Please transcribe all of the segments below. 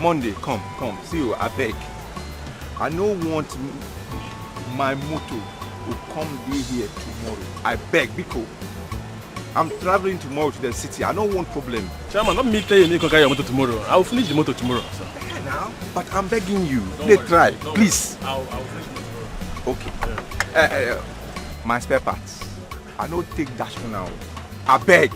Monday, come. See you, I beg. I don't want my motor to come here tomorrow. I beg, because I'm traveling tomorrow to the city. I don't want problem. Chairman, not me tell you to carry your motor tomorrow. I will finish the motor tomorrow, sir. Yeah, now, but I'm begging you. They try, please. I'll finish it tomorrow. Okay. My spare parts. I don't take dash for now. I beg.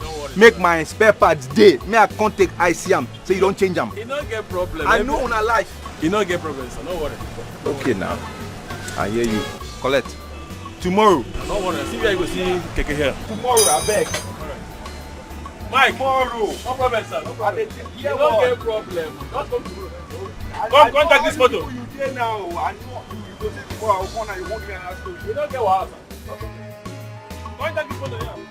Don't worry. Make my spare parts day. May I can't take ICM so you don't change them. You don't get problem. I know on a life. You don't get problem, sir. Don't worry. Okay now. I hear you. Collect. Tomorrow. Don't worry. See where you go see Keke here. Tomorrow, I beg. Mike. Tomorrow. No problem, sir. No problem. You Yeah, don't what? get problem. Just come tomorrow. Come take this photo. You there now. I know you go say tomorrow. I'll come and you won't be an asshole. You don't get what, sir. Come take this photo here.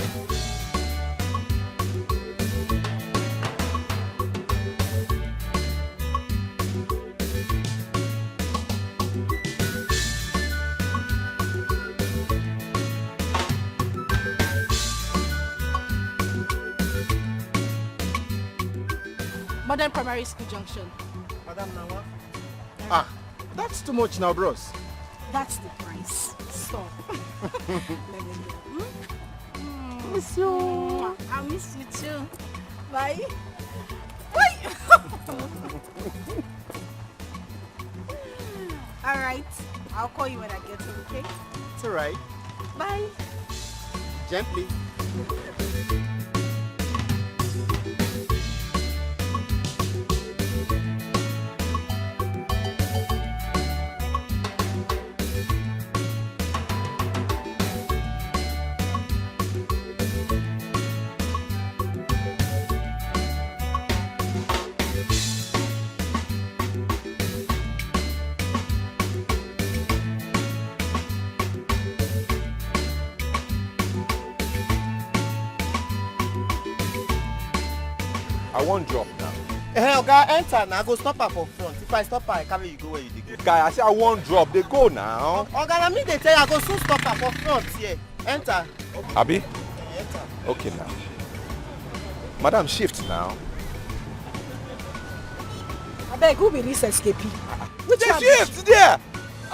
Modern Primary School Junction. Madam Nawa. Ah, that's too much now, bros. That's the price. Stop. Miss you. I miss you too. Bye. Bye. All right. I'll call you when I get home, okay? It's alright. Bye. Gently. I won't drop now. Hey, Oga, enter now. Go stop her for front. If I stop her, I carry you go where you dey go. Guy, I say I won't drop. They go now. Oga, na me dey tell you, I go soon stop her for front here. Enter. Abi? Enter. Okay now. Madam, shift now. I beg, who be this escapee? Which The one? shift there.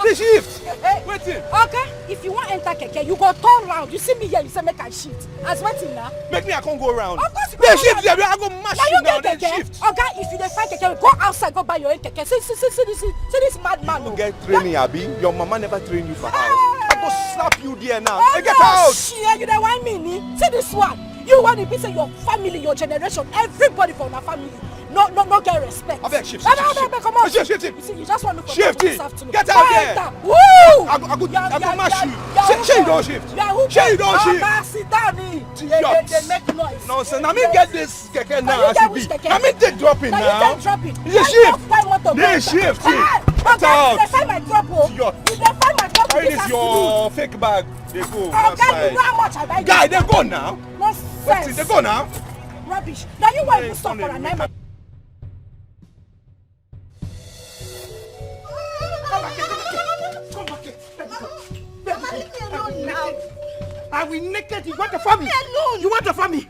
The shift. Hey, Waiting. okay, if you want enter keke, you go turn round. You see me here, you say make I shift. As waiting now. Make me I can't go around. Of course you The go shift round. there. I go mash Now you you now. get Then keke. shift. Okay, if you dey find keke, go outside, go buy your own keke. See this madman. You get training, Abi. Your mama never trained you for house. I go slap you there now. Oh, Hey, get no, out. shit, you dey whine me, ni? See this one. You want to be say your family, your generation, everybody from our family. No get respect. I beg, shift. No, come on. Shift. You see, you just want to for Shift this it. afternoon. Get out there. Enter. Woo! I go mash you. Yeah, Shey you don't shift. Shey you don't shift. Sit down. They make noise. Nonsense. Now me get this keke now as get it which be. keke? Now me take drop it Now you now. can drop it. It's a shift. They shift it. Okay, Get out. you find my drop. Your- You find my drop. Carry this your fake bag. They go Okay, you outside. know how much I buy. Guy, they go now. Nonsense. Wait, they go now. Rubbish. Now you want Hey, to stop for funny, a night. Come back here. Mama, leave me alone now. Are we naked? You want to farm me? Leave me alone. You want to farm me?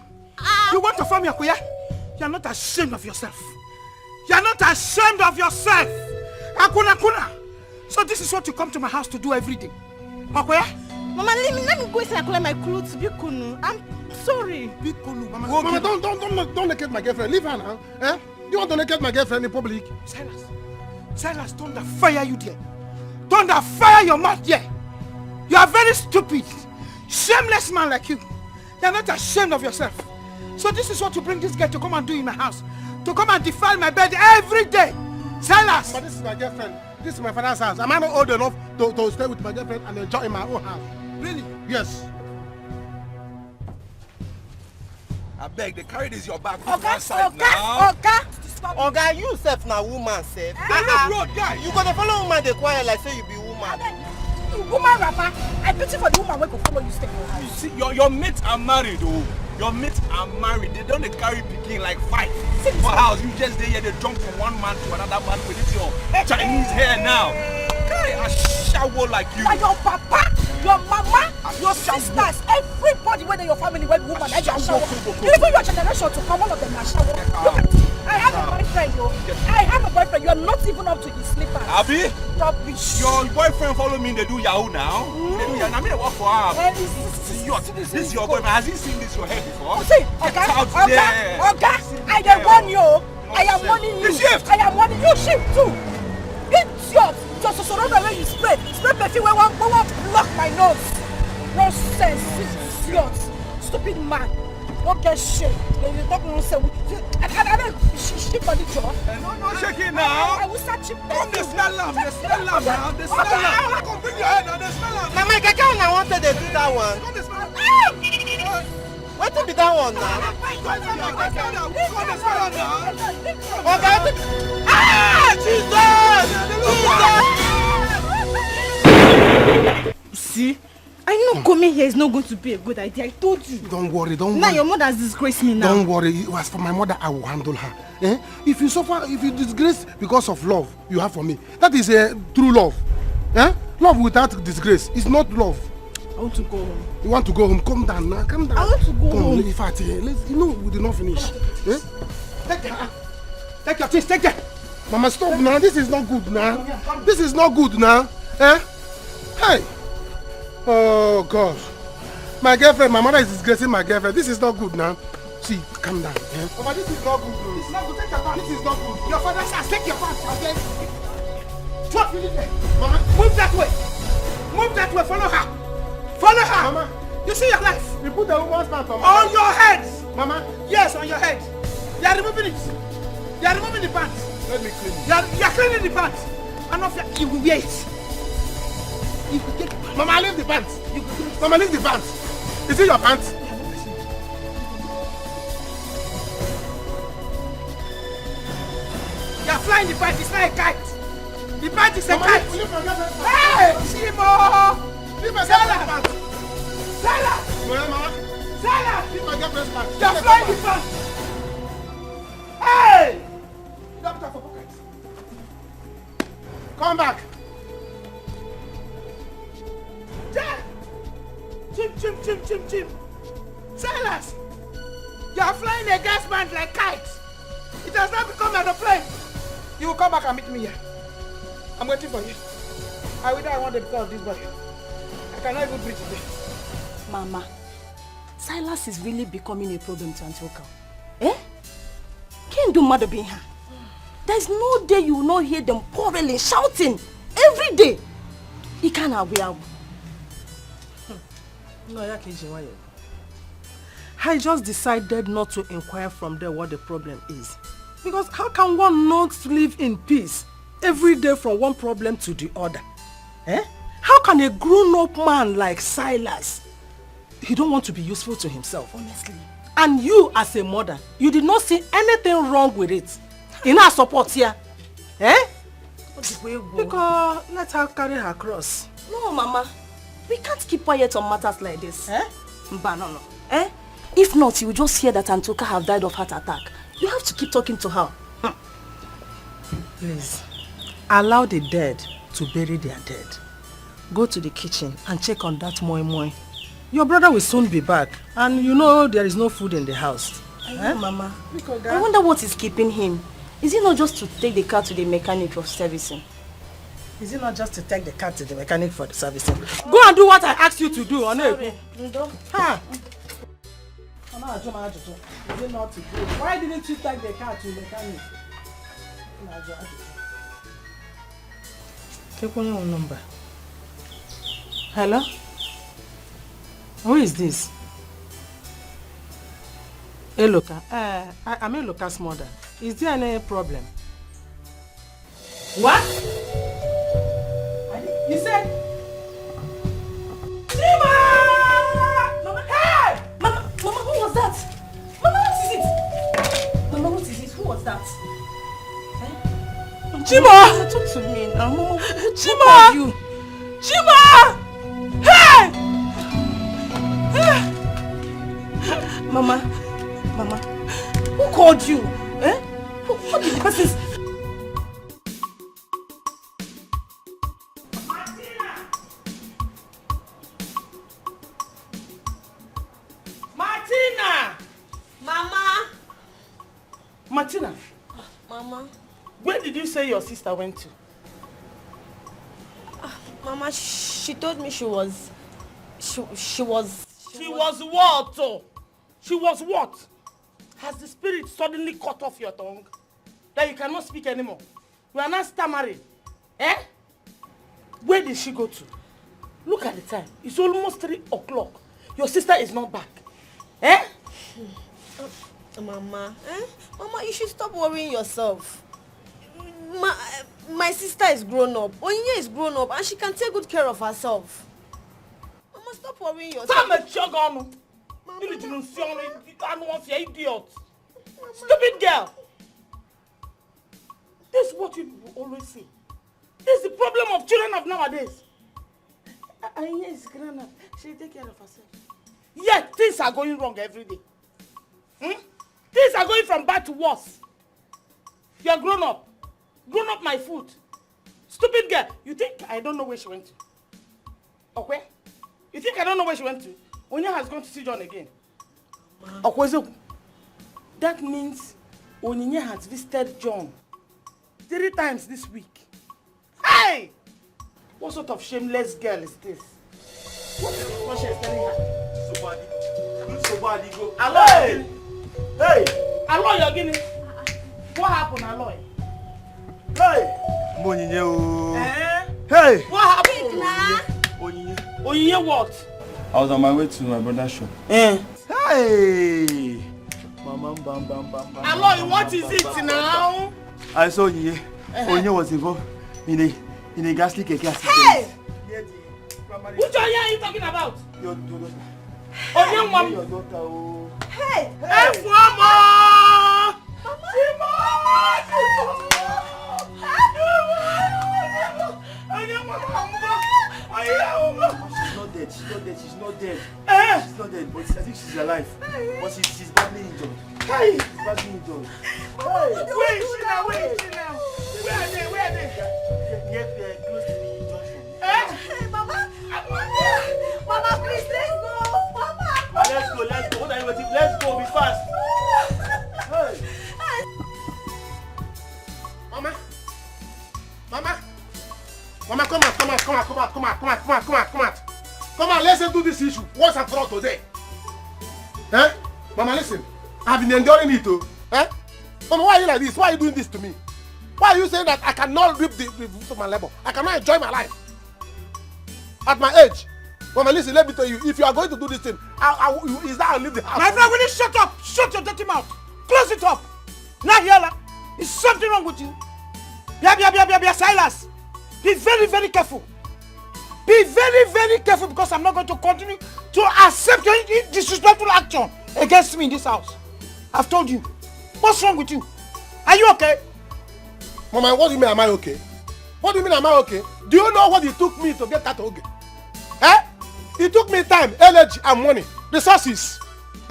You want to farm me, Akuya? You are not ashamed of yourself. You are not ashamed of yourself. Akuna. So this is what you come to my house to do every day. Akuya? Mama, let me go inside and collect my clothes. Bikunu. I'm sorry. Bikunu, Mama. Mama, don't naked my girlfriend. Leave her now. Eh? You want to naked my girlfriend in public? Silas, thunder fire you there. Thunder fire your mouth there. You are very stupid. Shameless man like you. You are not ashamed of yourself. So this is what you bring this girl to come and do in my house. To come and defile my bed every day. Silas! But this is my girlfriend. This is my father's house. Am I not old enough to stay with my girlfriend and enjoy in my own house? Really? Yes. I beg, they carry this your bag to Okay, one side now. Oga, you self na woman self. Road guy. You gonna follow woman dey quiet like say you be woman. You woman rapper. I pity for the woman wey go follow you stay for You house. see, your mates are married, oh. Your mates are married. They don't carry picking like 5 for house. You just there, they jump from one man to another man with this your Chinese hair now. Guy, I shower like you. Na your papa, your mama, your sisters, everybody wey dey your family wey be woman, I just shower. Even your generation to come, all of them na shower. Look at I have a boyfriend, yo. I have a boyfriend. You're not even up to his slippers. Abi? Rubbish. Your boyfriend follow me, they do Yahoo now. They do Yahoo. I mean, they work for her. This is your boyfriend. Has he seen this your hair before? See, okay, I am warning you. I am warning you. I am warning you. Shift too. It's yours. Just so the way you spray perfume. We won't block my nose. Nonsense. It's yours. Stupid man. Don't get shit. You talk nonsense. I shit on the jaw. No shaking now. I will start chip. Come the smell lamb. The smell lamb now. The smell lamb. Come bring your head now. The smell lamb. Now my kaka na wanted to do that one. Come the smell lamb. What to be that one now? Okay. Ah, Jesus! See? I know coming here is not going to be a good idea. I told you. Don't worry, don't Now worry. your mother has disgraced me now. Don't worry. As for my mother, I will handle her. Eh? If you suffer, if you disgrace because of love you have for me, that is a true love. Eh? Love without disgrace is not love. I want to go home. You want to go home? Come down now. Come down. I want to go home. In fact, let's. You know we did not finish. Eh? Take your things. Take it. Mama, stop now. This is not good now. This is not good now. Eh? Hey. Oh God. My girlfriend. My mother is disgracing my girlfriend. This is not good now. See, calm down. Eh? Mama, this is not good. This is not good. Take your pants. This is not good. Your father says take your pants. Okay? What will you do? Mama, move that way. Move that way. Follow her. Follow her! Mama, you see your life? You put the woman's pants on your head! Mama? Yes, on your head. You are removing it. You are removing the pants. Let me clean it. You are cleaning the pants. And of you will wear it. You will take it. Mama, leave the pants. Mama, leave the pants. Is it your pants? You are flying the pants. It's not a kite. The pants is a kite. Hey! Shimo! Leave my girlfriend's pants. Sarah! Mama! Sarah! Leave my girlfriend's pants. You're flying the pants. Hey! You don't have for pockets. Come back. Chim. Silas! You are flying a gas band like kites. It has not become an airplane. You will come back and meet me here. I'm waiting for you. I will die one day because of this body. I cannot even breathe today. Mama, Silas is really becoming a problem to Antioch. Eh? Can't do mother being her. There's no day you will not hear them quarreling, shouting every day. He can't have we. No, I just decided not to inquire from there what the problem is. Because how can one not live in peace every day from one problem to the other? Eh? How can a grown-up man like Silas, he don't want to be useful to himself, honestly. And you as a mother, you did not see anything wrong with it. In our support here. Eh? Because let her carry her cross. No, Mama. We can't keep quiet on matters like this. Eh? But no. Eh? If not, you will just hear that Antoka have died of heart attack. You have to keep talking to her. Please, allow the dead to bury their dead. Go to the kitchen and check on that moi moi. Your brother will soon be back, and you know there is no food in the house. I know, Mama. I wonder what is keeping him. Is it not just to take the car to the mechanic for servicing? Is it not just to take the car to the mechanic for the servicing? Go and do what I asked you to do, Onebu. Ha! Is it not to do? Why didn't you take the car to the mechanic? Take one your number. Hello? Who is this? Eloka. I'm Eloka's mother. Is there any problem? What? You said? Chima! Mama, hey! Mama, who was that? Mama, what is it? Mama, what is it? Who was that? Eh? Chima! Talk to me now. Mama, Chima! you? Chima! Hey! Mama, who called you? Eh? What did the person say? Martina! Mama! Martina, Mama. Where did you say your sister went to? Mama, she told me she was... She was what? Oh? She was what? Has the spirit suddenly cut off your tongue? That you cannot speak anymore? You are not stammering? Eh? Where did she go to? Look at the time. It's almost 3 o'clock. Your sister is not back. Eh? Mama, Mama, you should stop worrying yourself. My sister is grown up. Onyinye is grown up and she can take good care of herself. Mama, stop worrying yourself. Stop a chogano. Idiot. Stupid girl. This is what you always say. This is the problem of children of nowadays. Onyinye is grown up. She'll take care of herself. Yet things are going wrong every day. Things are going from bad to worse. You're grown up. Grown up my foot. Stupid girl. You think I don't know where she went to? Okay? You think I don't know where she went to? Onya has gone to see John again. Okay, that means Onyinye has visited John 3 times this week. Hey! What sort of shameless girl is this? What she is telling her? Somebody go. Aloy! Hey! Aloy, you're getting... What happened, Aloy? Hey! Onyinye. Hey! What happened? Onyinye. Onyinye what? I was on my way to my brother's shop. Hey! Mama, bam, bam, bam, bam. Aloy, what is it now? I saw Onyinye. Onyinye was involved in a ghastly cake accident. Hey! Which Onyinye are you talking about? Your daughter. Onyinye, mom. Your daughter. Hey! Hey, Mama! She's not dead. She's not dead, but I think she's alive. But she's badly injured. Hey! She's badly injured. Where is she now? Where is she now? Where are they? Where are they? They're close to the junction. Hey, Mama! Mama, please, let's go! Mama! Let's go. What are you waiting? Let's go, be fast. Hey! Mama, come out. Come on, let's settle this issue once and for all today. Eh? Mama, listen. I've been enduring it too. Eh? Mama, why are you like this? Why are you doing this to me? Why are you saying that I cannot reap the fruit of my labor? I cannot enjoy my life at my age? Mama, listen, let me tell you, if you are going to do this thing, is that I'll leave the house? My friend, will you shut up? Shut your dirty mouth. Close it up. Naija, is something wrong with you? Yeah, Silas. Be very, very careful. Be very, very careful because I'm not going to continue to accept your disrespectful action against me in this house. I've told you. What's wrong with you? Are you okay? Mama, what do you mean, am I okay? What do you mean, am I okay? Do you know what it took me to get that okay? Eh? It took me time, energy, and money, resources.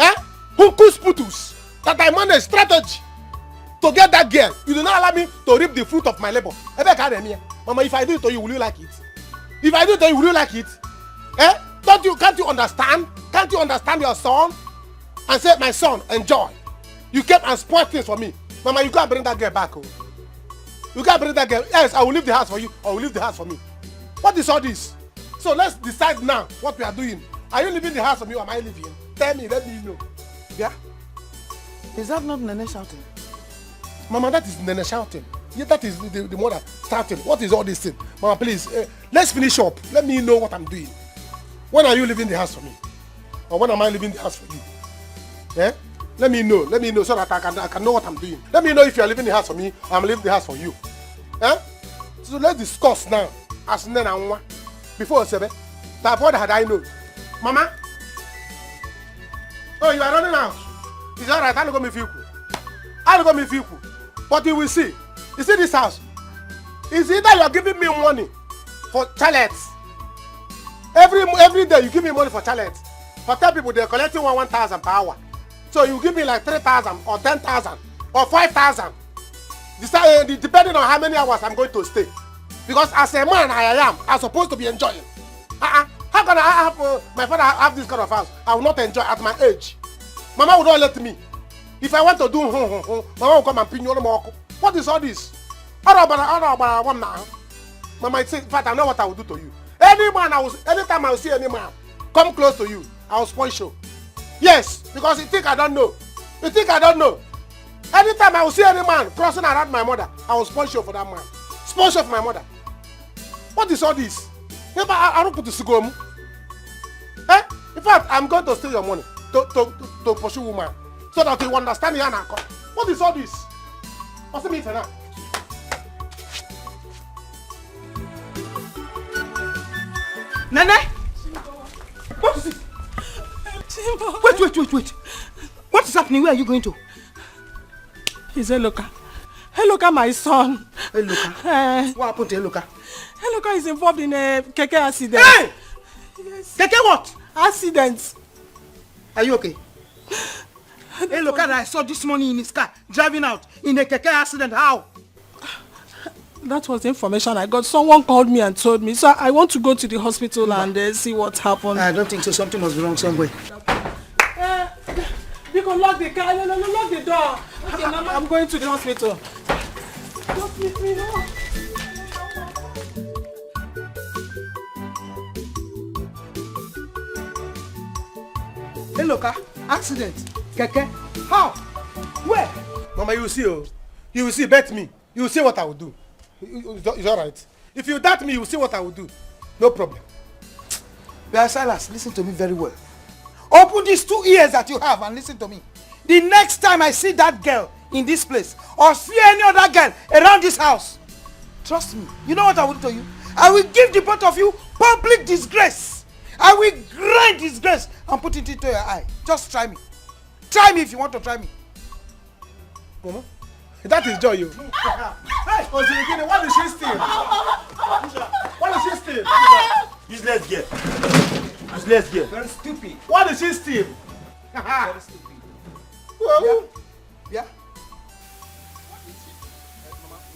Eh? Hukus putus. That I managed strategy to get that girl. You do not allow me to reap the fruit of my labor. Mama, if I do it to you, will you like it? If I do it to you, will you like it? Eh? Can't you understand? Can't you understand your son? And say, my son, enjoy. You came and spoiled things for me. Mama, you can't bring that girl back. Oh. You can't bring that girl. Yes, I will leave the house for you, or will leave the house for me. What is all this? So let's decide now what we are doing. Are you leaving the house for me, or am I leaving? Tell me, let me know. Yeah? Is that not Nene shouting? Mama, that is Nene shouting. Yeah, that is the mother starting. What is all this thing? Mama, please, let's finish up. Let me know what I'm doing. When are you leaving the house for me? Or when am I leaving the house for you? Eh? Let me know so that I can know what I'm doing. Let me know if you are leaving the house for me or I'm leaving the house for you. Eh? So let's discuss now. As Nena before Sebe. That what had I know? Mama? Oh, you are running out. It's alright, I'll go with you. But you will see. You see this house? It's either you are giving me money for chalets. Every day you give me money for chalets. Hotel people, they're collecting 1,000 per hour. So you give me like 3,000 or 10,000 or 5,000. Depending on how many hours I'm going to stay. Because as a man I'm supposed to be enjoying. How can I have my father have this kind of house? I will not enjoy at my age. Mama will not let me. If I want to do Mama will come and pin you more. What is all this? One now. Mama, in fact, I know what I will do to you. Anytime I will see any man come close to you, I will spoil show. Yes, because you think I don't know. You think I don't know. Anytime I will see any man crossing around my mother, I will spoil show for that man. Spoil show for my mother. What is all this? I don't put the cigar. Eh? In fact, I'm going to steal your money to pursue woman so that you understand the anchor. What is all this? What's the mean for now? Nene? What is it? Wait. What is happening? Where are you going to? He's Eloka. Eloka, my son. Eloka? What happened to Eloka? Eloka is involved in a keke accident. Hey! Yes. Keke what? Accident. Are you okay? Eloka that I saw this morning in his car, driving out in a keke accident. How? That was the information I got. Someone called me and told me. So I want to go to the hospital and see what happened. I don't think so. Something must be wrong somewhere. You can lock the car. No, lock the door. Okay, Mama. I'm going to the hospital. Just leave me now. Hey, look, accident. Keke. How? Where? Mama, you will see. Oh. You will see. Bet me. You will see what I will do. It's all right. If you doubt me, you will see what I will do. No problem. Silas, listen to me very well. Open these 2 ears that you have and listen to me. The next time I see that girl in this place or see any other girl around this house, trust me, you know what I will do to you? I will give the both of you public disgrace. I will grind disgrace and put it into your eye. Just try me. Try me if you want to try me. Mama, that is joy, you. Hey, Ozirigini, what did she steal? What did she steal? Useless girl. Useless girl. Very stupid. What did she steal? Very stupid. Well, Yeah.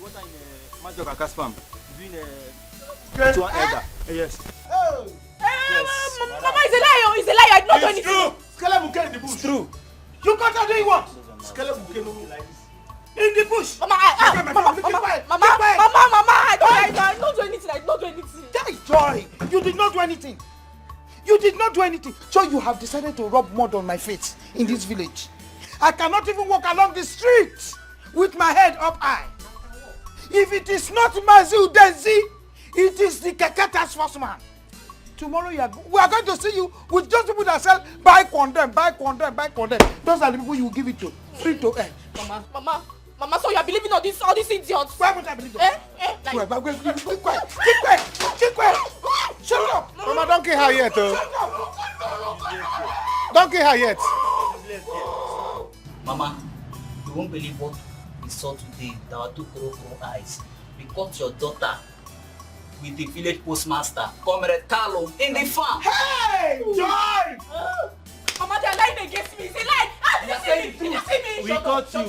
What in Major Kakas farm? Doing to an elder. Yes. oh, Yes. Mama is a liar. He's a liar. I did not do it's anything. true. Skelemuke in the bush. It's true. You got her doing what? Skelemuke no like this. In the bush. Mama, I don't do anything. I did not do anything. Joy, you did not do anything. You did not do anything. Joy, you have decided to rub mud on my face in this village. I cannot even walk along the street with my head up high. If it is not Mazi Udezi, it is the Keketa's first man. Tomorrow we are going to see you with just people that sell buy condemn. Those are the people you will give it to. Free to earn. Mama, so you are believing all these idiots? Why would I believe them? Like, Keep quiet. Shut up. Mama, don't kill her yet. Don't kill her yet. Mama, you won't believe what we saw today with our 2 crow eyes. We caught your daughter with the village postmaster, Comrade Carlo, in the farm. Hey, Joy! Mama, they are lying against me. It's a lie. Did you see me? We caught you.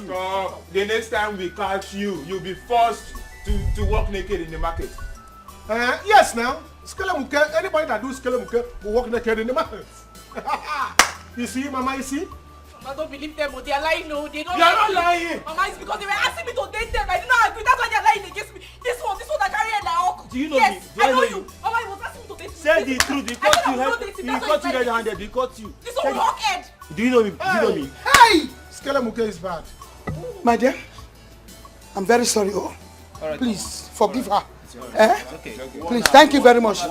No. The next time we catch you, you'll be forced to walk naked in the market. Yes, now. Skelemuke, anybody that do Skelemuke will walk naked in the market. You see, Mama, you see? Mama, don't believe them. They are lying. No, they don't. You are not lying. Mama, it's because they were asking me to date them. I did not agree. That's why they are lying against me. This one I carry it like uncle. Do you know yes, me? Do I know you? Mama, he was asking me to date me. Say the truth. He caught you red-handed. He caught you. This one will not end. Do you know me? Do you know me? Hey! Skelemuke is bad. My dear, I'm very sorry. Right. Please forgive her. Okay. Please, thank you very much.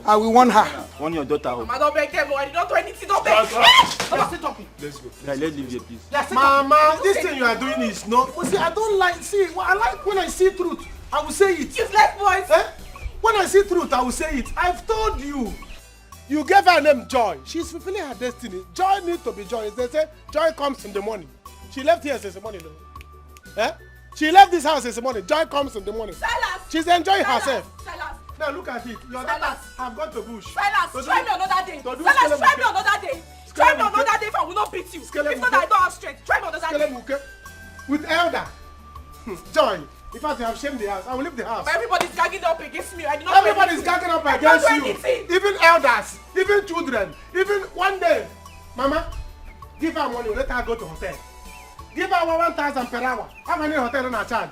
I will warn her. Warn your daughter. Mama, don't beg them. I did not do anything. Don't beg. Mama, stay talking. Let's go. Yeah, let's leave here, please. Mama, this thing you are doing is not. See, I don't like. See, I like when I see truth, I will say it. Useless boys. When I see truth, I will say it. I've told you. You gave her name Joy. She's fulfilling her destiny. Joy needs to be joy. They say joy comes in the morning. She left here since the morning. She left this house this morning. Joy comes in the morning. Silas. She's enjoying herself. Silas. Now look at it. Your daughter have gone to bush. Silas, try me another day. Silas, Try me another day. Try me another day if I will not beat you. If not, I don't have strength. Try me another day. With elder. Joy. In fact, you have shamed the house. I will leave the house. But everybody's gagging up against me. I did not. Everybody's gagging up against you. Even elders, even children, even one day. Mama, give her money. Let her go to hotel. Give her 1,000 per hour. How many hotel in a charge?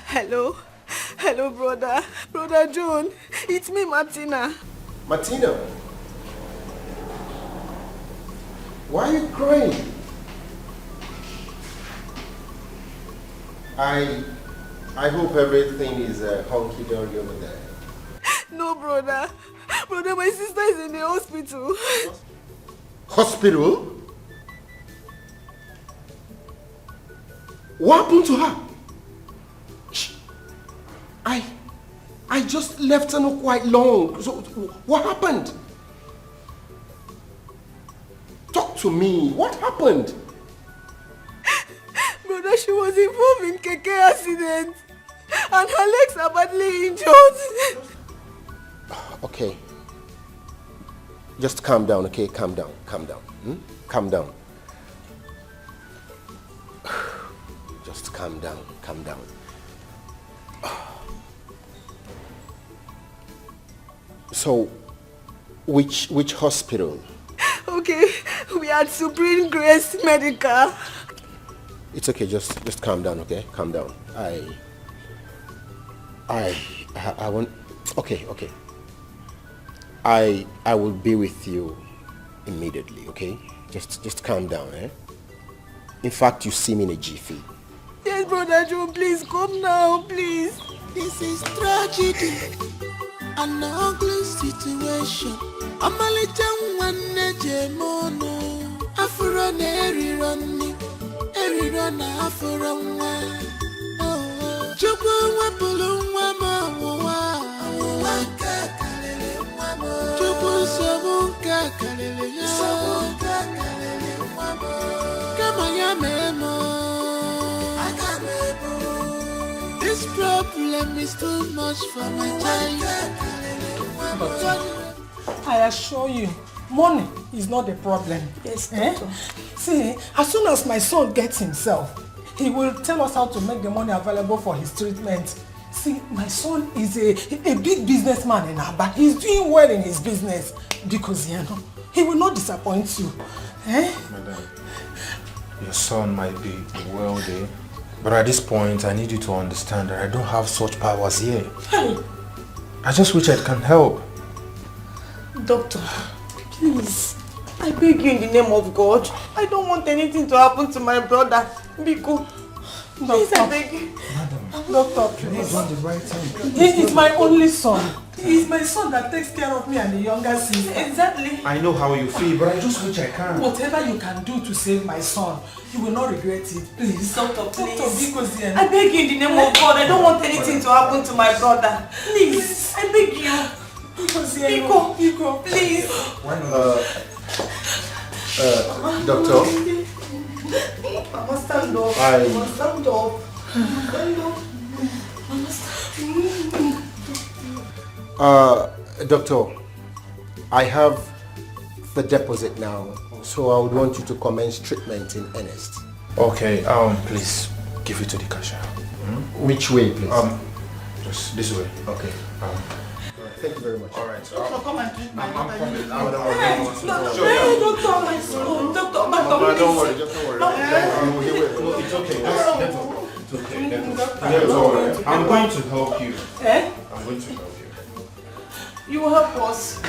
Hello. Hello, brother. Brother John. It's me, Martina. Martina? Why are you crying? I hope everything is hunky-dory over there. No, brother. Brother, my sister is in the hospital. Hospital? What happened to her? I just left her not quite long. So what happened? Talk to me. What happened? Brother, she was involved in keke accident. And her legs are badly injured. Okay. Just calm down, okay? Calm down. Calm down. Calm down. Just calm down. Calm down. So, which hospital? Okay, we are at Supreme Grace Medical. It's okay, just calm down, okay? Calm down. I want... Okay. I will be with you immediately, okay? Just calm down, eh? In fact, you see me in a jiffy. Yes, Brother Joe, please come now, please. This is tragedy, an ugly situation. I'm a little one, Nejemono. Afro Neri run, Afro one. Chukwu wapulu mama, Chukwu sabunka kalele, kama ya memo. This problem is too much for my child. I assure you, money is not the problem. Yes, doctor. See, as soon as my son gets himself, he will tell us how to make the money available for his treatment. See, my son is a big businessman in Aba. He's doing well in his business because, you know, he will not disappoint you. Madam, your son might be wealthy, but at this point, I need you to understand that I don't have such powers here. Hey. I just wish I can help. Doctor, please, I beg you in the name of God. I don't want anything to happen to my brother. Biko, please, I beg you. Madam, Doctor, please. He's done the right thing. He is my only son. He is my son that takes care of me and the younger sister. Exactly. I know how you feel, but I just wish I can. Whatever you can do to save my son, you will not regret it. Please. Doctor, please. Doctor, because I beg you in the name of God. I don't want anything to happen to my brother. Please, I beg you. Biko, please. Why not? Doctor? Mama, stand up. Mama, stand up. Stand up. Mama, stand up. Doctor, I have the deposit now, so I would want you to commence treatment in earnest. Okay, please give it to the cashier. Which way, please? Just this way. Okay. Thank you very much. All right. So Come and drink my I'm coming. Doctor, my son. Doctor, Don't worry, just don't worry. It's okay. It's okay. Don't worry. I'm going to help you. I'm going to help you. You will help us.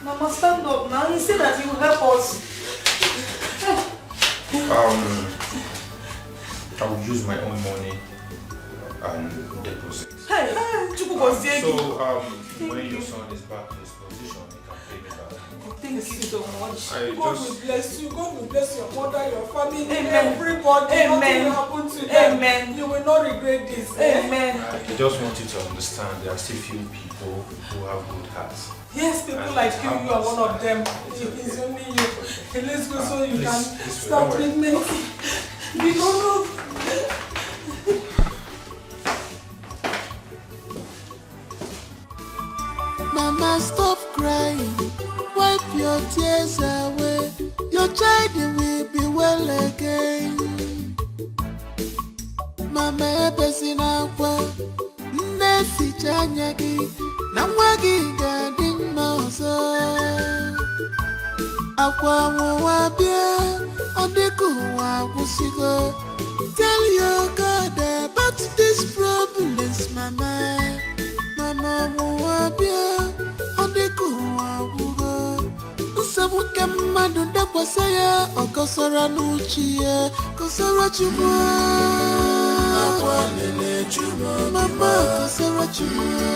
Mama, stand up now. He said that you will help us. I will use my own money and deposit. Hey, So, when your son is back to his position, he can pay me back. thank you so much. God will bless you. God will bless your mother, your family, Amen. everybody. Amen. Nothing will happen to them. Amen. You will not regret this. Amen. I just want you to understand there are still few people who have good hearts. Yes, people like you are one of them. It's only you. Okay, let's go so you can start treatment. Mama, stop crying. Wipe your tears away. your child will be well again. Mama ebesina kwa nesi chanyagi na mwagi gadi mauso. Akwa mwabia odiku wabusigo. Tell your God about these problems, Mama. Mama mwabia odiku wabugo. Usabu kema dunda kwa saya okosora nuchie kosora chumwa. Nakwalile chumwa mama kosora chumwa.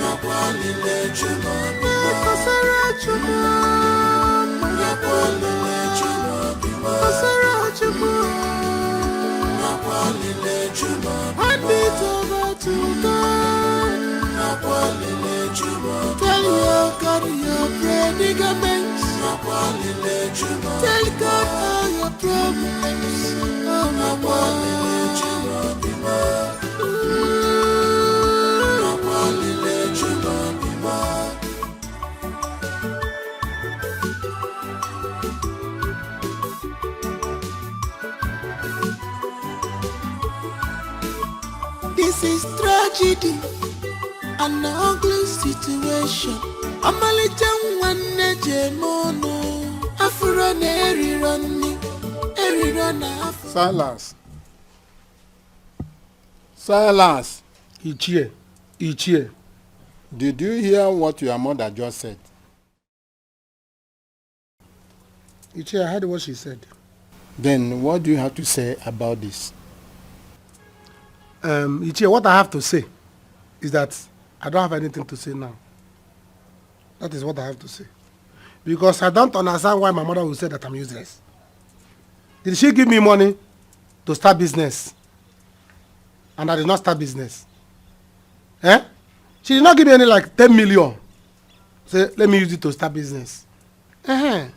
Nakwalile chumwa kosora chumwa. Nakwalile chumwa kosora chumwa. Nakwalile chumwa hand it over to God. Nakwalile chumwa tell your God your predicaments. Nakwalile chumwa tell God all your problems. Oh nakwalile chumwa bima. Nakwalile chumwa bima. This is tragedy, an ugly situation. Amalija nwanne jemono, afura na erironi afu. Silas. Silas. Ichie. Did you hear what your mother just said? Ichie, I heard what she said. Then what do you have to say about this? Ichie, what I have to say is that I don't have anything to say now. That is what I have to say. Because I don't understand why my mother will say that I'm useless. Did she give me money to start business? And I did not start business. Eh? She did not give me any like 10 million. Say, let me use it to start business. That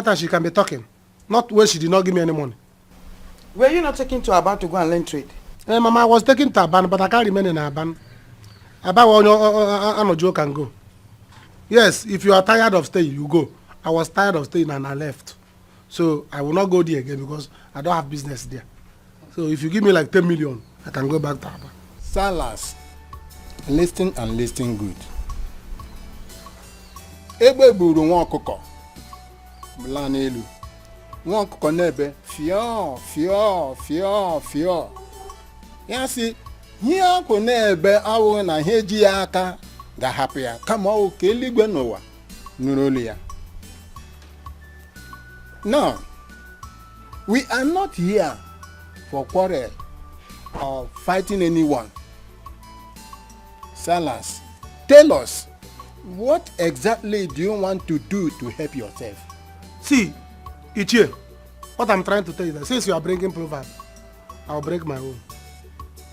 time she can be talking. Not when she did not give me any money. Were you not taking to Aban to go and learn trade? Mama, I was taken to Aban, but I can't remain in Aban. Aban, Joe can go. Yes, if you are tired of staying, you go. I was tired of staying and I left. So I will not go there again because I don't have business there. So if you give me like 10 million, I can go back to Aban. Silas, listen and listen good. Ebe buru nwa ọkụkọ bla n'elu. Nwa ọkụkọ n'ebe fio. Ya si ihe ọkụ n'ebe awụ na ihe ji ya aka ga-hapụ ya kama ọ ka eluigwe n'ụwa nụrụ olu ya. Now, we are not here for quarrel or fighting anyone. Silas, tell us, what exactly do you want to do to help yourself? See, Ichie, what I'm trying to tell you is that since you are bringing proverb, I'll break my own.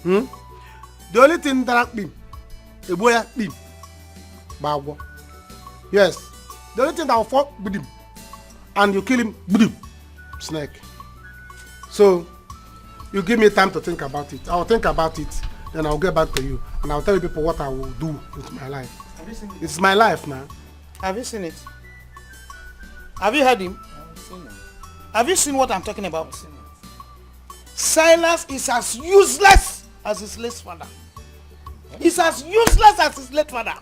The only thing that I be, yes, the only thing that will fall with him, and you kill him, snake. So, you give me time to think about it. I'll think about it, then I'll get back to you, and I'll tell you people what I will do with my life. Have you seen it? It's my life now. Have you seen it? Have you heard him? I've seen him. Have you seen what I'm talking about? Silas is as useless as his late father. He's as useless as his late father.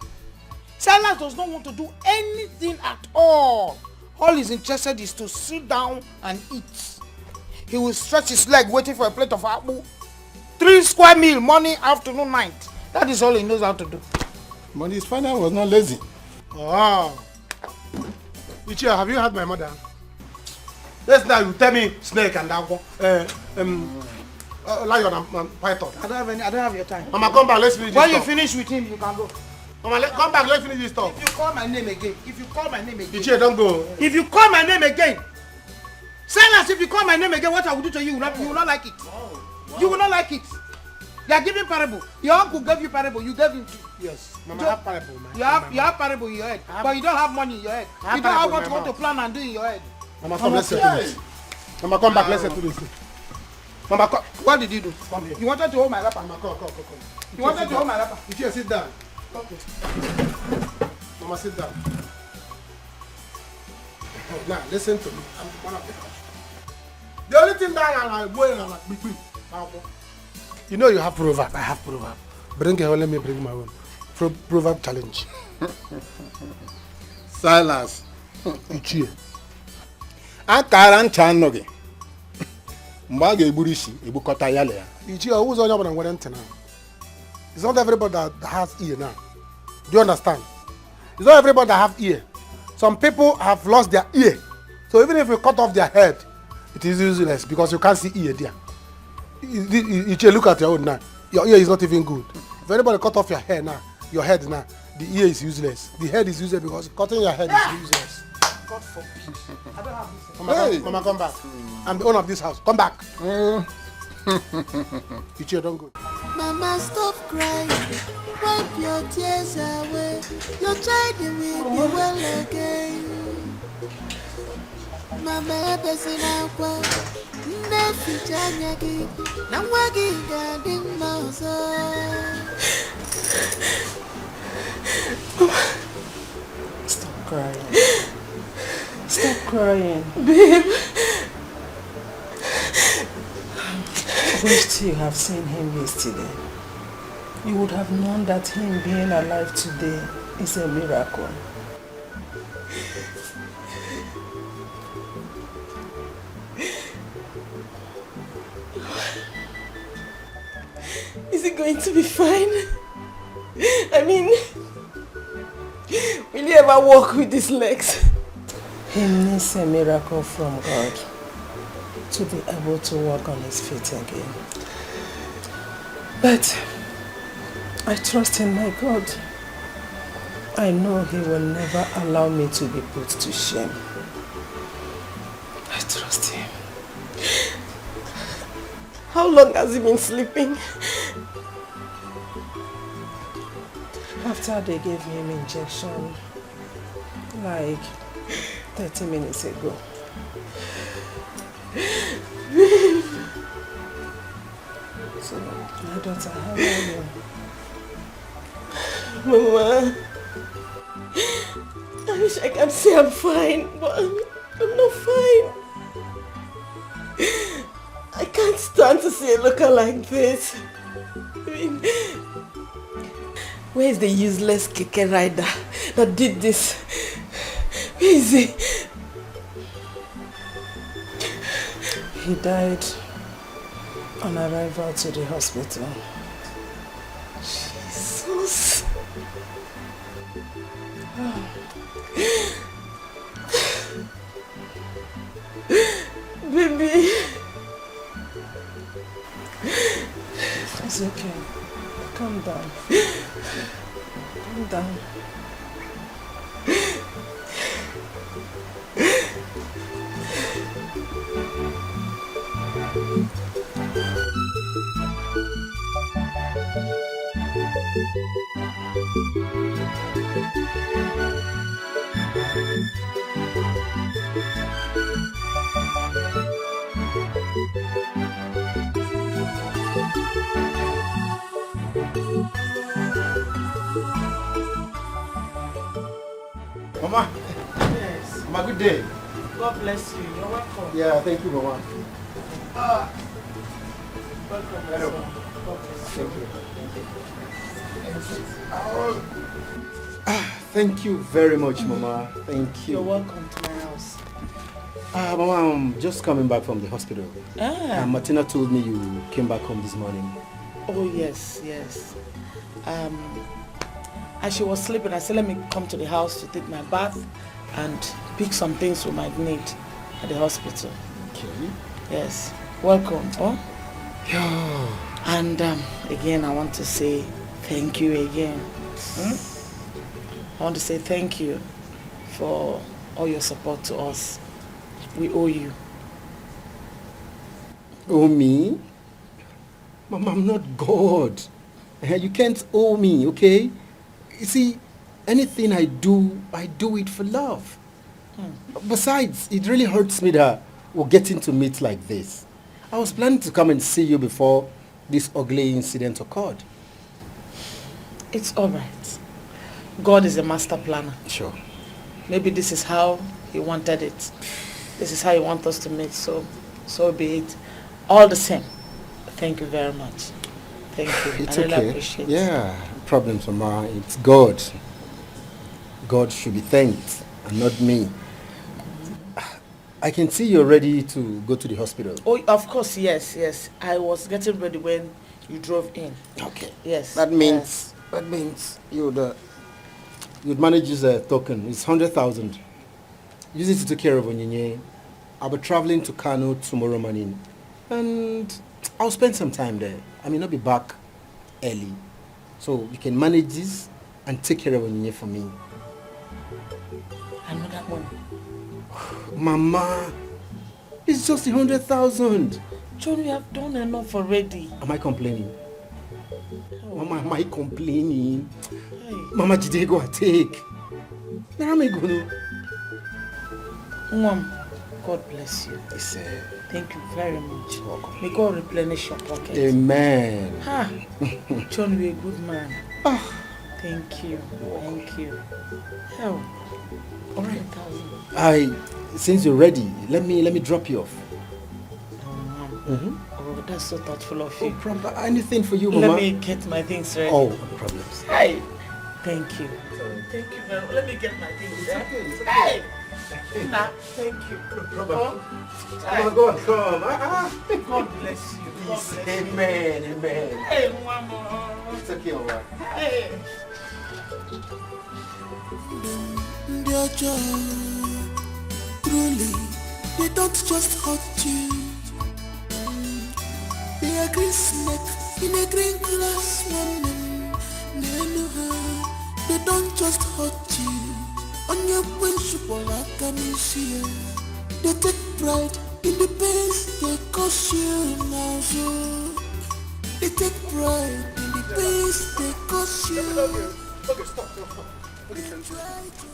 Silas does not want to do anything at all. All he's interested is to sit down and eat. He will stretch his leg waiting for a plate of apple. 3 square meal, morning, afternoon, night. That is all he knows how to do. But his father was not lazy. Oh. Ichie, have you heard my mother? Yes, now you tell me snake and lion and python. I don't have your time. Mama, come back, let's finish this When you talk. finish with him, you can go. Mama, come back, let's finish this talk. If you call my name again, Ichie, don't go. If you call my name again, Silas, if you call my name again, what I will do to you, you will not like it. Wow. You will not like it. You are giving parable. Your uncle gave you parable, you gave him too. Yes, Mama, I have parable, man. You have parable in your head, but you don't have money in your head. You don't have what you want to plan and do in your head. Mama, come, let's settle this. Mama, come back, let's settle this. Mama, come. What did you do? Come here. You wanted to hold my wrapper. Mama, come. You wanted to hold my wrapper. Ichie, sit down. Okay. Mama, sit down. Oh, now listen to me. I'm the man of the house. The only thing that I'm going on like between. You know you have proverb. I have proverb. Bring it. Let me bring my own. Proverb challenge. Silas. Ichie. Akara ncha anọghị. Mgbe a ga-egburu isi, egbukọta ya le ya. Ichie, who's on your one now? It's not everybody that has ear now. Do you understand? It's not everybody that have ear. Some people have lost their ear. So even if you cut off their head, it is useless because you can't see ear there. Ichie, look at your own now. Your ear is not even good. If anybody cut off your hair now, your head now, the ear is useless. The head is useless because cutting your head is useless. God forbid. I don't have this. Mama, come back. I'm the owner of this house. Come back. Ichie, don't go. Mama, stop crying. Wipe your tears away. Your child will be well again. Mama, person aqua. Nefi chanyagi. Namwagi gadi mausa. Stop crying. Stop crying. Babe. Wished you have seen him yesterday. You would have known that him being alive today is a miracle. Is he going to be fine? I mean, will he ever walk with his legs? He needs a miracle from God to be able to walk on his feet again. But I trust in my God. I know he will never allow me to be put to shame. I trust him. How long has he been sleeping? After they gave him injection, like 30 minutes ago. So, my daughter, how are you? Mama, I wish I can say I'm fine, but I'm not fine. I can't stand to see a looker like this. I mean, where is the useless keke rider that did this? Where is he? He died on arrival to the hospital. Jesus. Baby. It's okay. Calm down. Calm down. Mama. Yes. Mama, good day. God bless you. You're welcome. Yeah, thank you, Mama. Welcome. Hello. God bless Thank you. Thank you very much, Mama. Thank you. You're welcome to my house. Mama, I'm just coming back from the hospital. Martina told me you came back home this morning. Oh, yes, yes. As she was sleeping, I said, let me come to the house to take my bath and pick some things we might need at the hospital. Okay. Yes. Welcome. Oh? Yeah. And again, I want to say thank you again. I want to say thank you for all your support to us. We owe you. Owe me? Mama, I'm not God. You can't owe me, okay? You see, anything I do it for love. Besides, it really hurts me that we're getting to meet like this. I was planning to come and see you before this ugly incident occurred. It's all right. God is a master planner. Sure. Maybe this is how you wanted it. This is how you want us to make, so be it. All the same, thank you very much. Thank you. It's I really okay. appreciate it. Yeah, problems, Mama. It's God. God should be thanked and not me. I can see you're ready to go to the hospital. Oh, of course, yes. I was getting ready when you drove in. Okay. Yes. That means you'd manage this token. It's 100,000. Use it to take care of Onyinye. I'll be traveling to Kano tomorrow morning, and I'll spend some time there. I may not be back early, so you can manage this and take care of Onyinye for me. Another money. Mama, it's just 100,000. John, we have done enough already. Am I complaining? Oh. Mama, am I complaining? Hey. Mama, Jide, go and take. Where am I going? Mom, God bless you. Yes, thank you very much. Welcome. May God replenish your pocket. Amen. John, you're a good man. Thank you. Thank you. Hell. All right. Since you're ready, let me drop you off. Oh, that's so thoughtful of you. No problem. Anything for you, Mama? Let me get my things ready. Oh, no problems. Hey, thank you. Thank you very much. Let me get my things. It's okay. It's okay. Hey, nah, thank you. No problem. Come on. God bless you. Yes. Amen. Hey, Mama. It's okay, Mama. Hey. Dear John, truly, they don't just hurt you. They are green snake in a green glass woman. They don't just hurt you. On your principle, like an issue. They take pride in the pains they cause you now. So they take pride in the pains they cause you. Okay, stop.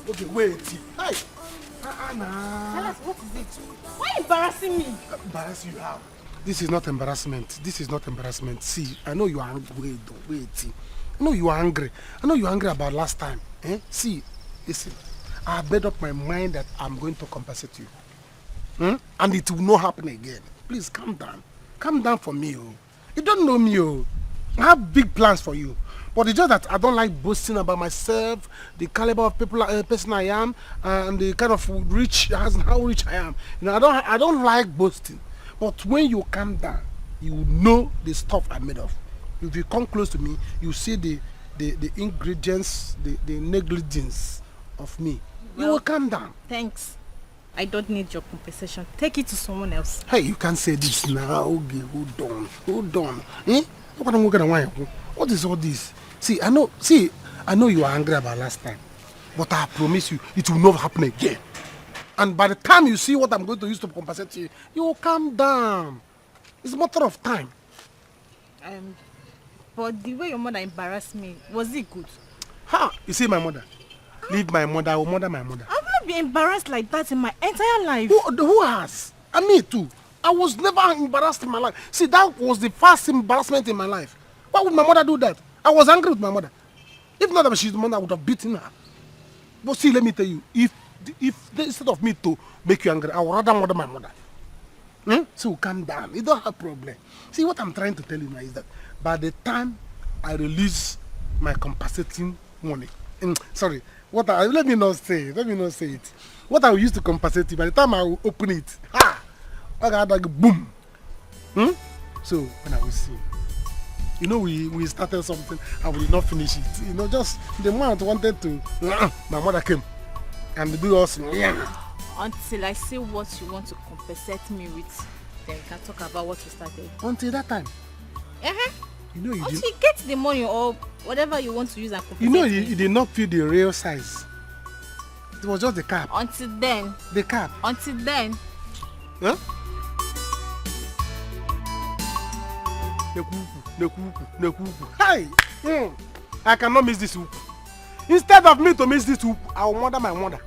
Okay, wait. Hi. Silas, what is it? Why embarrassing me? Embarrass you how? This is not embarrassment. See, I know you are angry. Wait. I know you are angry. About last time. See, listen. I have made up my mind that I'm going to compensate you. And it will not happen again. Please calm down. Calm down for me. You don't know me. I have big plans for you. But it's just that I don't like boasting about myself, the caliber of person I am, and the kind of how rich I am. I don't like boasting. But when you calm down, you know the stuff I'm made of. If you come close to me, you see the ingredients, the negligence of me. You will calm down. Thanks. I don't need your compensation. Take it to someone else. Hey, you can't say this now. Okay, hold on. What is all this? See, I know you are angry about last time, but I promise you, it will not happen again. And by the time you see what I'm going to use to compensate you, you will calm down. It's a matter of time. But the way your mother embarrassed me, was it good? Ha! You see my mother? Leave my mother, I will murder my mother. I've not been embarrassed like that in my entire life. Who has? And me too. I was never embarrassed in my life. See, that was the first embarrassment in my life. Why would my mother do that? I was angry with my mother. If not that she's the mother, I would have beaten her. But see, let me tell you, if instead of me to make you angry, I would rather murder my mother. So calm down. You don't have problem. See, what I'm trying to tell you now is that by the time I release my compensating money, let me not say it. What I will use to compensate you, by the time I will open it, I got like boom. So when I will see, we started something and we did not finish it. Just the man wanted to. My mother came and do us. Until I see what you want to compensate me with, then we can talk about what we started. Until that time. Until you get the money or whatever you want to use and compensate you did not feel the real size. It was just the cap. Until then. The cap. Until then. Huh? Hey! I cannot miss this hoop. Instead of me to miss this hoop, I will murder my mother.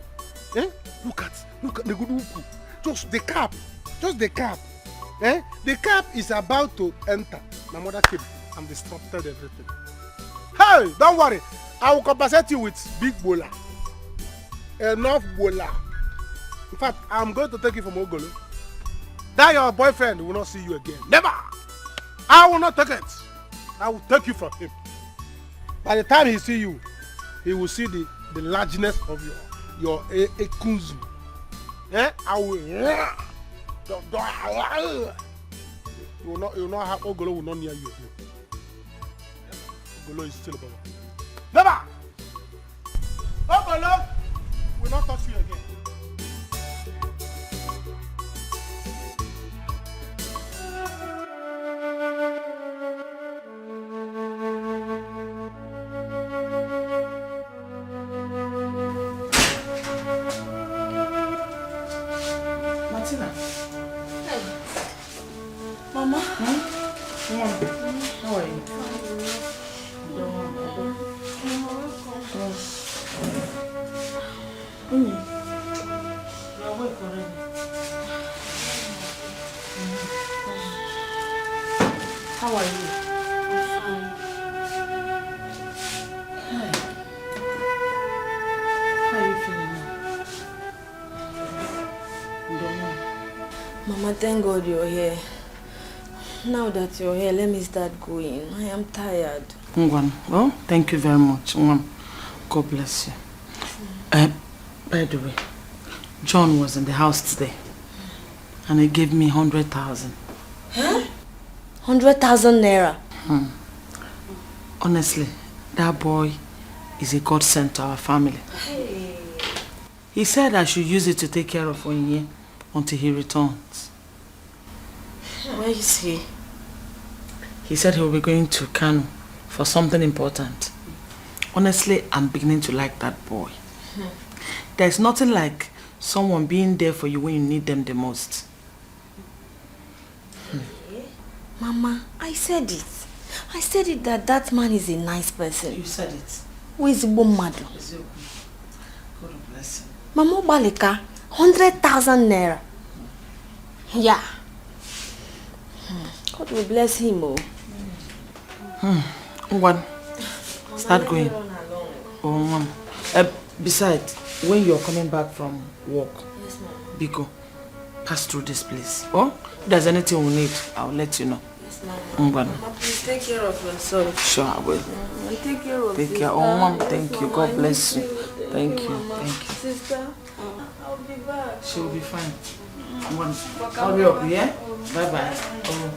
Look at the good hoop. Just the cap. The cap is about to enter. My mother came and disrupted everything. Hey! Don't worry. I will compensate you with big bola. Enough bola. In fact, I'm going to take you from Ogolo. That your boyfriend will not see you again. Never! I will not take it. I will take you from him. By the time he see you, he will see the largeness of your ekunzu. Eh? I will. You will not have Ogolo will not near you again. Ogolo is still above. Never! Ogolo will not touch you again. Mama? Hmm? How are you? You're awake already. How are you? How are you feeling now? Mama, thank God you're here. Now that you're here, let me start going. I am tired. Ngwan, oh, thank you very much. God bless you. By the way, John was in the house today and he gave me 100,000. Huh? 100,000 naira? Honestly, that boy is a godsend to our family. Hey. He said I should use it to take care of Onye until he returns. Where is he? He said he will be going to Kano for something important. Honestly, I'm beginning to like that boy. There's nothing like someone being there for you when you need them the most. Mama, I said it. I said it that man is a nice person. You said it. Who is Bomado? God bless him. Mama Balika, 100,000 naira. Yeah. God will bless him, oh. Ngwan, start going. Oh, Mom. Besides, when you're coming back from work, Yes, Mama. Biko, pass through this place. Oh, if there's anything we need, I'll let you know. Yes, Mama. Ngwan. Mama, please take care of yourself. Sure, I will. Take care of Take sister. care. Oh, Mom, Yes, thank you. Mama, God I bless miss you. Thank you. Mama. Thank you. Sister, I'll be back. She'll be fine. Ngwan, hurry up, yeah? Bye-bye. Oh.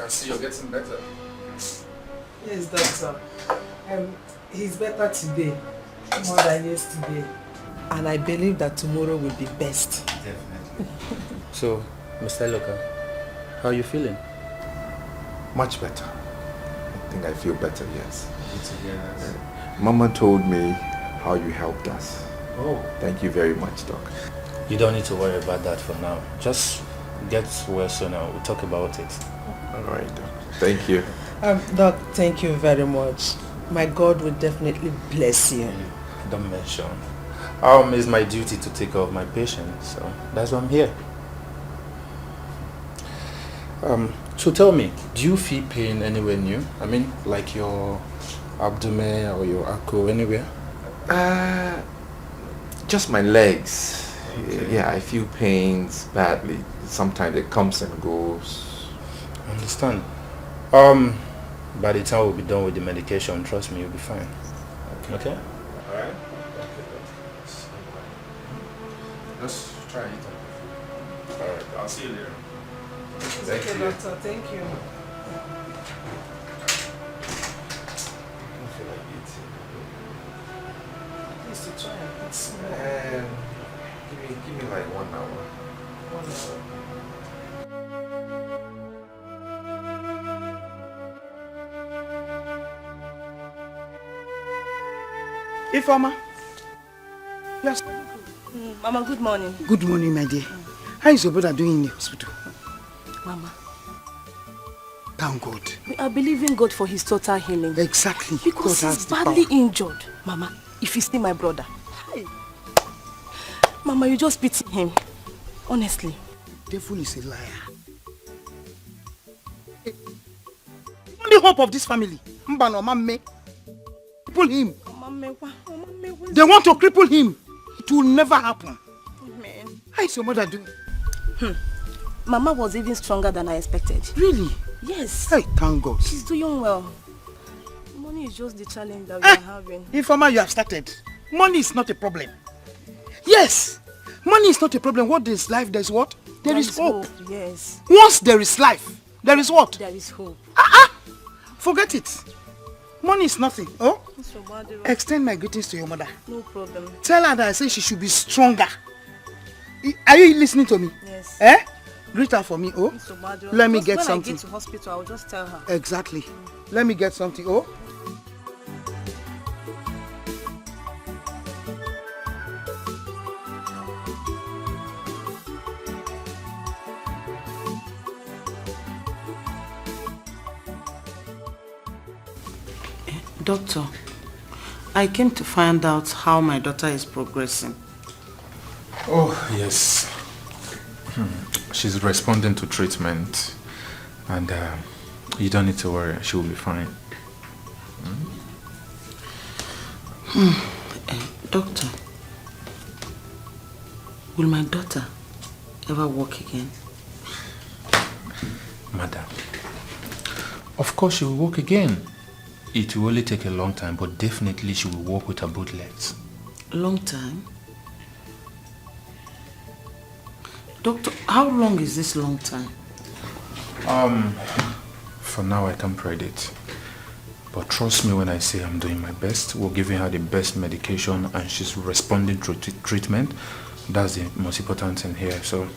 See, you're getting better. Yes, doctor. He's better today, more than yesterday. And I believe that tomorrow will be best. Definitely. So, Mr. Loka, how are you feeling? Much better. I think I feel better, yes. Good to hear that. Mama told me how you helped us. Oh. Thank you very much, Doc. You don't need to worry about that for now. Just get well soon and we'll talk about it. All right, Doc. Thank you. Doc, thank you very much. My God will definitely bless you. Don't mention. It's my duty to take care of my patients, so that's why I'm here. So tell me, do you feel pain anywhere new? I mean, like your abdomen or your ankle, anywhere? Just my legs. Okay. Yeah, I feel pains badly. Sometimes it comes and goes. I understand. By the time we'll be done with the medication, trust me, you'll be fine. Okay? Alright. Just try it. Alright, I'll see you later. Thank you, doctor. Thank you. I don't feel like eating. At least to try and eat small. Give me like 1 hour. 1 hour. Ifeoma. Yes. Mama, good morning. Good morning, my dear. How is your brother doing in the hospital? Mama, Thank God. We are believing God for his total healing. Exactly. Because he's badly injured. Mama, if you see my brother. Hey. Mama, you just pity him. Honestly. The devil is a liar. The only hope of this family, Mbano Mame, cripple him. They want to cripple him. It will never happen. Amen. How is your mother doing? Mama was even stronger than I expected. Really? Yes. Hey, thank God. She's doing well. Money is just the challenge that we are having. Informer, you have started. Money is not a problem. Yes, money is not a problem. What is life? There's what? There is hope. Yes. Once there is life, there is what? There is hope. Forget it. Money is nothing. Oh? Extend my greetings to your mother. No problem. Tell her that I say she should be stronger. Are you listening to me? Yes. Greet her for me, oh? Let me get something. When I get to hospital, I'll just tell her. Exactly. Let me get something, oh? Doctor, I came to find out how my daughter is progressing. Oh, yes. She's responding to treatment. And you don't need to worry. She will be fine. Doctor, will my daughter ever walk again? Madam, of course she will walk again. It will only take a long time, but definitely she will walk with her both legs. Long time? Doctor, how long is this long time? For now I can't predict. But trust me when I say I'm doing my best. We're giving her the best medication and she's responding to treatment. That's the most important thing here. So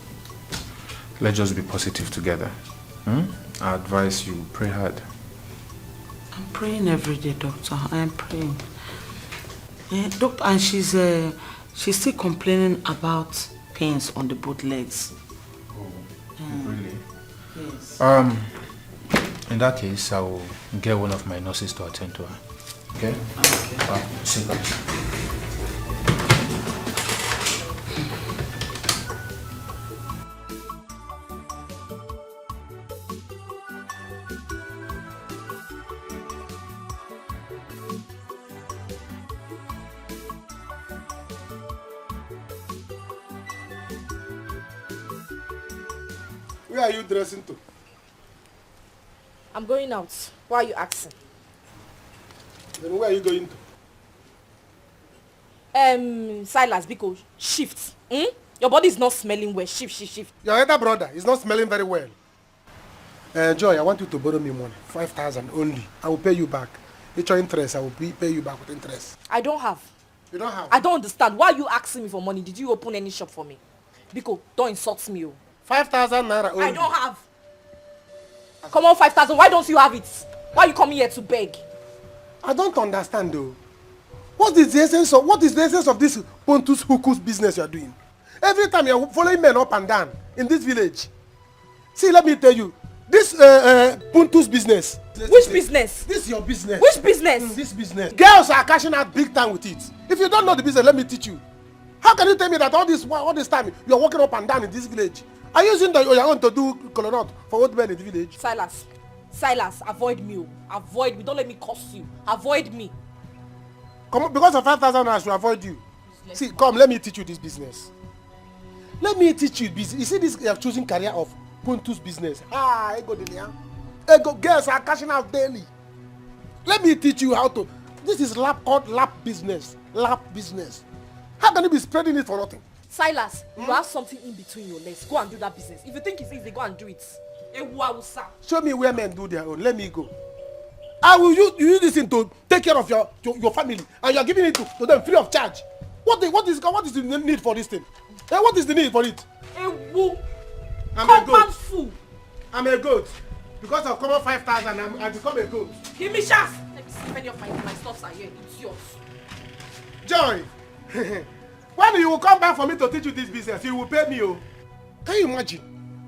let's just be positive together. I advise you pray hard. I'm praying every day, doctor. I am praying. Doctor, and she's still complaining about pains on the both legs. Oh, really? Yes. In that case, I will get one of my nurses to attend to her. Okay? Okay. Sit down. Where are you dressing to? I'm going out. Why are you asking? Then where are you going to? Silas, because shift. Your body is not smelling well. Shift. Your elder brother is not smelling very well. Joy, I want you to borrow me money. 5,000 only. I will pay you back. It's your interest. I will pay you back with interest. I don't have. You don't have? I don't understand. Why are you asking me for money? Did you open any shop for me? Biko, don't insult me. 5,000 naira only. I don't have. Come on, 5,000. Why don't you have it? Why are you coming here to beg? I don't understand though. What is the essence of this Pontus Hukus business you are doing? Every time you are following men up and down in this village. See, let me tell you. This Pontus business. Which business? This is your business. Which business? This business. Girls are cashing out big time with it. If you don't know the business, let me teach you. How can you tell me that all this time you are walking up and down in this village? Are you using your own to do colonel for old men in the village? Silas, avoid me. Avoid me. Don't let me curse you. Avoid me. Come on, because of 5,000 I should avoid you. See, come, let me teach you this business. Let me teach you business. You see this you have chosen career of Pontus business. Girls are cashing out daily. Let me teach you how to. This is called lap business. Lap business. How can you be spreading it for nothing? Silas, you have something in between your legs. Go and do that business. If you think it's easy, go and do it. Show me where men do their own. Let me go. I will use this thing to take care of your family, and you are giving it to them free of charge. What is the need for this thing? What is the need for it? I'm a goat. I'm a goat. Because of common 5,000, I become a goat. Give me chance. Let me see if any of my stuffs are here. It's yours. Joy. When you will come back for me to teach you this business, you will pay me. Oh. Can you imagine?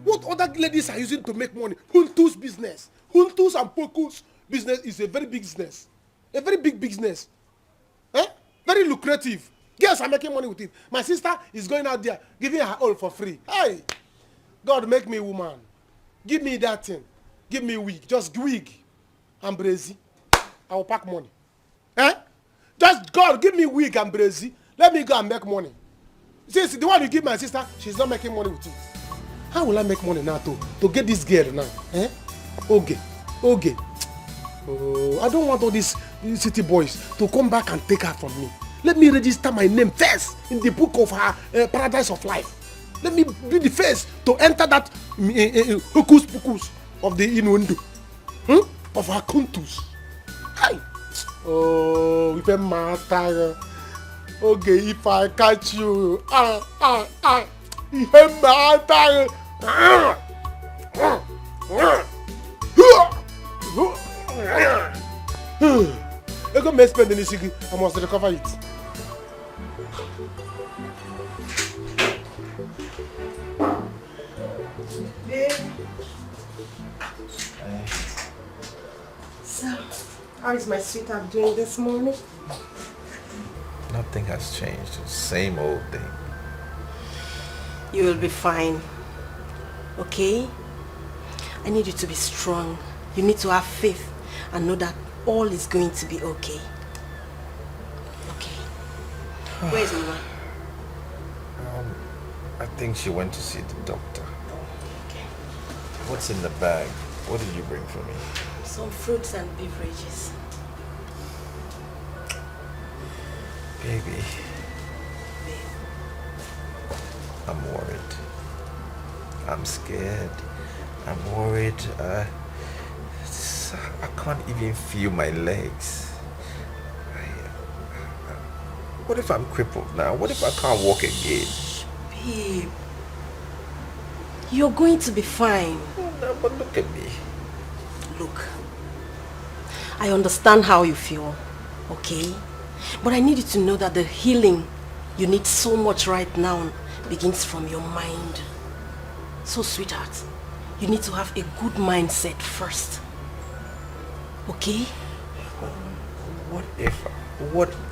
What other ladies are using to make money? Huntu's business. Huntu's and Poku's business is a very big business. A very big business. Eh? Very lucrative. Girls are making money with it. My sister is going out there giving her all for free. Hey! God, make me a woman. Give me that thing. Give me wig. Just wig. And brazy. I will pack money. Eh? Just God, give me wig and brazy. Let me go and make money. Since the one you give my sister, she's not making money with it. How will I make money now to get this girl now? Eh? Okay. Okay. Oh, I don't want all these city boys to come back and take her from me. Let me register my name first in the book of her paradise of life. Let me be the first to enter that hocus pocus of the innuendo. Of her contours. Hi. Oh, if a matter. Okay, if I catch you. If a matter. I go may spend any city. I must recover it. So, how is my sweetheart doing this morning? Nothing has changed. Same old thing. You will be fine. Okay? I need you to be strong. You need to have faith and know that all is going to be okay. Okay. Where is Mama? I think she went to see the doctor. Okay. What's in the bag? What did you bring for me? Some fruits and beverages. Baby. I'm worried. I'm scared. I'm worried. I can't even feel my legs. What if I'm crippled now? What if I can't walk again? Babe, you're going to be fine. No, but look at me. Look, I understand how you feel, okay? But I need you to know that the healing you need so much right now begins from your mind. So, sweetheart, you need to have a good mindset first. Okay? What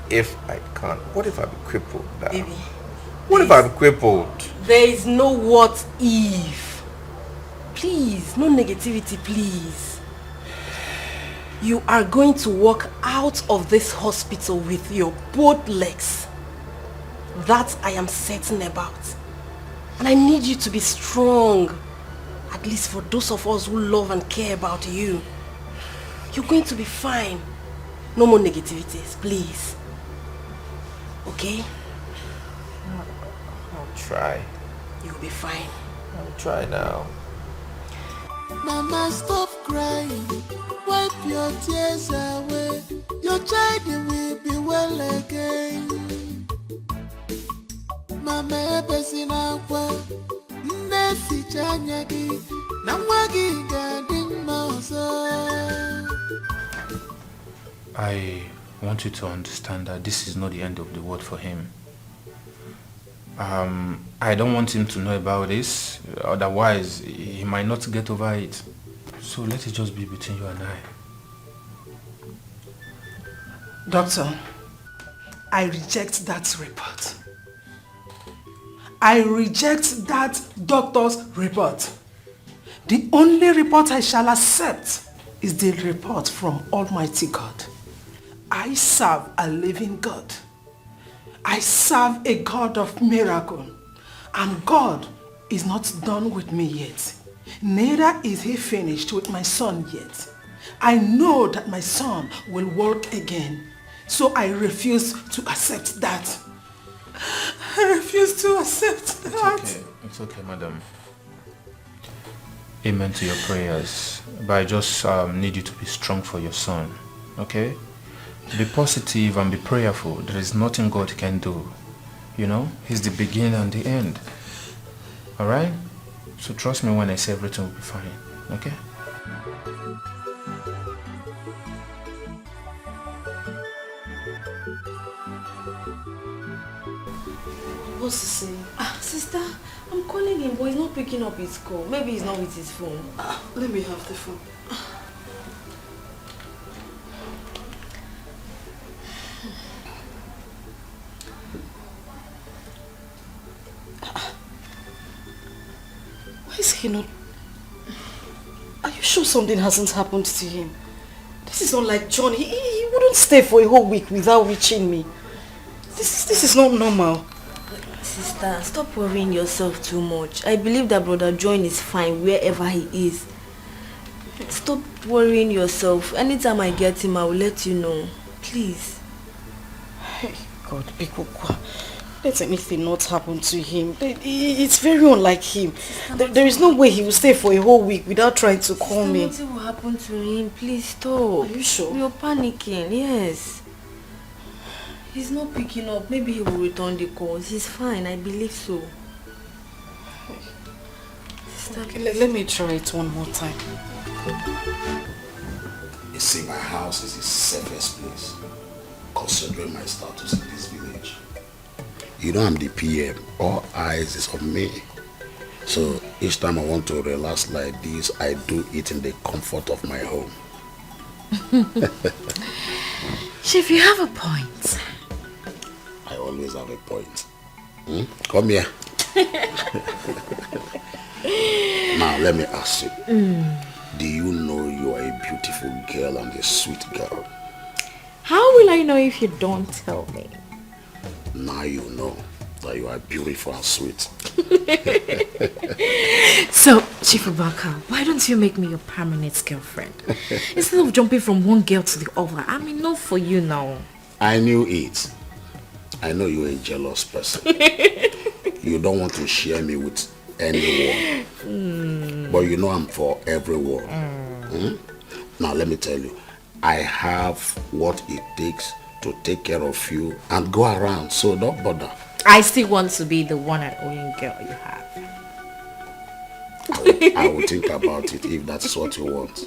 if I can't? What if I'm crippled now? Baby. What if I'm crippled? There is no what if. Please, no negativity, please. You are going to walk out of this hospital with your both legs. That I am certain about. And I need you to be strong. At least for those of us who love and care about you. You're going to be fine. No more negativities, please. Okay? I'll try. You'll be fine. I'll try now. Mama, stop crying. Wipe your tears away. Your child will be well again. Mama, ebesina kwa nesi chanyagi na mwagi gadin mauso. I want you to understand that this is not the end of the world for him. I don't want him to know about this, otherwise he might not get over it. So let it just be between you and I. Doctor, I reject that report. I reject that doctor's report. The only report I shall accept is the report from Almighty God. I serve a living God. I serve a God of miracle. And God is not done with me yet. Neither is he finished with my son yet. I know that my son will walk again. So I refuse to accept that. I refuse to accept that. It's okay, madam. Amen to your prayers. But I just need you to be strong for your son. Okay? Be positive and be prayerful. There is nothing God can do. You know? He's the beginning and the end. Alright? So trust me when I say everything will be fine. Okay? What's he saying? Sister, I'm calling him, but he's not picking up his call. Maybe he's not with his phone. Let me have the phone. Why is he not? Are you sure something hasn't happened to him? This is not like John. He wouldn't stay for a whole week without reaching me. This is not normal. Sister, stop worrying yourself too much. I believe that Brother John is fine wherever he is. Stop worrying yourself. Anytime I get him, I will let you know. Please. Hey, God, Bikokwa. Let anything not happen to him. It's very unlike him. There is no way he will stay for a whole week without trying to call me. Nothing will happen to him. Please stop. Are you sure? You're panicking. Yes. He's not picking up. Maybe he will return the calls. He's fine. I believe so. Okay, let me try it one more time. You see, my house is the safest place, considering my status in this village. You know I'm the PM. All eyes is on me. So each time I want to relax like this, I do it in the comfort of my home. Chief, you have a point. I always have a point. Come here. Now let me ask you. Do you know you are a beautiful girl and a sweet girl? How will I know if you don't tell me? Now you know that you are beautiful and sweet. So, Chief Abaka, why don't you make me your permanent girlfriend? Instead of jumping from one girl to the other, I'm enough for you now. I knew it. I know you're a jealous person. You don't want to share me with anyone. But you know I'm for everyone. Now let me tell you, I have what it takes to take care of you and go around, so don't bother. I still want to be the one and only girl you have. I will think about it if that's what you want.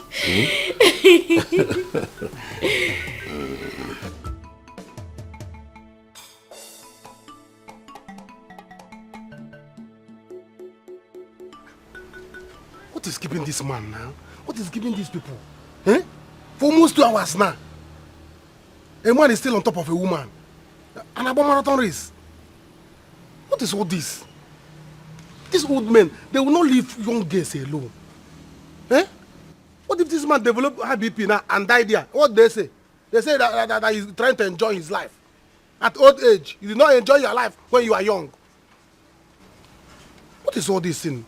What is keeping this man now? What is keeping these people? Eh? For almost 2 hours now. A man is still on top of a woman. And about marathon race. What is all this? These old men, they will not leave young girls alone. Eh? What if this man develop high BP now and die there? What they say? They say that he's trying to enjoy his life. At old age, you did not enjoy your life when you are young. What is all this thing?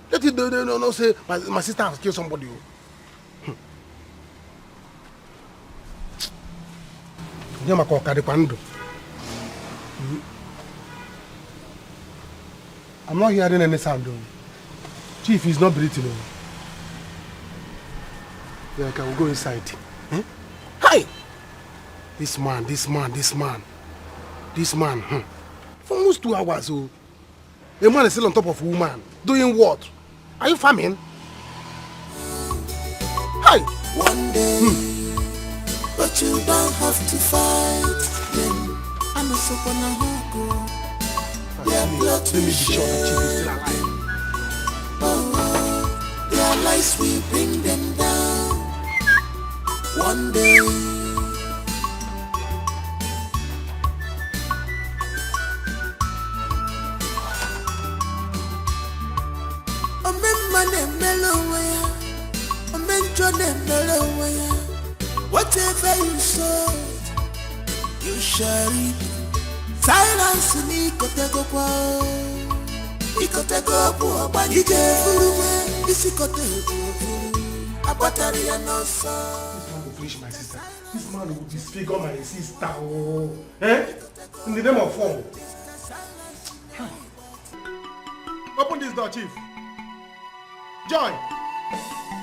Let it no say my sister has killed somebody. I'm not hearing any sound though. Chief is not breathing. Yeah, okay, we'll go inside. Eh? Hi! This man. For almost 2 hours, oh. A man is still on top of a woman. Doing what? Are you farming? Hi! One day, but you don't have to fight. I'm a supana hugo. Their blood to share. Oh, their lives we bring them down. One day. Whatever you sow, you shall reap. Silence me, kotego kwa. Ikotego kwa banije furuwe. Isikotego. Abatari anosa. This man will finish my sister. This man will disfigure my sister. Oh. Eh? In the name of form. Open this door, Chief. Joy.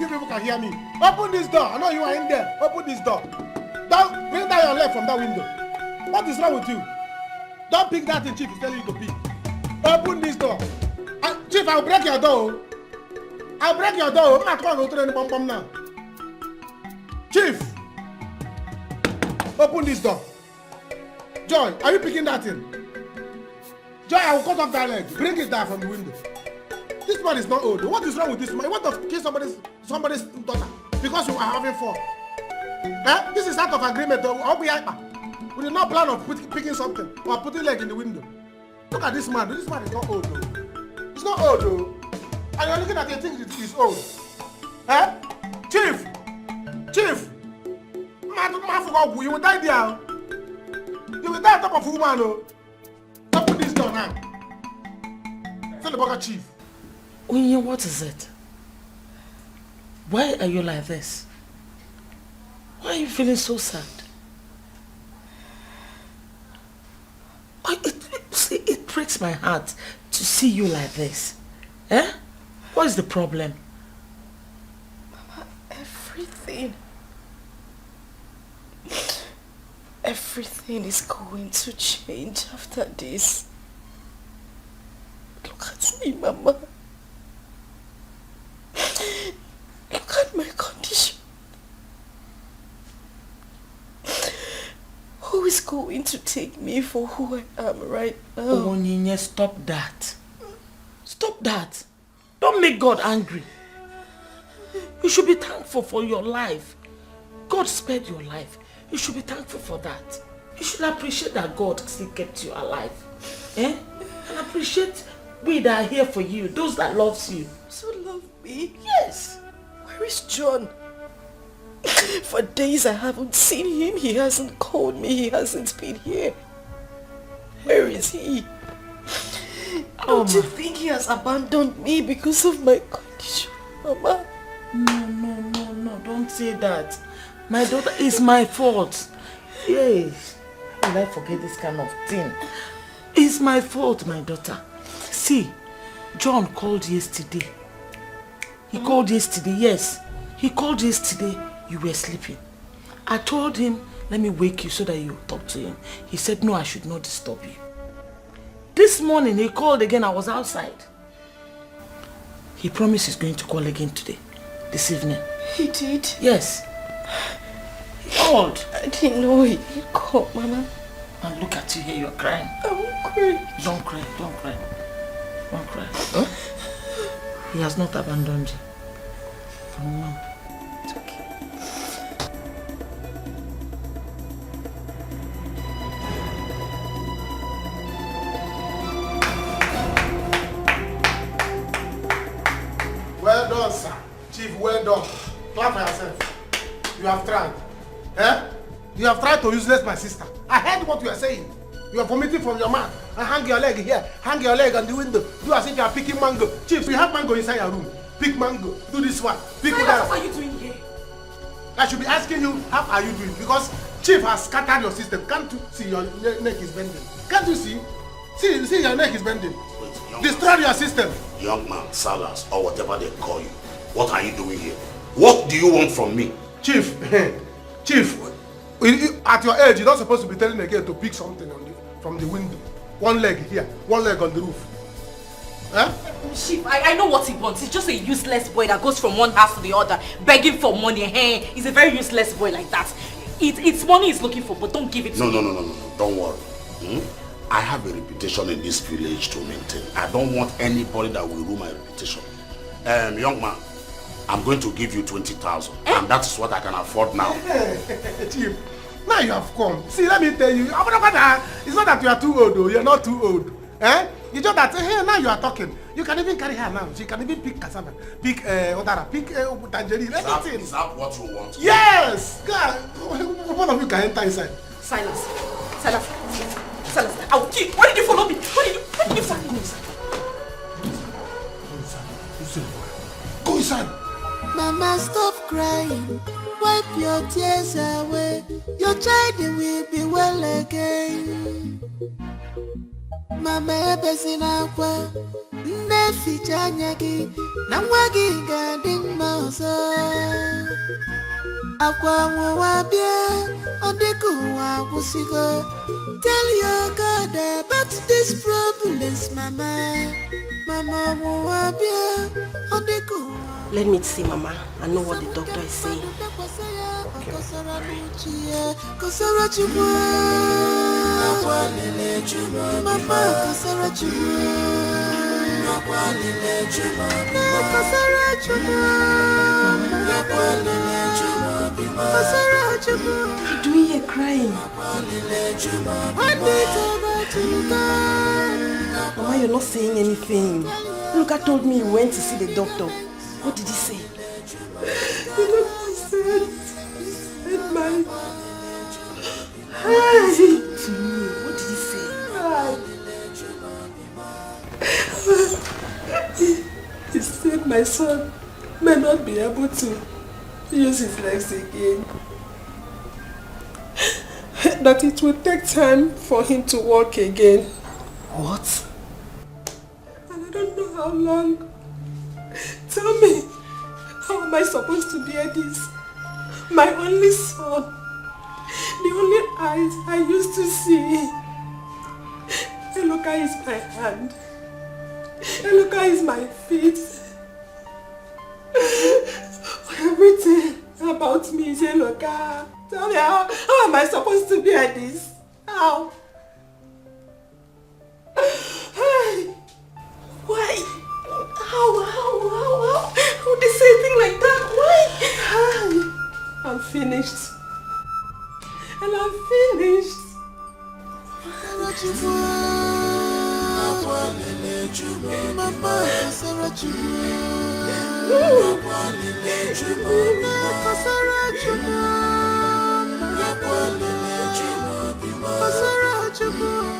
You people can hear me. Open this door. I know you are in there. Open this door. Don't bring down your leg from that window. What is wrong with you? Don't pick that thing Chief is telling you to pick. Open this door. Chief, I'll break your door. I'll break your door. I'm not going to go to any pom now. Chief, open this door. Joy, are you picking that thing? Joy, I will cut off that leg. Bring it down from the window. This man is not old. What is wrong with this man? You want to kill somebody's daughter because you are having fun. Eh? This is out of agreement. We did not plan on picking something or putting leg in the window. Look at this man. This man is not old though. He's not old though. And you're looking at it, you think he's old. Eh? Chief! Chief! Man, you will die there. You will die on top of woman. Oh. Don't put this down now. Tell the Beggar chief. Onye, what is it? Why are you like this? Why are you feeling so sad? It breaks my heart to see you like this. Eh? What is the problem? Mama, everything is going to change after this. Look at me, Mama. Look at my condition. Who is going to take me for who I am right now? Oh, Nina, stop that. Stop that. Don't make God angry. You should be thankful for your life. God spared your life. You should be thankful for that. You should appreciate that God still kept you alive. Eh? And appreciate we that are here for you, those that loves you. So love me? Yes. Where is John? For days I haven't seen him. He hasn't called me. He hasn't been here. Where is he? Don't you think he has abandoned me because of my condition, Mama? No. Don't say that. My daughter, it's my fault. Yes. How will I forget this kind of thing? It's my fault, my daughter. See, John called yesterday. He called yesterday, yes. He called yesterday. You were sleeping. I told him, let me wake you so that you talk to him. He said, no, I should not disturb you. This morning, he called again. I was outside. He promised he's going to call again today, this evening. He did? Yes. He called. I didn't know he called, Mama. And look at you here, you're crying. I won't cry. Don't cry. Don't cry. Huh? He has not abandoned you. From now. It's okay. Well done, sir. Chief, well done. Clap for yourself. You have tried. Eh? You have tried to useless my sister. I heard what you are saying. You are vomiting from your mouth. And hang your leg here. Hang your leg on the window. Do as if you are picking mango. Chief, you have mango inside your room. Pick mango. Do this one. Pick that. What are you doing here? I should be asking you, how are you doing? Because Chief has scattered your system. Can't you see your neck is bending? Can't you see? See your neck is bending. Destroy your system. Young man, Salas, or whatever they call you. What are you doing here? What do you want from me? Chief, Chief, at your age, you're not supposed to be telling a girl to pick something from the window. One leg here, one leg on the roof. Huh? Chief, I know what he wants. He's just a useless boy that goes from one house to the other, begging for money. Hey, he's a very useless boy like that. It's money he's looking for, but don't give it to him. No. Don't worry. I have a reputation in this village to maintain. I don't want anybody that will ruin my reputation. Young man, I'm going to give you 20,000, and that's what I can afford now. Chief, now you have come. See, let me tell you, it's not that you are too old, though. You're not too old. Eh? It's just that now you are talking. You can even carry her now. She can even pick cassava, pick tangerine, anything. Is that what you want? Yes! God, one of you can enter inside. Silence, I will kill. Why did you follow me? Why did you follow me? Go inside. Mama, stop crying. Wipe your tears away. Your child will be well again. Mama, ebezina kwa neficha nyagi na mwagi gading mauso. Akwa mwabia odiku wabusigo. Tell your God about these problems, Mama. Mama mwabia odiku. Let me see, Mama. I know what the doctor is saying. Okay. Mama kasara chuma. Kasara chuma. What do you hear crying? Mama, you're not saying anything. Luca told me he went to see the doctor. What did he say? He said my... What did he say? He said my son may not be able to use his legs again. That it will take time for him to walk again. What? And I don't know how long. Tell me, how am I supposed to bear this? My only son, the only eyes I used to see. Eloka is my hand. Eloka is my feet. Everything about me is Eloka. Tell me, how am I supposed to bear this? How? Why? How they say a thing like that? Why? I'm finished. And I'm finished.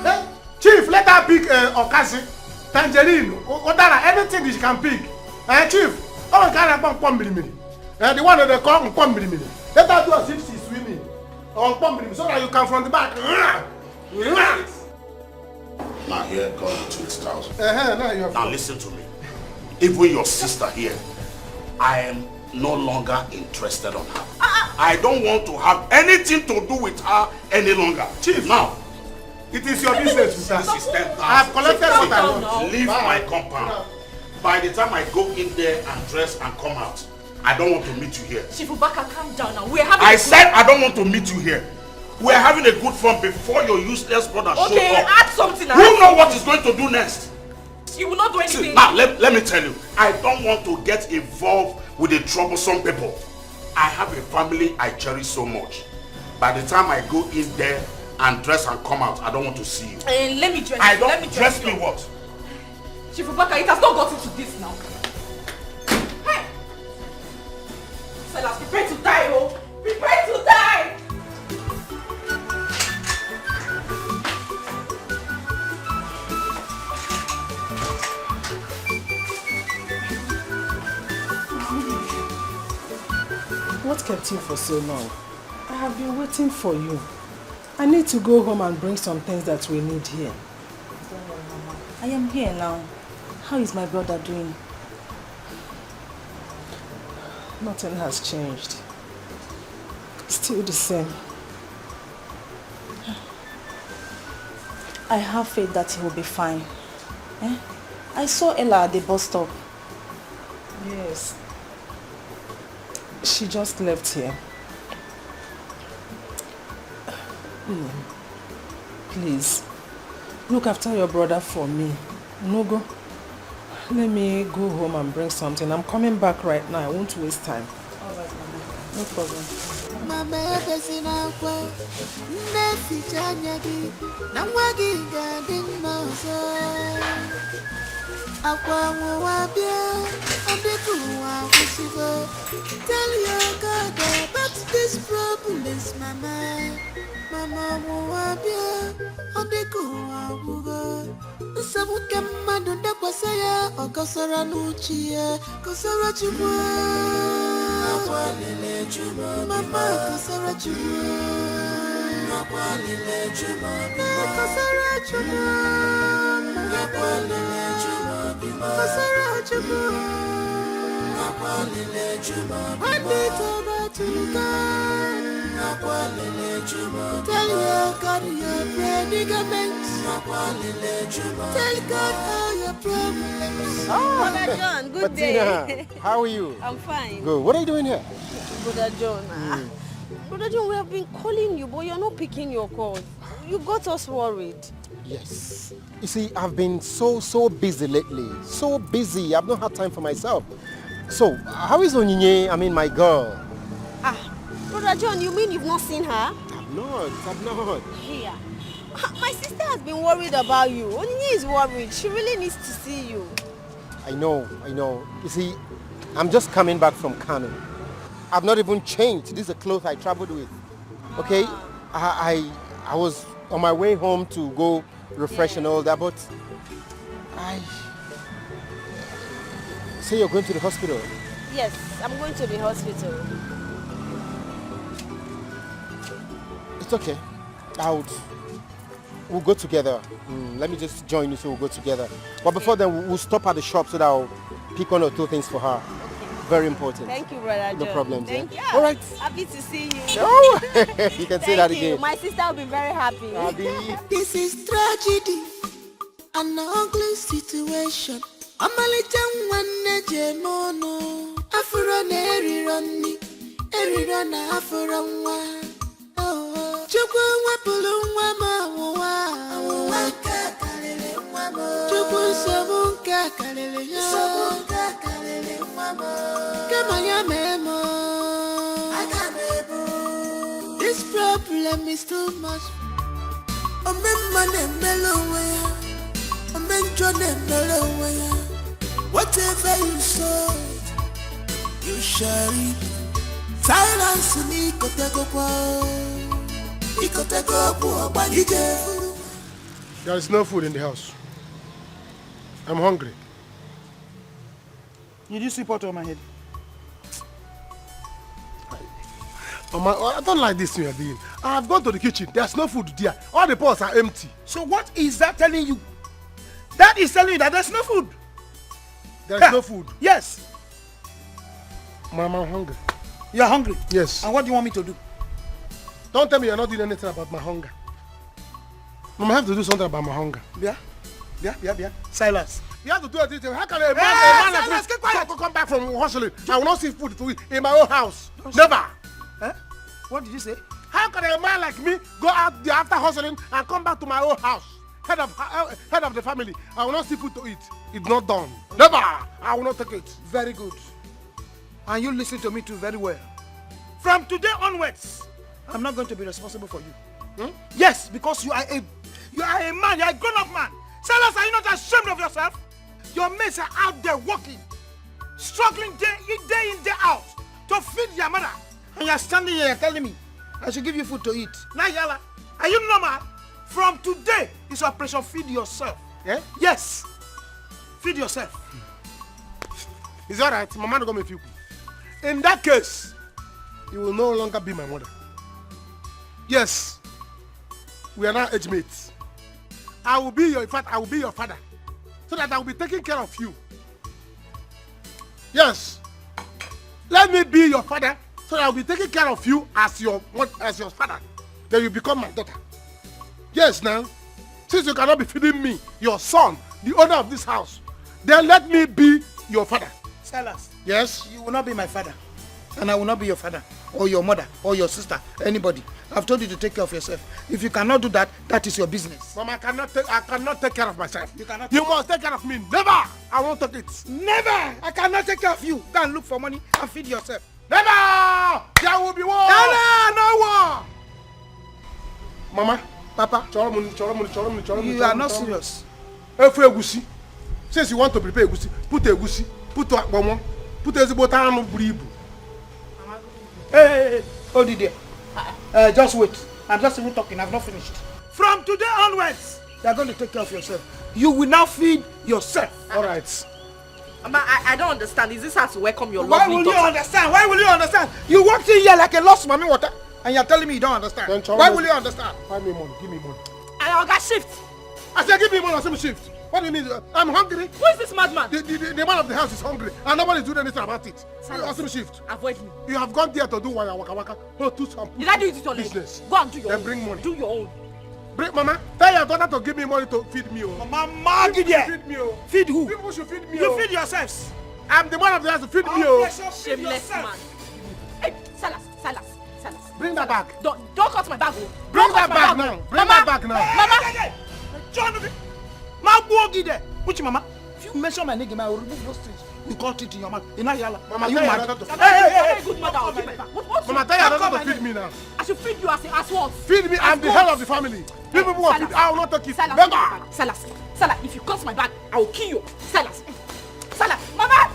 Hey, Chief, let her pick Okasi, tangerine, Odara, anything she can pick. Chief, oh, can the one that they call Pom. Let her do as if she's swimming on Pom so that you come from the back. Now here comes 20,000. Now listen to me. Even your sister here, I am no longer interested on her. I don't want to have anything to do with her any longer. Chief, now, it is your business, sister. This is 10,000. I have collected what I want. Leave my compound. By the time I go in there and dress and come out, I don't want to meet you here. Shifubaka, calm down now. We're having I said I don't want to meet you here. We're having a good fun before your useless brother shows up. Okay, add something. Who knows what he's going to do next? You will not do anything. See, now, let me tell you, I don't want to get involved with the troublesome people. I have a family I cherish so much. By the time I go in there and dress and come out, I don't want to see you. Let me dress I you. don't Let me dress me what? Shifubaka, it has not gotten to this now. Hey! Fellas, prepare to die, oh! Prepare to die! What kept you for so long? I have been waiting for you. I need to go home and bring some things that we need here. I am here now. How is my brother doing? Nothing has changed. Still the same. I have faith that he will be fine. I saw Ella at the bus stop. Yes. She just left here. Please, look after your brother for me. Nogo, let me go home and bring something. I'm coming back right now. I won't waste time. All right, Mama. No problem. Mama besina kwa nesi chanyagi na mwagi gadi mauso akwa mwabia adeku wa usigo. Tell your God about this problems, Mama. Mama mwabia adeku wa ugo. Sabu kama donda kwa saya okosora nuchie kosora chumwa. Mama kasara chuma. Kasara chuma. Kasara chuma. Tell your God your predicaments. Tell God all your problems. Oh, Brother John, good day. How are you? I'm fine. Good. What are you doing here? Brother John, Brother John, we have been calling you, but you're not picking your calls. You got us worried. Yes. You see, I've been so busy lately. So busy, I've not had time for myself. So, how is Onyinye, my girl? Brother John, you mean you've not seen her? I've not. Here. My sister has been worried about you. Onyinye is worried. She really needs to see you. I know. You see, I'm just coming back from Kano. I've not even changed. These are clothes I traveled with. Okay? I was on my way home to go refresh and all that, but say you're going to the hospital. Yes, I'm going to the hospital. It's okay. We'll go together. Let me just join you so we'll go together. But before then, we'll stop at the shop so that I'll pick 1 or 2 things for her. Okay. Very important. Thank you, Brother John. No problem. Thank you. All right. Happy to see you. Oh, you can say that again. My sister will be very happy. This is tragedy, an ugly situation. Amalitan one jemono, Afro neri ronni, erirona Afro one. Chukwu wepulu nwa kakalele nwa Chukwu sobu kakalele nwa Kama ya memo This problem is too much. Omemma nemelo we Omenjo nemelo we Whatever you sow, you shall reap. Silence ni kotego kwa. There is no food in the house. I'm hungry. Did you see pot on my head? Mama, I don't like this thing you're doing. I've gone to the kitchen. There's no food there. All the pots are empty. So what is that telling you? That is telling you that there's no food. There's no food? Yes. Mama, I'm hungry. You're hungry? Yes. And what do you want me to do? Don't tell me you're not doing anything about my hunger. Mama, I have to do something about my hunger. Yeah. Silas. You have to do anything. How can a man like this come back from hustling? I will not see food to eat in my own house. Never. What did you say? How can a man like me go out there after hustling and come back to my own house? Head of the family. I will not see food to eat. It's not done. Never. I will not take it. Very good. And you listen to me too very well. From today onwards, I'm not going to be responsible for you. Yes, because you are a man, you are a grown-up man. Silas, are you not ashamed of yourself? Your mates are out there working, struggling day in, day out to feed your mother. And you're standing here telling me I should give you food to eat. Naija, are you normal? From today, it's Operation Feed Yourself. Yeah? Yes. Feed yourself. It's alright. My man will go with you. In that case, you will no longer be my mother. Yes, we are now age mates. I will be your father, so that I will be taking care of you. Yes, let me be your father, so that I will be taking care of you as your father. Then you become my daughter. Yes, now, since you cannot be feeding me, your son, the owner of this house, then let me be your father. Silas. Yes? You will not be my father, and I will not be your father, or your mother, or your sister, anybody. I've told you to take care of yourself. If you cannot do that, that is your business. Mama, I cannot take care of myself. You must take care of me. Never! I won't take it. Never! I cannot take care of you. Go and look for money and feed yourself. Never! There will be war! No war! Mama, Papa, you are not serious. Since you want to prepare egusi, put egusi, put akpomo, put ezibotanu bribu. Hey, hold it there. Just wait. I'm just even talking. I've not finished. From today onwards, you are going to take care of yourself. You will now feed yourself. All right. Mama, I don't understand. Is this how to welcome your Why lovely will daughter? you understand? Why will you understand? You walked in here like a lost mommy water, and you're telling me you don't understand. Why will you understand? Find me money. Give me money. I got shift. I said give me money. I said shift. What do you need? I'm hungry. Who is this madman? The man of the house is hungry, and nobody's doing anything about it. Awesome shift. Avoid me. You have gone there to do waka waka. Did I do it with your business? Go and do your then own. Bring money. Do your own. Bring, Mama. Tell your daughter to give me money to feed me. Mama, feed me. Feed who? People should feed me. You feed yourselves. I'm the man of the house to feed me. Shameless man. Hey, Salas. bag. Don't cut my bag. Bring that bag now. Bring that bag now. Mama! John, Mama, if you mention my name, I will remove those things. You got it in your mouth. Mama, you mad? Hey, good mother. I'll keep my bag. Mama, tell your daughter to feed me now. I should feed you as what? Feed me. I'm the head of the family. People who are feed. I will not take it. Beggar. Salas, if you cut my bag, I will kill you. Salas, Mama,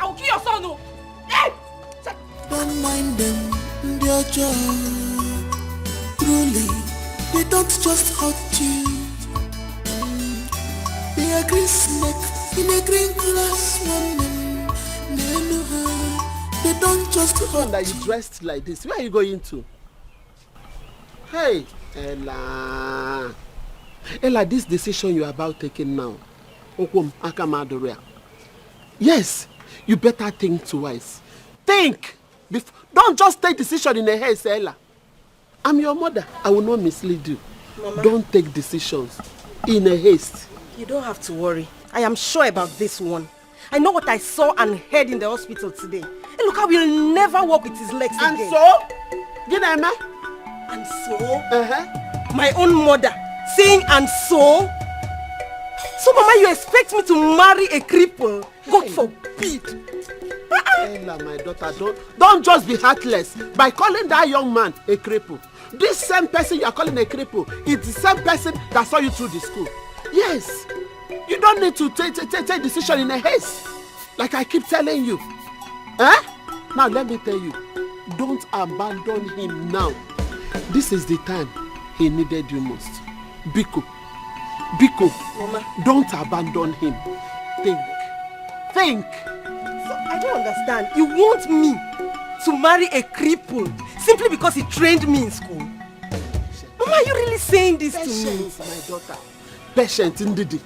I will kill your son. No. Hey! Don't mind them, their job. Truly, they don't just hurt you. They are green snake in a green glass woman. They don't just hurt that you dressed like this. Where are you going to? Hey, Ella. Ella, this decision you are about taking now. Yes, you better think twice. Think. Don't just take decision in a haste, Ella. I'm your mother. I will not mislead you. Mama. Don't take decisions in a haste. You don't have to worry. I am sure about this one. I know what I saw and heard in the hospital today. Hey, look, I will never walk with his legs again. And so? Ginaima? And so? My own mother saying and so? So, Mama, you expect me to marry a cripple? God forbid. Ella, my daughter, don't just be heartless by calling that young man a cripple. This same person you are calling a cripple is the same person that saw you through the school. Yes, you don't need to take decision in a haste, like I keep telling you. Now let me tell you, don't abandon him now. This is the time he needed you most. Biko, Mama. Don't abandon him. Think. So I don't understand. You want me to marry a cripple simply because he trained me in school? Mama, are you really saying this to me? My daughter. Patience, indeed.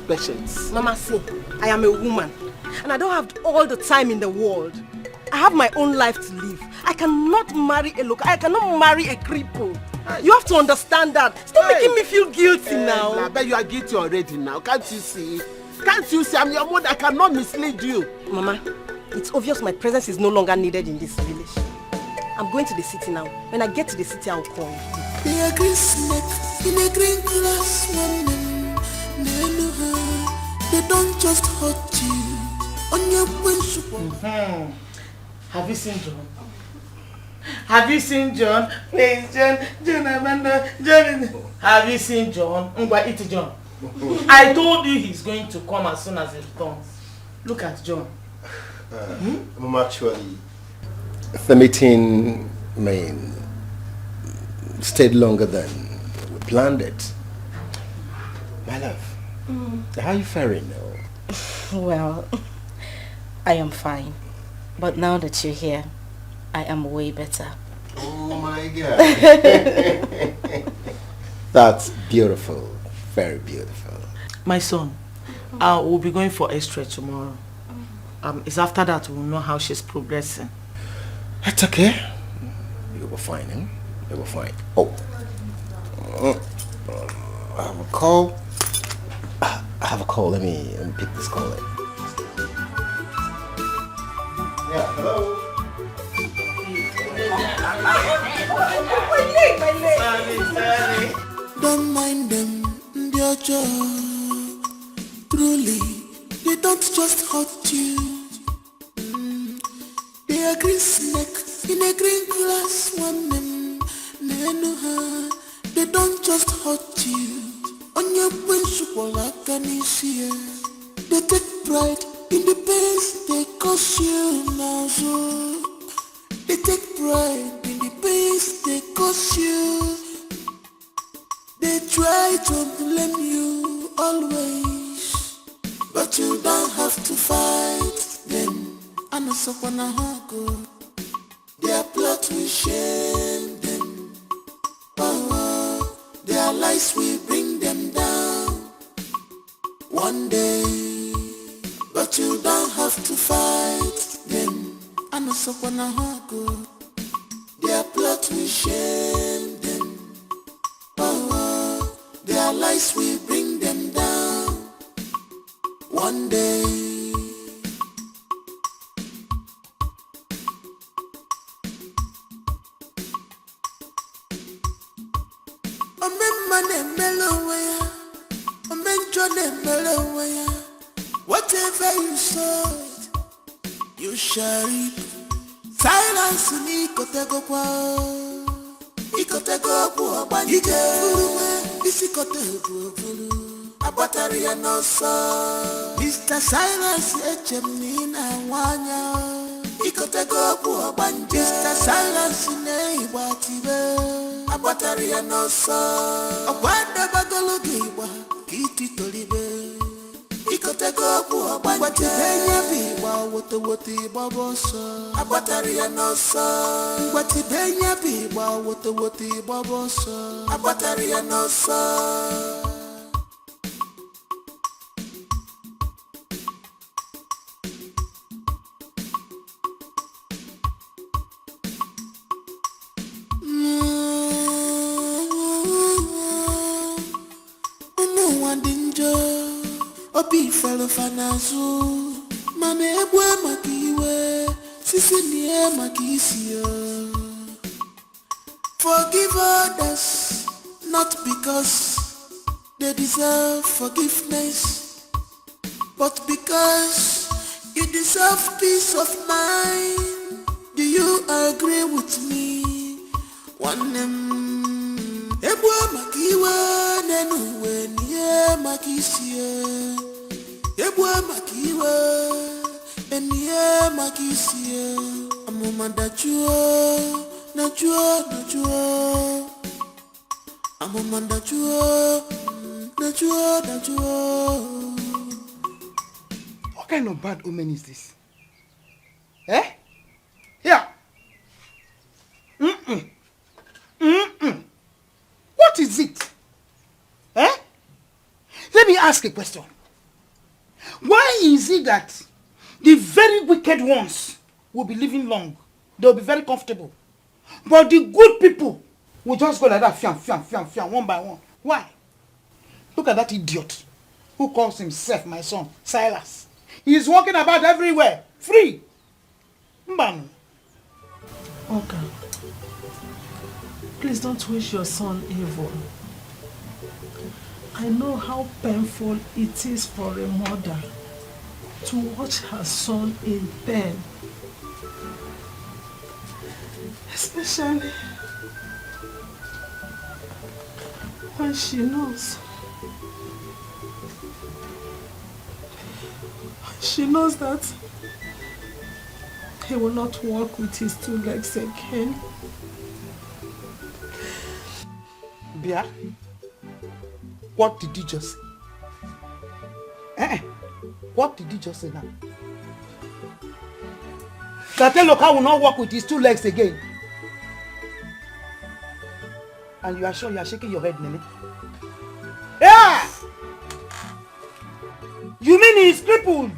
Patience. Mama, see, I am a woman and I don't have all the time in the world. I have my own life to live. I cannot marry a local. I cannot marry a cripple. You have to understand that. Stop making me feel guilty now. I bet you are guilty already now. Can't you see? I'm your mother. I cannot mislead you. Mama, it's obvious my presence is no longer needed in this village. I'm going to the city now. When I get to the city, I'll call you. They are green snake in a green glass woman. They don't just hurt you on your principle. Have you seen John? Have you seen John? Please, John, Amanda, John. Have you seen John? Iti John. I told you he's going to come as soon as he returns. Look at John. Mom, actually, the meeting stayed longer than we planned it. My love, how are you faring now? Well, I am fine. But now that you're here, I am way better. Oh my God. That's beautiful. Very beautiful. My son, we'll be going for X-ray tomorrow. It's after that we'll know how she's progressing. That's okay. You will find him. You will find. Oh. I have a call. Let me pick this call in. Yeah, hello. Sorry. Don't mind them, their job. Truly, they don't just hurt you. They are green snake in a green glass woman. They don't just hurt you on your principle like an issue. They take pride in the pains they cause you now. So they take pride in the pains they cause you. They try to blame you always, but you don't have to fight them. I know so wanna go. Their plot will shame them. Oh, their lies will bring them down one day, but you don't have to fight them. I know so wanna go. Their plot will shame them. Oh, their lies will bring them down one day. Whatever you sow, you shall reap. Silence me, ikotego kwa banjike. Isi kotego abatari ya noso. Mr. Silence echemina wanya. Ikotego kwa banjike. Mr. Silence ne ibatibe abatari ya noso. Abanda bagologi iba kiti tolibe. Ikotego kwa banjike. Benya biwa wote baboso. Abatari ya noso. Wati benya biwa wote baboso. Abatari ya noso. Obi fellow fanazu, mame ebwe makiwe, sisi niye makisio. Forgive others, not because they deserve forgiveness, but because you deserve peace of mind. Do you agree with me? One ebwe makiwe, nenuwe niye makisio. Ebwe makiwe, eniye makisie. Amuma najua. Amuma najua. What kind of bad omen is this? Eh? Here. What is it? Eh? Let me ask a question. Why is it that the very wicked ones will be living long? They'll be very comfortable. But the good people will just go like that, fiam, one by one. Why? Look at that idiot who calls himself my son, Silas. He is walking about everywhere, free. Mbanu. Okay. Please don't wish your son evil. I know how painful it is for a mother to watch her son in pain. Especially when she knows that he will not walk with his two legs again. Bia, what did you just say? What did you just say now? That Eloka will not walk with his two legs again. And you are sure you are shaking your head, Nene? Yeah! You mean he is crippled?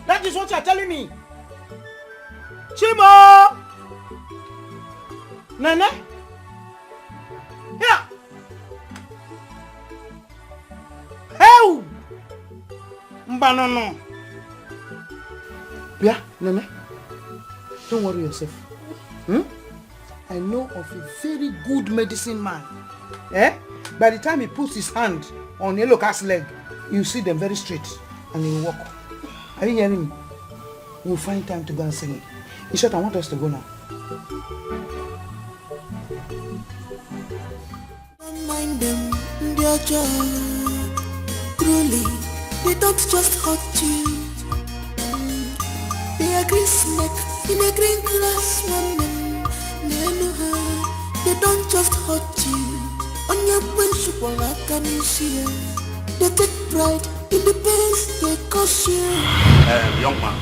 That is what you are telling me. Chimo! Nene? Yeah! Hey! Mbanono. Yeah, Nene? Don't worry yourself. I know of a very good medicine man. By the time he puts his hand on Eloka's leg, you see them very straight and he will walk. Are you hearing me? We'll find time to go and sing it. In short, I want us to go now. Don't mind them, their joy. Truly, they don't just hurt you. They are green snake in a green glass woman. They don't just hurt you. On your principle, like can you see? They take pride in the pains they cause you. Young man,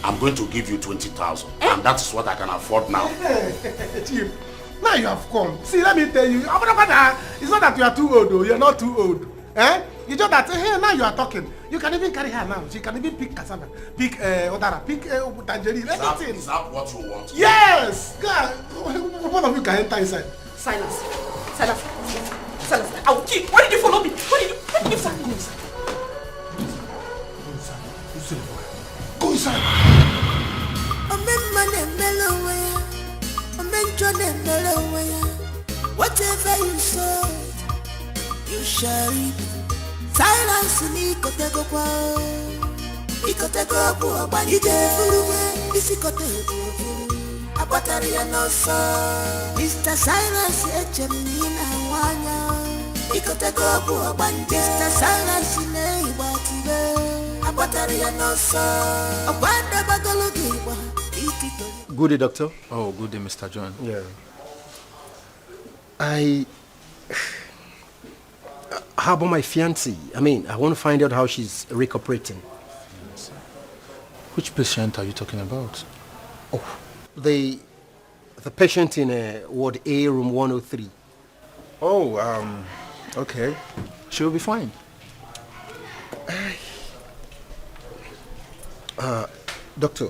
I'm going to give you 20,000, and that is what I can afford now. Chief, now you have come. See, let me tell you, it's not that you are too old, though. You're not too old. You just that, hey, now you are talking. You can even carry her now. She can even pick cassava, pick odara, pick tangerine, everything. Is that what you want? Yes! God, one of you can enter inside. Silence. I will kill. Why did you follow me? Why did you follow me? Go inside. Whatever you sow, you shall reap. Silence ni kotego kwa. Ikotego kwa bani jefuruwe. Isikotego kwa. Abatari ya nosa. Mr. Silence echemina wanya. Ikotego kwa bani. Mr. Silence ne ibatibe. Abatari ya nosa. Abanda bagalogi wa. Good day, doctor. Oh, good day, Mr. John. Yeah. How about my fiancée? I want to find out how she's recuperating. Which patient are you talking about? Oh, the patient in Ward A, room 103. Oh, okay. She'll be fine. Doctor,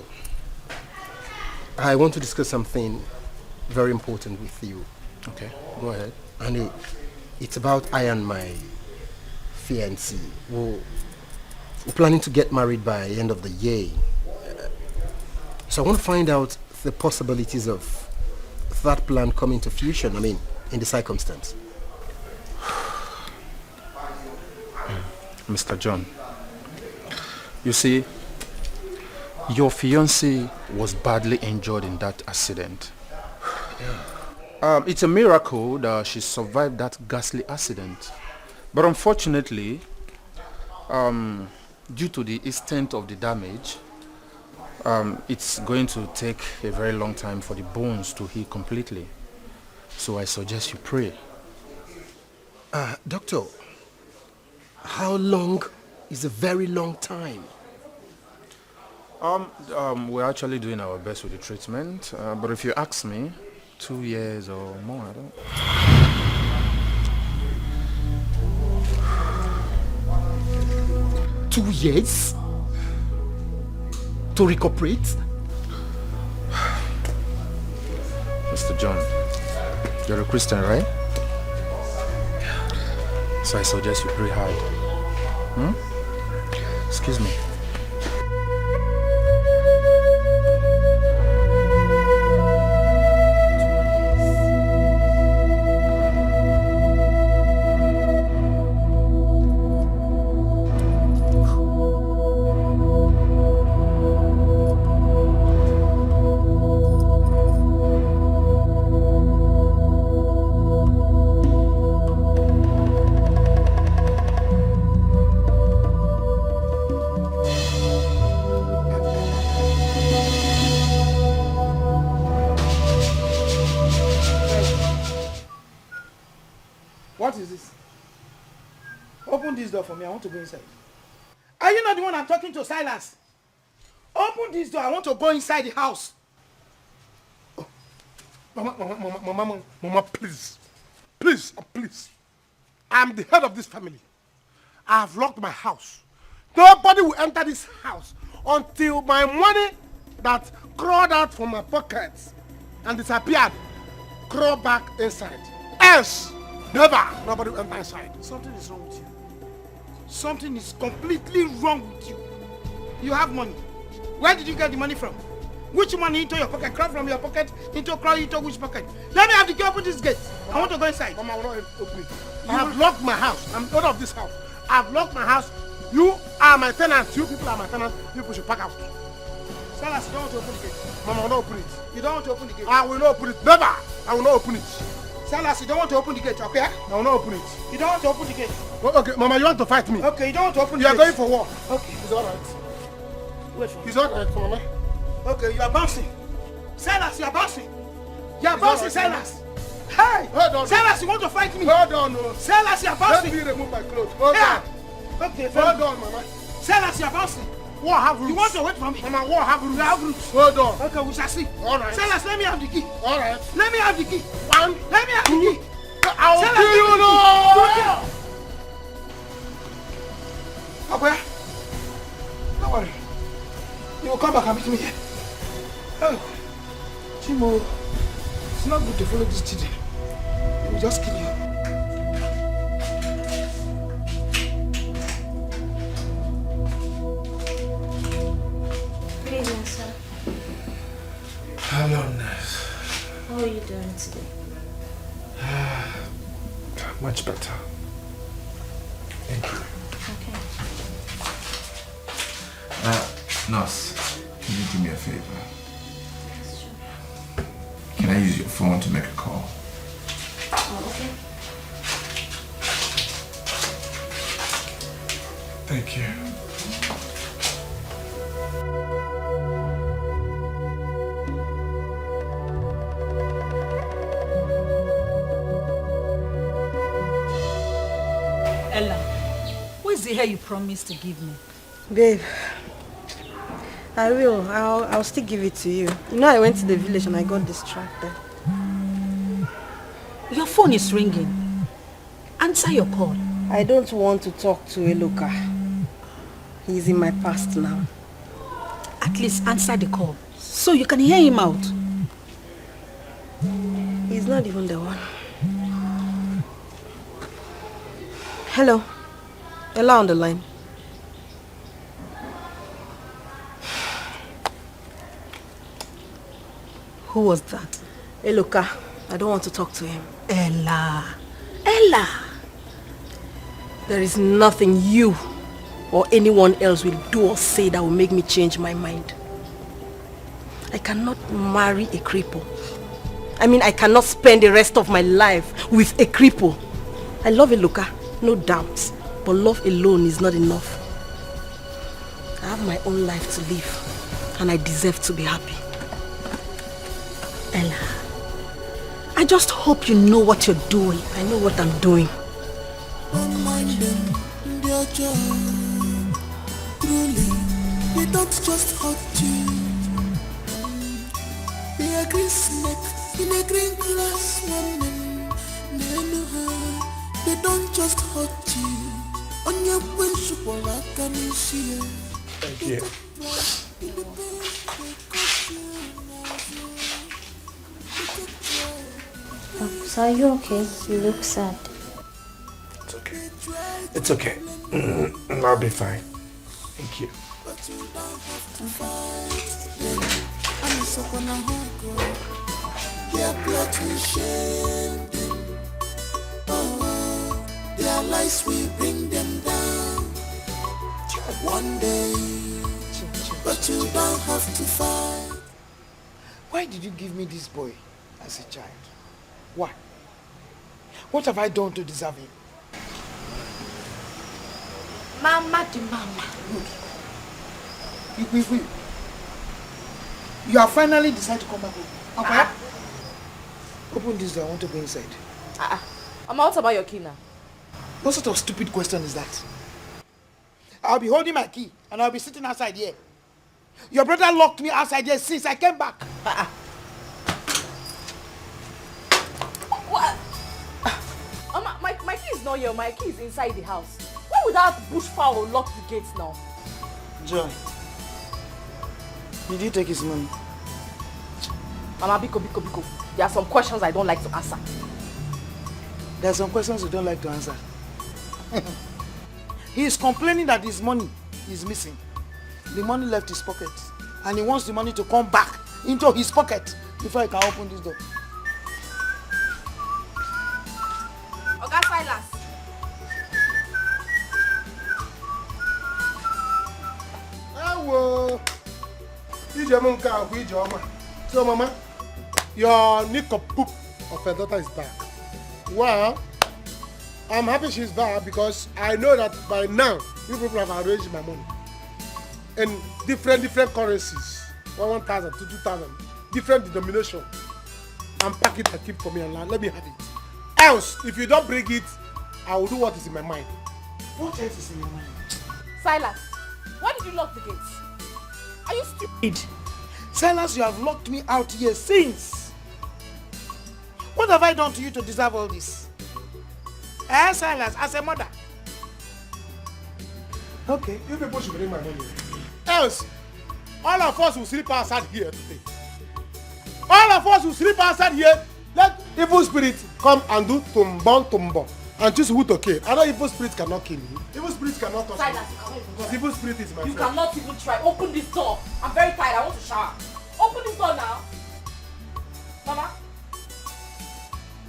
I want to discuss something very important with you. Okay, go ahead. And it's about I and my fiancée. We're planning to get married by the end of the year. So I want to find out the possibilities of that plan coming to fruition, in the circumstance. Mr. John, you see, your fiancée was badly injured in that accident. It's a miracle that she survived that ghastly accident. But unfortunately, due to the extent of the damage, it's going to take a very long time for the bones to heal completely. So I suggest you pray. Doctor, how long is a very long time? We're actually doing our best with the treatment, but if you ask me, 2 years or more, I don't... 2 years? To recuperate? Mr. John, you're a Christian, right? So I suggest you pray hard. Excuse me. What is this? Open this door for me. I want to go inside. Are you not the one I'm talking to, Silas? Open this door. I want to go inside the house. Oh. Mama, please. Please. I'm the head of this family. I have locked my house. Nobody will enter this house until my money that crawled out from my pockets and disappeared crawl back inside. Else, never nobody will enter inside. Something is wrong with you. Something is completely wrong with you. You have money. Where did you get the money from? Which money into your pocket? Crawl from your pocket crawl into which pocket? Let me have the key. Open this gate. I want to go inside. Mama, I will not open it. I have locked my house. I'm out of this house. I have locked my house. You are my tenants. You people are my tenants. You people should pack out. Silas, you don't want to open the gate. Mama, I will not open it. You don't want to open the gate. I will not open it. Never. I will not open it. Silas, you don't want to open the gate, okay? I will not open it. You don't want to open the gate. Well, okay, Mama, you want to fight me? Okay, you don't want to open the gate. You are gate. going for war. Okay. It's all right. Wait for me. It's all right, Mama. Okay, you are bouncing. Silas, you are bouncing. You are It's bouncing, all right, Silas. Hey! Hold on. Silas, you want to fight me? Hold on, no. Silas, you are bouncing. Let me remove my clothes. Hold yeah. on. Okay, hold on, Mama. Silas, you are bouncing. War have roots. You want to wait for me? Mama, war have roots. You have roots. Hold on. Okay, we shall see. All right. Silas, let me have the key. All right. Let me have the key. One. Let me have the key. I will kill you now. Abuya, don't worry. You will come back and meet me here. Oh, Chimo, it's not good to follow these children. They will just kill you. Good evening, sir. Hello, nurse. How are you doing today? Much better. Thank you. Okay. Nurse, can you do me a favor? Can I use your phone to make a call? Oh, okay. Thank you. Ella, where's the hair you promised to give me? Babe, I will. I'll still give it to you. You know I went to the village and I got distracted. Your phone is ringing. Answer your call. I don't want to talk to Eloka. He's in my past now. At least answer the call, so you can hear him out. He's not even the one. Hello. Ella on the line. Who was that? Eloka. I don't want to talk to him. Ella. Ella. There is nothing you or anyone else will do or say that will make me change my mind. I cannot marry a cripple. I mean, I cannot spend the rest of my life with a cripple. I love Eloka, no doubt. But love alone is not enough. I have my own life to live, and I deserve to be happy. Ella, I just hope you know what you're doing. I know what I'm doing. Don't mind them, they're just truly, they don't just hurt you. They are green snake in a green glass woman. They don't just hurt you. On your windshield, I can see it. Thank you. Are you okay? You look sad. It's okay. It's okay. I'll be fine. Thank you. Their lies will bring them down one day, but you don't have to fight. Why did you give me this boy as a child? Why? What have I done to deserve him? Mama the mama. You have finally decided to come back home. Okay? Open this door, I want to go inside. Mama, what about your key now? What sort of stupid question is that? I'll be holding my key and I'll be sitting outside here. Your brother locked me outside here since I came back. What? Mama, my key is not here. My key is inside the house. Why would that bushfowl lock the gates now? Joy, did you take his money? Mama, Biko. There are some questions I don't like to answer. There are some questions you don't like to answer. He is complaining that his money is missing. The money left his pocket. And he wants the money to come back into his pocket before he can open this door. Oga Silas. Hello. So, Mama, your nickapoo of her daughter is back. Well, I'm happy she's back because I know that by now you people have arranged my money in different currencies, 1,000 to 2,000, different denomination, and pack it and keep for me and let me have it. Else, if you don't bring it, I will do what is in my mind. What else is in your mind? Silas, why did you lock the gates? Are you stupid? Silas, you have locked me out here since. What have I done to you to deserve all this? Silas, as a mother. Okay, you people should bring my money. Else, all of us will sleep outside here today. All of us will sleep outside here. Let evil spirit come and do tumbon and choose who to kill. I know evil spirit cannot kill me. Evil spirit cannot touch me. Because evil spirit is my friend. You cannot even try. Open this door. I'm very tired. I want to shower. Open this door now. Mama.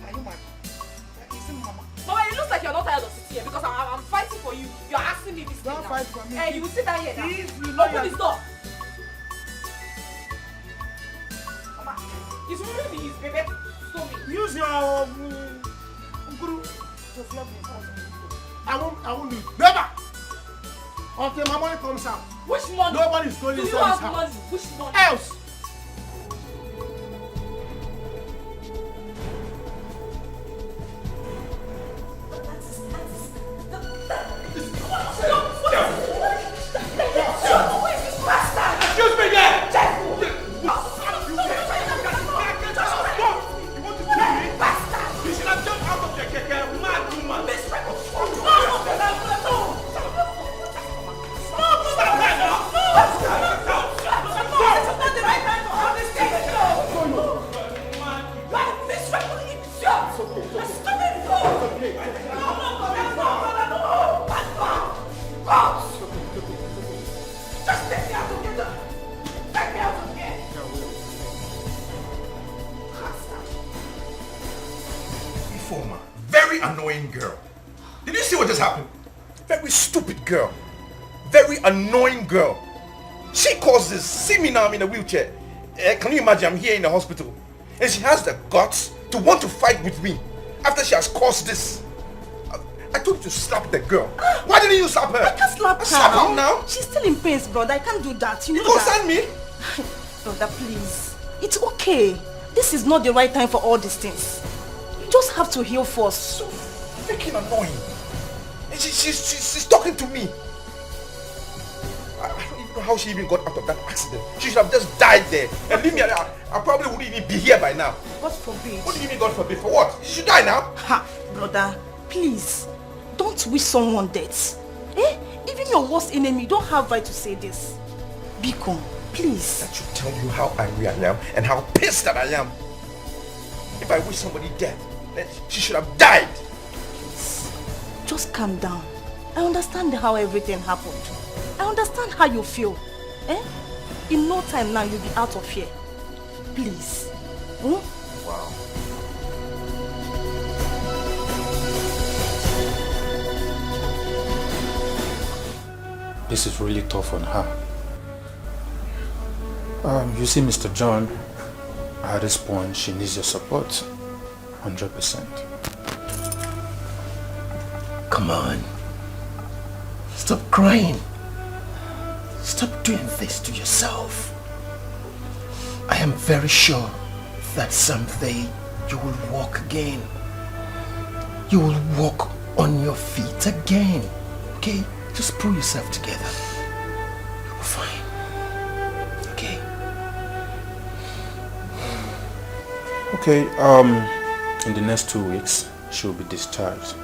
Are you mad? Is it Mama? Mama, it looks like you're not tired of sitting here because I'm fighting for you. Don't fight for me. Hey, you will sit down here now. If you know Open this door. Mama, it's really his baby. Stop me. Use your guru to flog me. I won't leave. Never! Until my money comes out. Which money? Nobody's going to inside this house. Money? Which money? Else! Excuse me there! You should have jumped out of your keke, mad woman. Stop that now! Informer, very annoying girl. Did you see what just happened? Very stupid girl. Very annoying girl. She caused this. See me now, I'm in a wheelchair. Can you imagine? I'm here in the hospital. And she has the guts to want to fight with me after she has caused this. I told you to slap the girl. Why didn't you slap her? I can't slap her. Slap her now? She's still in pain, brother. I can't do that. You know You that. concern me? Brother, please. It's okay. This is not the right time for all these things. You just have to heal first. So freaking annoying. And she's talking to me. I don't even know how she even got out of that accident. She should have just died there. And leave me. I probably wouldn't even be here by now. God forbid. What do you mean God forbid? For what? She should die now. Ha, brother, please. Don't wish someone death. Eh? Even your worst enemy don't have right to say this. Biko, please. That should tell you how angry I am and how pissed that I am. If I wish somebody dead, then she should have died. Please, just calm down. I understand how everything happened. I understand how you feel. Eh? In no time now, you'll be out of here. Please. Hmm? Wow. This is really tough on her. You see, Mr. John, at this point, she needs your support. 100%. Come on. Stop crying. Stop doing this to yourself. I am very sure that someday you will walk again. You will walk on your feet again. Okay? Just pull yourself together. You'll be fine. Okay? Okay, in the next 2 weeks, she'll be discharged.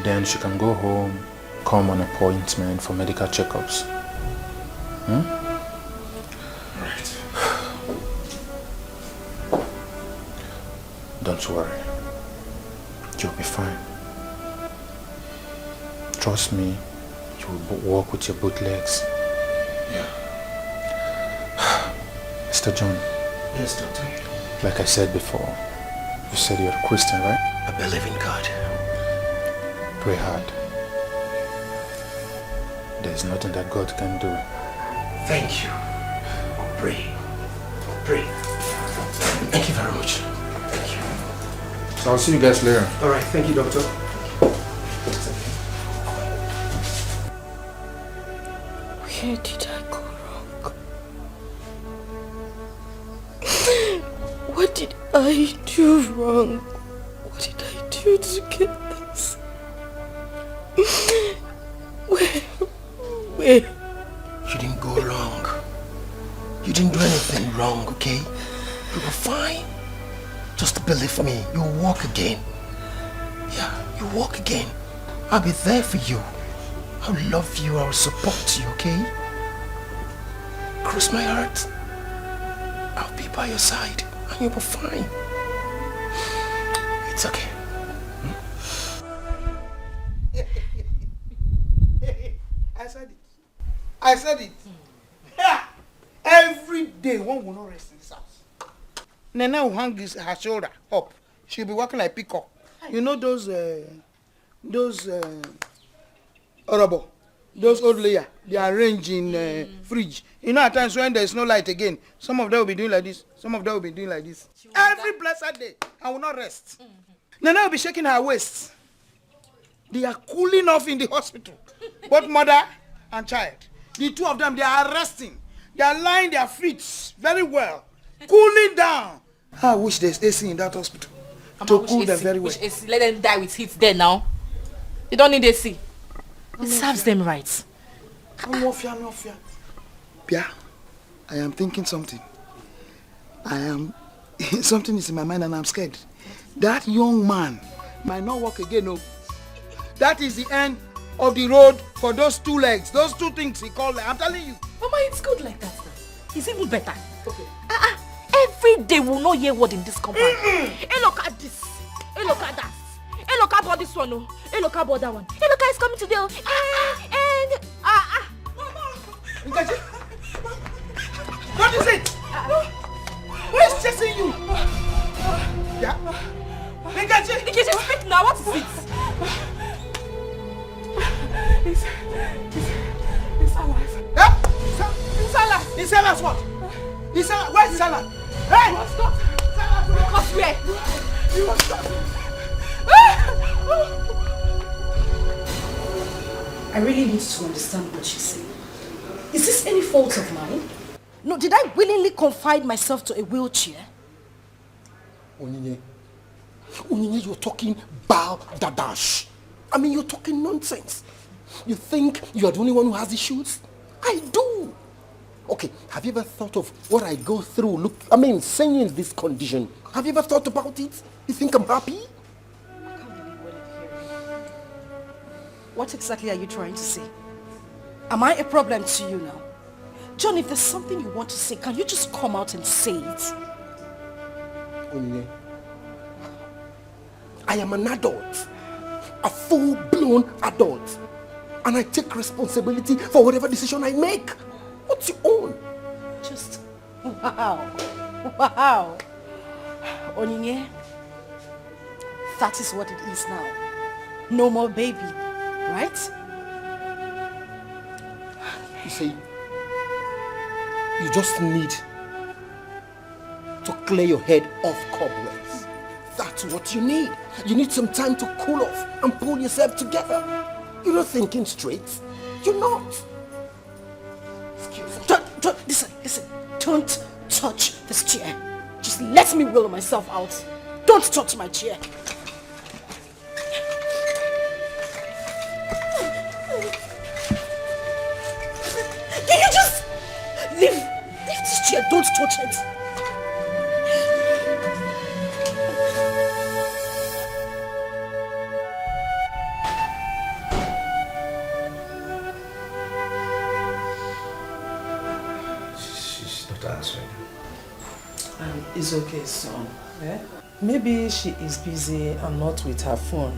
Then she can go home, come on appointment for medical checkups. Right. Don't worry. You'll be fine. Trust me, you will walk with your both legs. Yeah. Mr. John. Yes, doctor. Like I said before, you said you're a Christian, right? I believe in God. Pray hard. There's nothing that God can do. Thank you. Pray. Pray. Thank you very much. Thank you. So I'll see you guys later. Alright, thank you, doctor. Where did I go wrong? What did I do wrong? What did I do to get this? Where? You didn't go wrong. You didn't do anything wrong, okay? You were fine. Just believe me, you'll walk again. Yeah, you'll walk again. I'll be there for you. I'll love you, I'll support you, okay? Cross my heart. I'll be by your side and you'll be fine. It's okay. I said it. Every day one will not rest in this house. Nana will hang her shoulder up. She'll be walking like peacock. You know those honorable. Those old layer, they arrange in fridge. You know, at times when there's no light again, some of them will be doing like this, some of them will be doing like this. Every blessed day, I will not rest. Nana will be shaking her waist. They are cooling off in the hospital. Both mother and child. The two of them, they are resting. They are lying their feet very well. Cooling down. I wish there's AC in that hospital. To cool them very well. AC. Let them die with heat there now. They don't need AC. It serves them right. Pia, I am thinking something. Something is in my mind and I'm scared. That young man might not walk again, no. That is the end of the road for those two legs, those two things he called them. I'm telling you. Mama, it's good like that now. It's even better. Okay. Every day we'll not hear word in this compound. Hey, look at this. Hey, look at that. Hey, look about this one. Oh. Hey, look about that one. Hey, look is coming today. What is it? Who is chasing you? Yeah. Nkechi, speak now. What is it? He's alive. Yeah? He's alive. He's alive what? He's alive. Where's Salah? Hey! He was shot. Because where? He was shot. I really need to understand what you say. Is this any fault of mine? No, did I willingly confide myself to a wheelchair? Onyinye, you're talking balderdash. I mean, you're talking nonsense. You think you're the only one who has issues? I do. Okay, have you ever thought of what I go through? Seeing you in this condition. Have you ever thought about it? You think I'm happy? I can't believe what I'm hearing. What exactly are you trying to say? Am I a problem to you now? John, if there's something you want to say, can you just come out and say it? Onyinye, I am an adult. A full-blown adult. And I take responsibility for whatever decision I make. What's your own? Just, wow. Wow. Onyinye, that is what it is now. No more baby, right? You see, you just need to clear your head off cobwebs. That's what you need. You need some time to cool off and pull yourself together. You're not thinking straight. You're not. Excuse me. Listen. Don't touch this chair. Just let me wheel myself out. Don't touch my chair. Can you just leave this chair? Don't touch it. It's okay, son. Maybe she is busy and not with her phone.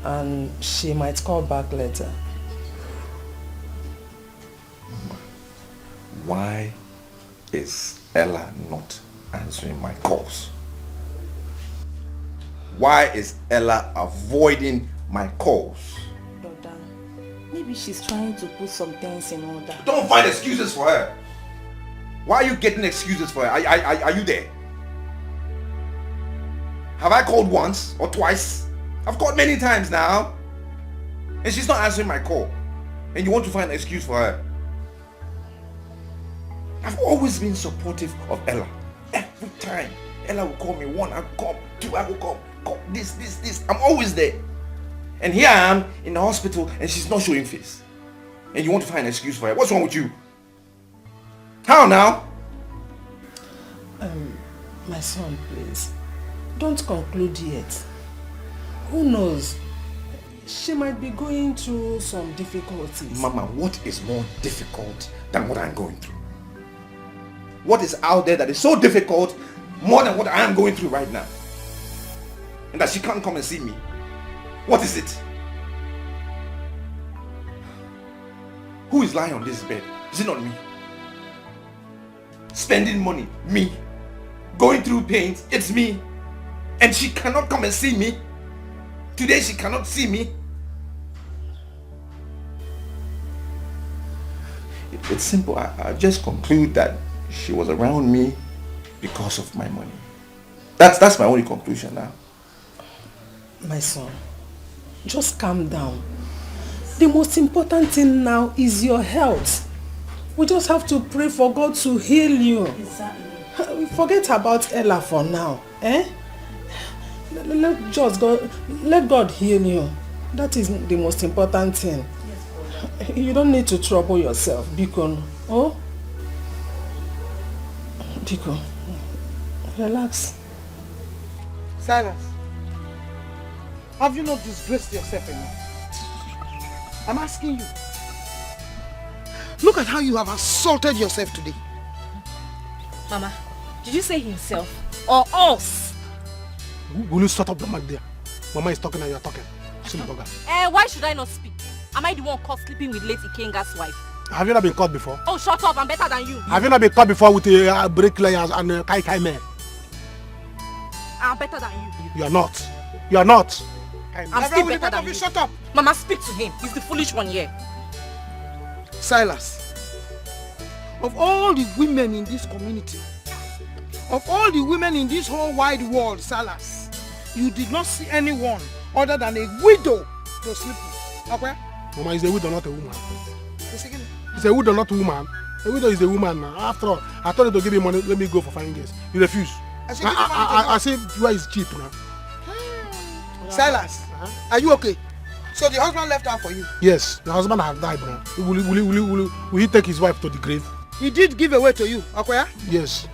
And she might call back later. Why is Ella not answering my calls? Why is Ella avoiding my calls? Brother, maybe she's trying to put some things in order. Don't find excuses for her. Why are you getting excuses for her? Are you there? Have I called once or twice? I've called many times now. And she's not answering my call. And you want to find an excuse for her? I've always been supportive of Ella. Every time Ella will call me, one, I will come, two, I will come, this. I'm always there. And here I am in the hospital and she's not showing face. And you want to find an excuse for her? What's wrong with you? How now? My son, please. Don't conclude yet. Who knows? She might be going through some difficulties. Mama, what is more difficult than what I'm going through? What is out there that is so difficult more than what I am going through right now? And that she can't come and see me? What is it? Who is lying on this bed? Is it not me? Spending money, me. Going through pain, it's me. And she cannot come and see me. Today she cannot see me. It's simple. I just conclude that she was around me because of my money. That's my only conclusion now. My son, just calm down. The most important thing now is your health. We just have to pray for God to heal you. Exactly. Forget about Ella for now. Let God heal you. That is the most important thing. Yes, you don't need to trouble yourself, Biko. Oh? Biko, relax. Silas, have you not disgraced yourself enough? I'm asking you. Look at how you have assaulted yourself today. Mama, did you say himself or us? Will you shut up the mic there? Mama is talking and you're talking. Why should I not speak? Am I the one caught sleeping with late Ikenga's wife? Have you not been caught before? Oh, shut up. I'm better than you. Have you not been caught before with a bricklayers and kai kai men? I'm better than you. You are not. You are not. I'm still better than you. Shut up. Mama, speak to him. He's the foolish one here. Silas, of all the women in this community, of all the women in this whole wide world, Silas, you did not see anyone other than a widow to sleep with. Okay? Mama, is a widow, not a woman. It's a widow, not a woman. A widow is a woman now. After all, I told you to give me money, let me go for 5 years. You refuse. I say you is cheap now. Silas, are you okay? So the husband left her for you? Yes, the husband has died now. Will he take his wife to the grave? He did give away to you, okay? Yes.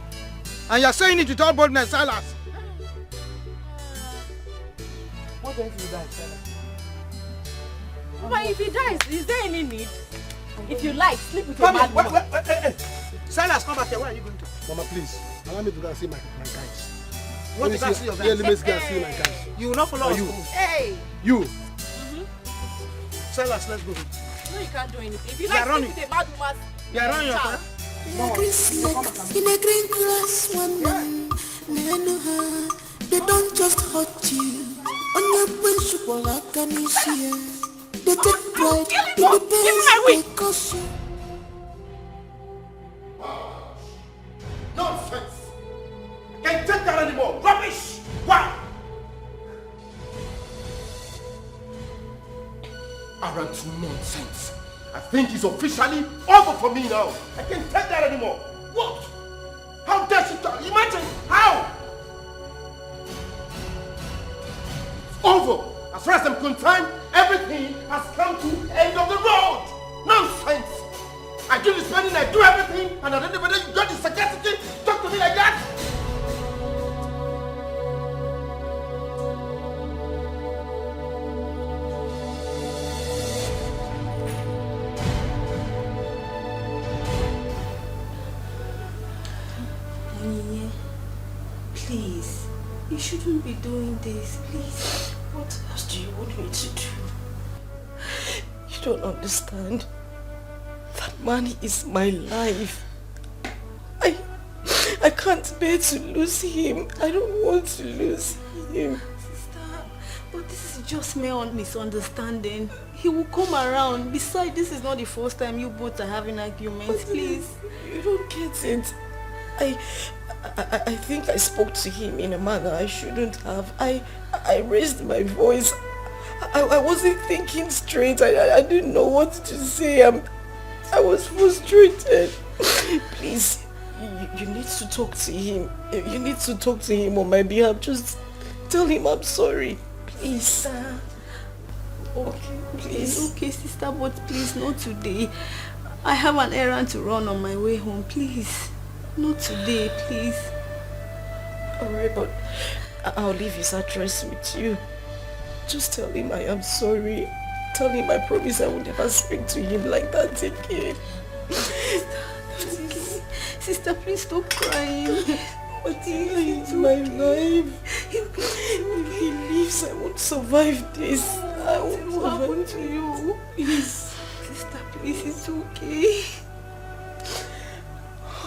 And you're saying it with all boldness, Silas. What if he dies, Silas? But if he dies, is there any need? If you like, sleep with your mad woman. Silas, come back here. Where are you going to? Mama, please. Allow me to go and see my guys. You want to go and see your guys? Yeah, let me go and see my guys. You will not follow us home. Hey! You! Silas, let's go. No, you can't do anything. If you like sleep with a mad woman, you are running, okay? In a green grass, one man, they don't just hurt you. On your principle, I can see it. They take pride in the pains they cause you. Nonsense! I can't take that anymore! Rubbish! Why? Arrant nonsense! I think it's officially over for me now! I can't take that anymore! What? How dare she talk? Imagine! How? It's over! As far as I'm concerned, everything has come to the end of the road! Nonsense! I do this money, I do everything, and at the end of the day, you got the sagacity to talk to me like that? Please, you shouldn't be doing this, please. What else do you want me to do? You don't understand. That man is my life. I can't bear to lose him. I don't want to lose him. Sister, but this is just mere misunderstanding. He will come around. Besides, this is not the first time you both are having arguments. Please. You don't get it. I think I spoke to him in a manner I shouldn't have. I raised my voice. I wasn't thinking straight. I didn't know what to say. I was frustrated. Please, you need to talk to him. You need to talk to him on my behalf. Just tell him I'm sorry. Please. Okay, please. Okay, sister, but please, not today. I have an errand to run on my way home. Please. Not today, please. Alright, but I'll leave his address with you. Just tell him I am sorry. Tell him I promise I will never speak to him like that again. Sister, please stop crying. But he is my life. If he leaves, I won't survive this. I won't happen to you. Please. Sister, please, it's okay.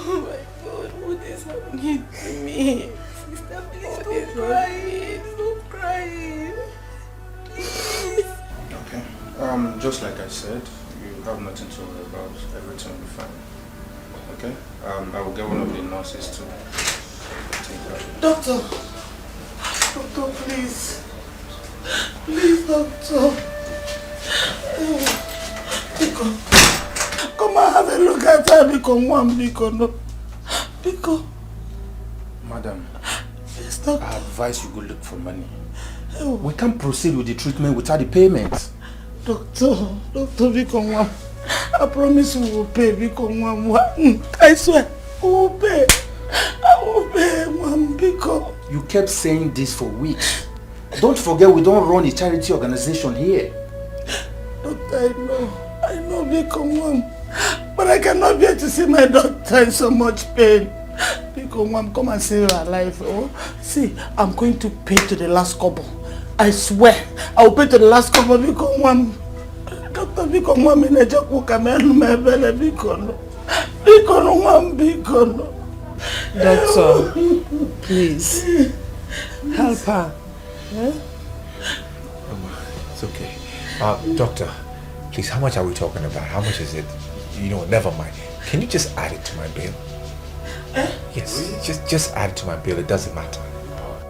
Oh my God, what is happening to me? Sister, please stop crying. Stop crying. Please. Okay. Just like I said, have nothing to worry about. Everything will be fine. Okay? I will get one of the nurses to take care of it. Doctor! Doctor, please. Please, doctor. Biko. Come and have a look at her, Biko. One, Biko, no. Biko. Madam, yes, doctor. I advise you go look for money. We can't proceed with the treatment without the payment. Doctor, Biko, one. I promise we will pay, Biko, one. I swear, we will pay. I will pay, one, Biko. You kept saying this for weeks. Don't forget we don't run a charity organization here. Doctor, I know, Biko, one. But I cannot bear to see my daughter in so much pain. Biko, one, come and save her life. Oh, see, I'm going to pay to the last kobo. I swear, I will pay to the last kobo, Biko, one. Doctor, Biko, one, in a joke, who come and my belly, Biko, no. Biko, no, one, Biko, no. Doctor, please, help her. Yeah? It's okay. Doctor, please, how much are we talking about? How much is it? You know, never mind. Can you just add it to my bill? Yes, just add it to my bill. It doesn't matter.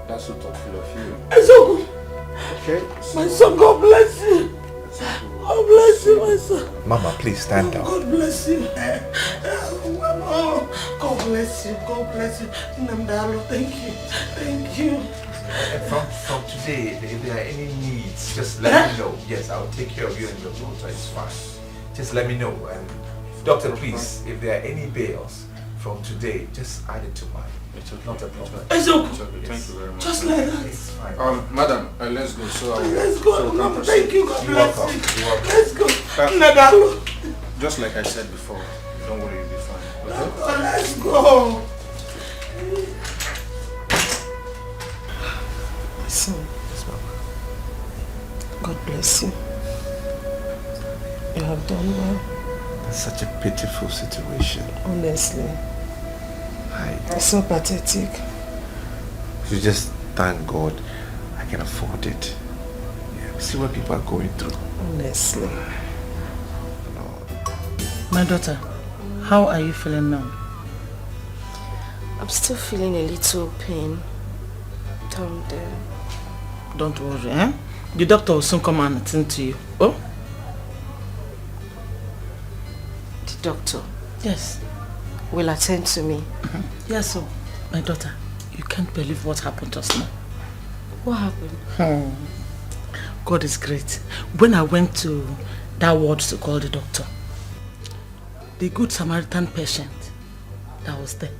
That's so thoughtful of you. Okay. My son, God bless you. God bless you, my son. Mama, please stand down. God bless you. God bless you. God bless you. Namdalo, thank you. Thank you. From today, if there are any needs, just let me know. Yes, I'll take care of you and your daughter. It's fine. Just let me know. And doctor, please, if there are any bills from today, just add it to mine. It's okay. Not a problem. It's okay. It's okay. Thank you very much. Just like that. It's fine. Madam, let's go. So let's go. So No, thank you. God bless you. You're welcome. Let's go. Nadalo. Just like I said before, don't worry, you'll be fine. Okay? Let's go. My son. Yes, Mama. God bless you. You have done well. It's such a pitiful situation. Honestly. It's so pathetic. You just thank God I can afford it. Yeah, see what people are going through. Honestly. My daughter, how are you feeling now? I'm still feeling a little pain down there. Don't worry, eh? The doctor will soon come and attend to you. Oh? The doctor? Yes. Will attend to me? Yes, so. My daughter, you can't believe what happened just now. What happened? God is great. When I went to that ward to call the doctor, the good Samaritan patient that was there,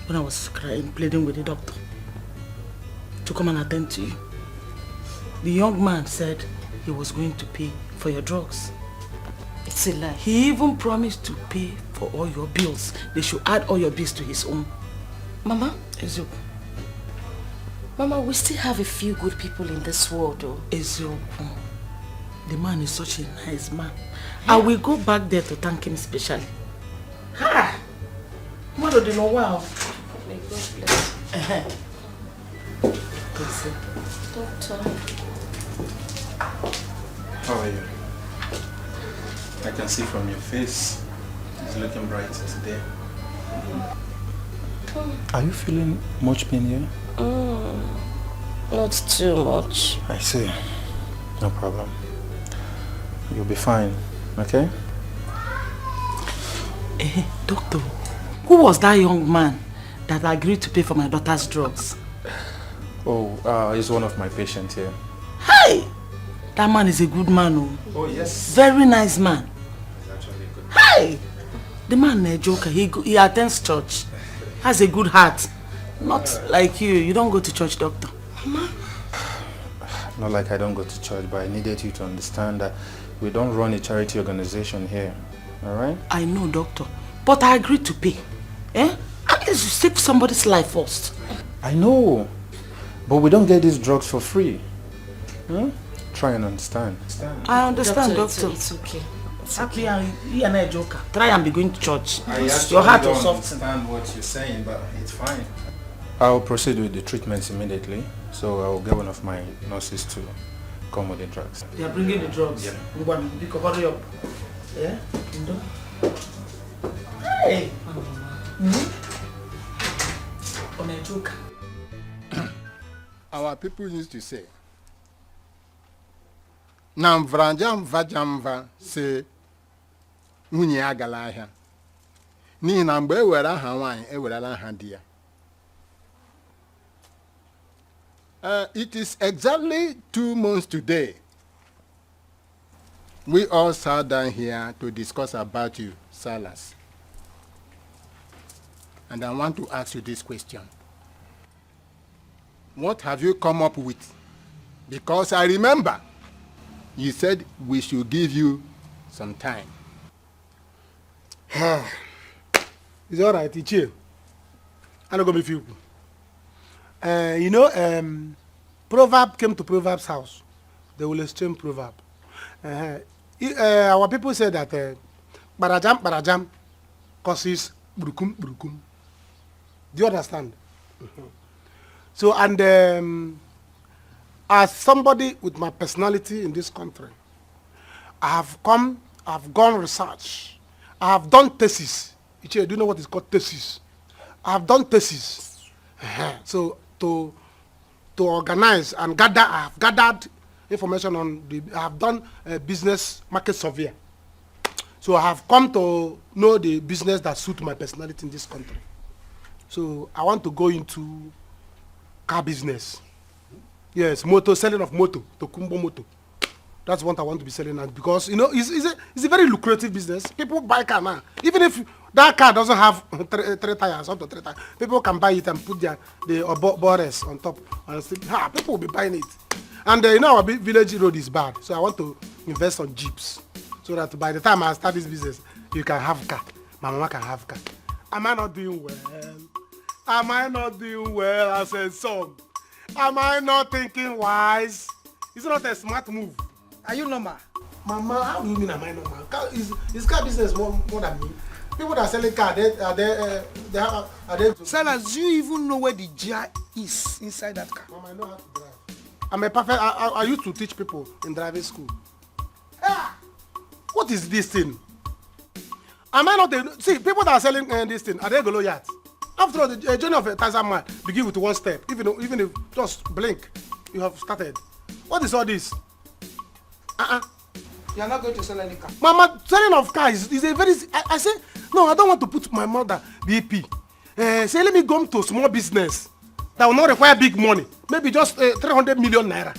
when I was crying, pleading with the doctor to come and attend to you, the young man said he was going to pay for your drugs. It's a lie. He even promised to pay for all your bills. They should add all your bills to his own. Mama? Ezo. Mama, we still have a few good people in this world, though. Ezo. The man is such a nice man. I will go back there to thank him specially. Ha! Mother, do you know wow? May God bless you. Doctor. How are you? I can see from your face, it's looking bright today. Are you feeling much pain here? Not too much. I see. No problem. You'll be fine, okay? Doctor, who was that young man that agreed to pay for my daughter's drugs? Oh, he's one of my patients here. Hey! That man is a good man. Oh, yes. Very nice man. He's actually good. Hey! The man is a joker. He attends church. Has a good heart. Not like you. You don't go to church, doctor. Mama? Not like I don't go to church, but I needed you to understand that we don't run a charity organization here. Alright? I know, doctor. But I agreed to pay. Eh? At least you save somebody's life first. I know. But we don't get these drugs for free. Try and understand. I understand, Doctor. doctor. It's okay. It's Happy and you and I joker. Try and be going to church. I Your heart will don't soften. understand what you're saying, but it's fine. I'll proceed with the treatments immediately. So I'll get one of my nurses to come with the drugs. They are bringing the drugs. Yeah. Hurry up. Yeah? Hey! On a joke. Our people used to say, Nam vrajam vajamva se nwunye agala ahịa. N'ihi na mgbe ewere aha nwaanyị ewerela aha di ya. It is exactly 2 months today. We all sat down here to discuss about you, Silas. And I want to ask you this question. What have you come up with? Because I remember you said we should give you some time. It's all right, it's chill. I'm not going to be few. Proverb came to Proverb's house. They will exchange proverb. Our people say that barajam causes burukum. Do you understand? So, and as somebody with my personality in this country, I've gone research. I have done thesis. Do you know what is called thesis? I have done thesis. So to organize and gather, I have gathered information on I have done a business market survey. So I have come to know the business that suits my personality in this country. So I want to go into car business. Yes, selling of motor, Tokumbo motor. That's what I want to be selling now because it's a very lucrative business. People buy car now. Even if that car doesn't have three tires, up to 3 tires, people can buy it and put the borders on top and still, people will be buying it. And our village road is bad, so I want to invest on jeeps so that by the time I start this business, you can have car. My mama can have car. Am I not doing well? Am I not doing well as a son? Am I not thinking wise? It's not a smart move. Are you normal? Mama, how do you mean am I normal? Is car business more than me? People that are selling car, are they? Sellers, do you even know where the gear is inside that car? Mama, I know how to drive. I used to teach people in driving school. What is this thing? Am I not see, people that are selling this thing, are they Goliath? After all, the journey of a thousand man begin with one step. Even if just blink, you have started. What is all this? You are not going to sell any car. Mama, selling of cars is a very... I say, no, I don't want to put my mother BP. Say, let me go to small business that will not require big money. Maybe just 300 million naira.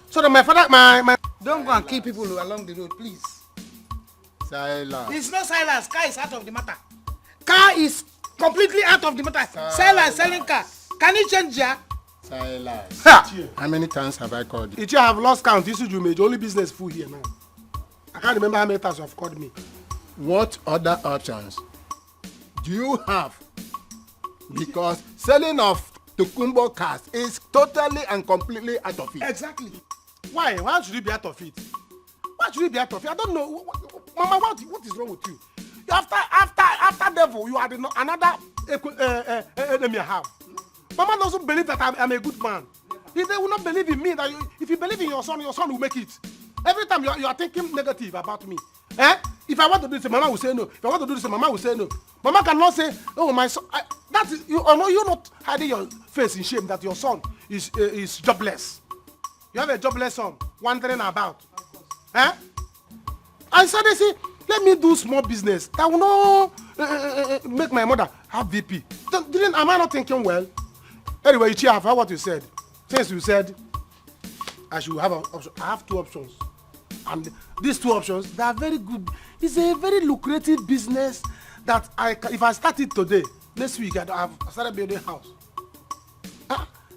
So that my father, my... Don't go and kill people along the road, please. Silence. It's not silence. Car is out of the matter. Car is completely out of the matter. Seller selling car. Can you change ya? Silence. How many times have I called you? Ichi, I have lost count. This is the only business full here now. I can't remember how many times you have called me. What other options do you have? Because selling of Tokumbo cars is totally and completely out of it. Exactly. Why? Why should you be out of it? Why should you be out of it? I don't know. Mama, what is wrong with you? After devil, you are another enemy I have. Mama doesn't believe that I'm a good man. If they will not believe in me, that if you believe in your son will make it. Every time you are thinking negative about me. If I want to do this, Mama will say no. If I want to do this, Mama will say no. Mama cannot say, oh, my son. That is, you're not hiding your face in shame that your son is jobless. You have a jobless son wandering about. I said, see, let me do small business that will not make my mother have VP. Am I not thinking well? Anyway, Ichi, I've heard what you said. Since you said I should have an option, I have 2 options. And these 2 options, they are very good. It's a very lucrative business that if I start it today, next week I've started building a house.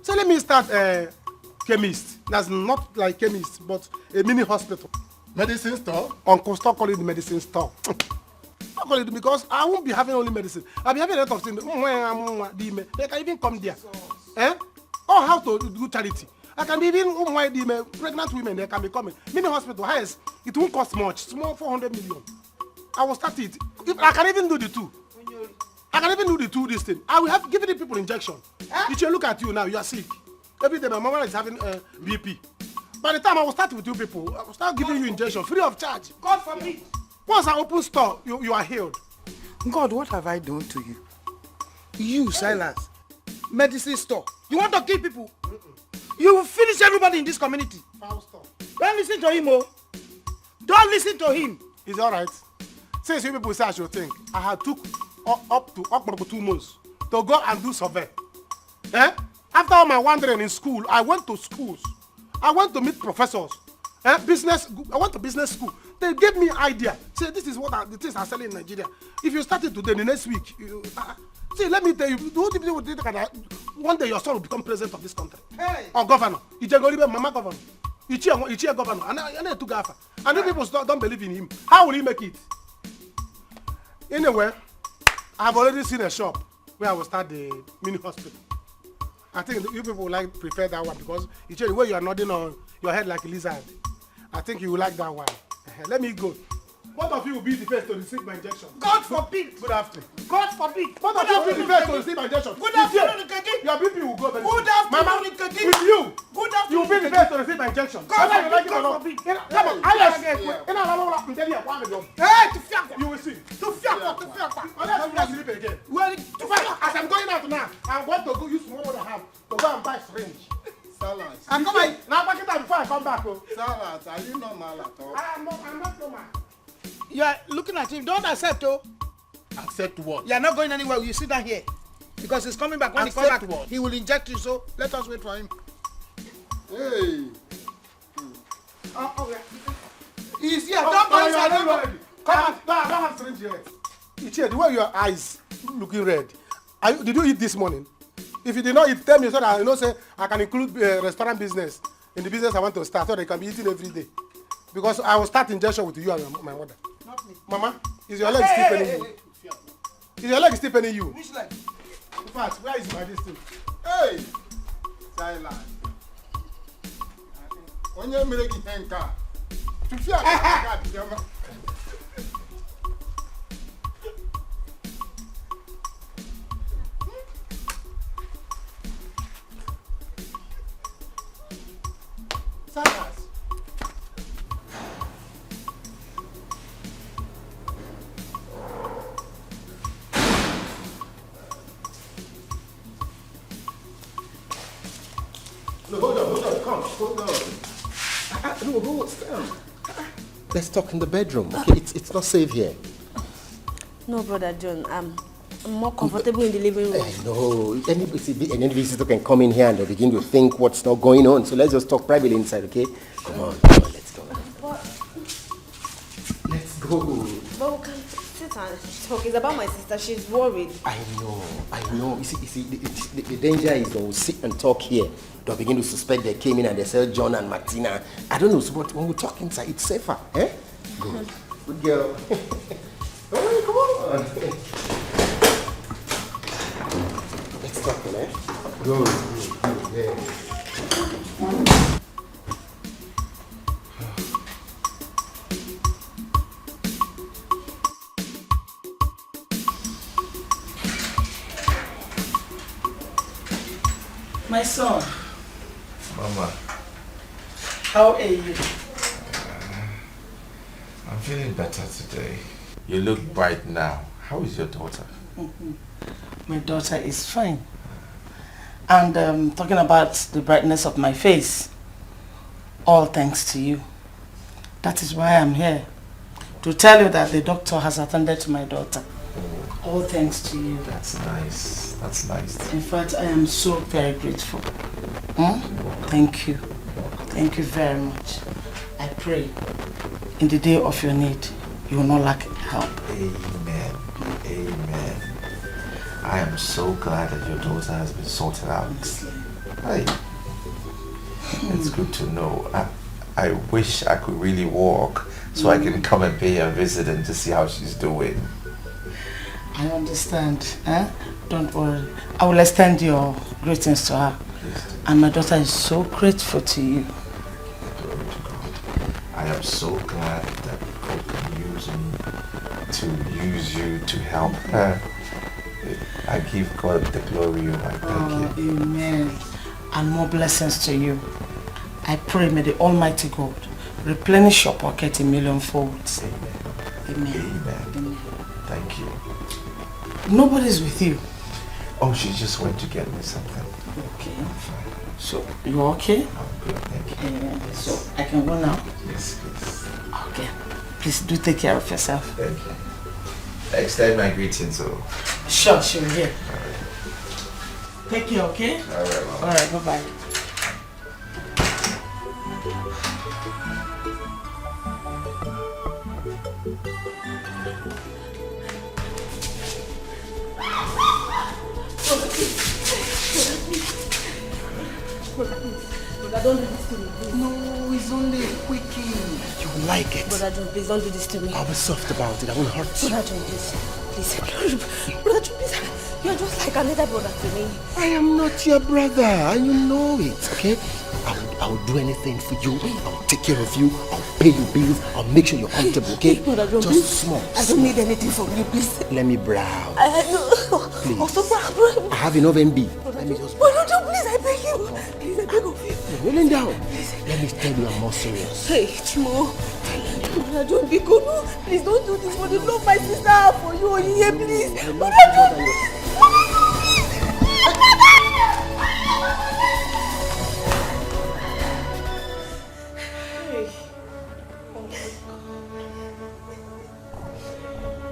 So let me start a chemist. That's not like chemist, but a mini hospital. Medicine store? Uncle, stop calling it the medicine store. Stop calling it because I won't be having only medicine. I'll be having a lot of things. They can even come there. Or how to do charity. I can be even pregnant women, they can be coming. Mini hospital, highest, it won't cost much. Small 400 million. I will start it. I can even do the 2. I can even do the 2 this thing. I will have given the people injection. If you look at you now, you are sick. Every day my mama is having BP. By the time I will start with you people, I will start giving you injection free of charge. God forbid. Once I open store, you are healed. God, what have I done to you? You, Silas, medicine store. You want to kill people? You will finish everybody in this community. Don't listen to him, oh. Don't listen to him. It's all right. Since you people say I should think, I had took up to 2 months to go and do survey. Eh? After all my wandering in school, I went to schools. I went to meet professors. I went to business school. They gave me idea. Say, this is what the things are selling in Nigeria. If you start it today, the next week, see, let me tell you, one day your son will become president of this country. Hey. Or governor. Mama governor. Ichie governor. And Gafa. And if people don't believe in him, how will he make it? Anyway, I've already seen a shop where I will start the mini hospital. I think you people will prefer that one because Ichie, the way you are nodding on your head like a lizard, I think you will like that one. Let me go. Both of you will be the first to receive my injection. God forbid. Good afternoon. God forbid. Both of you will be the first to receive my injection. Good afternoon, Keki. Your BP will go very Good soon. Mama, afternoon, Keki. with you, Good afternoon, you will be the first to receive my injection. God Whether you like it or God not. forbid. Come on, Hey, to fiat. You will see. To fiat. Unless you like sleep again. Well, to fiat. As I'm going out now, I want to go use small what I have to go and buy syringe. Salas. And come on, now back it up before I come back. Oh. Salas, are you normal at all? I'm not normal. You are looking at him. Don't accept, oh. Accept what? You are not going anywhere. You sit down here. Because he's coming back. When he comes back, he will inject you. So let us wait for him. Hey. Oh, yeah. He's here. Don't no, go inside. Come on. No, I don't have syringe yet. Ichie, the way your eyes looking red. Did you eat this morning? If you did not eat, tell me so that say I can include restaurant business in the business I want to start so they can be eating every day. Because I will start injection with you and my mother. Not me. Mama, is your leg still paining you? Is your leg still paining you? Which leg? In fact, where is my distance? Hey! Silence. Onye mere gị ihe nke a? Tufu a ga-abịa. Silence. No, hold on, come, hold on. No, hold on. Let's talk in the bedroom, okay? It's not safe here. No, Brother John, I'm more comfortable in the living room. No, any visitor can come in here and they'll begin to think what's not going on. So let's just talk privately inside, okay? Come on, let's go. Let's go. But we can sit and talk. It's about my sister. She's worried. I know. You see, the danger is they'll sit and talk here. They'll begin to suspect they came in and they sell John and Martina. I don't know, but when we talk inside, it's safer, eh? Good. Good girl. Come on. Let's talk, eh? Good. Yeah. My son. Mama. How are you? I'm feeling better today. You look bright now. How is your daughter? My daughter is fine. And talking about the brightness of my face, all thanks to you. That is why I'm here. To tell you that the doctor has attended to my daughter. All thanks to you. That's nice. That's nice. In fact, I am so very grateful. Thank you. Thank you very much. I pray in the day of your need, you will not lack help. Amen. Amen. I am so glad that your daughter has been sorted out. Hey, it's good to know. I wish I could really walk so I can come and pay her a visit and to see how she's doing. I understand. Don't worry. I will extend your greetings to her. And my daughter is so grateful to you. Glory to God. I am so glad that God can use me to use you to help her. I give God the glory and I thank you. Amen. And more blessings to you. I pray may the Almighty God replenish your pocket in million folds. Amen. Amen. Thank you. Nobody's with you. Oh, she just went to get me something. Okay. So, you okay? I'm good, thank you. Yeah. So, I can go now? Yes, please. Okay. Please do take care of yourself. Thank you. I extend my greetings, so. Sure, yeah. Alright. Take care, okay? Alright, Mom. Alright, bye-bye. Brother, don't do this to me, please. No, it's only a quickie. You like it. Brother John, please don't do this to me. I'll be soft about it. I won't hurt you. Brother John, please. Please. Brother John, please. You're just like another brother to me. I am not your brother, and you know it, okay? I'll do anything for you. I'll take care of you. I'll pay your bills. I'll make sure you're comfortable, okay? Brother John, just please. small. I don't need anything from you, please. Let me browse. No. Please. Also, brother. I have enough MB. Let me just... Brother John, please, I beg you. Please, I beg of you. You're kneeling down. Let me tell you I'm more serious. Hey, Chimo. Brother John, be good. No, please don't do this for the love my sister have for you. Yeah, please. Brother John, please.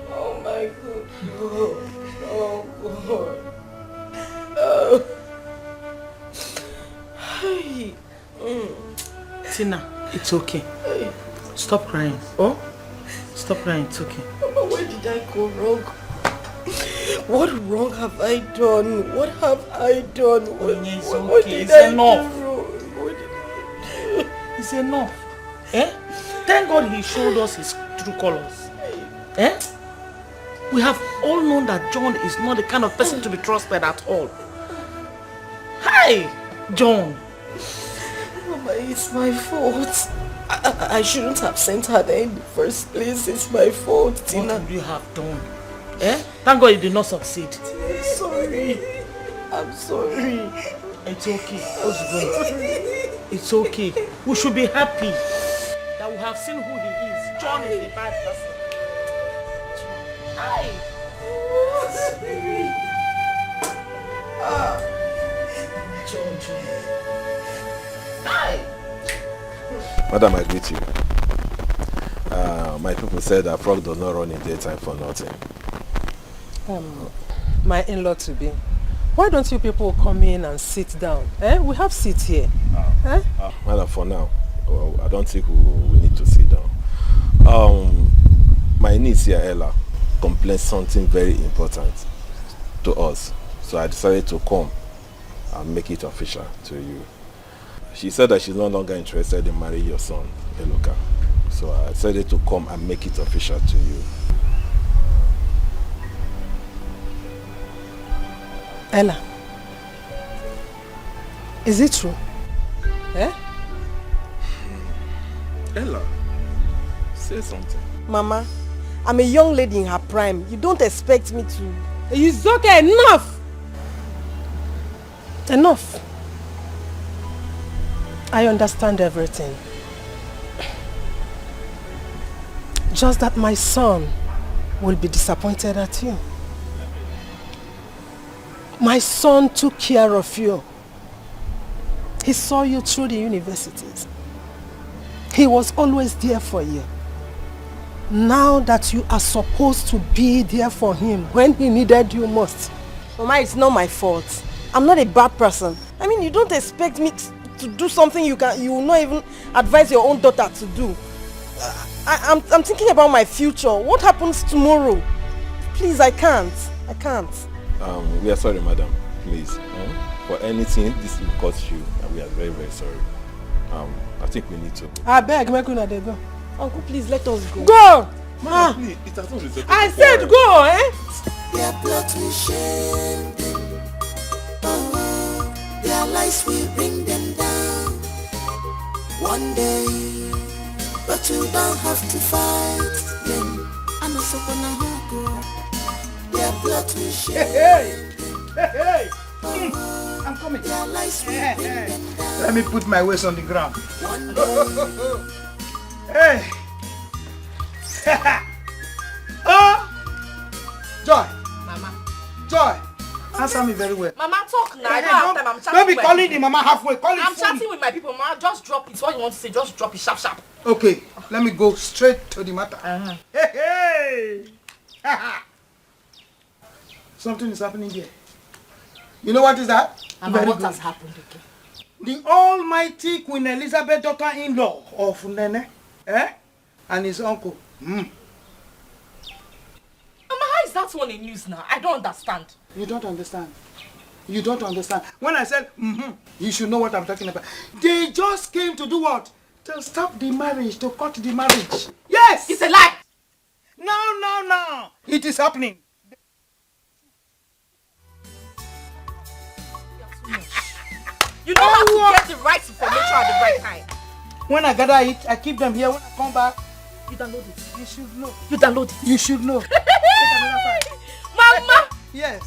Oh my God. Oh God. Oh. Hey. Tina, it's okay. Stop crying. Oh? Stop crying, it's okay. Mama, where did I go wrong? What wrong have I done? What have I done? What did It's I enough. do wrong? What did I do? It's enough. Eh? Thank God he showed us his true colors. Eh? We have all known that John is not the kind of person to be trusted at all. Hi, John. Mama, it's my fault. I shouldn't have sent her there in the first place. It's my fault, Tina. What would you have done? Eh? Thank God you did not succeed. I'm sorry. I'm sorry. It's okay. It's okay. We should be happy that we have seen who he is. John is a bad person. Hi. John. Hi. Madam, I greet you. My people said that frog does not run in daytime for nothing. My in-law to be. Why don't you people come in and sit down? Eh? We have seats here. Eh? Madam, for now, I don't think we need to sit down. My niece here, Ella, complained something very important to us. So I decided to come and make it official to you. She said that she's no longer interested in marrying your son, Eloka. So I decided to come and make it official to you. Ella, is it true? Eh? Ella, say something. Mama, I'm a young lady in her prime. You don't expect me to... It's okay, enough! Enough. I understand everything. Just that my son will be disappointed at you. My son took care of you. He saw you through the universities. He was always there for you. Now that you are supposed to be there for him when he needed you most. Mama, it's not my fault. I'm not a bad person. I mean, you don't expect me to do something you will not even advise your own daughter to do. I'm thinking about my future. What happens tomorrow? Please, I can't. We are sorry, madam. Please. For anything this will cost you, and we are very, very sorry. I think we need to. I beg, make una dey go. Uncle, please let us go. Go! Madam, please, it has not resulted. I said go, eh? Their plot will shame them. Their lies will bring them down. One day, but you don't have to fight them. I'm also gonna go. Their plot will shame Hey! I'm coming. Their lies will bring them down. Let me put my waist on the ground. One day. Hey! Answer me very well. Mama, talk now. I don't have time. I'm chatting. Don't be with calling my the people. mama halfway. Call it I'm fully. chatting with my people. Mama, just drop it. What you want to say, just drop it sharp, sharp. Okay, let me go straight to the matter. Hey, hey! Something is happening here. You know what is that? Mama, what has happened again? The almighty Queen Elizabeth, daughter-in-law of Nene, and his uncle. Mama, how is that one in news now? I don't understand. You don't understand. You don't understand. When I said, you should know what I'm talking about. They just came to do what? To stop the marriage, to cut the marriage. Yes! It's a lie! No. It is happening. You know how to get the right information at the right time. When I gather it, I keep them here. When I come back, you download it. You should know. You download it. You should know. Mama! Yes.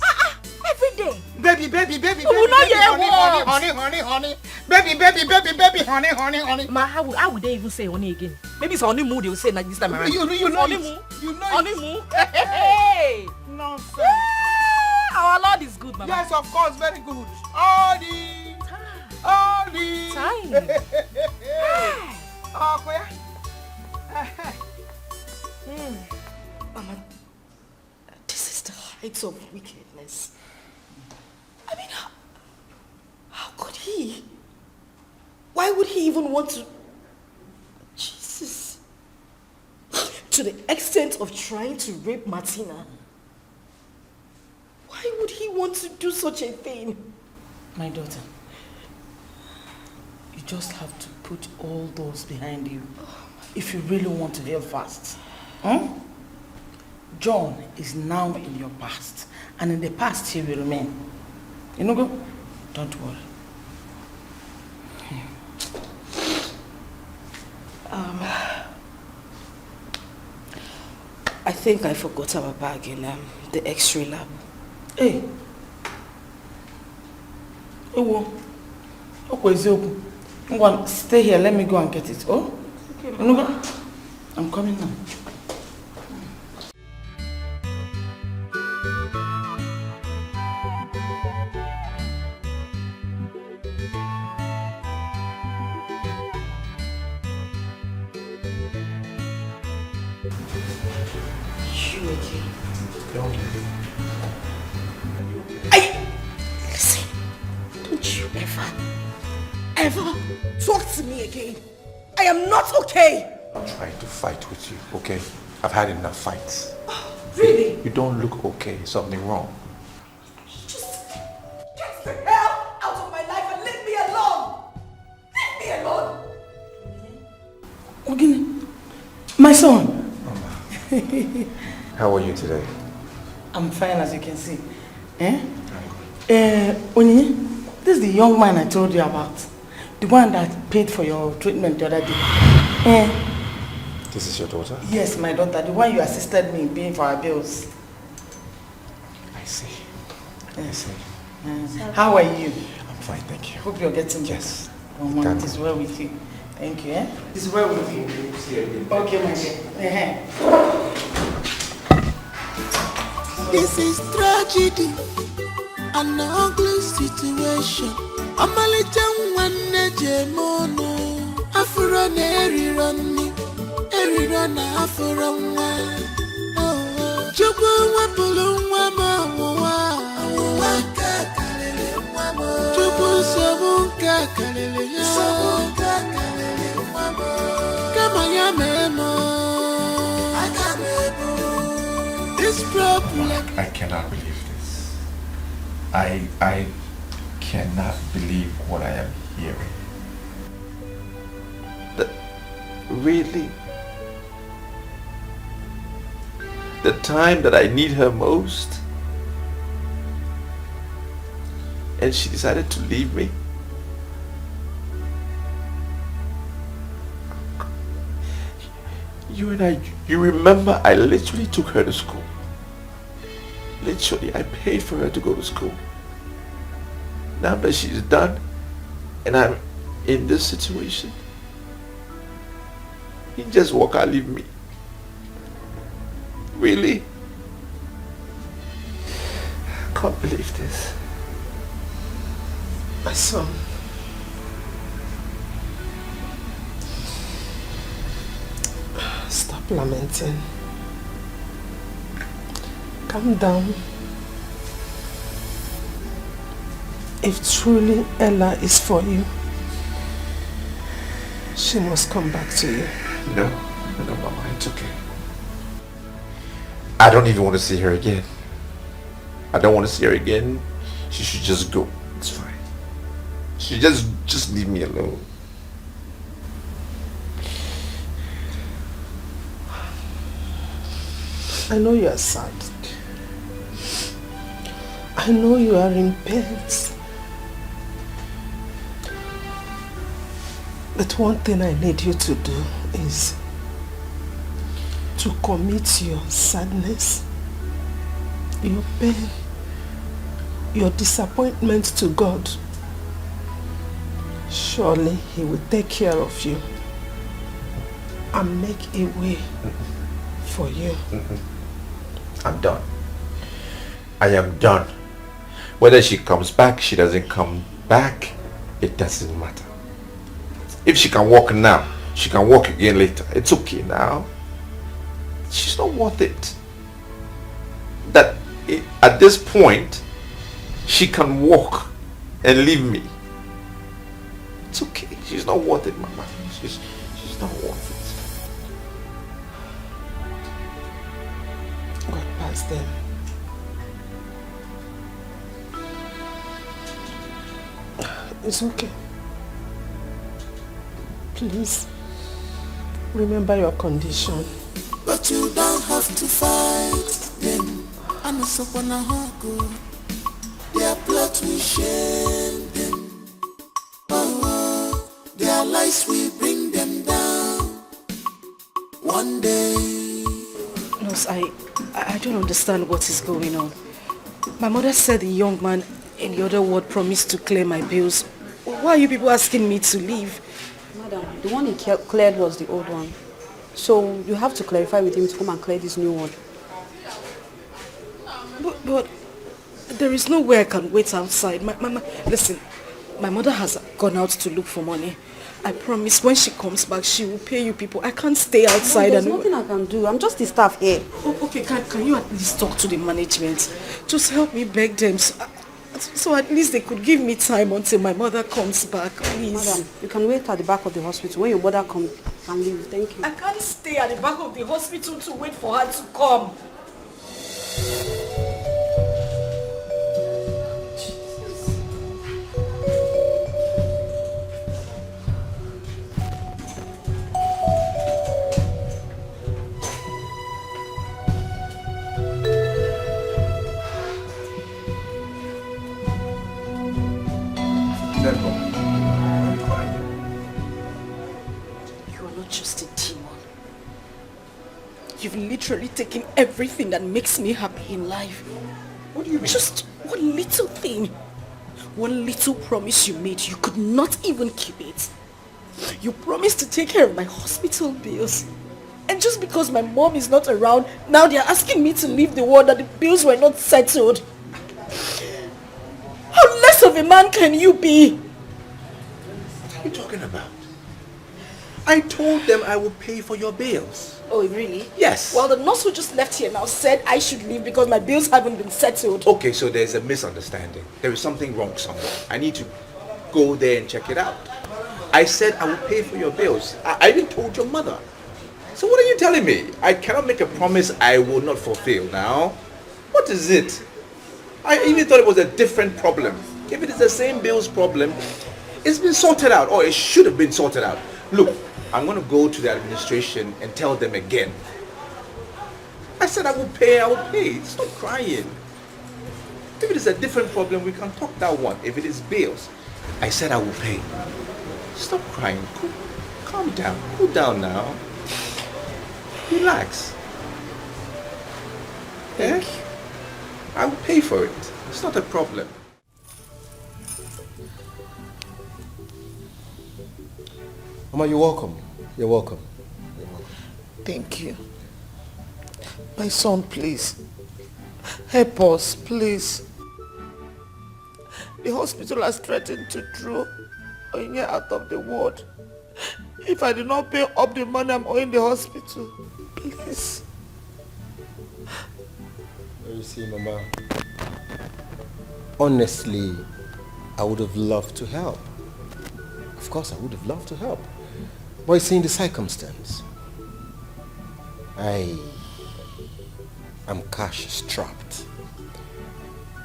Every day. Baby. Honey. Baby, honey. Ma, how would they even say honey again? Maybe it's honey mood they will say like this time around. You know honey it. mood. You know honey it. mood. Hey! Nonsense. Yeah, our Lord is good, Mama. Yes, of course, very good. All the time. Oh, where? Mama, this is the height of wickedness. I mean, how could he? Why would he even want to? Jesus. To the extent of trying to rape Martina. Why would he want to do such a thing? My daughter, you just have to put all those behind you if you really want to heal fast. John is now in your past, and in the past he will remain. You know, go? Don't worry. I think I forgot our bag in the X-ray lab. Hey. Stay here, let me go and get it. Oh? Okay. You know, I'm coming now. Listen, don't you ever talk to me again. I am not okay. I'm trying to fight with you, okay? I've had enough fights. Really? You don't look okay. Something wrong. Just get the hell out of my life and leave me alone. Leave me alone. Ogini, my son. How are you today? I'm fine, as you can see. Onyinye, this is the young man I told you about. The one that paid for your treatment the other day. This is your daughter? Yes, my daughter. The one you assisted me in paying for our bills. I see. I see. How are you? I'm fine, thank you. Hope you're getting better. Yes. It is well with you. Thank you. It is well with you. Okay, my dear. This is tragedy, an ugly situation. Amalite nwanne jemono, afuro na eriro na afuro nwa. Chukwu wepụrụ nwa m ọnwụnwa nke karịrị nwa m. Chukwu nsogbu nke karịrị ya. Kama ya mee m, aga m ebu this problem. I cannot believe this. I cannot believe what I am hearing. Really? The time that I need her most, and she decided to leave me? You and I, you remember I literally took her to school. Literally, I paid for her to go to school. Now that she's done, and I'm in this situation, you just walk out, leave me. Really? can't believe this. My son. Stop lamenting. Calm down. If truly Ella is for you, she must come back to you. No, Mama, it's okay. I don't even want to see her again. I don't want to see her again. She should just go. It's fine. She just leave me alone. I know you are sad. I know you are in pain. But one thing I need you to do is to commit your sadness, your pain, your disappointment to God. Surely He will take care of you and make a way for you. I'm done. I am done. Whether she comes back, she doesn't come back, it doesn't matter. If she can walk now, she can walk again later. It's okay now. She's not worth it. At this point, she can walk and leave me. It's okay. She's not worth it, Mama. She's not worth it. God bless them. It's okay. Please, remember your condition. But you don't have to fight them. I know someone go. Their plot will shame them. Oh, their lies will bring them down. One day. Nurse, I don't understand what is going on. My mother said the young man in the other ward promised to clear my bills. Why are you people asking me to leave? Madam, the one he cleared was the old one. So you have to clarify with him to come and clear this new one. But there is no way I can wait outside. Listen, my mother has gone out to look for money. I promise when she comes back, she will pay you people. I can't stay outside. No, there's nothing I can do. I'm just the staff here. Oh, okay, can you at least talk to the management? Just help me beg them. So at least they could give me time until my mother comes back, please. Madam, you can wait at the back of the hospital. When your mother comes, you can leave. Thank you. I can't stay at the back of the hospital to wait for her to come. You've literally taken everything that makes me happy in life. What do you mean? Just one little thing. One little promise you made. You could not even keep it. You promised to take care of my hospital bills. And just because my mom is not around, now they're asking me to leave the ward that the bills were not settled. How less of a man can you be? What are you talking about? I told them I will pay for your bills. Oh, really? Yes. Well, the nurse who just left here now said I should leave because my bills haven't been settled. Okay, so there's a misunderstanding. There is something wrong somewhere. I need to go there and check it out. I said I will pay for your bills. I even told your mother. So what are you telling me? I cannot make a promise I will not fulfill now. What is it? I even thought it was a different problem. If it is the same bills problem, it's been sorted out, or it should have been sorted out. Look, I'm going to go to the administration and tell them again. I said I will pay. Stop crying. If it is a different problem, we can talk that one. If it is bills, I said I will pay. Stop crying. Calm down. Cool down now. Relax. Thank you. I will pay for it. It's not a problem. Mama, you're welcome. You're welcome. Thank you. My son, please. Help us, please. The hospital has threatened to throw Onyinye out of the ward if I do not pay up the money I'm owing the hospital. Please. You see, Mama, honestly, I would have loved to help. Of course, I would have loved to help. But you see, in the circumstance, I'm cash strapped.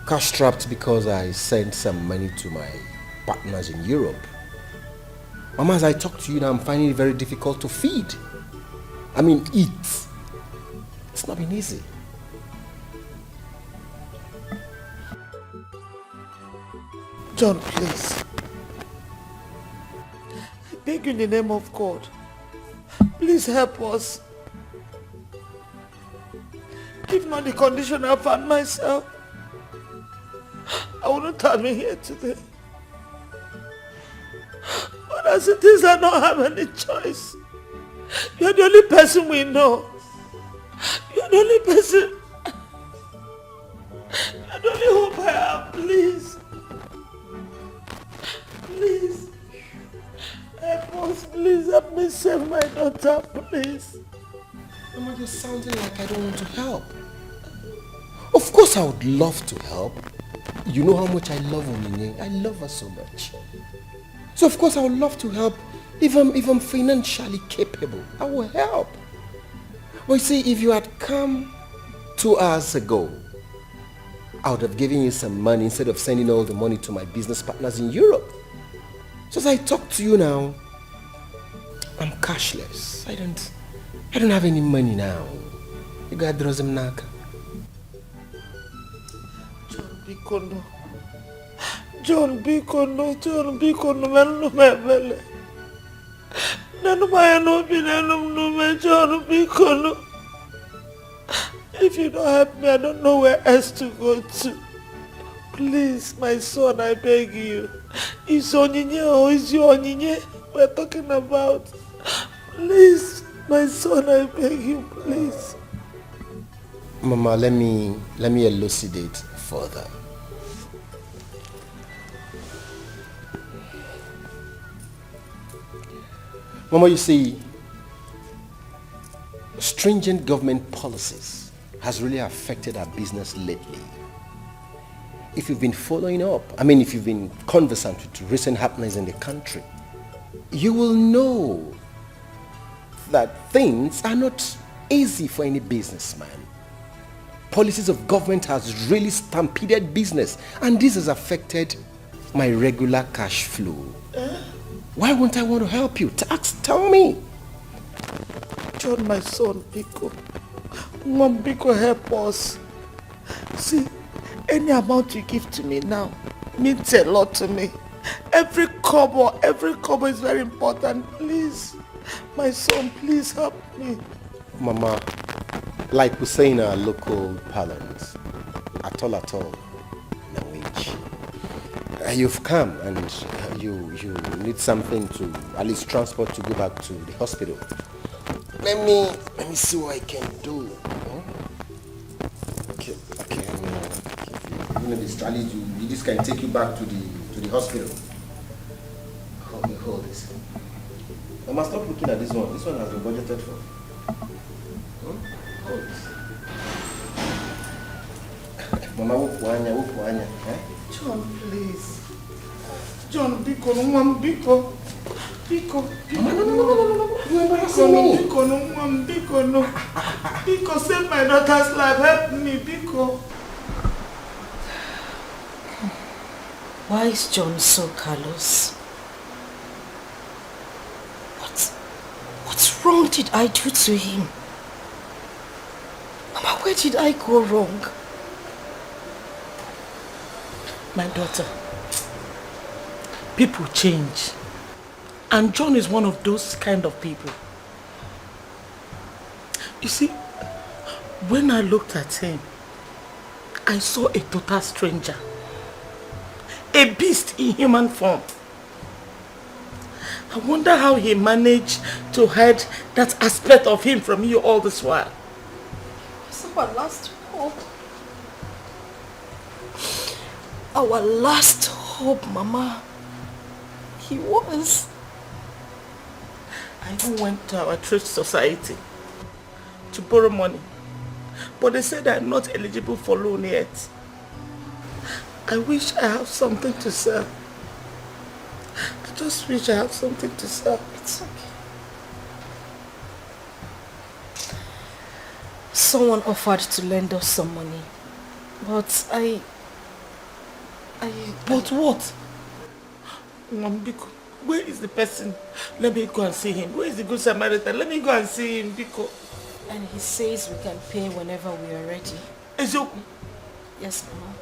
Cash strapped because I sent some money to my partners in Europe. Mama, as I talk to you now, I'm finding it very difficult to feed. I mean, eat. It's not been easy. John, please. I beg you in the name of God. Please help us. If not the condition I found myself, I wouldn't have been here today. But as it is, I don't have any choice. You're the only person we know. You're the only person. You're the only hope I have. Please. Please. Help us. Please help me save my daughter. Please. Mama, you're sounding like I don't want to help. Of course I would love to help. You know how much I love Onyinye. I love her so much. So of course I would love to help if I'm financially capable. I will help. But you see, if you had come 2 hours ago, I would have given you some money instead of sending all the money to my business partners in Europe. So as I talk to you now, I'm cashless. I don't have any money now. You got Drozimnaka. John Bikono, Manu Mebele. Nanu Mayano Binanum John Bikono. If you don't help me, I don't know where else to go to. Please, my son, I beg you. Is Onyinye or is your Onyinye we're talking about? Please, my son, I beg you, please. Mama, let me elucidate further. Mama, you see, stringent government policies has really affected our business lately. If you've been following up, if you've been conversant with recent happenings in the country, you will know that things are not easy for any businessman. Policies of government has really stampeded business, and this has affected my regular cash flow. Why won't I want to help you? Tell me. John, my son, Biko. Mom, Biko, help us. See, any amount you give to me now means a lot to me. Every kobo is very important. Please, my son, please help me. Mama, like we say in our local parlance, at all, no wage. You've come and you need something to at least transport to go back to the hospital. Let me see what I can do. Okay. This trolley, this can take you back to the hospital. Hold this. Mama, stop looking at this one. This one has been budgeted for. Hold this. Mama, wukwanya. John, please. John, Biko, no, Biko. Biko, save my daughter's life. Help me, Biko. Why is John so callous? What wrong did I do to him? Mama, where did I go wrong? My daughter, people change. And John is one of those kind of people. You see, when I looked at him, I saw a total stranger. A beast in human form. I wonder how he managed to hide that aspect of him from you all this while. It's our last hope. Our last hope, Mama. He was. I even went to our church society to borrow money, but they said I'm not eligible for loan yet. I wish I have something to sell. I just wish I have something to sell. It's okay. Someone offered to lend us some money, but But what? Biko, where is the person? Let me go and see him. Where is the good Samaritan? Let me go and see him, Biko. And he says we can pay whenever we are ready. Ezoku? Yes, Mama.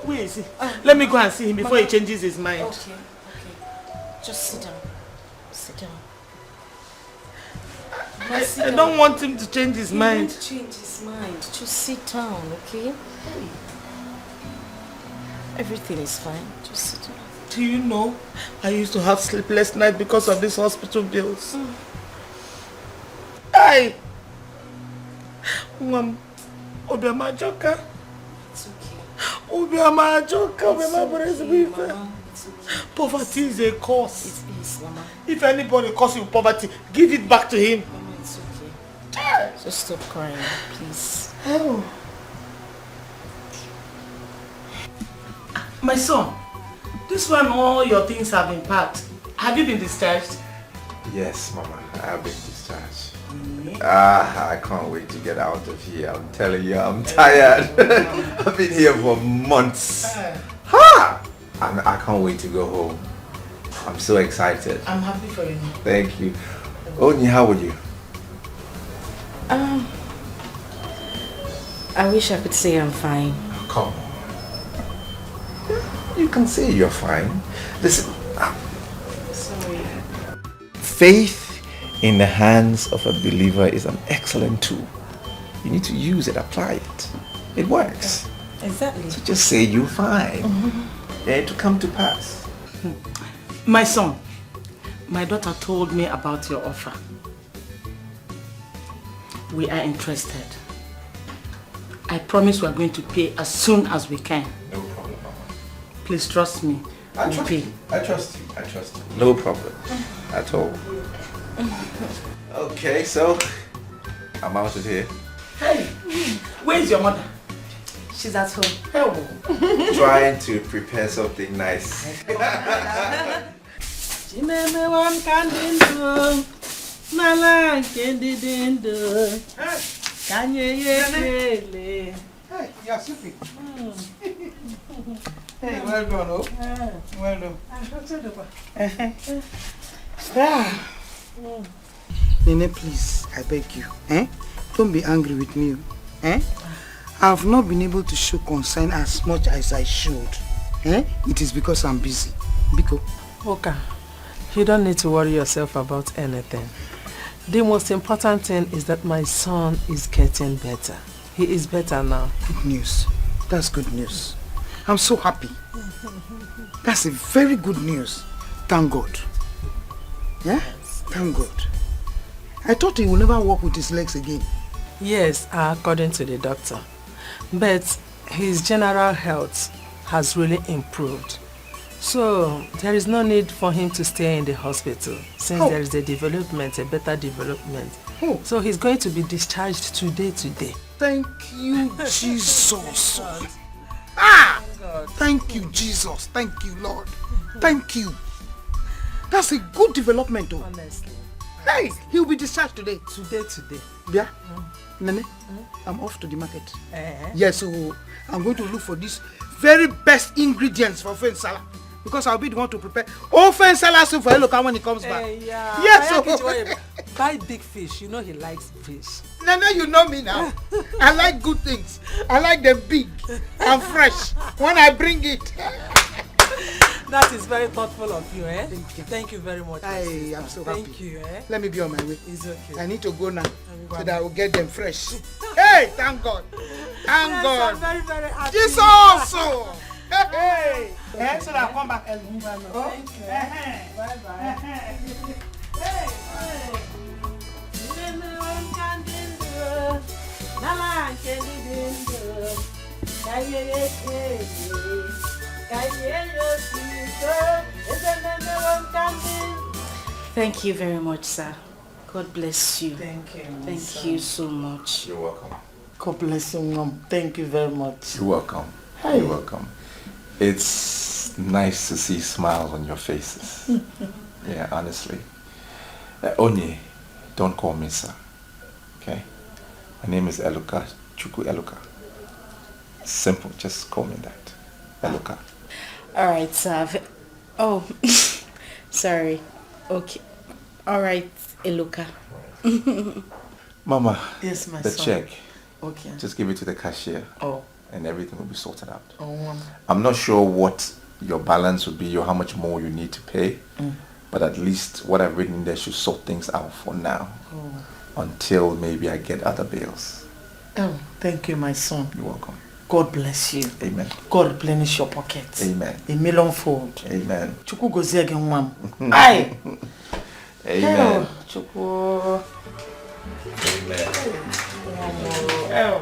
Where is he? Let me go and see him before Mama. he changes his mind. Okay. Just sit down. Sit down. I don't want him to change his mind. He won't change his mind. Just sit down, okay? Everything is fine. Just sit down. Do you know, I used to have sleepless nights because of these hospital bills. Hey! Obiama Joka. It's okay. Obiama Joka. It's okay, Mama. It's okay. Poverty is a curse. It is, Mama. If anybody causes you poverty, give it back to him. Mama, it's okay. Just stop crying, please. Oh. My son, this one all your things have been packed. Have you been discharged? Yes, Mama, I have been discharged. I can't wait to get out of here. I'm telling you, I'm tired. I've been here for months. I can't wait to go home. I'm so excited. I'm happy for you. Thank you. Oni, how are you? I wish I could say I'm fine. Come on. You can say you're fine. Listen. Sorry. Faith in the hands of a believer is an excellent tool. You need to use it, apply it. It works. Exactly. So just say you're fine. And to come to pass. My son, my daughter told me about your offer. We are interested. I promise we are going to pay as soon as we can. No problem, Mama. Please trust me. I trust you. I trust you. I trust you. No problem at all. Okay, so I'm out of here. Hey, where's your mother? She's at home. Oh. Trying to prepare something nice. Hey, you're sleeping. Hey, well done, oh. Well done. Nene, please, I beg you. Don't be angry with me. I have not been able to show concern as much as I should. It is because I'm busy. Biko. Okay. You don't need to worry yourself about anything. The most important thing is that my son is getting better. He is better now. Good news. That's good news. I'm so happy. That's a very good news. Thank God. Yeah? Thank God. I thought he would never walk with his legs again. Yes, according to the doctor. But his general health has really improved. So there is no need for him to stay in the hospital since there is a development, a better development. So he's going to be discharged today. Thank you, Jesus. Thank you, Jesus. Thank you, Lord. Thank you. That's a good development, though. Honestly. Hey, he'll be discharged today. Today. Yeah? Nene, I'm off to the market. Yes, so I'm going to look for these very best ingredients for Ofe Nsala. Because I'll be the one to prepare Ofe Nsala soup for Eloka when he comes back. Yeah. Yes, so buy big fish. You know he likes fish. Nene, you know me now. I like good things. I like them big and fresh when I bring it. That is very thoughtful of you, eh? Thank you very much. I'm so happy. Thank you, eh? Let me be on my way. It's okay. I need to go now so that I will get them fresh. Hey, thank God. Thank God. I'm very, very happy. Jesus also. Hey. So that I'll come back early. Oh. Thank you. Bye-bye. Thank you very much, sir. God bless you. Thank you. Thank you so much. You're welcome. God bless you, Mom. Thank you very much. You're welcome. Hi. You're welcome. It's nice to see smiles on your faces. Yeah, honestly. Onye, don't call me sir. Okay? My name is Eluka, Chuku Eluka. Simple, just call me that. Eluka. Alright, sir. Oh, sorry. Okay. Alright, Eluka. Mama, yes, my the son. check. Okay. Just give it to the cashier. Oh. And everything will be sorted out. Oh. I'm not sure what your balance would be or how much more you need to pay. But at least what I've written in there should sort things out for now. Oh. Until maybe I get other bills. Oh, thank you, my son. You're welcome. God bless you. Amen. God replenish your pockets. Amen. A millionfold. Amen. Chuku gozi again, Mom. Aye. Amen. Chuku. Amen.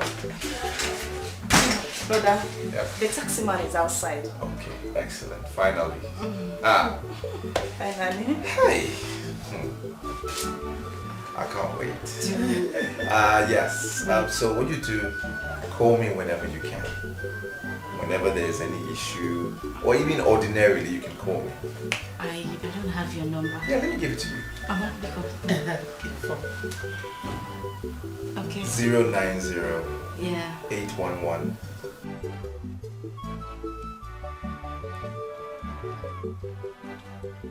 Brother, Yep. the taxi man is outside. Okay, excellent. Finally. Finally. Hey. I can't wait. Yes. So what you do, call me whenever you can. Whenever there's any issue, or even ordinarily, you can call me. I don't have your number. Yeah, let me give it to you. Okay. 090 Yeah. 811.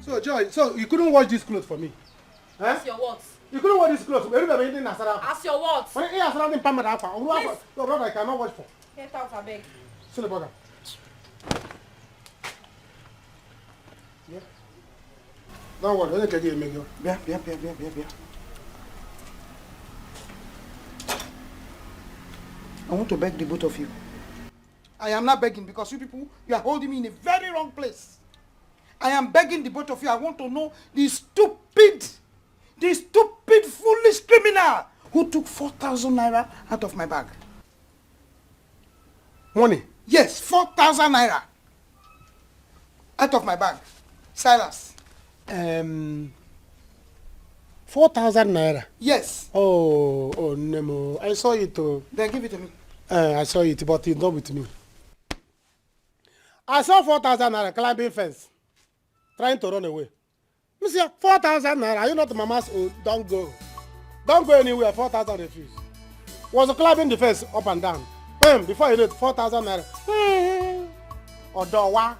So, Joy, so you couldn't wash this clothes for me? Huh? Ask your what? You couldn't wash this clothes. Everybody didn't answer that. Ask your what? When you answer that, Please. your brother, I cannot wash for. Get out, I beg. Silly bugger. Yeah. Don't worry, let me get you a make you. Yeah. I want to beg the both of you. I am not begging because you people, you are holding me in a very wrong place. I am begging the both of you. I want to know the stupid, foolish criminal who took 4,000 naira out of my bag. Money? Yes, 4,000 naira out of my bag. Silas. 4,000 naira? Yes. Oh, Nemo. I saw it. Then give it to me. I saw it, but it's not with me. I saw 4,000 naira climbing fence, trying to run away. You see, 4,000 naira, are you not mama's own? Don't go. Don't go anywhere, 4,000 refuse. Was climbing the fence up and down. Before you know it, 4,000 naira. Odowa.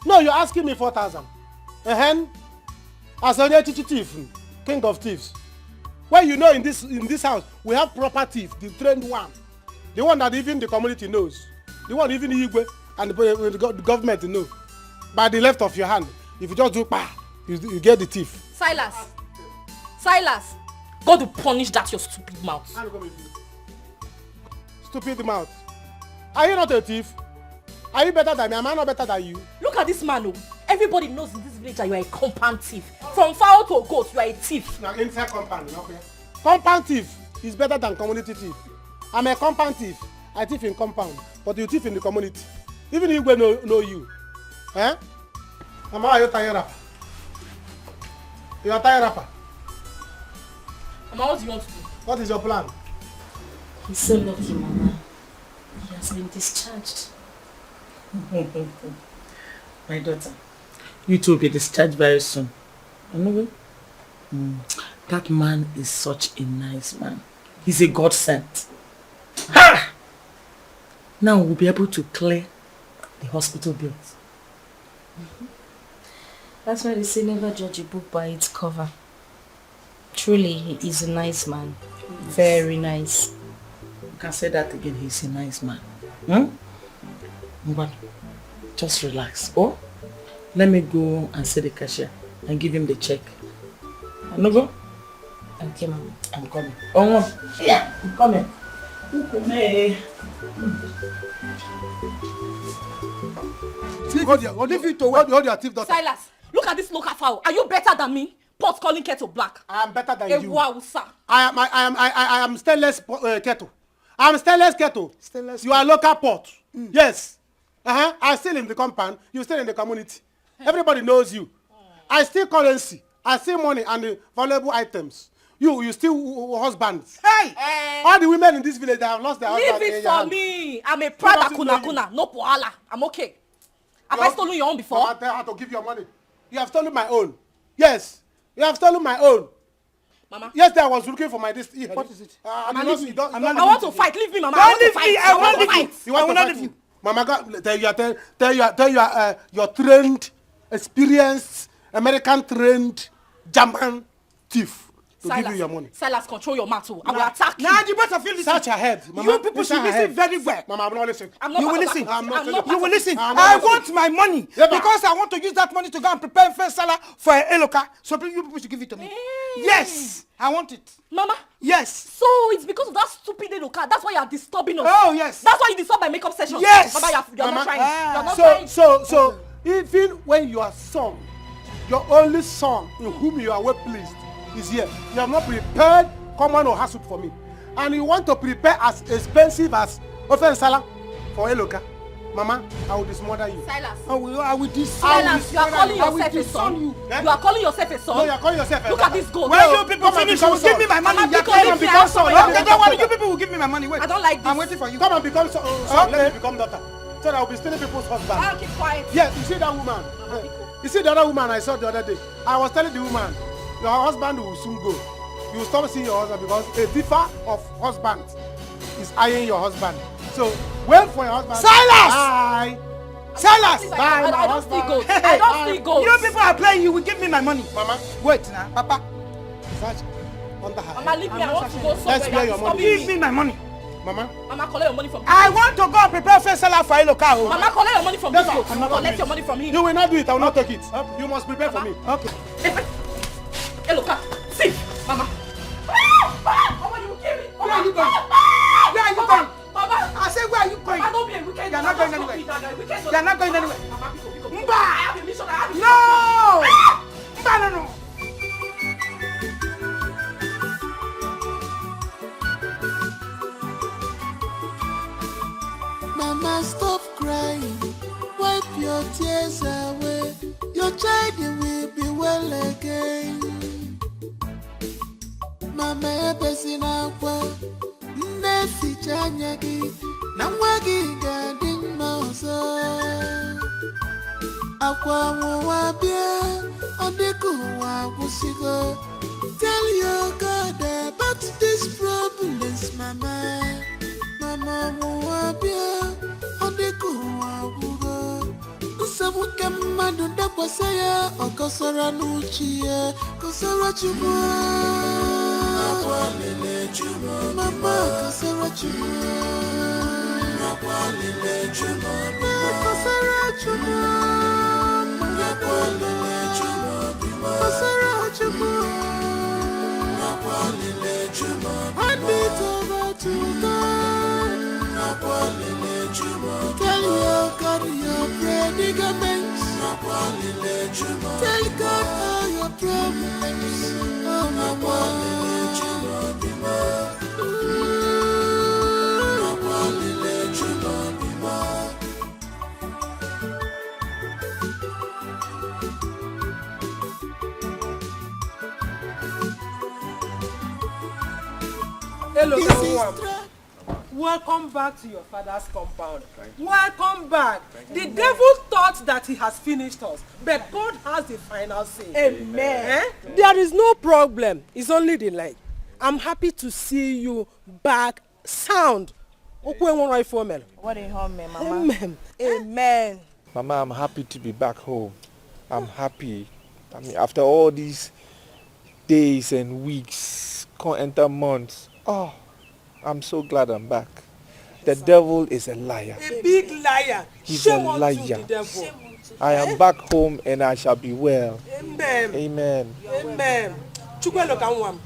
No, you're asking me 4,000. As a thief, king of thieves. Well, you know in this house, we have proper thief, the trained one. The one that even the community knows. The one even the Igwe and the government know. By the left of your hand, if you just do you get the thief. Silas, God will punish that your stupid mouth. Stupid mouth. Are you not a thief? Are you better than me? Am I not better than you? Look at this man. Everybody knows in this village that you are a compound thief. From fowl to goat, you are a thief. Now inside compound, okay? Compound thief is better than community thief. I'm a compound thief. I thief in compound, but you thief in the community. Even if we know you. Eh? Mama, are you tired rapper? You are tired rapper? Mama, what do you want to do? What is your plan? He's so lucky, Mama. He has been discharged. My daughter, you two will be discharged very soon. That man is such a nice man. He's a God sent. Ha! Now we'll be able to clear the hospital bills. That's why they say never judge a book by its cover. Truly, he is a nice man. Very nice. You can say that again, he's a nice man. But just relax. Oh, let me go and see the cashier and give him the check. No go? Okay, Mama. I'm coming. Oh, yeah, I'm coming. Hold your thief, daughter. Silas, look at this local fowl. Are you better than me? Pot calling kettle black. I am better than you. Wausa. I am stainless kettle. I am stainless kettle. You are local pot. Yes. I still in the compound. You still in the community. Everybody knows you. I steal currency. I steal money and valuable items. You steal husbands. Hey! All the women in this village, they have lost their husbands. Leave it for me. I'm a proud kuna. No poala. I'm okay. Have I stolen your own before? Mama, tell her to give your money. You have stolen my own. Yes. You have stolen my own. Mama. Yesterday I was looking for my this. What is it? I want to fight. Leave me, Mama. Don't leave me. I want to fight. You want to fight you? Mama, tell your trained, experienced, American trained German thief to give you your money. Silas, control your mouth. I will attack you. Now you better feel listen. Search your head. Mama, You people should listen very well. Mama, I'm not listening. You will listen. You will listen. I'm I not want my money because I want to use that money to go and prepare first salad for a Eloka. So you people should give it to me. Yes, I want it. Mama. Yes. So it's because of that stupid Eloka. That's why you are disturbing us. Oh yes. That's why you disturb my makeup session. Yes. Mama, you're not trying. You're not trying. So even when your son, your only son in whom you are well pleased is here, you have not prepared common or soup for me, and you want to prepare as expensive as ofe nsala for Eloka. Mama, I will dismother you. Silas. I will Silas, you are calling yourself a son. You are calling yourself a son. No, you are calling yourself a son. Look at this goat. When you people finish, you will give me my money. Mama, Come and become son. Okay, don't worry. son. You people will give me my money. Wait. I don't like this. I'm waiting for you. Come and become son. Okay. Let me become daughter. So that I will be stealing people's husband. I'll keep quiet. Yes, you see that woman. You see the other woman I saw the other day. I was telling the woman, your husband will soon go. You will stop seeing your husband because a differ of husband is eyeing your husband. So wait for your husband. Silas! Bye. Silas! Bye, I don't steal goats. I don't steal goats. You people are playing. You will give me my money. Mama, wait now, Papa. Search under her. Mama, leave me. I want to go somewhere. Let's bear your money. Give me my money. Mama. Mama, collect your money from him. I want to go and prepare first salad for Eloka. Mama, collect your money from this goat. I'm not Collect your money from him. You will not do it. I will not take it. You must prepare for me. Okay. Eloka, see, Mama. Mama, you will kill me. Where are you going? Where are you going? Mama. I said, where are you going? Mama, don't be a wicked. You're not going anywhere. You're not going anywhere. Mba! I have a mission. No! Mba, no. Mama, stop crying. Wipe your tears away. Your child will be well again. Mama, ebesina kwa nesi chanyagi na mwagi gadi mauso. Akwa mwabia odiku wabusigo. Tell your God about these problems, Mama. Mama mwabia odiku wabugo. Usabuke madu dakwasaya okosora nuchie kosora chumwa. Nakwalile chumwa. Mama kosora chumwa. Nakwalile chumwa. Kosora chumwa. Nakwalile chumwa. Kosora chumwa. Nakwalile chumwa. Hand it over to God. Nakwalile chumwa. Tell your God your predicaments. Nakwalile chumwa. Tell God all your problems. Oh, Nakwalile chumwa. Nakwalile chumwa. Hello, welcome back to your father's compound. Welcome back. The devil thought that he has finished us, but God has the final say. Amen. There is no problem. It's only the light. I'm happy to see you back sound. What do you want me, Mama? Amen. Amen. Mama, I'm happy to be back home. I'm happy. I mean, after all these days and weeks, can't enter months. Oh, I'm so glad I'm back. The devil is a liar. A big liar. He's Shame a unto liar. the devil. I am back home and I shall be well. Amen. Amen. Amen. Chukwueloka,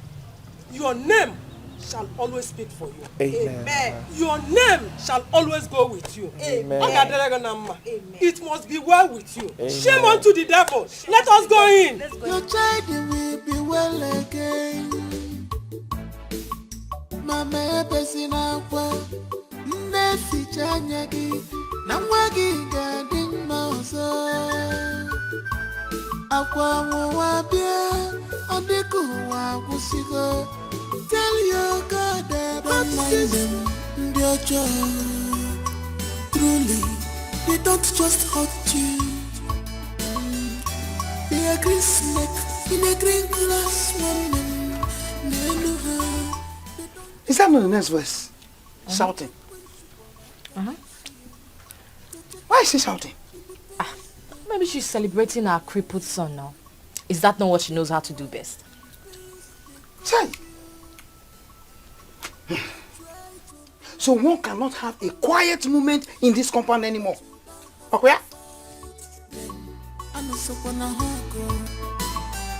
your name shall always speak for you. Amen. Your name shall always go with you. Amen. Amen. It must be well with you. Amen. Shame unto the devil. Let us go in. Your child will be well again. Mama ebesina kwa nesi chanyagi na nwa gị ga-adị mma ọzọ. Akwa nwa bịa ọ dịka ụwa agwụsịgo. Tell your God don't mind them, ndị ọjọọ. Truly, they don't just hurt you. They are green snake in a green glass woman. Is that not the next verse? Shouting. Why is she shouting? Maybe she's celebrating her crippled son now. Is that not what she knows how to do best? Say. So one cannot have a quiet moment in this compound anymore. Okay?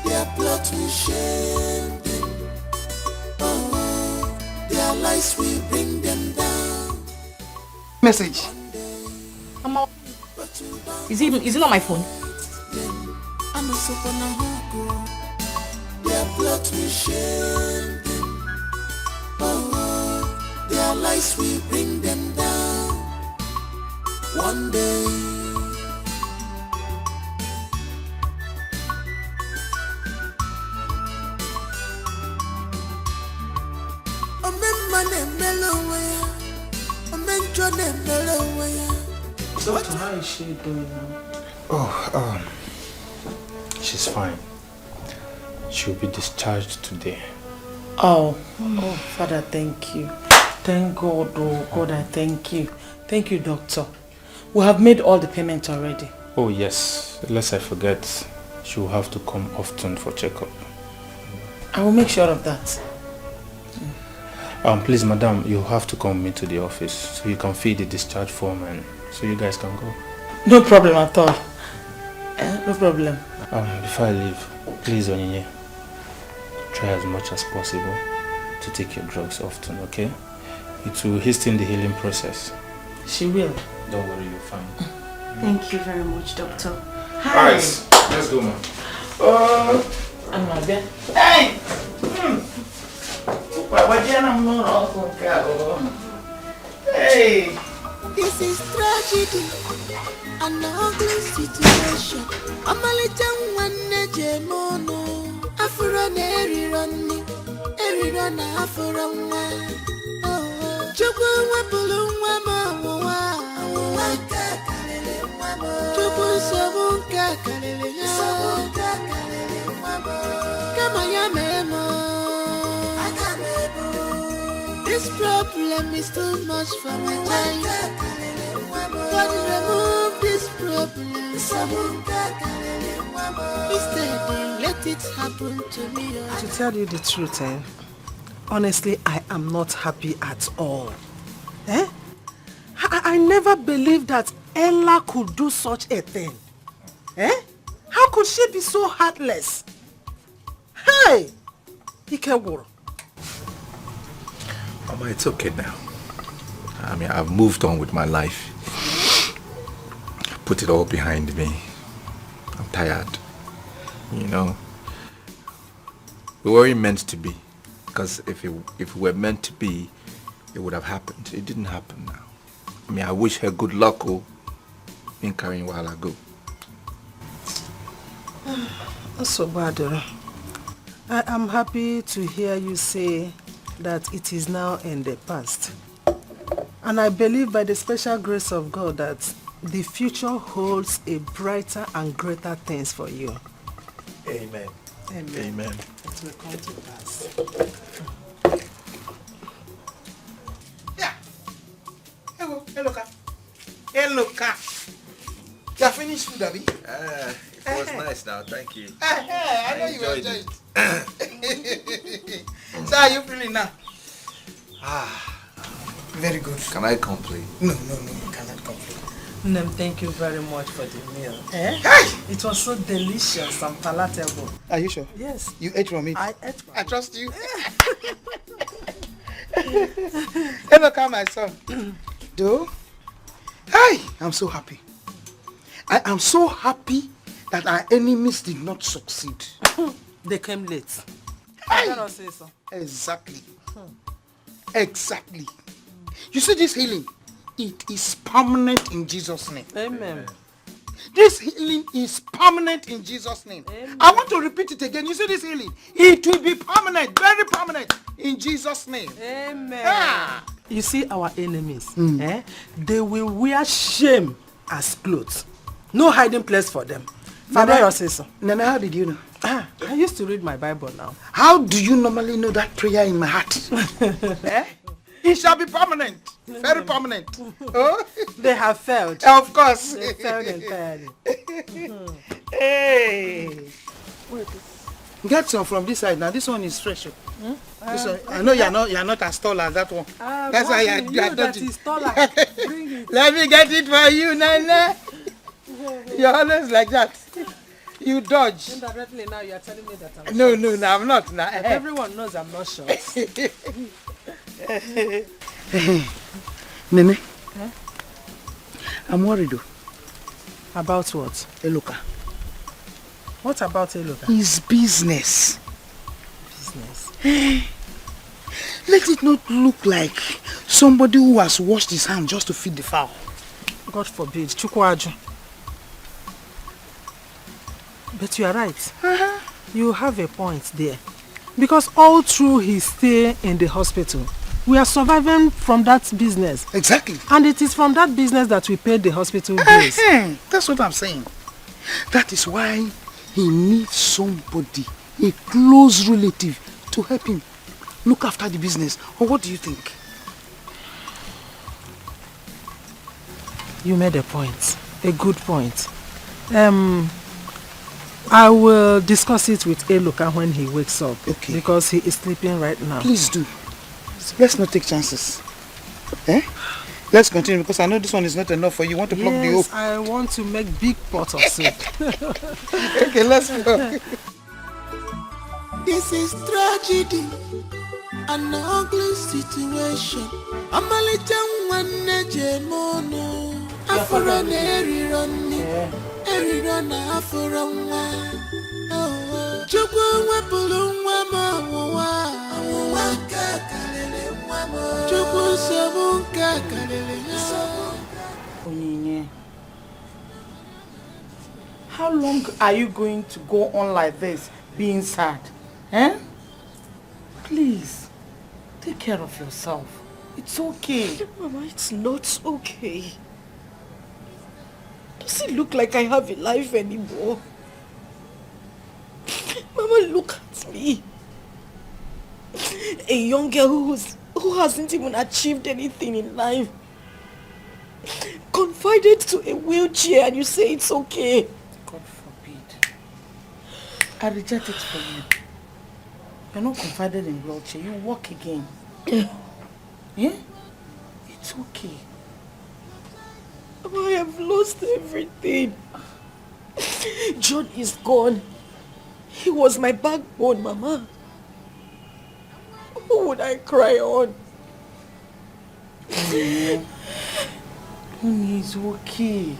Their plot will shame them. Oh, their lies will bring them down. Message. Is it not my phone? Their plot will shame them. Oh, their lies will bring them down. One day. Doctor, how is she doing now? Oh, she's fine. She'll be discharged today. Oh, Father, thank you. Thank God, oh God, I thank you. Thank you, doctor. We have made all the payments already. Oh yes, lest I forget, she will have to come often for checkup. I will make sure of that. Please, madam, you have to come with me to the office so you can fill the discharge form and so you guys can go. No problem at all. No problem. Before I leave, please, Onyinye, try as much as possible to take your drugs often, okay? It will hasten the healing process. She will. Don't worry, you're fine. Thank you very much, doctor. Hi. Alright, let's go, man. I'm not there. Hey! Hey! This is tragedy, an ugly situation. Amalita nwanne jemono, afura na erironi, erirona afura nwa. Chukwu wepụrụ nwa m ọnwụnwa, ọnwụnwa nke karịrị nwa m. Chukwu nsogbu nke karịrị ya, nsogbu nke karịrị nwa m. Kama ya mee m, aga m ebu. This problem is too much for my mind. God remove this problem. Instead, let it happen to me. To tell you the truth, honestly, I am not happy at all. I never believed that Ella could do such a thing. How could she be so heartless? Hey! Ikewuru. Mama, it's okay now. I mean, I've moved on with my life. Put it all behind me. I'm tired. You know, we weren't meant to be. Because if we were meant to be, it would have happened. It didn't happen now. I mean, I wish her good luck in carrying while I go. So bad. I am happy to hear you say that it is now in the past. And I believe by the special grace of God that the future holds a brighter and greater things for you. Amen. Amen. Amen. It will come to pass. Yeah. Hello, Ka. You are finished food, Abby? It was nice now, thank you. I know you enjoyed it. So how are you feeling now? Very good. Can I complain? No, you cannot complain. Nem, thank you very much for the meal. Hey! It was so delicious and palatable. Are you sure? Yes. You ate from it? I ate from it. I trust you. Hello, Ka, my son. Though, hey, I'm so happy. I am so happy that our enemies did not succeed. They came late. Hey! I cannot say so. Exactly. Exactly. You see this healing? it is permanent in Jesus' name. Amen. This healing is permanent in Jesus' name. Amen. I want to repeat it again. You see this healing? It will be permanent, very permanent in Jesus' name. Amen. Ah. You see our enemies, they will wear shame as clothes. No hiding place for them. Father, your sister. Nana, how did you know? I used to read my Bible now. How do you normally know that prayer in my heart? It shall be permanent. Very permanent. Oh? They have failed. Of course. They failed entirely. Hey. Wait. Get some from this side now. This one is fresh. This one, I know you're not as tall as that one. That's why you're that is taller. Bring it. Let me get it for you, Nana. You're always like that. You dodge. Indirectly now you're telling me that I'm No, short. no, I'm not. Nah. Everyone knows I'm not short. Nene, I'm worried though. About what? Eloka. What about Eloka? His business. Business? Let it not look like somebody who has washed his hand just to feed the fowl. God forbid. Chukwaju. But you are right. You have a point there. Because all through his stay in the hospital, we are surviving from that business. Exactly. And it is from that business that we paid the hospital bills. That's what I'm saying. That is why he needs somebody, a close relative, to help him look after the business. Or what do you think? You made a point. A good point. I will discuss it with Eloka when he wakes up. Okay. Because he is sleeping right now. Please do. Let's not take chances. Let's continue because I know this one is not enough for you. You want to plug the hope. Yes, I want to make big pot of soup. Okay, let's go. This is tragedy, an ugly situation. I'm a little one, Nejemono. Afro Neri Ronnie, Erirona Afro One. Chukwu wepulu nwa mawa. Chukwu sebu nka kalele. Onyinye, how long are you going to go on like this, being sad? Please, take care of yourself. It's okay. Mama, it's not okay. Does it look like I have a life anymore? Mama, look at me. A young girl who hasn't even achieved anything in life. Confided to a wheelchair and you say it's okay. God forbid. I reject it for you. You're not confided in wheelchair. You walk again. Yeah? It's okay. I have lost everything. John is gone. He was my backbone, Mama. Who would I cry on? Honey, it's okay.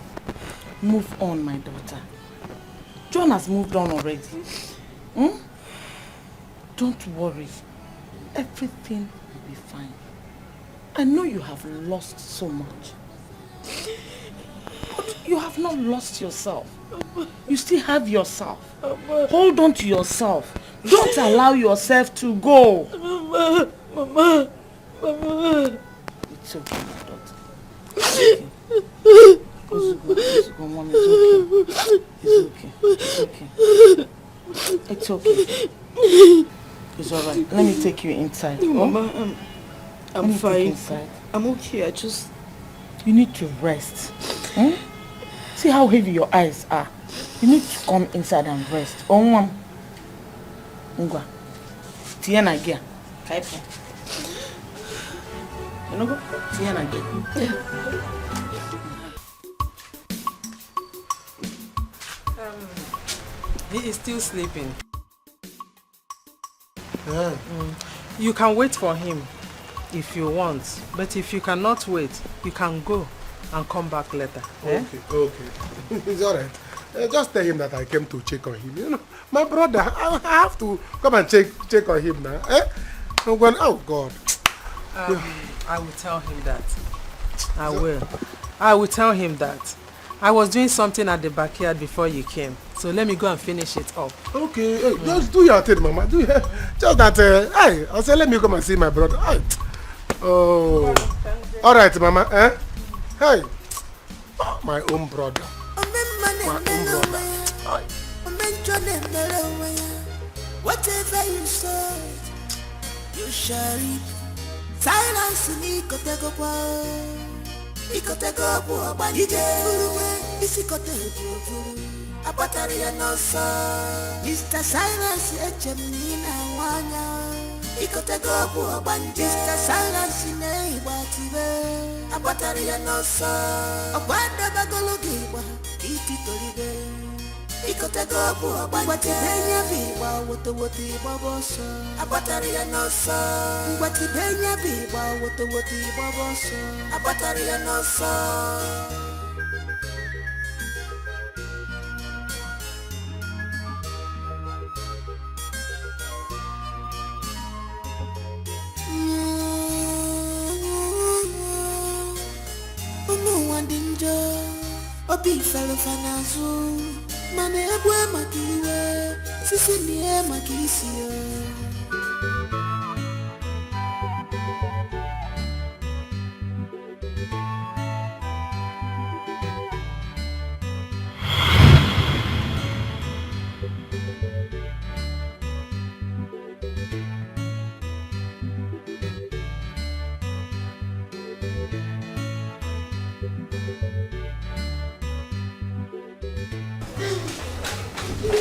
Move on, my daughter. John has moved on already. Don't worry. Everything will be fine. I know you have lost so much. But you have not lost yourself. You still have yourself. Hold on to yourself. Don't allow yourself to go. Mama. It's okay, my daughter. It's okay. Mom, it's okay. It's okay. It's alright. Let me take you inside. No, Mama, I'm fine. Inside. I'm okay. You need to rest. See how heavy your eyes are. You need to come inside and rest. Ngwa. Tiye na gia. Kaipo. You know go? Tiye na gia. He is still sleeping. You can wait for him if you want, but if you cannot wait, you can go and come back later. Okay. It's alright. Just tell him that I came to check on him. You know, my brother, I have to come and check on him now. I'm going, oh God. I will tell him that. I will. I will tell him that. I was doing something at the backyard before you came. So let me go and finish it up. Okay, hey, just do your thing, Mama. Do your, just that, hey, I'll say let me come and see my brother. Hey. Oh. All right, Mama. Eh? Hey. Oh, my own brother. My own brother. Hey. Whatever you say, you shall reap. Silence me, Ikotego, Abanije, Isikotego, Apataria no sa, Mr. Silence, Echemina, Wanya, Ikotego, Abanije, Mr. Silence, Neighbor, Apataria no sa, Abanda Bagologiwa, Ititolibe. Ikotego Abanije, Watibenya Biwa, Wotowoti Babosa, Apataria no sa, Watibenya Biwa, Wotowoti Babosa, Apataria no sa. Obi fell fanazu, mane ebwe makiwe, sisi niye makisio.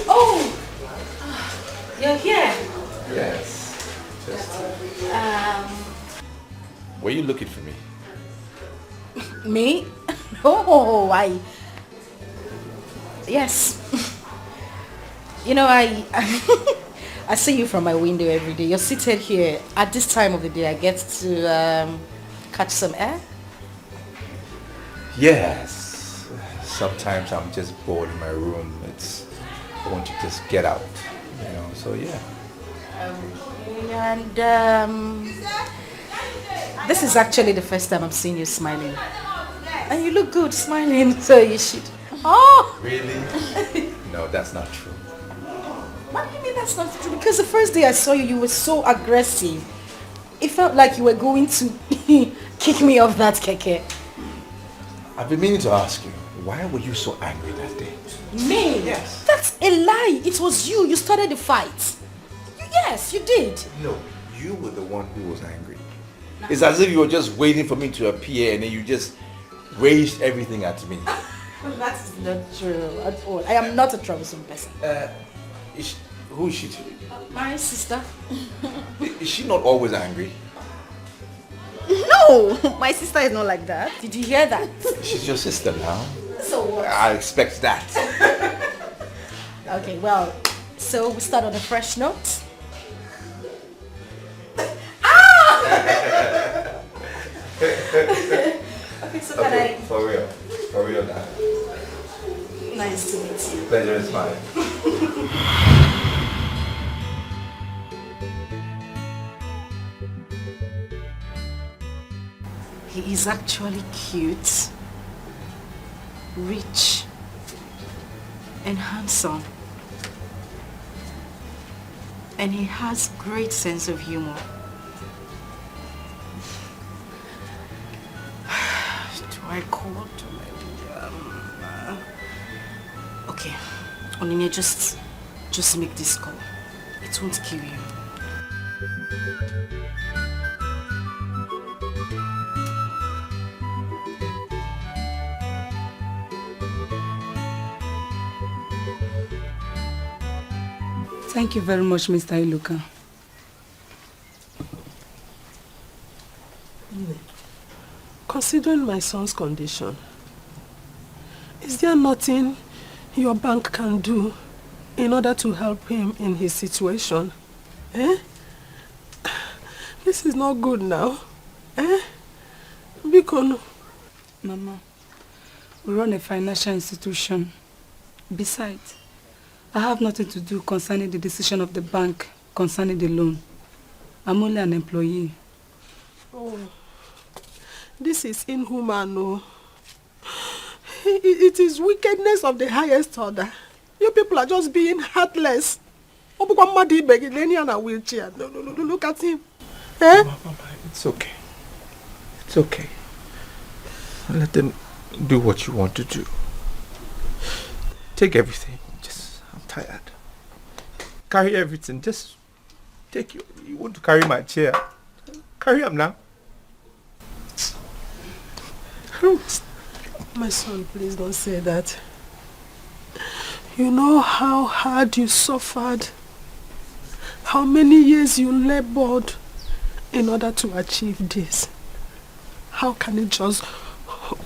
Oh! You're here? Yes. Were you looking for me? Me? Oh, yes. You know, I see you from my window every day. You're seated here. At this time of the day, I get to catch some air. Yes. Sometimes I'm just bored in my room. I want to just get out, you know, so yeah. And this is actually the first time I'm seeing you smiling. And you look good smiling, so you should. Oh! Really? No, that's not true. What do you mean that's not true? Because the first day I saw you, you were so aggressive. It felt like you were going to kick me off that keke. I've been meaning to ask you, why were you so angry that day? Me? Yes. That's a lie. It was you. You started the fight. Yes, you did. No, you were the one who was angry. It's as if you were just waiting for me to appear and then you just raged everything at me. That's not true at all. I am not a troublesome person. Who is she to you? My sister. Is she not always angry? No, my sister is not like that. Did you hear that? She's your sister now. So what? I expect that. Okay, well, so we start on a fresh note. Okay, so can I... For real now. Nice to meet you. Pleasure is mine. He is actually cute, rich, and handsome. And he has great sense of humor. Do I call to my... Okay, Onyinye, just make this call. It won't kill you. Thank you very much, Mr. Iluka. Considering my son's condition, is there nothing your bank can do in order to help him in his situation? Eh? This is not good now. Eh? Bikono. Mama, we run a financial institution. Besides, I have nothing to do concerning the decision of the bank concerning the loan. I'm only an employee. Oh. This is inhuman, no. It is wickedness of the highest order. You people are just being heartless. Wheelchair. No, look at him. Eh? Mama, it's okay. It's okay. Let them do what you want to do. Take everything. I'm tired. Carry everything. Just take you. You want to carry my chair? Carry them now. My son, please don't say that. You know how hard you suffered, how many years you labored in order to achieve this. How can it just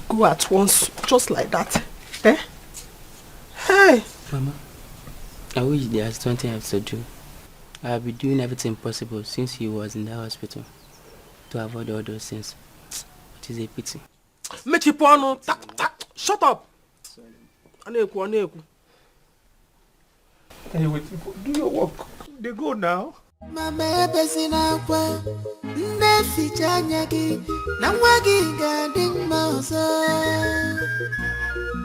go at once, just like that? Eh? Hey! Mama, I wish there's something I have to do. I'll be doing everything possible since he was in the hospital to avoid all those things. It is a pity. Shut up! Anyway, do your work. They go now. Mama besina kwa ndeficha nyagi na mwagi gading mauso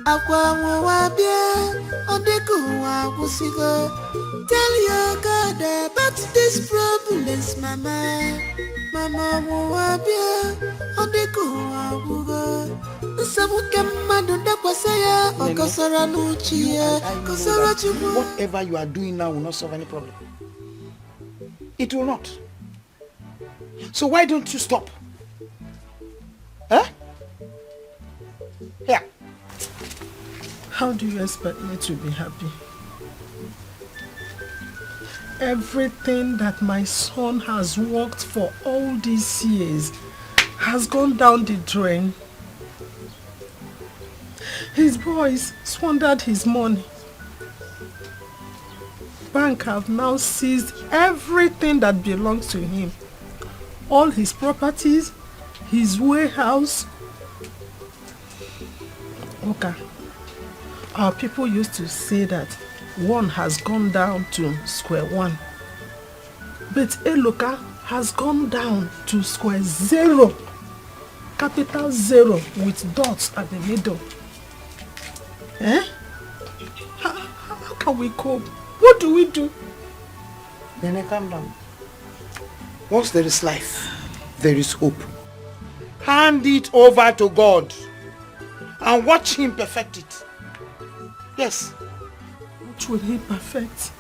akwa mwabia odeku wabusigo. Tell your God about these problems, Mama. Mama mwabia odeku wabugo. Whatever you are doing now will not solve any problem. It will not. So why don't you stop? Huh? Here. How do you expect me to be happy? Everything that my son has worked for all these years has gone down the drain. His boys squandered his money. Bank have now seized everything that belongs to him. All his properties, his warehouse. Okay. Our people used to say that one has gone down to square one. But Eloka has gone down to square zero. Capital zero with dots at the middle. Eh? How can we cope? What do we do? Then calm down. Once there is life, there is hope. Hand it over to God and watch him perfect it. Yes. What will he perfect?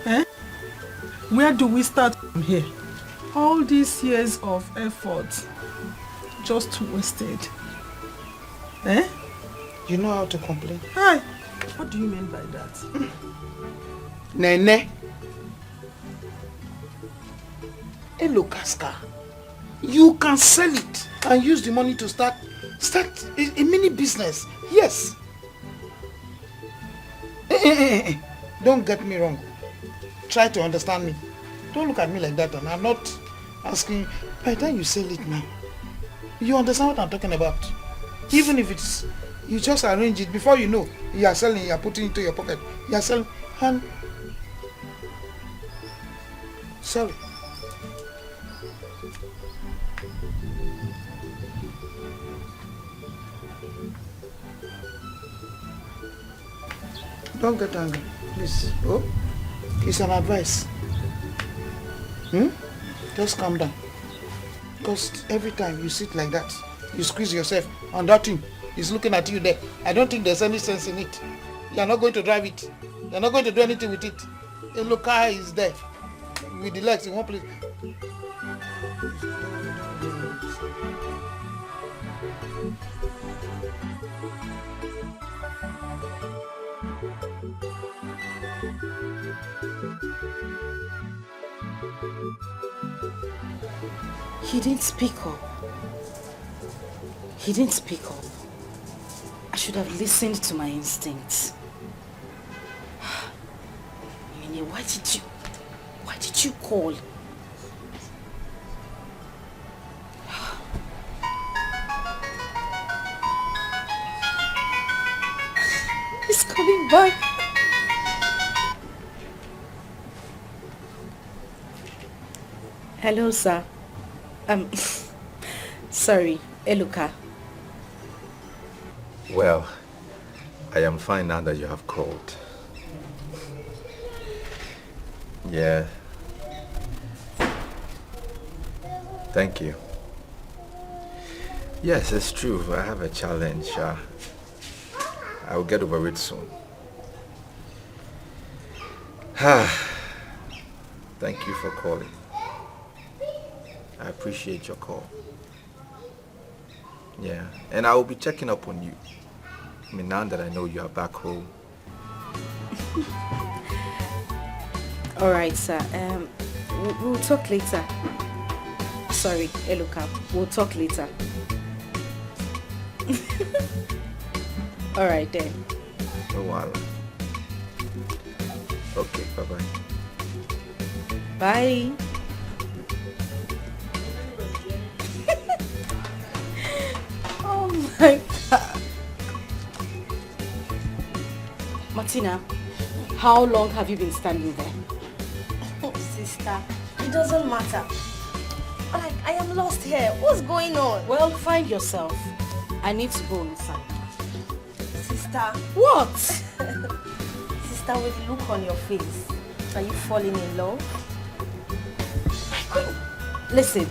Eh? Where do we start from here? All these years of effort just wasted. Eh? You know how to complain. Hi. What do you mean by that? Nene. Hello, Casca. You can sell it and use the money to start a mini business. Yes. Don't get me wrong. Try to understand me. Don't look at me like that. And I'm not asking. By the time you sell it now, you understand what I'm talking about. Even if it's, you just arrange it before you know, you are selling, you are putting it into your pocket. You are selling, and sorry. Don't get angry, please. Oh, it's an advice. Just calm down. Because every time you sit like that, you squeeze yourself, and that thing is looking at you there. I don't think there's any sense in it. You're not going to drive it. You're not going to do anything with it. A look, car is there with the legs in one place. He didn't speak up. He didn't speak up. I should have listened to my instincts. Mini, why did you call? He's coming back. Hello, sir. Sorry, Eluka. Well, I am fine now that you have called. Yeah. Thank you. Yes, it's true. I have a challenge. I will get over it soon. Thank you for calling. I appreciate your call. Yeah, and I will be checking up on you. I mean, now that I know you are back home. All right, sir. We'll talk later. Sorry, Eluka. We'll talk later. All right then. No while. Okay, bye-bye. Bye. Oh my God. Martina, how long have you been standing there? Oh, sister, it doesn't matter. Like, I am lost here. What's going on? Well, find yourself. I need to go inside. Sister. What? Sister, with the look on your face, are you falling in love? Listen,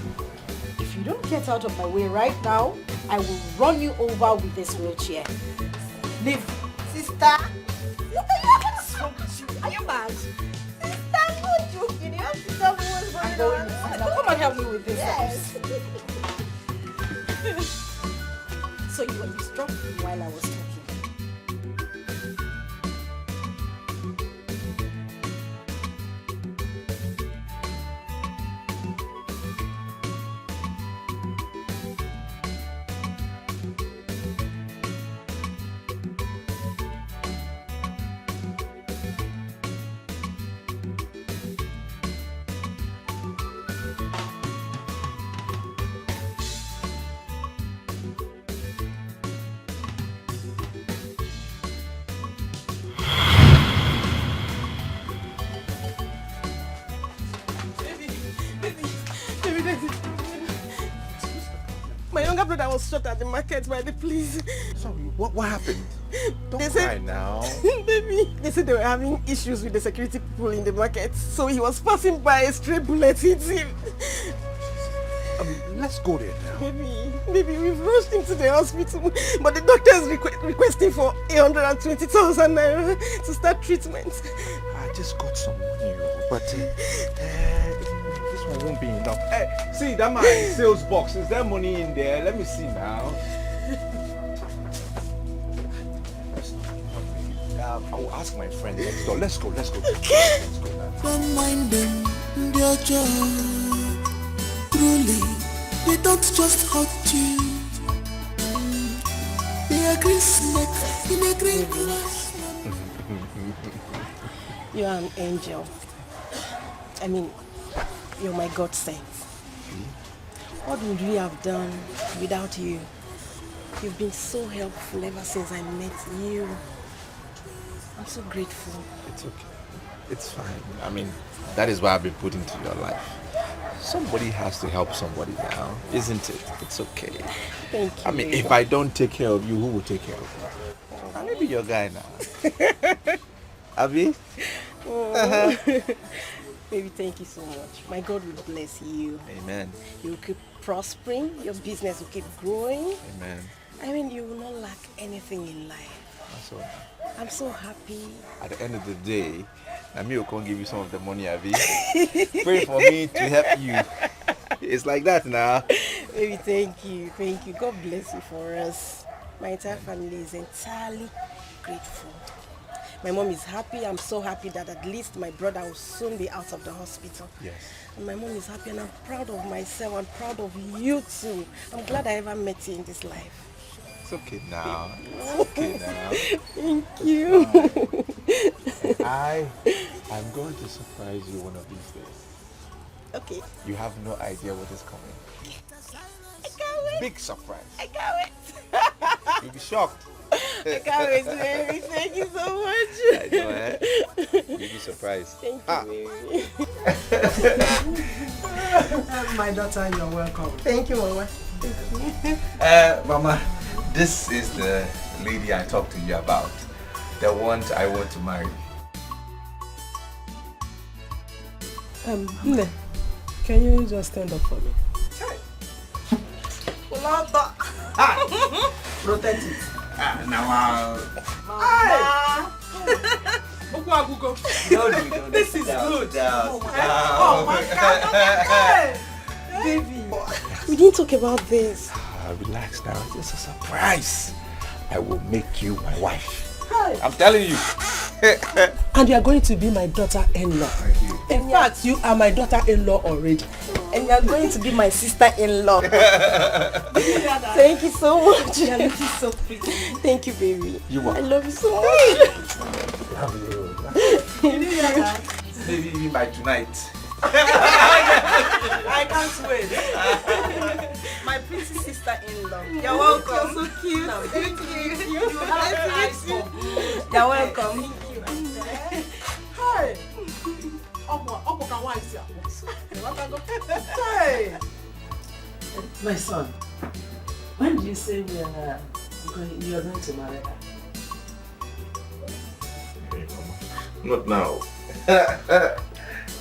if you don't get out of my way right now, I will run you over with this wheelchair. Leave. Sister? What's wrong with you? Are you mad? Sister, no joking. You have to tell me what's going on. Come and help me with this. Yes. So you were distracted while I was talking. My younger brother was shot at the market by the police. Sorry, what happened? Don't They cry said- now. Baby, they said they were having issues with the security people in the market. So he was passing by, a stray bullet hit him. I mean, let's go there now. Baby, we've rushed him to the hospital. But the doctor is requesting for 120,000 naira to start treatment. I just got some money, but this one won't be enough. Hey, see, that my sales box. Is there money in there? Let me see now. I will ask my friend next door. Let's go. Let's go now. Don't mind them, they're just truly, they don't just hurt you. They are green snake in a green grass. You are an angel. I mean, you're my God sent. What would we have done without you? You've been so helpful ever since I met you. I'm so grateful. It's okay. It's fine. I mean, that is why I've been put into your life. Somebody has to help somebody now, isn't it? It's okay. Thank you. I mean, if I don't take care of you, who will take care of you? I may be your guy now. Abby? Oh. Baby, thank you so much. My God will bless you. Amen. You will keep prospering. Your business will keep growing. Amen. I mean, you will not lack anything in life. That's all. I'm so happy. At the end of the day, Nami can give you some of the money, Abby. Pray for me to help you. It's like that now. Baby, thank you. Thank you. God bless you for us. My entire family is entirely grateful. My mom is happy. I'm so happy that at least my brother will soon be out of the hospital. Yes. And my mom is happy and I'm proud of myself. I'm proud of you too. I'm glad I ever met you in this life. It's okay now. It's okay now. Thank you. I am going to surprise you one of these days. Okay. You have no idea what is coming. I can't wait. Big surprise. I can't wait. You'll be shocked. I can't wait, baby. Thank you so much. I know, eh? You'll be surprised. Thank you, baby. My daughter, you're welcome. Thank you, Mama. Mama, this is the lady I talked to you about. The one I want to marry. Nne, can you just stand up for me? Protect it. Now, This is good. Oh my God. Baby. We didn't talk about this. Relax now. It's a surprise. I will make you my wife. Hi. I'm telling you. And you are going to be my daughter-in-law. In fact, you are my daughter-in-law already. And you are going to be my sister-in-law. Thank you so much. You are looking so pretty. Thank you, baby. You are. I love you so much. Love you. Maybe by tonight. I can't wait. My pretty sister-in-law. You're welcome. You're so cute. Thank you. You're welcome. Hi. Hey. My son, when did you say you are going to marry her? Not now.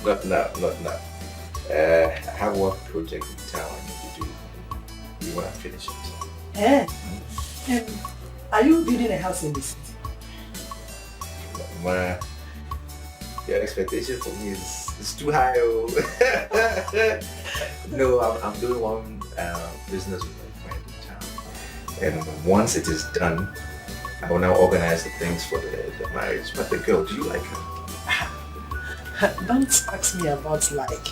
Not now. I have one project in town I need to do. You want to finish it? Are you building a house in the city? Ma, your expectation for me is too high. Oh. No, I'm doing one business with my friend in town. And once it is done, I will now organize the things for the marriage. But the girl, do you like her? Don't ask me about like,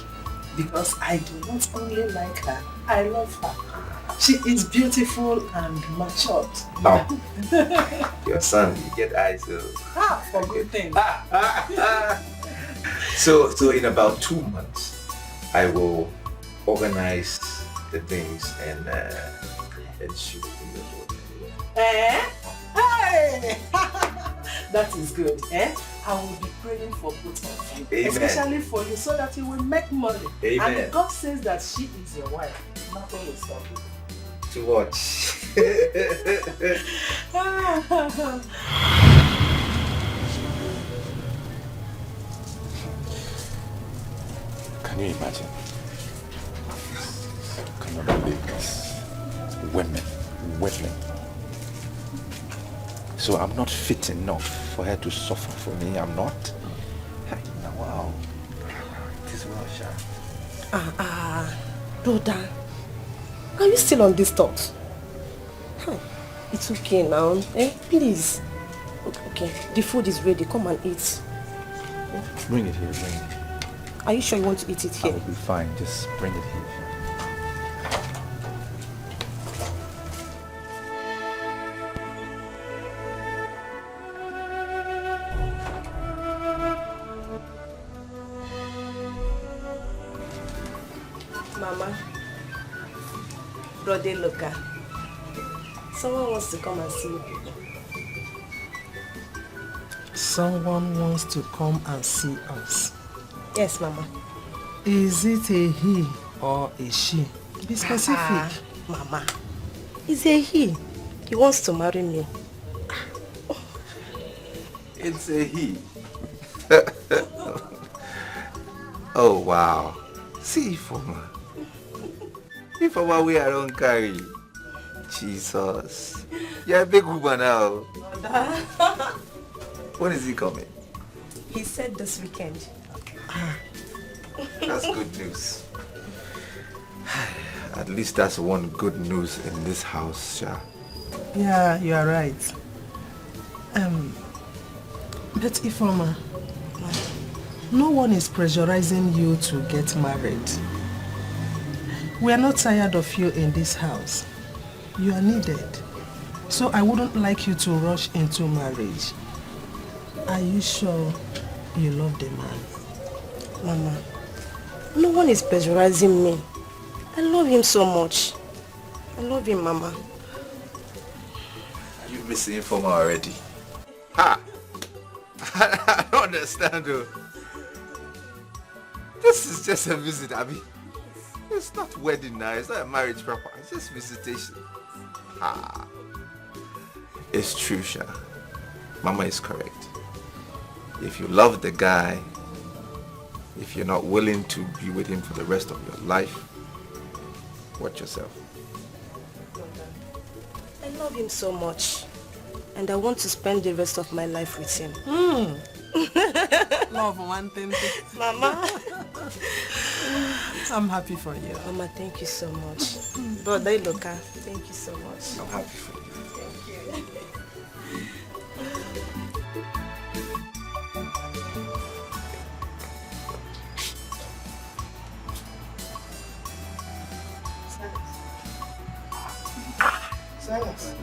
because I do not only like her, I love her. She is beautiful and matured. Oh. Your son, you get eyes. For good things. So in about 2 months, I will organize the things and she will be your daughter. Hey! That is good. I will be praying for both of you. Amen. Especially for you, so that you will make money. Amen. And if God says that she is your wife, nothing will stop you. To watch. Can you imagine? Canada ladies, women. So I'm not fit enough for her to suffer for me. I'm not. Wow. It is well, Sha. Brother, are you still on this thought? It's okay now. Please. Okay, the food is ready. Come and eat. Bring it here, bring it. Are you sure you want to eat it here? I'll be fine. Just bring it here. Mama, Brother Luca, someone wants to come and see you. Someone wants to come and see us. Yes, Mama. Is it a he or a she? Be specific. Mama, it's a he. He wants to marry me. It's a he. Oh wow. See Ifoma. Ifoma we are on carry. Jesus. You're a big woman now. When is he coming? He said this weekend. That's good news. At least that's one good news in this house, Sha. Yeah, you are right. But Ifoma, no one is pressurizing you to get married. We are not tired of you in this house. You are needed. So I wouldn't like you to rush into marriage. Are you sure you love the man? Mama, no one is pressurizing me. I love him so much. I love him, Mama. Are you missing Ifoma already? Ha! I don't understand though. This is just a visit, Abby. It's not wedding now. It's not a marriage proper. It's just visitation. Ah. It's true, Sha. Mama is correct. If you love the guy, if you're not willing to be with him for the rest of your life, watch yourself. I love him so much. And I want to spend the rest of my life with him. Love one thing. Mama. I'm happy for you. Mama, thank you so much. Brother Iloka, thank you so much. I'm happy for you. Thank you. Silas.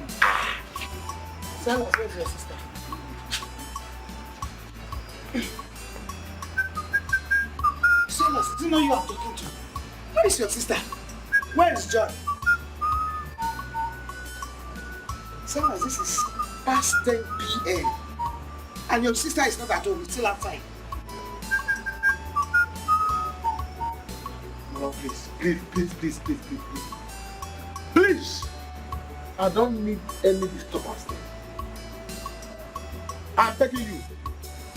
Silas, where's your sister? Silas, do you know you are talking to? Where is your sister? Where is John? Silas, this is past 10 p.m. And your sister is not at home, it's still outside. No, please. Please! I don't need any disturbance there. I'm begging you.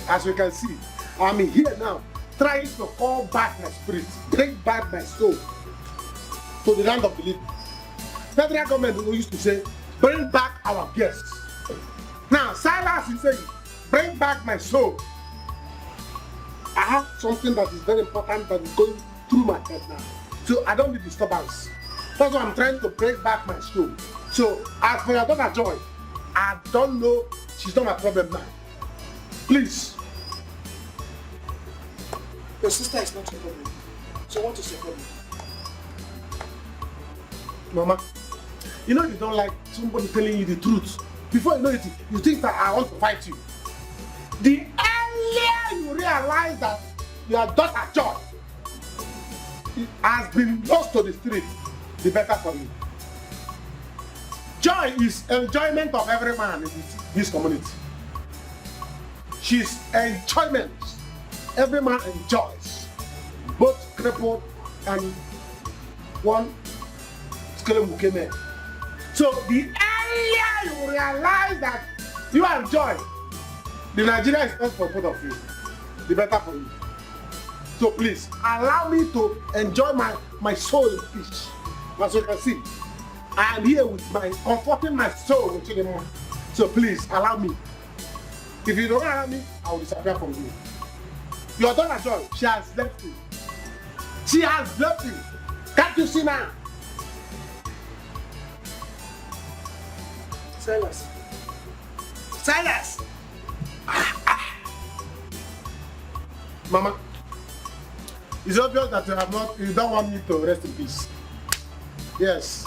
As you can see, I'm here now, trying to call back my spirit, bring back my soul to the land of the living. Federal government used to say, bring back our guests. Now, Silas is saying, bring back my soul. I have something that is very important that is going through my head now. So I don't need disturbance. That's why I'm trying to bring back my soul. So, as for your daughter Joy, I don't know, she's not my problem now. Please. Your sister is not your problem. So what is your problem? Mama, you know you don't like somebody telling you the truth. Before you know it, you think that I want to fight you. The earlier you realize that your daughter Joy has been lost to the street, the better for you. Joy is enjoyment of every man in this community. She's enjoyment. Every man enjoys. Both crippled and one skeleton man. So the earlier you realize that you enjoy, the Nigeria is not for both of you, the better for you. So please, allow me to enjoy my soul in peace. As you can see, I am here with comforting my soul with the morning. So please, allow me. If you don't allow me, I will disappear from you. Your daughter Joy, she has left you. She has left you. Can't you see now? Silas. Silas! Mama, it's obvious that you don't want me to rest in peace. Yes.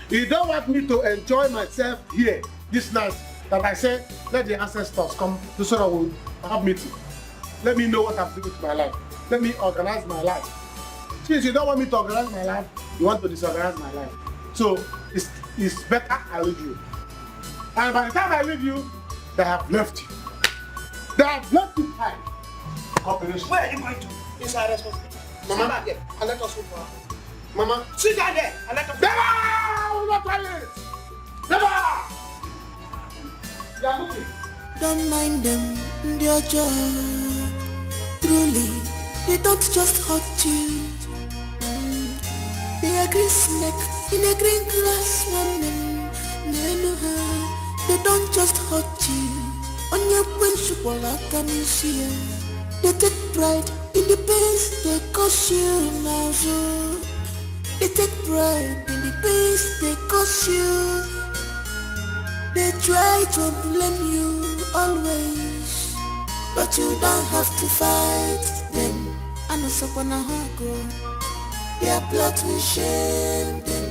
You don't want me to enjoy myself here this night that I say, let the ancestors come to so that we'll have meeting. Let me know what I'm doing with my life. Let me organize my life. Since you don't want me to organize my life, you want to disorganize my life. So it's better I leave you. And by the time I leave you, they have left you. They have left you behind. Cooperation. Where are you going to? It's our responsibility. Mama, sit back there and let us wait for her. Mama, sit down there and let us. Never! I will not try it. Never! They are looking. Don't mind them, their job. Truly, they don't just hurt you. They are green snake in a green grass woman. They know her. They don't just hurt you. On your principle, I can see you. They take pride in the pains they cause you now. They take pride in the pains they cause you. They try to blame you always, but you don't have to fight them. And also when I go, their blood will shame them.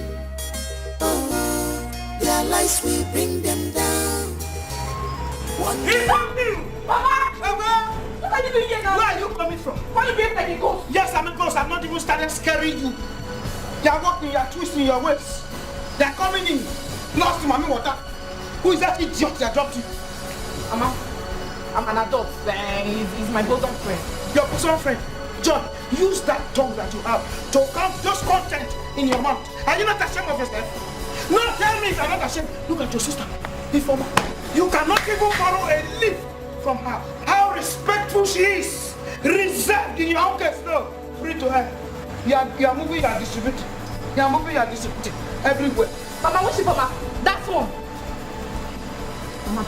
Oh, their lies will bring them down. One day. Mama! What are you doing here now? Where are you coming from? Why are you being like a ghost? Yes, I'm a ghost. I'm not even started scaring you. They are walking, you are twisting your waist. They are coming in. Lost in mommy water. Who is that idiot that dropped you? I'm an adult. He's my bosom friend. Your bosom friend? John, use that tongue that you have to count just content in your mouth. Are you not ashamed of yourself? No, tell me if you're not ashamed. Look at your sister. Informer. You cannot even borrow a leaf from her. How respectful she is. Reserved in your own case. No. Free to her. You are moving, you are distributing. You are moving, you are distributing. Everywhere. Mama, what's it, Mama? That's one. Mama,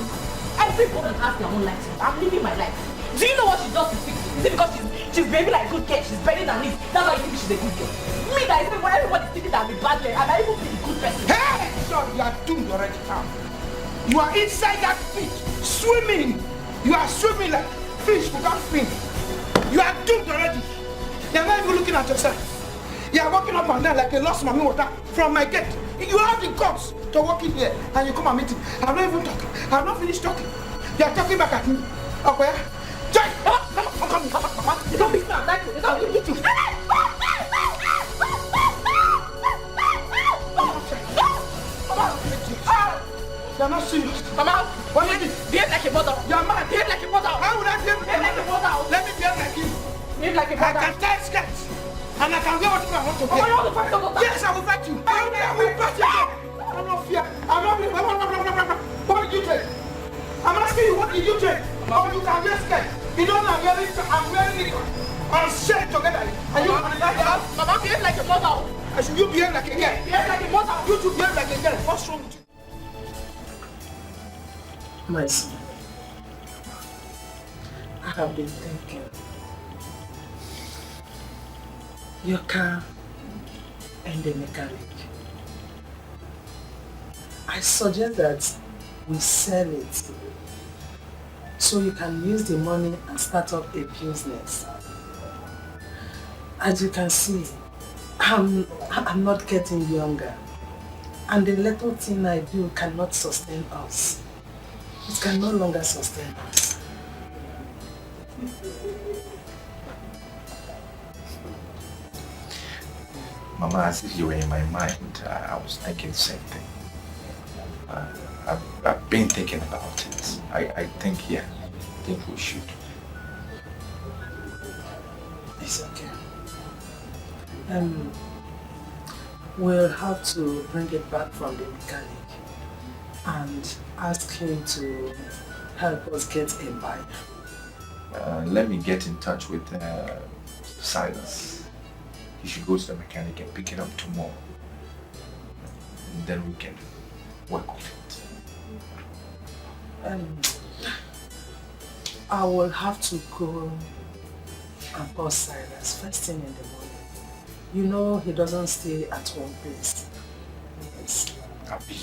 everybody has their own life. I'm living my life. Do you know what she does to fix it? Is it because she's behaving like a good girl? She's better than this. That's why you think she's a good girl. Me, that is when everybody's thinking that I'm a bad girl, and I even be a good person. Hey! Son, you are doomed already now. You are inside that pit, swimming. You are swimming like fish without fin. You are doomed already. You are not even looking at yourself. You are walking up and down like a lost mommy water from my gate. You have the guts to walk in here and you come and meet me. I'm not even talking. I'm not finished talking. You are talking back at me. Okay? Joy! Come on, come. You don't be smart. That's it. You don't need to. You're not serious. Mama, what is it? Behave like a mother. You're mad. Behave like a mother. How would I behave like a mother? Let me behave like you. Behave like a mother. I can tie skirts. And I can wear whatever I want to wear. Oh, you want to fight your Yes, I will fight you. I will fight you. I'm not fear. I'm not. What did you take? I'm asking you, what did you take? Oh, you can wear skirt. You don't know I'm wearing it. I'm share together. Are you Mama, behave like a mother. I should you behave like a girl? Behave like a mother. You two behave like a girl. What's wrong with you? My son, I have been thinking. Your car and the mechanic. I suggest that we sell it so you can use the money and start up a business. As you can see, I'm not getting younger, and the little thing I do cannot sustain us. It can no longer sustain us. Mama, as if you were in my mind, I was thinking the same thing. I've been thinking about it. I think we should. It's okay. We'll have to bring it back from the mechanic and ask him to help us get a bike. Let me get in touch with Silas. He should go to the mechanic and pick it up tomorrow. And then we can work with it. I will have to go and call Silas first thing in the morning. You know he doesn't stay at one place. Yes. Happy.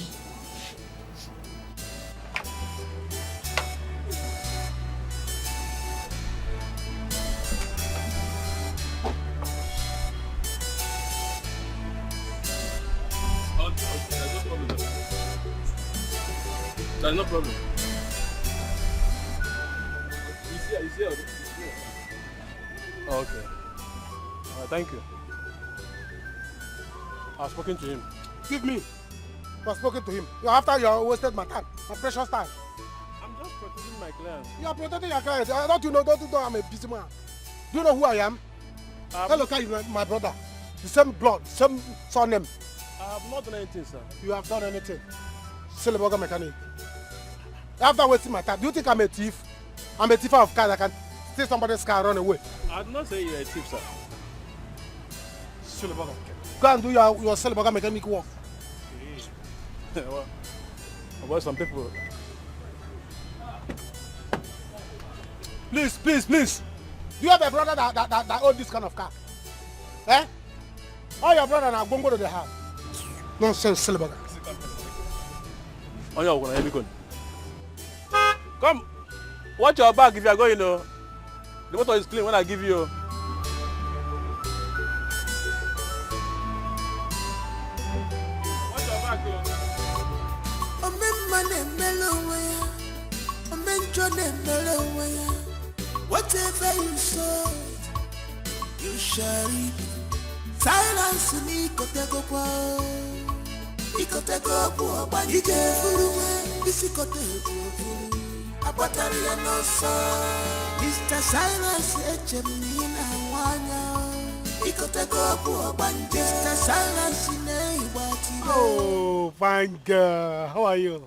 There's no problem. He's here. Oh, okay. Thank you. I've spoken to him. Give me. I've spoken to him. After you have wasted my time, my precious time. I'm just protecting my clients. You are protecting your clients. Don't you know I'm a busy man? Do you know who I am? Hello, you my brother. The same blood, same surname. I have not done anything, sir. You have done anything. Still a burger mechanic. After wasting my time, do you think I'm a thief? I'm a thief of cars. I can steal somebody's car and run away. I did not say you're a thief, sir. Still a burger mechanic. Go and do your still a burger mechanic work. Okay. Well, about some people. Please. Do you have a brother that owns this kind of car? Eh? All your brother now go to the house. Nonsense, still a burger. On your one, come, watch your back if you are going, The motor is clean when I give you. Watch your back, whatever you sow, you shall reap. Silence me, Koteko. Ikoteko, Banike, Isikote. Mr. Silence, Echemina, one Oh, fine girl. How are you?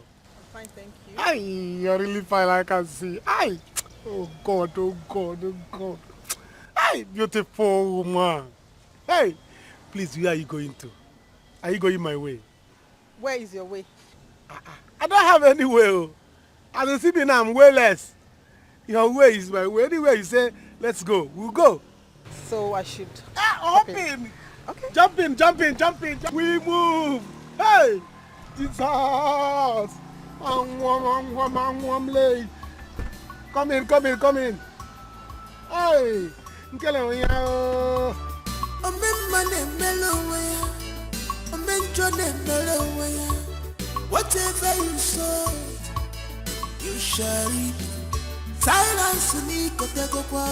Fine, thank you. Ay, you're really fine, I can see. Ay, oh God, oh God, oh God. Ay, beautiful woman. Hey, please, where are you going to? Are you going my way? Where is your way? I don't have any way. Oh. As you see me now, I'm wayless. Your way is my way. Anywhere you say, let's go, we'll go. So I should... hop in. Okay. Jump in, jump in, jump in. We move. Hey, Jesus. Come in, come in, come in. Hey, whatever you sow, you shall reap. Silence ni kotego kwa,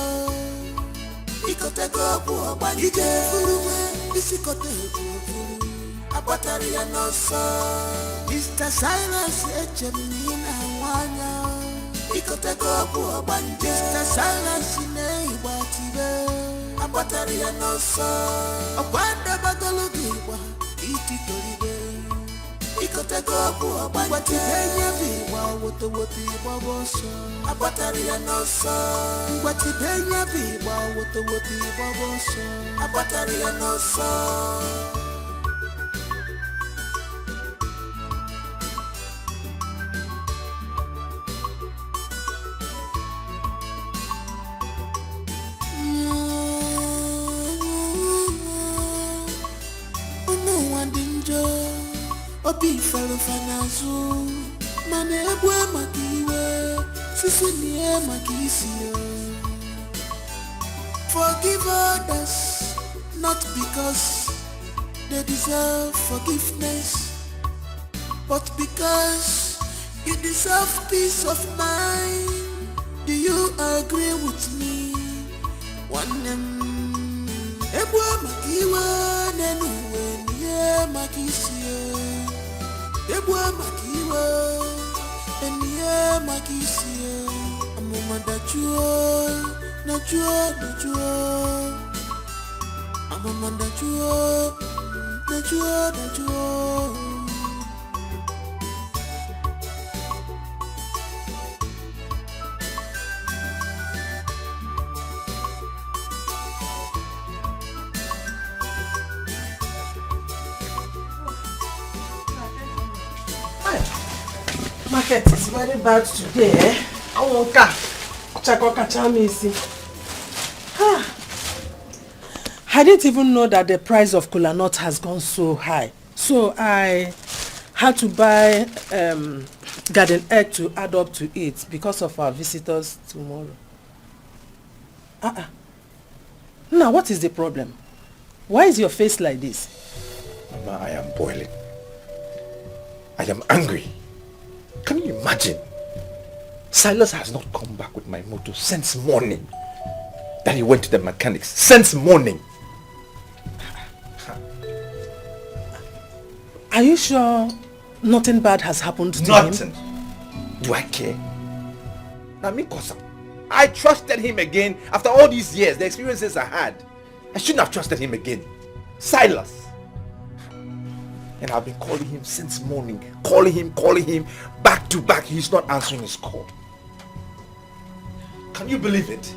ikotego kwa banije furuwe, isikotego furu. Abatari ya noso, Mr. Silence echemina wanya, ikotego kwa banije. Mr. Silence ne ibatibe, abatari ya noso, abanda bagalogiwa, ititoribe. Ikotego kwa banije viwa woto woto ibaboso abatari ya noso ngwati benya viwa woto woto ibaboso abatari ya noso Obi fero fanazu mane ebwe makiwe sisi niye makisiyo. Forgive others not because they deserve forgiveness, but because you deserve peace of mind. Do you agree with me? One ebwe makiwe nenuwe niye makisiyo. Ebwa makiwa, eniye makisiye. Amuma dachuo, nachuo. Amuma dachuo. Market is very bad today, eh? I won't I didn't even know that the price of kola nut has gone so high. So I had to buy garden egg to add up to it because of our visitors tomorrow. Now, what is the problem? Why is your face like this? Mama, I am boiling. I am angry. Can you imagine? Silas has not come back with my motor since morning. That he went to the mechanics since morning. Are you sure nothing bad has happened to him? Nothing. Do I care? I mean, I trusted him again after all these years, the experiences I had. I shouldn't have trusted him again. Silas. And I've been calling him since morning. Calling him, back to back. He's not answering his call. Can you believe it?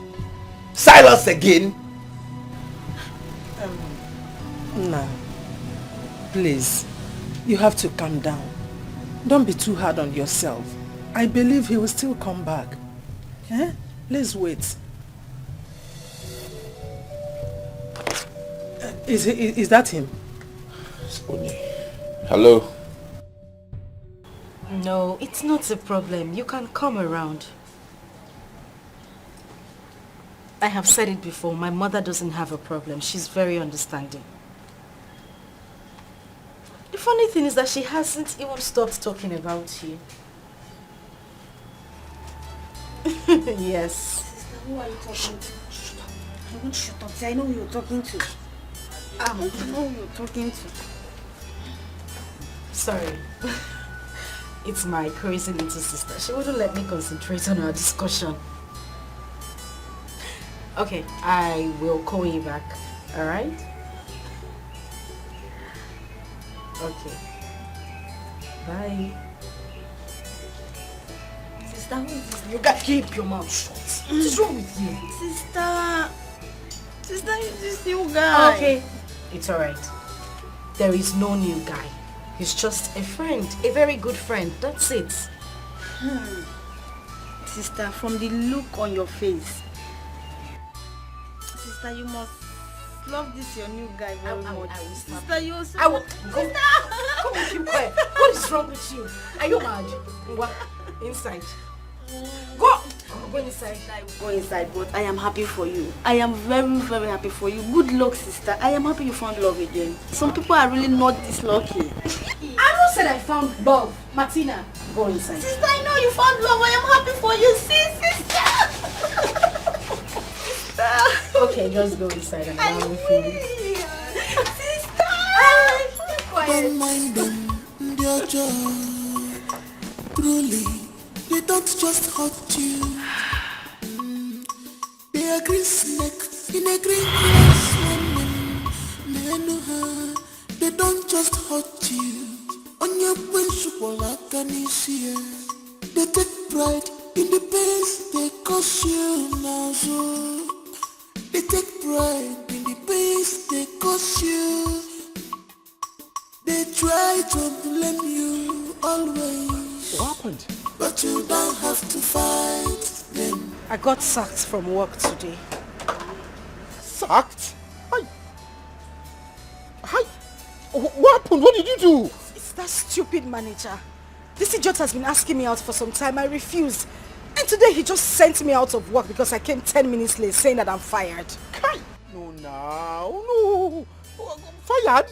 Silas again? No. Please. You have to calm down. Don't be too hard on yourself. I believe he will still come back. Eh? Let's wait. Is that him? Hello? No, it's not a problem. You can come around. I have said it before. My mother doesn't have a problem. She's very understanding. The funny thing is that she hasn't even stopped talking about you. Yes. Sister, who are you talking to? I won't shut up. I know who you're talking to. I know who you're talking to. Sorry. It's my crazy little sister. She wouldn't let me concentrate on our discussion. Okay, I will call you back. Alright? Okay. Bye. Sister, who is this new guy? Keep your mouth shut. What is wrong with you? Sister, who's this new guy? Okay, it's alright. There is no new guy. He's just a friend, a very good friend. That's it. Sister, from the look on your face, sister, you must love this your new guy very much. Sister, you also... Sister! Come on, keep quiet. What is wrong with you? Are you mad? What? Inside. Go! Go inside. Go inside, but I am happy for you. I am very, very happy for you. Good luck, sister. I am happy you found love again. Some people are really not this lucky. I not said I found love. Martina, go inside. Sister, I know you found love. I am happy for you. See, sister. Okay, just go inside and allow me feel. Sister! Don't mind them, they're just truly. They don't just hurt you. They are green snake in a green grass woman. They don't just hurt you. On your principle, like an easier. They take pride in the pains they cause you now. So they take pride in the pains they cause you. They try to blame you always. What happened? But you don't have to fight them. I got sacked from work today. Sacked? Hi. What happened? What did you do? It's that stupid manager. This idiot has been asking me out for some time. I refused. And today he just sent me out of work because I came 10 minutes late saying that I'm fired. No. Fired?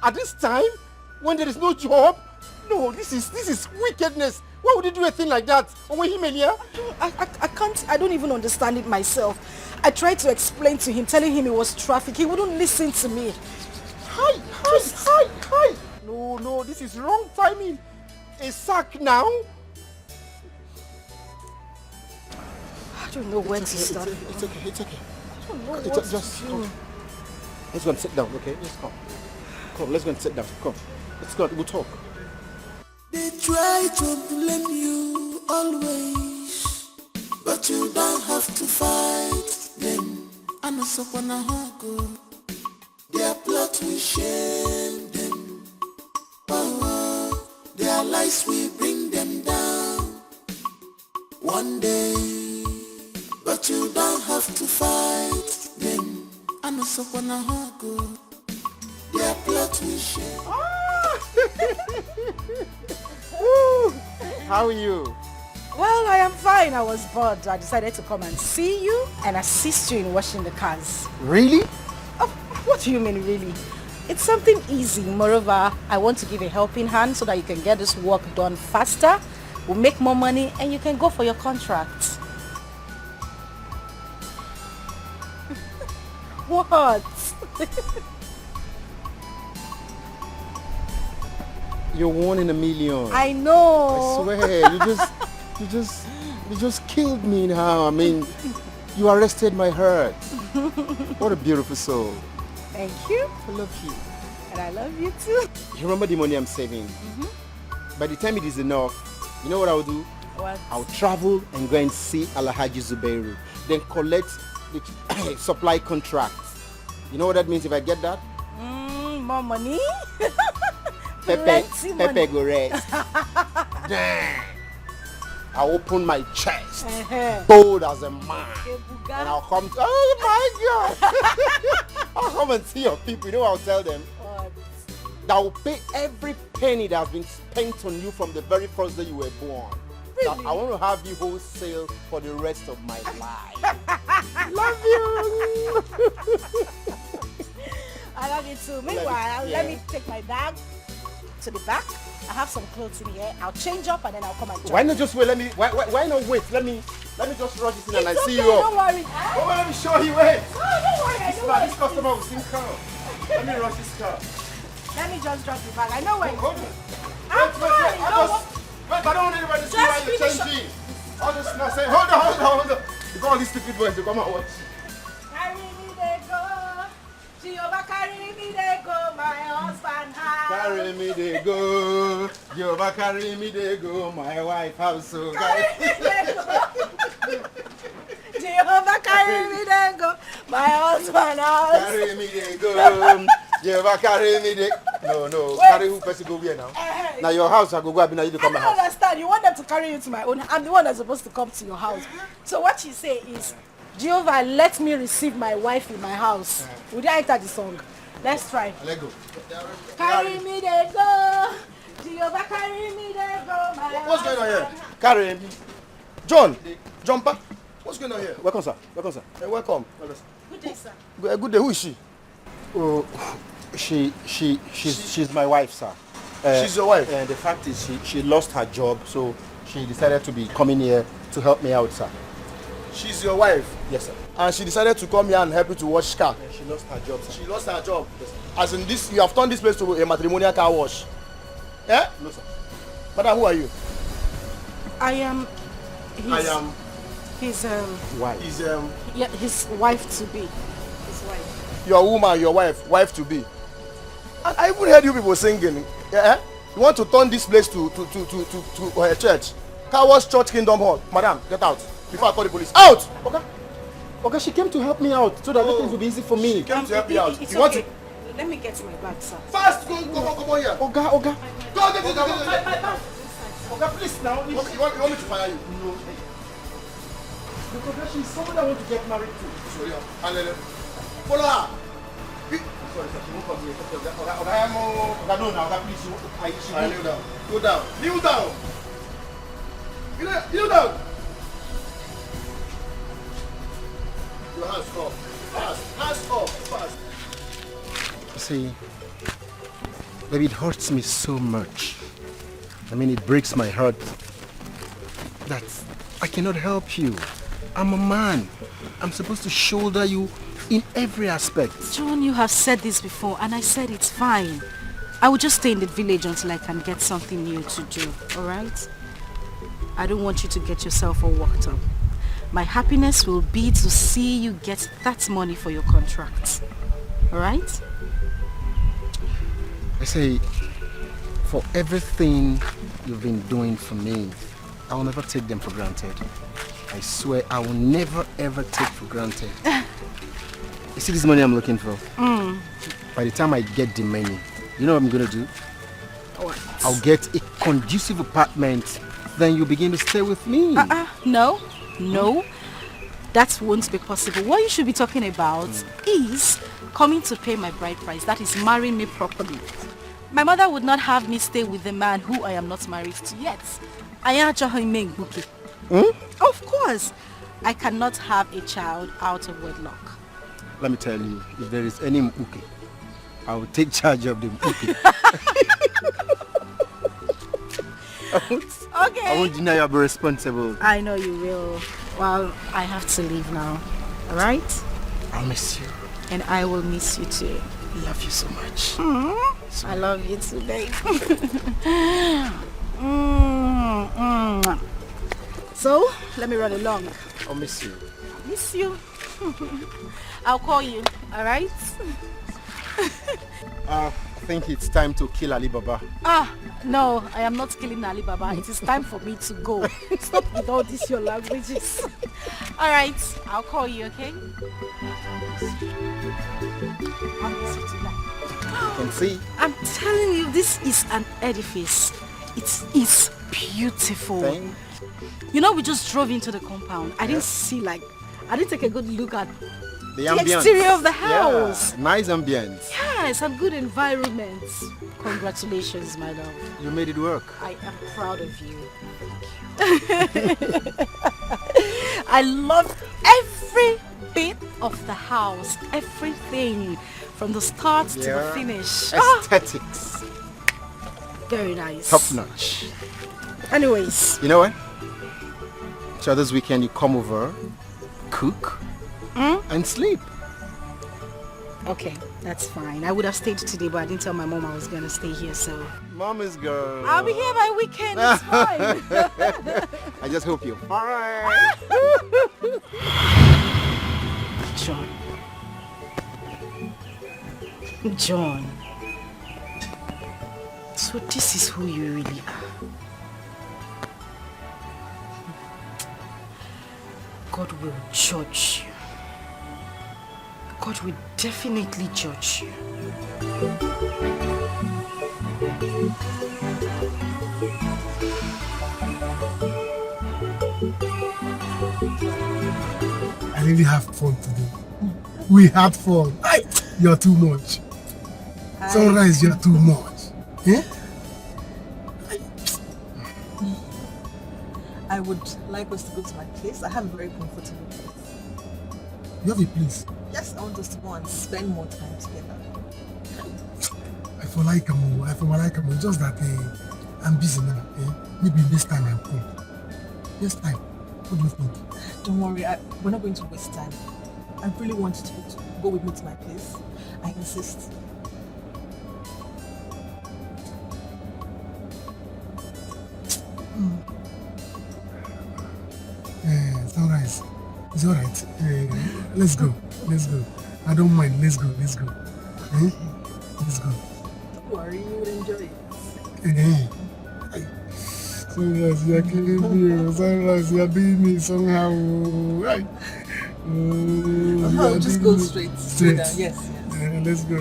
At this time? When there is no job? No, this is wickedness. Why would you do a thing like that? I don't even understand it myself. I tried to explain to him, telling him it was traffic. He wouldn't listen to me. Hi. No, this is wrong timing. A sack now? I don't know when to start. It's okay. I don't know what just to do. Let's go and sit down, okay? Let's come. Come, let's go and sit down. Come. Let's go, we'll talk. They try to blame you always, but you don't have to fight them. I know someone go. Their plot will shame them. Oh, their lies will bring them down one day, but you don't have to fight them. I know someone go. Their plot will shame. How are you? Well, I am fine. I was bored. I decided to come and see you and assist you in washing the cars. Really? Oh, what do you mean, really? It's something easy. Moreover, I want to give a helping hand so that you can get this work done faster. We'll make more money and you can go for your contract. What? You're 1 in a million. I know. I swear, you just killed me now. I mean, you arrested my heart. What a beautiful soul. Thank you. I love you. And I love you too. You remember the money I'm saving? By the time it is enough, you know what I'll do? What? I'll travel and go and see Alhaji Zubairu. Then collect the supply contracts. You know what that means if I get that? More money? Pepe go rest. Damn. I open my chest, bold as a man, and I'll come to, oh my God. I'll come and see your people. You know what I'll tell them? What? That will pay every penny that has been spent on you from the very first day you were born. Really? I want to have you wholesale for the rest of my life. Love you. I love you too. Meanwhile, let me take my bag to the back. I have some clothes in here. I'll change up and then I'll come and join. Why not just wait? Why not wait? Let me just rush this in and I see you Don't up. worry. Oh, let me show you wait. Oh, don't worry. This customer will soon come. Let me rush this car. Let me just drop the bag. I know where Hold on. Wait, I don't want anybody to see why you're changing. I'll just not say, hold on. Before all these stupid boys to come and watch. Carry me, they go. Carry me they go. Jehovah carry me they go. My wife house so Jehovah carry me they go. My husband house. Carry me they go. Jehovah carry me they. No. Wait. Carry who person go here now? Now your house I go. I be now you to come my I don't house. understand. You want them to carry you to my own. I'm the one that's supposed to come to your house. So what you say is, Jehovah, let me receive my wife in my house. Would you enter the song? Let's try. Let go. Carry me they go. Jehovah carry me they go. What's going on here? Carry me. John, jumper. What's going on here? Welcome, sir. Welcome, sir. Hey, welcome. Good day, sir. Good day. Who is she? Oh, she's my wife, sir. She's your wife? And the fact is she lost her job, so she decided to be coming here to help me out, sir. She's your wife? Yes, sir. And she decided to come here and help you to wash car? Yeah, she lost her job, sir. She lost her job? Yes, sir. As in this, you have turned this place to a matrimonial car wash? Yeah? No, sir. Madam, who are you? I am his wife. His wife to be. His wife. Your woman, your wife to be. And I even heard you people singing. Yeah? You want to turn this place to a church? Car wash Church Kingdom Hall. Madam, get out. Before I call the police. Out! Okay, she came to help me out so that things will be easy for me. She came to help me out. You want to? Let me get my bag, sir. Fast! Go here. Oga. Go, get my bag. Oga, please now. You want me to fire you? No. Because she's someone I want to get married to. Sorry, follow her. Sorry, sir. She won't come here. Oga, no, now. Oga, please. Kneel down. Go down. Kneel down. Kneel down. Your hands up. Fast. Hands up. Fast. See, baby, it hurts me so much. I mean, it breaks my heart that I cannot help you. I'm a man. I'm supposed to shoulder you in every aspect. John, you have said this before, and I said it's fine. I will just stay in the village until I can get something new to do, alright? I don't want you to get yourself all worked up. My happiness will be to see you get that money for your contract. Alright? I say, for everything you've been doing for me, I will never take them for granted. I swear I will never ever take for granted. You see this money I'm looking for? By the time I get the money, you know what I'm going to do? What? I'll get a conducive apartment. Then you begin to stay with me. No. That won't be possible. What you should be talking about is coming to pay my bride price. That is marrying me properly. My mother would not have me stay with the man who I am not married to yet. Of course. I cannot have a child out of wedlock. Let me tell you, if there is any mpuke, I will take charge of the mpuke. Okay. I won't deny you, I'll be responsible. I know you will. Well, I have to leave now. Alright? I'll miss you. And I will miss you too. I love you so much. I love you too, babe. So, let me run along. I'll miss you. Miss you. I'll call you, alright? I think it's time to kill Ali Baba. No, I am not killing Ali Baba. It is time for me to go. Stop with all these your languages. Alright, I'll call you, okay? I'll miss you tonight. You can see. I'm telling you, this is an edifice. It is beautiful. You know, we just drove into the compound. I didn't take a good look at the exterior of the house. Yeah, nice ambience. Yes, and good environment. Congratulations, my love. You made it work. I am proud of you. Thank you. I love every bit of the house. Everything. From the start to the finish. Aesthetics. Very nice. Top notch. Anyways. You know what? So this weekend you come over, cook, and sleep. Okay, that's fine. I would have stayed today, but I didn't tell my mom I was going to stay here, so... Mommy's girl. I'll be here by weekend, it's fine. I just hope you're fine. John. So this is who you really are. God will judge you. God will definitely judge you. I really have fun today. We had fun. You're too much. Sunrise, you're too much. Eh? I would like us to go to my place. I have a very comfortable place. You have a place? Yes, I want us to go and spend more time together. I feel like I'm just that I'm busy now. Maybe this time I'll come. This time, what do you think? Don't worry, we're not going to waste time. I really want you to go with me to my place. I insist. Sunrise. It's alright. Let's go. I don't mind. Let's go. Let's go. Don't worry, you will enjoy it. Sunrise, you're killing me. Sunrise, you're doing me somehow. I'll just go straight. Yes. Let's go.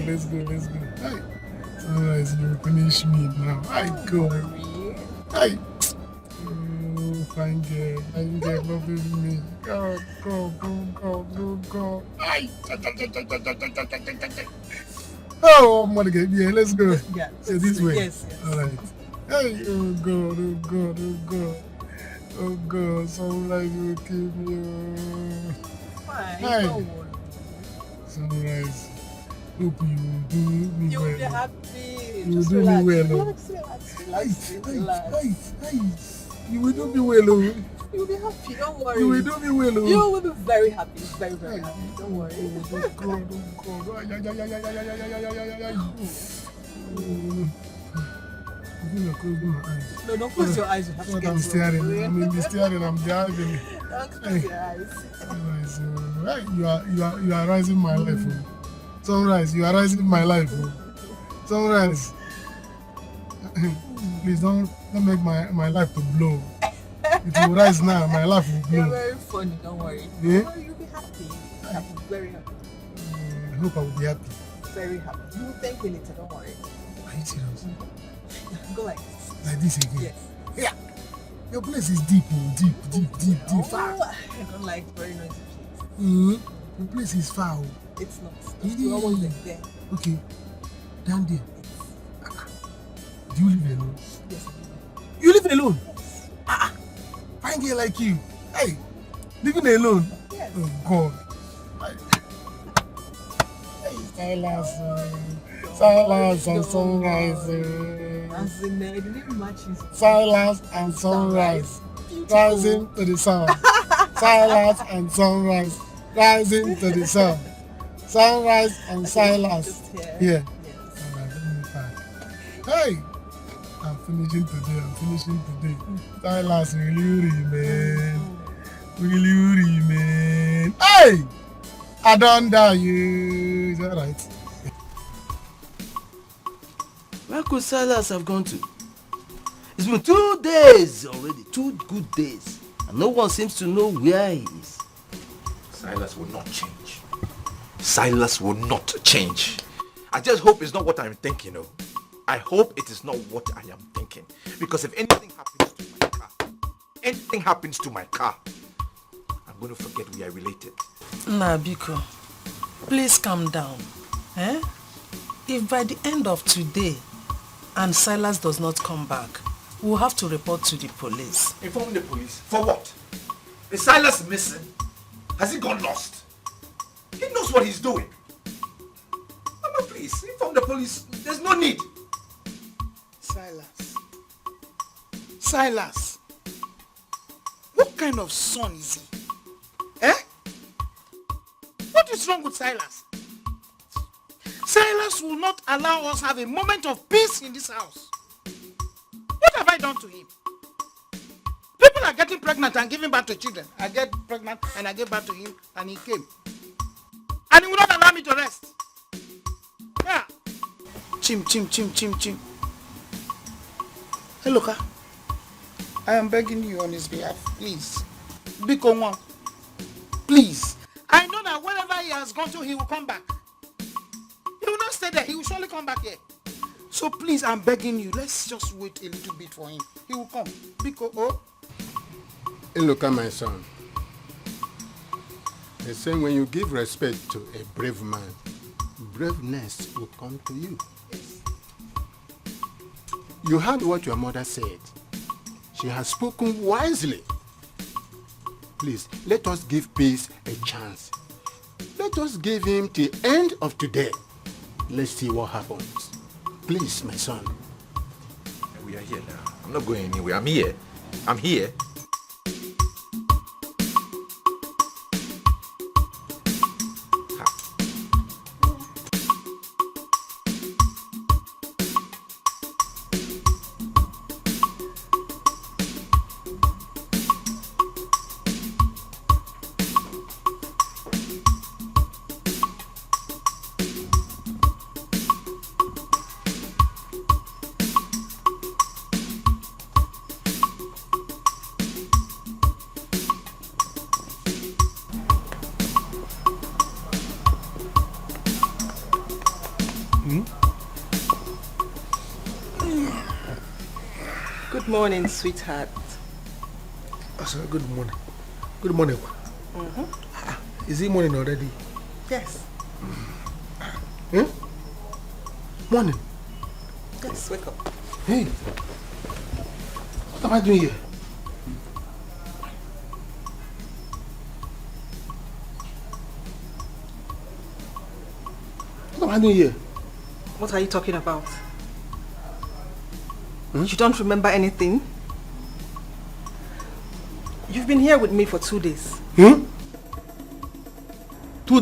Sunrise, you finish me now. Go. Fine girl, loving me. Go. Oh, I'm gonna get let's go. Yeah, this way. Yes. Alright. Hey, oh God, Sunrise will kill me. Fine, Hey. don't worry. Sunrise, hope you will do me You'll well. be happy. You will Just do relax. me well. Relax. You will do me well. You'll be happy, don't worry. You will do me well. You will be very happy, very happy. Don't worry. Oh God. I'm gonna close my eyes. No, don't close your eyes. You have to get I'm staring. I'm in the staring. I'm driving. Don't close your eyes. You are rising my life. Sunrise, you are rising my life. Sunrise. Please don't make my life to blow. It will rise now, my life will blow. You're very funny, don't worry. Yeah? Don't worry, you'll be happy. Very happy. I hope I will be happy. Very happy. You will thank me later, don't worry. Are you serious? Go like this. Like this again? Yes. Yeah. Your place is deep. Far. Oh, I don't like very noisy places. Your place is far. It's not. We're almost there. Okay. Down there. Do you live alone? Yes. You live alone? Fine girl like you. Hey, living alone? Yes. Oh God. Hey, Silence and sunrise. Silence and sunrise. Rising to the sun. Silence and sunrise. Rising to the sun. Sunrise and silence. Yeah. Hey! I'm finishing today. Silence will you remain? Hey! I don't die you. Is that right? Where could Silas have gone to? It's been 2 days already, 2 good days, and no one seems to know where he is. Silas will not change. I just hope it's not what I'm thinking of. I hope it is not what I am thinking. Because if anything happens to my car, I'm going to forget we are related. Biko, please calm down. If by the end of today and Silas does not come back, we'll have to report to the police. Inform the police? For what? Is Silas missing? Has he gone lost? He knows what he's doing. Mama, please, inform the police. There's no need. Silas. What kind of son is he? What is wrong with Silas? Silas will not allow us have a moment of peace in this house. What have I done to him? People are getting pregnant and giving birth to children. I get pregnant and I gave birth to him and he came. And he will not allow me to rest. Yeah. Chim. Hey, look, I am begging you on his behalf, please. Biko Nwa, please. I know that wherever he has gone to, he will come back. He will not stay there. He will surely come back here. So please, I'm begging you. Let's just wait a little bit for him. He will come. Biko, oh. Hey, look at my son. They say when you give respect to a brave man, braveness will come to you. You heard what your mother said. She has spoken wisely. Please, let us give peace a chance. Let us give him the end of today. Let's see what happens. Please, my son. We are here now. I'm not going anywhere. I'm here. I'm here. Good morning, sweetheart. Good morning. Good morning. Is it morning already? Yes. Morning. Yes, wake up. Hey. What am I doing here? What am I doing here? What are you talking about? You don't remember anything? You've been here with me for 2 days. 2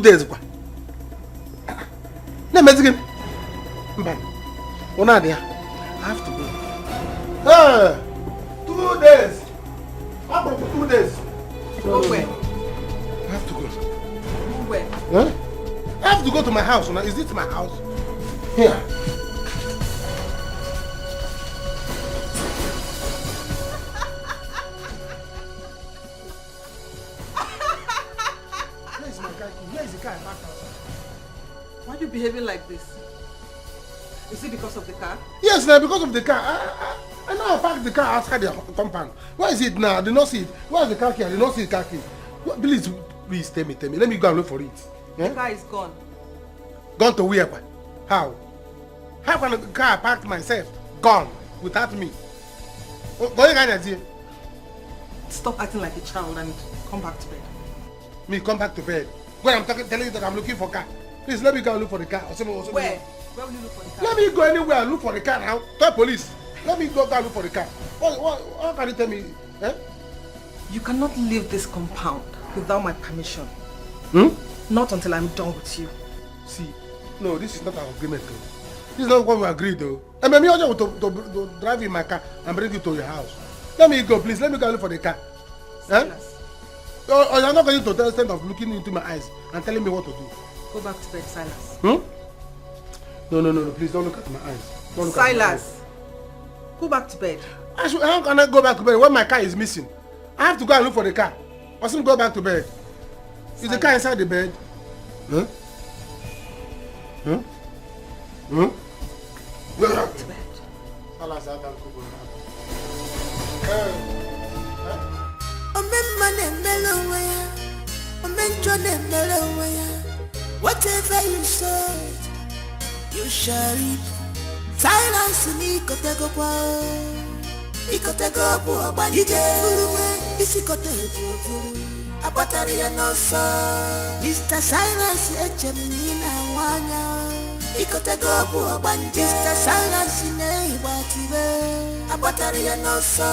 days? No, Mexican. I have to go. Hey! 2 days! I'm for 2 days. Go where? I have to go. Go where? Huh? I have to go to my house. Is it my house? Here. Why are you behaving like this? Is it because of the car? Yes, now because of the car. I know I parked the car outside the compound. Where is it now? I did not see it. Where is the car key? I did not see the car key. Please tell me. Let me go and look for it. The car is gone. Gone to where? How? How can the car I parked myself gone without me? Stop acting like a child and come back to bed. Me come back to bed? When I'm telling you that I'm looking for a car. Please let me go and look for the car. Where? Where will you look for the car? Let me go anywhere and look for the car now. Tell police. Let me go and look for the car. How can you tell me? Eh? You cannot leave this compound without my permission. Not until I'm done with you. See, no, this is not our agreement though. This is not what we agreed though. I mean, I want to drive in my car and bring you to your house. Let me go, please. Let me go and look for the car. Eh? Or you're not going to the extent of looking into my eyes and telling me what to do. Go back to bed, Silas. No, please don't look at my eyes. Don't look Silas, go back to bed. How can I go back to bed when my car is missing? I have to go and look for the car. I shouldn't go back to bed. Is the car inside the bed? Go back to bed. Silas, I can't go back. Whatever you sow, you shall reap. Silence me, ikotego po abanije. Isikotego abatari ya noso. Mr. Silence echemina wanya. Ikotego po abanije. Mr. Silence ne ibatibe. Abatari ya noso.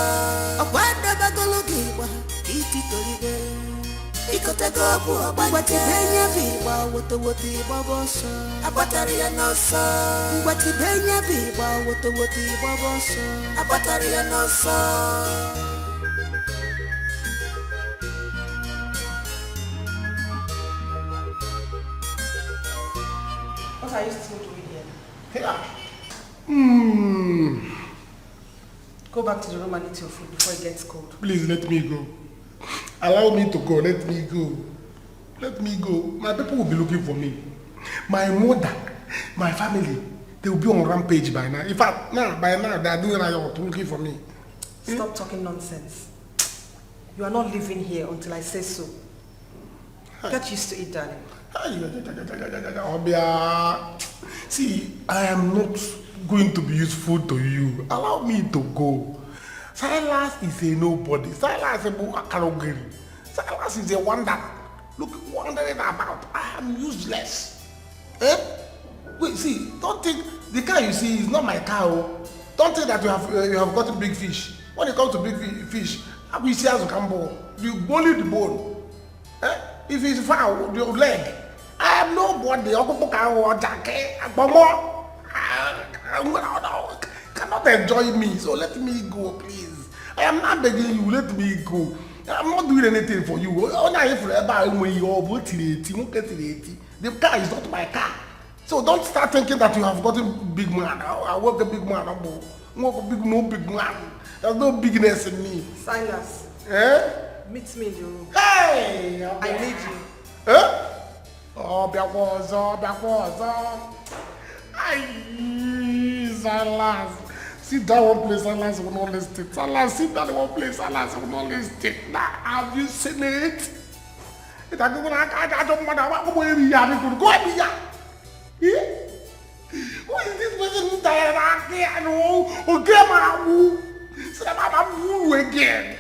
Okwanda bagologiwa ititoribe. Ikotego po abanije. Benya biwa woto baboso. Abatari ya noso. Wati benya biwa woto baboso. Abatari ya noso. What are you still doing here? Go back to the room and eat your food before it gets cold. Please let me go. Allow me to go. Let me go. Let me go. My people will be looking for me. My mother, my family, they will be on rampage by now. In fact, by now, they are doing riot looking for me. Stop talking nonsense. You are not living here until I say so. Get used to it, darling. See, I am not going to be useful to you. Allow me to go. Silas is a nobody. Silas is a Akarogiri. Silas is a wonder. Look, wondering about. I am useless. Eh? Wait, see, don't think the car you see is not my car. Oh. Don't think that you have gotten big fish. When it comes to big fish, we see as a cambo. You only the bone. Eh? If it's foul, your leg. I am nobody. Cannot enjoy me, so let me go, please. I am not begging you, let me go. I'm not doing anything for you. The car is not my car. So don't start thinking that you have gotten big man. I work a big man. No big man. There's no bigness in me. Silas. Eh? Meet me in the room. Hey! I need you. Eh? Backwards. Silas. Sit down one place, Silas will not listen. Silas, sit down one place, Silas will not listen. Now, have you seen it? I don't want go here. Who is this person who died again? Oh, grandma, so I'm who again?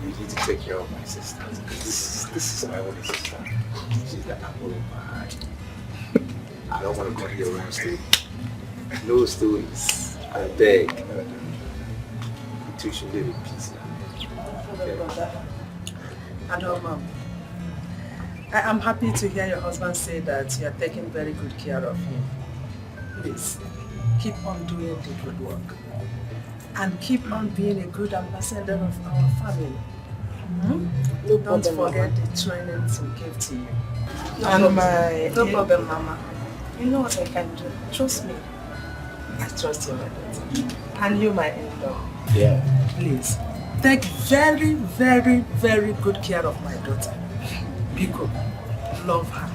You need to take care of my sister. This is my only sister. She's the apple of my eye. I don't want to go to your room story. No stories. I beg. You two should live in peace now. Okay. Adoma, I am happy to hear your husband say that you are taking very good care of him. Please, keep on doing the good work. And keep on being a good ambassador of our family. Mm-hmm. Don't forget the training we gave to you. No problem, Mama. You know what I can do. Trust me. I trust you, my daughter. And you, my in-law. Yeah. Please, take very, very, very good care of my daughter. Biko, love her.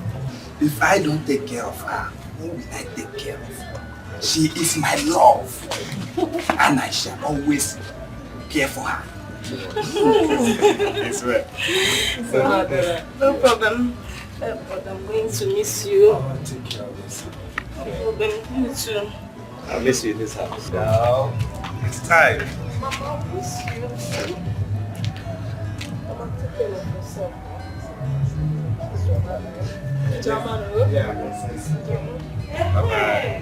If I don't take care of her, who will I take care of? She is my love. And I shall always care for her. It's right. No problem. But I'm going to miss you. I'll take care of this. No problem. You too. I'll miss you in this house. Now, it's time. Mama, I'll miss you. Mama, take care of yourself. Bye-bye.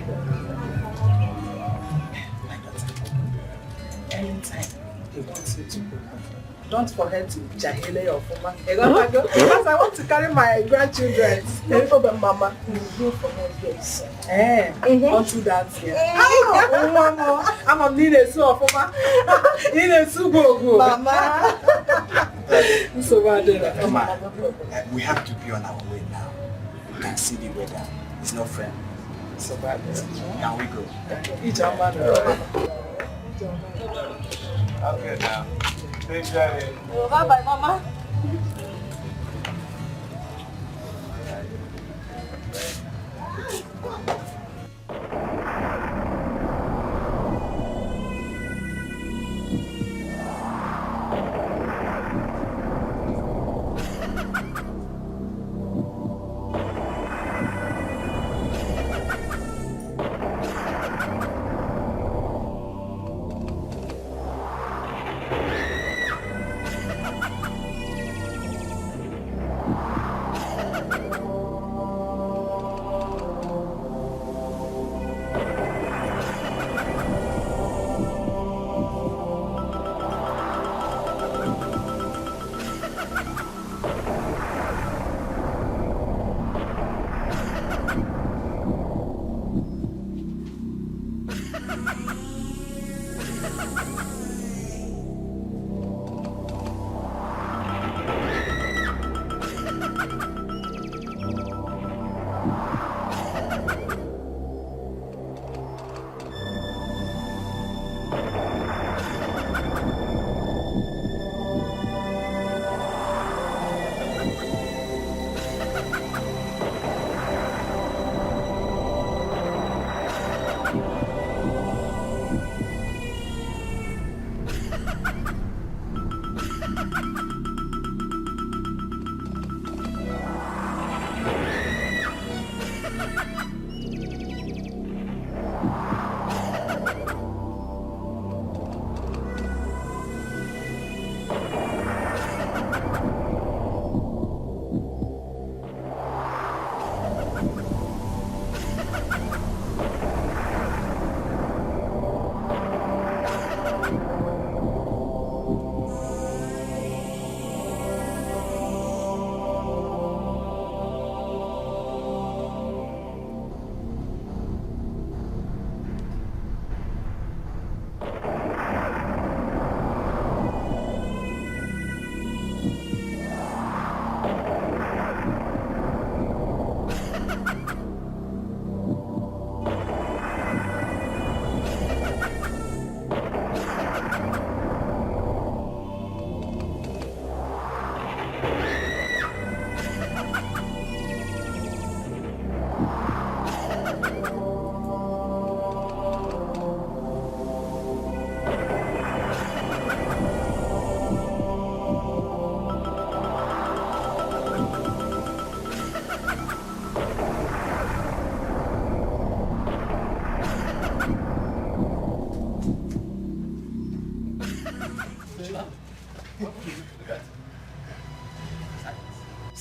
Anytime he wants you to go, don't forget to jahile your former. Because I want to carry my grandchildren. No problem, Mama. You will go for her days. Don't do that here. Mama, I'm a need so former. Need a go. Mama. So bad. Mama, we have to be on our way now. You can see the weather. It's not friendly. So bad. Can we go? Each man. Okay now. Take care. Bye-bye, Mama.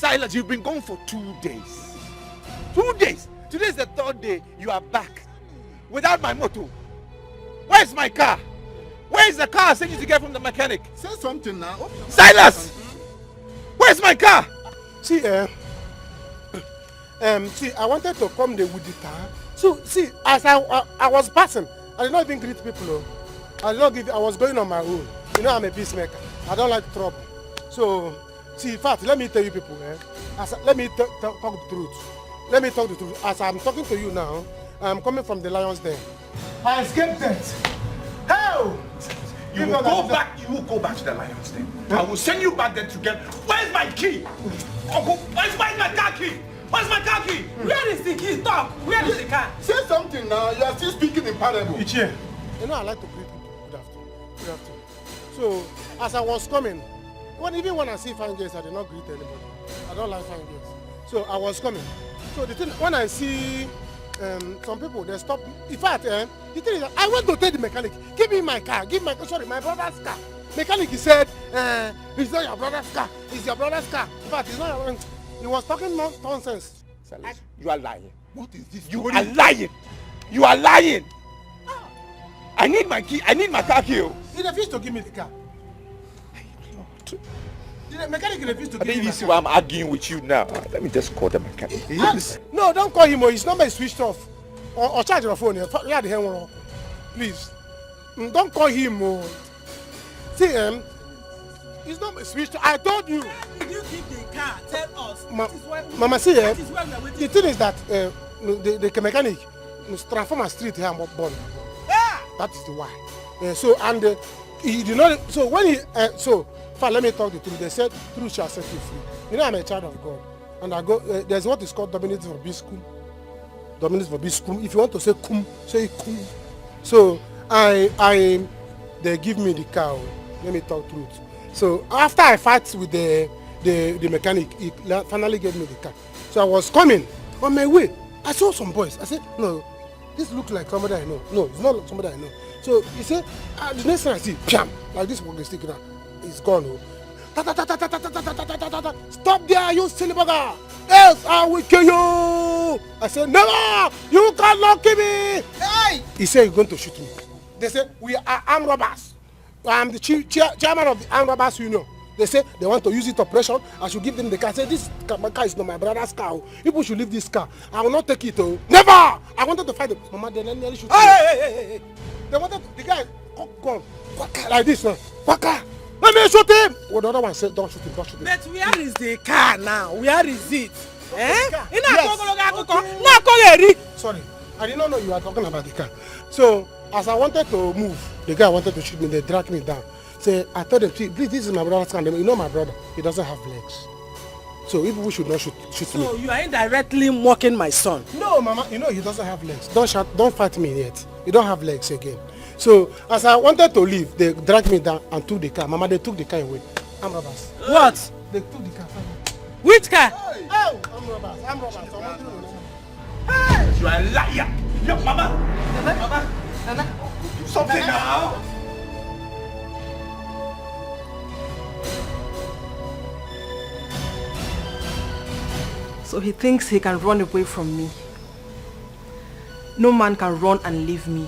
Silas, you've been gone for 2 days. 2 days. Today is the 3rd day you are back. Without my motor. Where's my car? Where is the car I sent you to get from the mechanic? Say something now. Silas! Where's my car? See, see, I wanted to come there with the car. So, see, as I was passing, I did not even greet people. Oh. I did not give. I was going on my own. You know, I'm a peacemaker. I don't like trouble. So, see, in fact, let me tell you people, let me talk the truth. Let me talk the truth. As I'm talking to you now, I'm coming from the lion's den. I escaped death. How? You will go back. You will go back to the lion's den. I will send you back there to get. Where's my key? Uncle, where's my car key? Where's my car key? Where is the key? Talk. Where is the car? Say something now. You are still speaking in parable. Ichie, you know I like to greet people. Good afternoon. Good afternoon. So, as I was coming, even when I see fine girls, I do not greet anybody. I don't like fine girls. So I was coming. So the thing, when I see some people, they stop. In fact, the thing is that I went to tell the mechanic, give me my car, my brother's car. Mechanic, he said, it's not your brother's car, it's your brother's car. In fact, it's not your brother's. He was talking nonsense. You are lying. What is this? You are lying. You are lying. I need my key. I need my car key. He refused to give me the car. The mechanic refused to give me the car. I think you see why I'm arguing with you now. Let me just call the mechanic. No, don't call him. His number is switched off. Or charge your phone. Please. Don't call him. See, his number is switched off. I told you. Where did you keep the car? Tell us. Mama, see, the thing is that the mechanic transform a street here and born. That is the why. So, and he did not. So, when he. Let me talk the truth. They said, truth shall set you free. You know, I'm a child of God. And I go, there's what is called dominating for biscum. Dominating for biscum. If you want to say cum, say cum. So, they give me the car. Let me talk truth. So, after I fight with the mechanic, he finally gave me the car. So, I was coming on my way. I saw some boys. I said, no, this looks like somebody I know. No, it's not like somebody I know. So, he said, the next time I see, piam, like this walking stick now. It's gone. Stop there, you silly bugger! Else I will kill you! I said, never! You cannot kill me! Hey! He said, you're going to shoot me. They said, we are armed robbers. I'm the chairman of the armed robbers union. They say they want to use it operation. I should give them the car. I said, this car is not my brother's car. People should leave this car. I will not take it. Never! I wanted to fight them. Mama, they nearly shoot me. Hey! They wanted the guy gone like this now. Let me shoot him! Well, the other one said, don't shoot him. But where is the car now? Where is it? Yes. Sorry, I did not know you were talking about the car. So, as I wanted to move, the guy wanted to shoot me, they dragged me down. Say, I told them, please, this is my brother's car. You know my brother, he doesn't have legs. So, people should not shoot me. So, you are indirectly mocking my son? No, Mama, you know he doesn't have legs. Don't fight me yet. You don't have legs again. So, as I wanted to leave, they dragged me down and took the car. Mama, they took the car away. I'm robbers. What? They took the car. Which car? Hey! Oh, I'm robbers. Hey! You are a liar. Yo, Mama. Do something now. So he thinks he can run away from me. No man can run and leave me.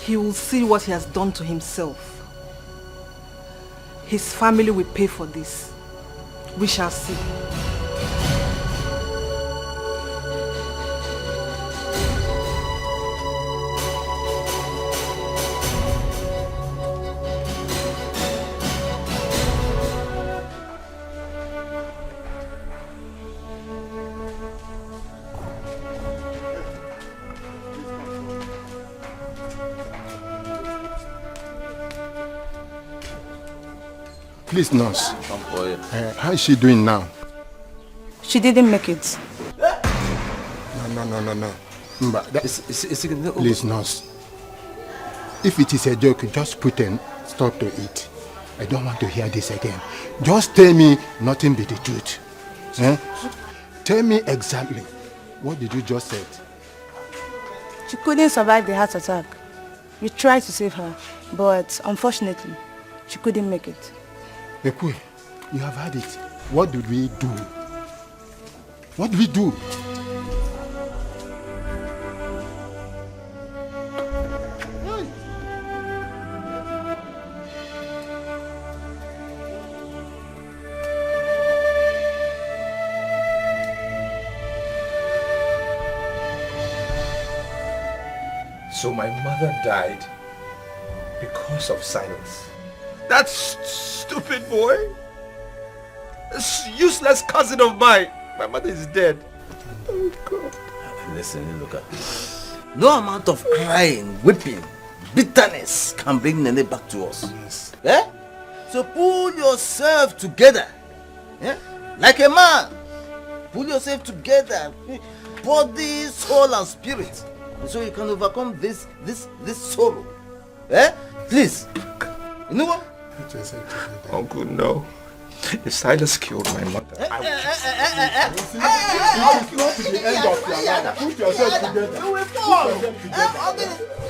He will see what he has done to himself. His family will pay for this. We shall see. Please, nurse. How is she doing now? She didn't make it. No. Please, nurse. If it is a joke, just put a stop to it. I don't want to hear this again. Just tell me nothing but the truth. Tell me exactly. What did you just say? She couldn't survive the heart attack. We tried to save her, but unfortunately, she couldn't make it. Ekwe, you have had it. What did we do? What did we do? So my mother died because of silence. That stupid boy. This useless cousin of mine. My mother is dead. Oh God. Listen, look at this. No amount of crying, whipping, bitterness can bring Nene back to us. Yes. Eh? So pull yourself together. Eh? Like a man. Pull yourself together. Body, soul and spirit. So you can overcome this sorrow. Eh? Please. You know what? Uncle, no. If Silas killed my mother, I will... It's not to the end of your life. Put yourself together. You will fall.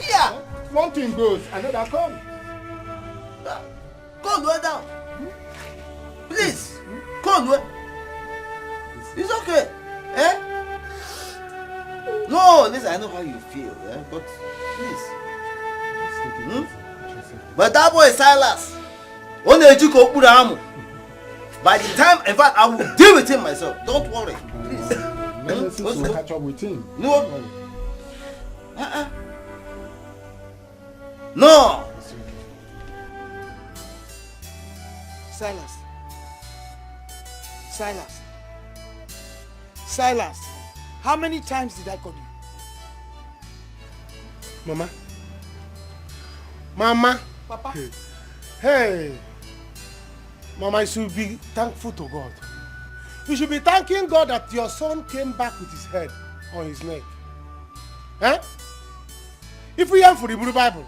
Yeah. One thing goes, another comes. Go lower down. Please. Go lower. It's okay. Eh? No, listen, I know how you feel, eh? But please. But that boy Silas. By the time, in fact, I will deal with him myself. Don't worry. Please. Let's catch up with him. No. No. Silas. Silas. Silas. How many times did I call you? Mama. Mama. Papa. Hey. Mama, you should be thankful to God. You should be thanking God that your son came back with his head on his neck. Eh? If we have for the Bible,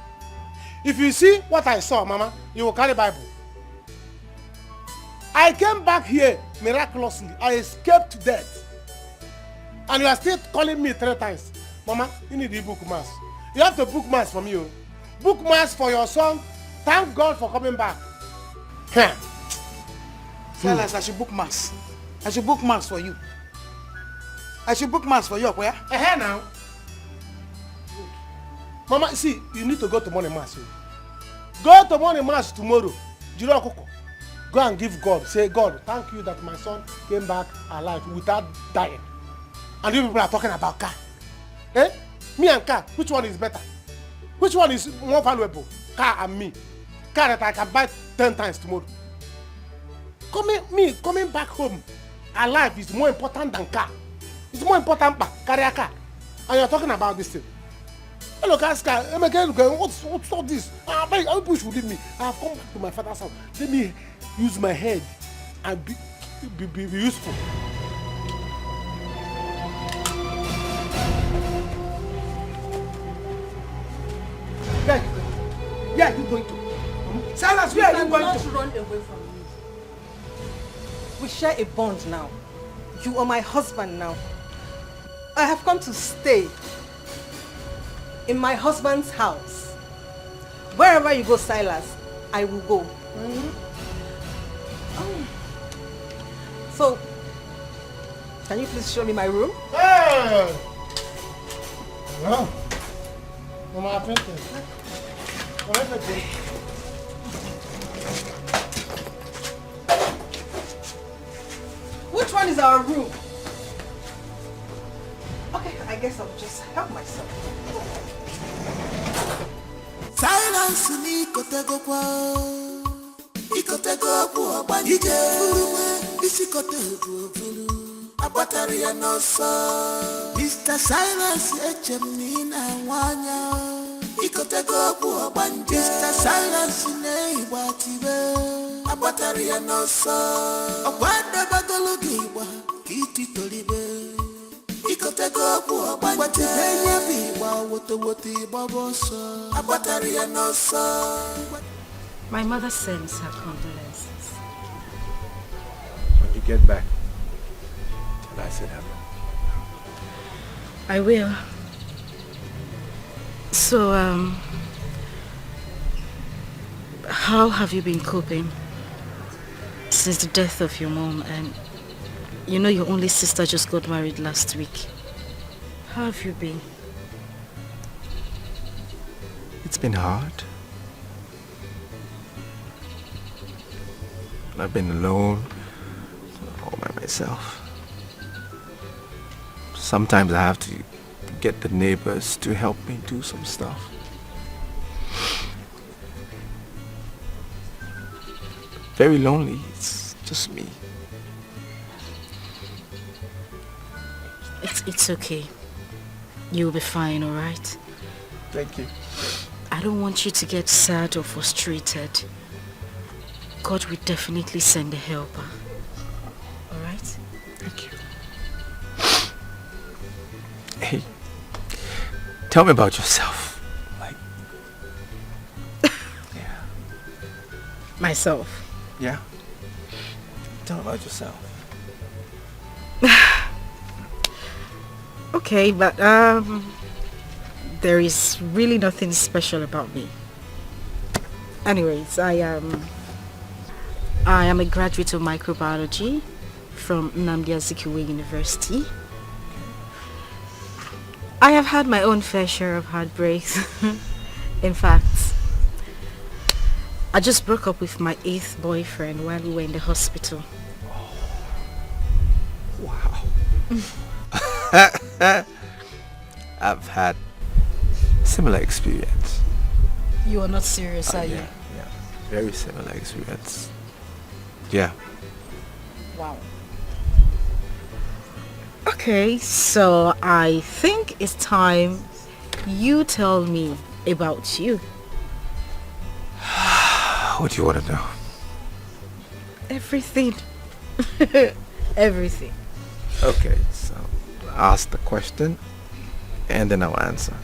if you see what I saw, Mama, you will carry Bible. I came back here miraculously. I escaped death. And you are still calling me 3 times. Mama, you need the book mass. You have to book mass from you. Book mass for your son. Thank God for coming back. Huh. Silas, I should book mass. I should book mass for you. I should book mass for you, where? Now. Mama, see, you need to go to morning mass. Go to morning mass tomorrow. Go and give God. Say, God, thank you that my son came back alive without dying. And you people are talking about car. Eh? Me and car, which one is better? Which one is more valuable? Car and me. Car that I can buy 10 times tomorrow. Coming back home alive is more important than car. It's more important than carry a car. And you're talking about this thing. Hello, car. What's all this? I wish you leave me. I have come back to my father's house. Let me use my head and be useful. Yeah, you going to? Silas, where are you going to? Run away from me. We share a bond now. You are my husband now. I have come to stay in my husband's house. Wherever you go, Silas, I will go. So, can you please show me my room? Hey! No. Mama, which one is our room? Okay, I guess I'll just help myself. Silence ni kotego kwa ikotego kwa banije isikotego abatari ya nosa Mr. Silence echemni na wanya ikotego kwa banije Mr. Silence ne ibatibe abatari ya nosa abanda bagologiwa kiti tolibe ikotego kwa banije benye biwa woto babosa abatari ya nosa. My mother sends her condolences. When you get back, tell her I said hello. I will. So, how have you been coping? since the death of your mom, and you know your only sister just got married last week. How have you been? It's been hard. I've been alone, all by myself. Sometimes I have to get the neighbors to help me do some stuff. Very lonely, it's just me. It's okay. You'll be fine, alright? Thank you. I don't want you to get sad or frustrated. God will definitely send a helper. Alright? Thank you. Hey, tell me about yourself. Myself? Yeah. Tell me about yourself. Okay, but there is really nothing special about me. Anyways, I am a graduate of microbiology from Nnamdi Azikiwe University. I have had my own fair share of heartbreaks. In fact, I just broke up with my 8th boyfriend while we were in the hospital. Wow. I've had similar experience. You are not serious, are you? Yeah, very similar experience. Yeah. Wow. Okay, so I think it's time you tell me about you. What do you want to know? Everything. Everything. Okay, so ask the question and then I'll answer.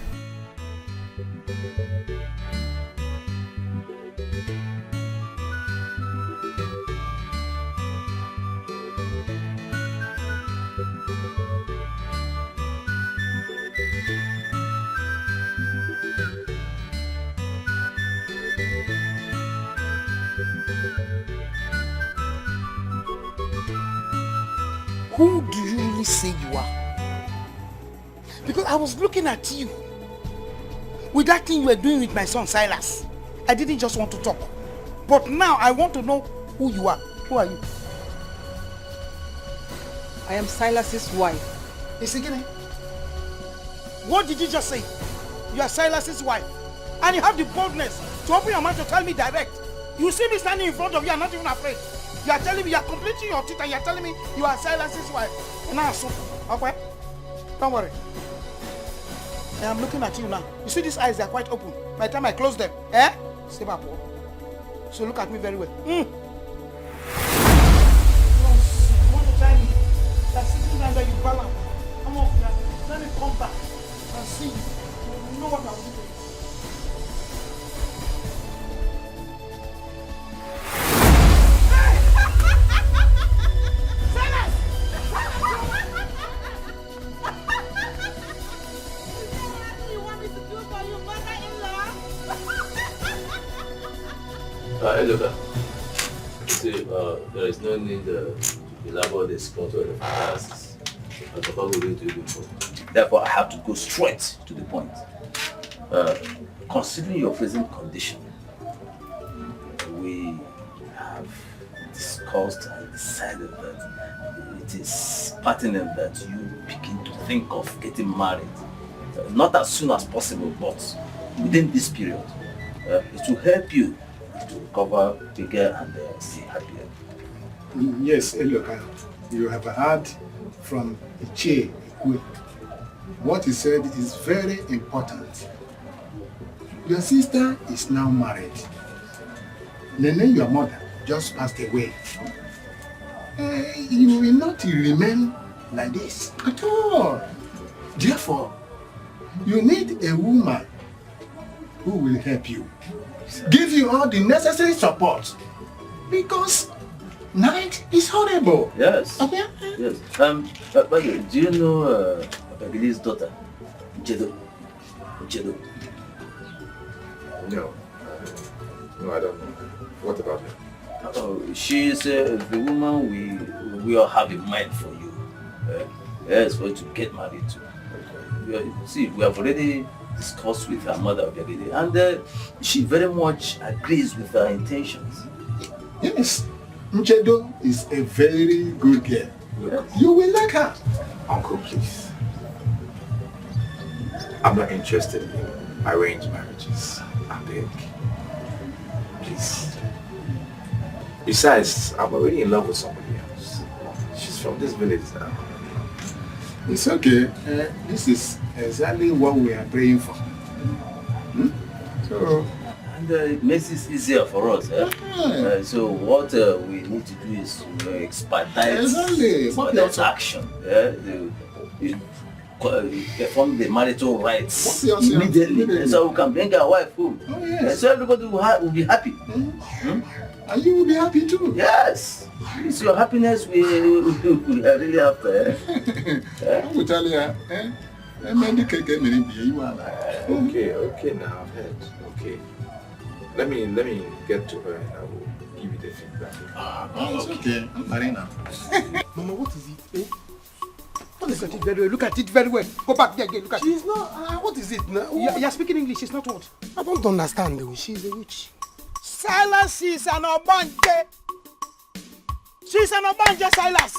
Who do you really say you are? Because I was looking at you with that thing you were doing with my son Silas. I didn't just want to talk. But now I want to know who you are. Who are you? I am Silas's wife. Isigine, what did you just say? You are Silas's wife. And you have the boldness to open your mouth to tell me direct. You see me standing in front of you and not even afraid. You are telling me, you are completing your teeth and you are telling me you are Silas's wife. Now, so, okay? Don't worry. I am looking at you now. You see these eyes, they are quite open. By the time I close them, stay back. So look at me very well. You want to tell me that sitting down there you balance? Come on, let me come back and see you. You know what I will do to you. Hello, see, there is no need to elaborate this contour of the analysis. Papa will do it before. Therefore, I have to go straight to the point. Considering your present condition, we have discussed and decided that it is pertinent that you begin to think of getting married. Not as soon as possible, but within this period. It will help you to recover Beggar and be happier. Yes, look, you have heard from Iche. What he said is very important. Your sister is now married. Nene, your mother, just passed away. You will not remain like this at all. Therefore, you need a woman who will help you, give you all the necessary support, because night is horrible. Yes. Okay? Yes. By the way, do you know Bagili's daughter, Jedo? No. No, I don't know. What about her? She's the woman we all have in mind for you. Yes, for you to get married to. See, we have already discussed with her mother already, and she very much agrees with her intentions. Yes, Nchedo is a very good girl. Look, you will like her. Uncle, please. I'm not interested in arranged marriages. I beg. Please. Besides, I'm already in love with somebody else. She's from this village now. It's okay. This is exactly what we are praying for. So, and it makes it easier for us. So what we need to do is expedite action. Perform the marital rites immediately, so we can bring our wife home. So everybody will be happy. And you will be happy too. Yes. It's your happiness we really have to. I will tell you. Okay, now I've heard. Okay. Let me get to her and I will give you the feedback. It's okay. Marina. Mama, what is it? Look at it very well. Look at it very well. Go back there again. Look at it. She's not. What is it now? You're speaking English. She's not what? I don't understand. She's a witch. Silas is an obanje. She's an obanje, Silas.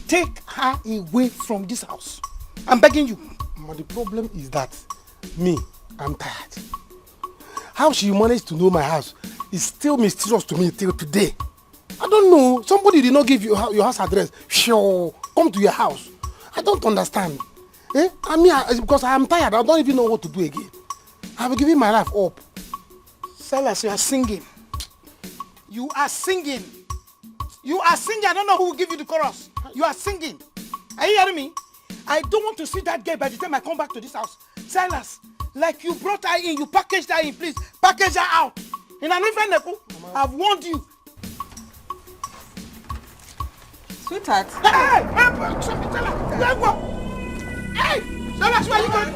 Take her away from this house. I'm begging you. But the problem is that I'm tired. How she managed to know my house is still mysterious to me till today. I don't know. Somebody did not give you your house address. Sure, come to your house. I don't understand. Because I am tired. I don't even know what to do again. I've given my life up. Silas, you are singing. You are singing. You are singing. I don't know who will give you the chorus. You are singing. Are you hearing me? I don't want to see that girl by the time I come back to this house. Silas, like you brought her in, you packaged her in, please. Package her out. In an infant level, I've warned you. Sweetheart. Hey! Silas, where are you going?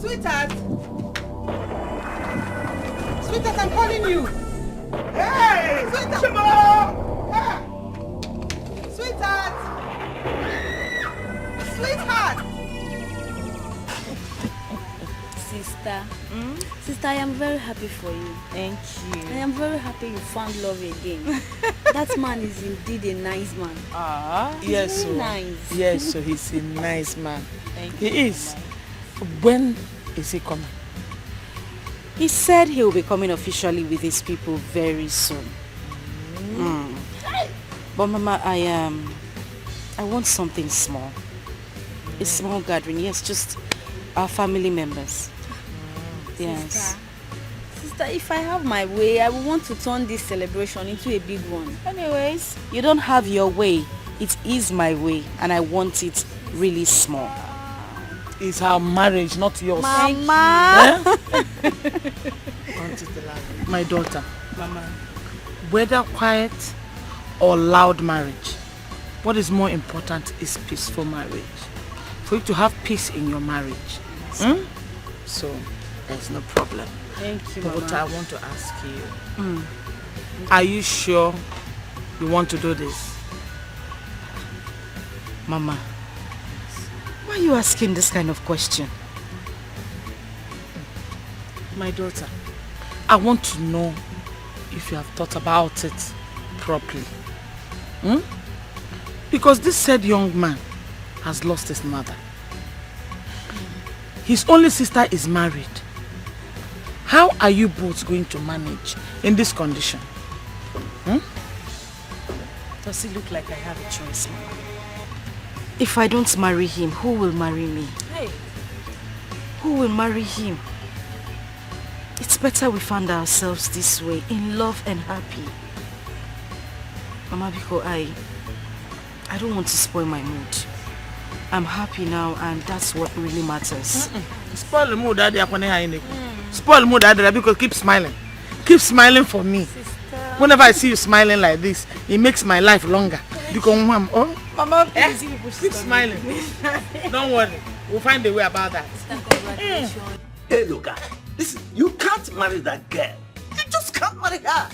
Sweetheart. Sweetheart, I'm calling you. Hey! Sweetheart. Sweetheart. Sweetheart. Sister. Sister, I am very happy for you. Thank you. I am very happy you found love again. That man is indeed a nice man. Yes, very nice. Yes, so he's a nice man. Thank he you. is. When is he coming? He said he will be coming officially with his people very soon. But Mama, I want something small. A small gathering, yes, just our family members. Yes. Sister, if I have my way, I will want to turn this celebration into a big one. Anyways, you don't have your way. It is my way, and I want it really small. It's our marriage, not yours. Mama! My daughter. Mama. Whether quiet or loud marriage, what is more important is peaceful marriage. For you to have peace in your marriage. So, there's no problem. Thank you, But Mama. I want to ask you, are you sure you want to do this? Mama, why are you asking this kind of question? My daughter, I want to know if you have thought about it properly. Because this said young man has lost his mother. His only sister is married. How are you both going to manage in this condition? Does it look like I have a choice, Mama? If I don't marry him, who will marry me? Hey. Who will marry him? It's better we find ourselves this way, in love and happy. Mama, because I don't want to spoil my mood. I'm happy now, and that's what really matters. Spoil the mood, Daddy. Spoil the mood, Daddy, because keep smiling. Keep smiling for me. Sister. Whenever I see you smiling like this, it makes my life longer. Because Mama, please, keep smiling. Don't worry. We'll find a way about that. Hey, look, Listen, you can't marry that girl. You just can't marry her.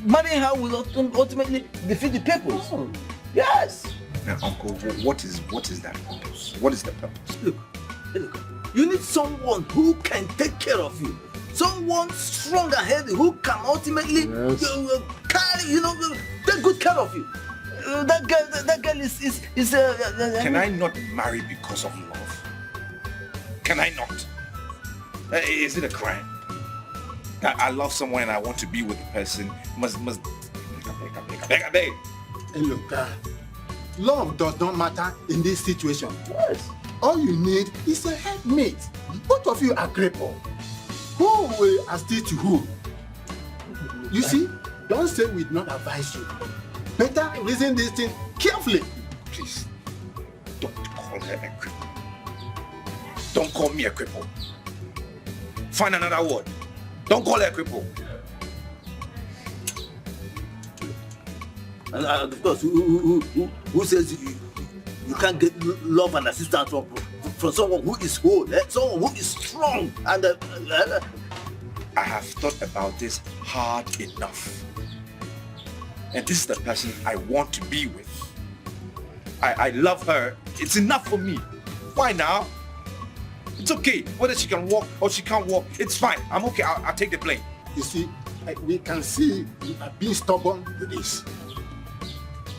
Marrying her will ultimately defeat the purpose. Oh. Yes. Now, Uncle, what is that purpose? What is the purpose? Look, you need someone who can take care of you. Someone strong and healthy who can ultimately carry, take good care of you. That girl is Can I not marry because of love? Can I not? Is it a crime? That I love someone and I want to be with the person must beg. Hey, look, love does not matter in this situation. Yes. All you need is a helpmate. Both of you are crippled. Who will assist to who? You see, don't say we did not advise you. Better reason this thing carefully. Please, don't call her a cripple. Don't call me a cripple. Find another word. Don't call her a cripple. And of course, who says you can't get love and assistance from someone who is whole, someone who is strong and I have thought about this hard enough. And this is the person I want to be with. I love her. It's enough for me. Why now? It's okay. Whether she can walk or she can't walk, it's fine. I'm okay. I'll take the blame. You see, we can see you are being stubborn with this.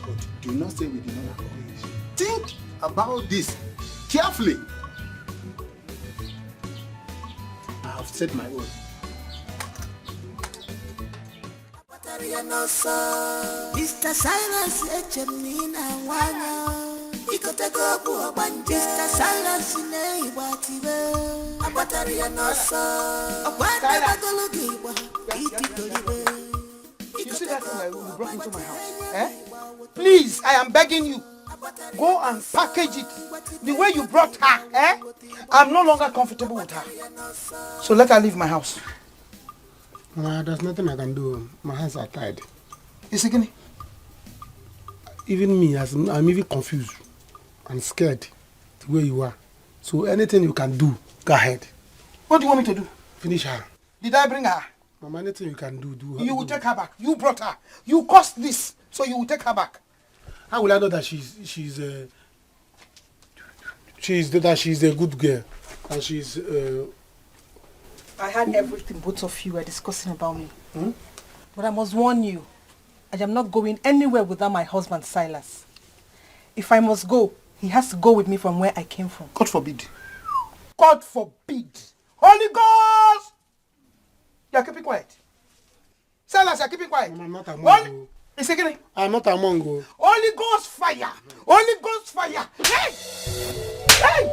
But do not say we did not acknowledge. Think about this carefully. I have said my own. Mr. Silence, Echemina, Wanya. Mr. Silence, Neighbor, a battery and also a You see that thing you brought into my house? Eh? Please, I am begging you. Go and package it the way you brought her. Eh? I'm no longer comfortable with her. So let her leave my house. There's nothing I can do. My hands are tied. Is it Even me, I'm even confused and scared the way you are. So anything you can do, go ahead. What do you want me to do? Finish her. Did I bring her? Mama, anything you can do, do her. You will take her back. You brought her. You caused this, so you will take her back. How will I know that she's a good girl and she's I heard everything both of you were discussing about me. But I must warn you, I am not going anywhere without my husband Silas. If I must go, he has to go with me from where I came from. God forbid. God forbid. Holy Ghost! You are keeping quiet. Silas, you are keeping quiet. I'm not among you. Is it getting? I'm not among you. Holy Ghost fire! Holy Ghost fire! Hey! Hey!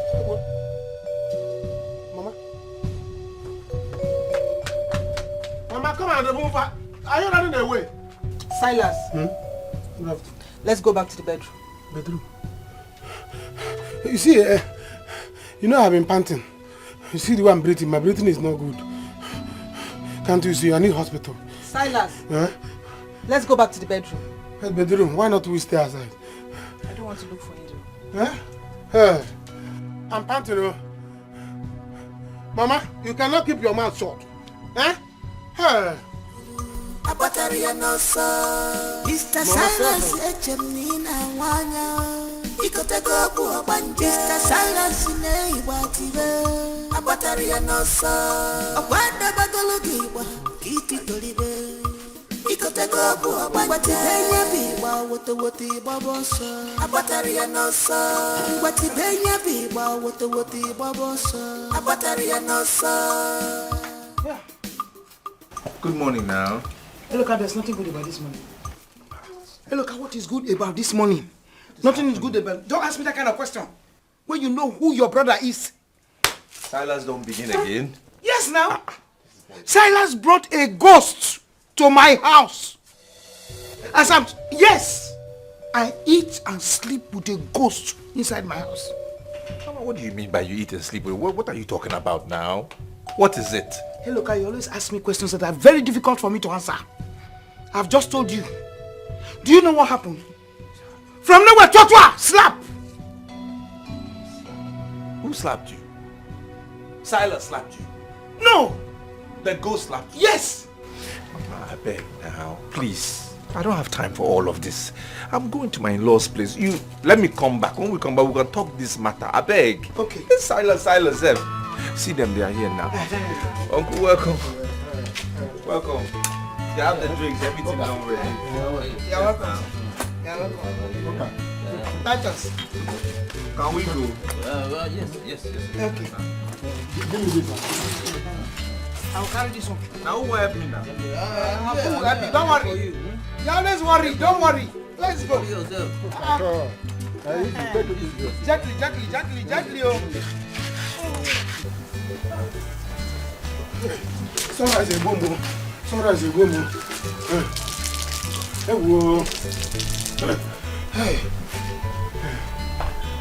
Mama, come and remove her. Are you running away? Silas, let's go back to the bedroom. Bedroom? You see, you know I've been panting. You see the way I'm breathing. My breathing is not good. Can't you see? I need hospital. Silas, let's go back to the bedroom. Bedroom? Why not we stay outside? I don't want to look for you. I'm panting. Mama, you cannot keep your mouth shut. A battery and also Mr. Silence, Echemina, Wanya. Mr. Silence, Neighbor, a battery and also a wonder bagalogiba, Kitty Tolibe. What the babos, a battery and also what the Benya what the babos, a battery and also. Good morning now. Hey, look, there's nothing good about this morning. Hey, look, what is good about this morning? Nothing is good about. Don't ask me that kind of question. When you know who your brother is. Silas, don't begin again. Yes, now. Silas brought a ghost to my house. Yes, I eat and sleep with a ghost inside my house. What do you mean by you eat and sleep? What are you talking about now? What is it? Hey, look, you always ask me questions that are very difficult for me to answer. I've just told you. Do you know what happened? From nowhere, Chotwa, slap! Who slapped you? Silas slapped you? No! The ghost slap? Yes! Mama, I beg now, please. I don't have time for all of this. I'm going to my in-law's place. You let me come back. When we come back, we can talk this matter. I beg. Okay. Silence. See them, they are here now. Uncle, welcome. Welcome. You have the drinks, everything done ready. You're welcome. You're welcome. Okay. Touch us. Can we go? Yes. Okay. Give me this one. I'll carry this one. Now who will help me now? Don't worry. You always worry. Don't worry. Let's go. Gently. Oh. Sunrise a boom. Hey, whoa. Hey.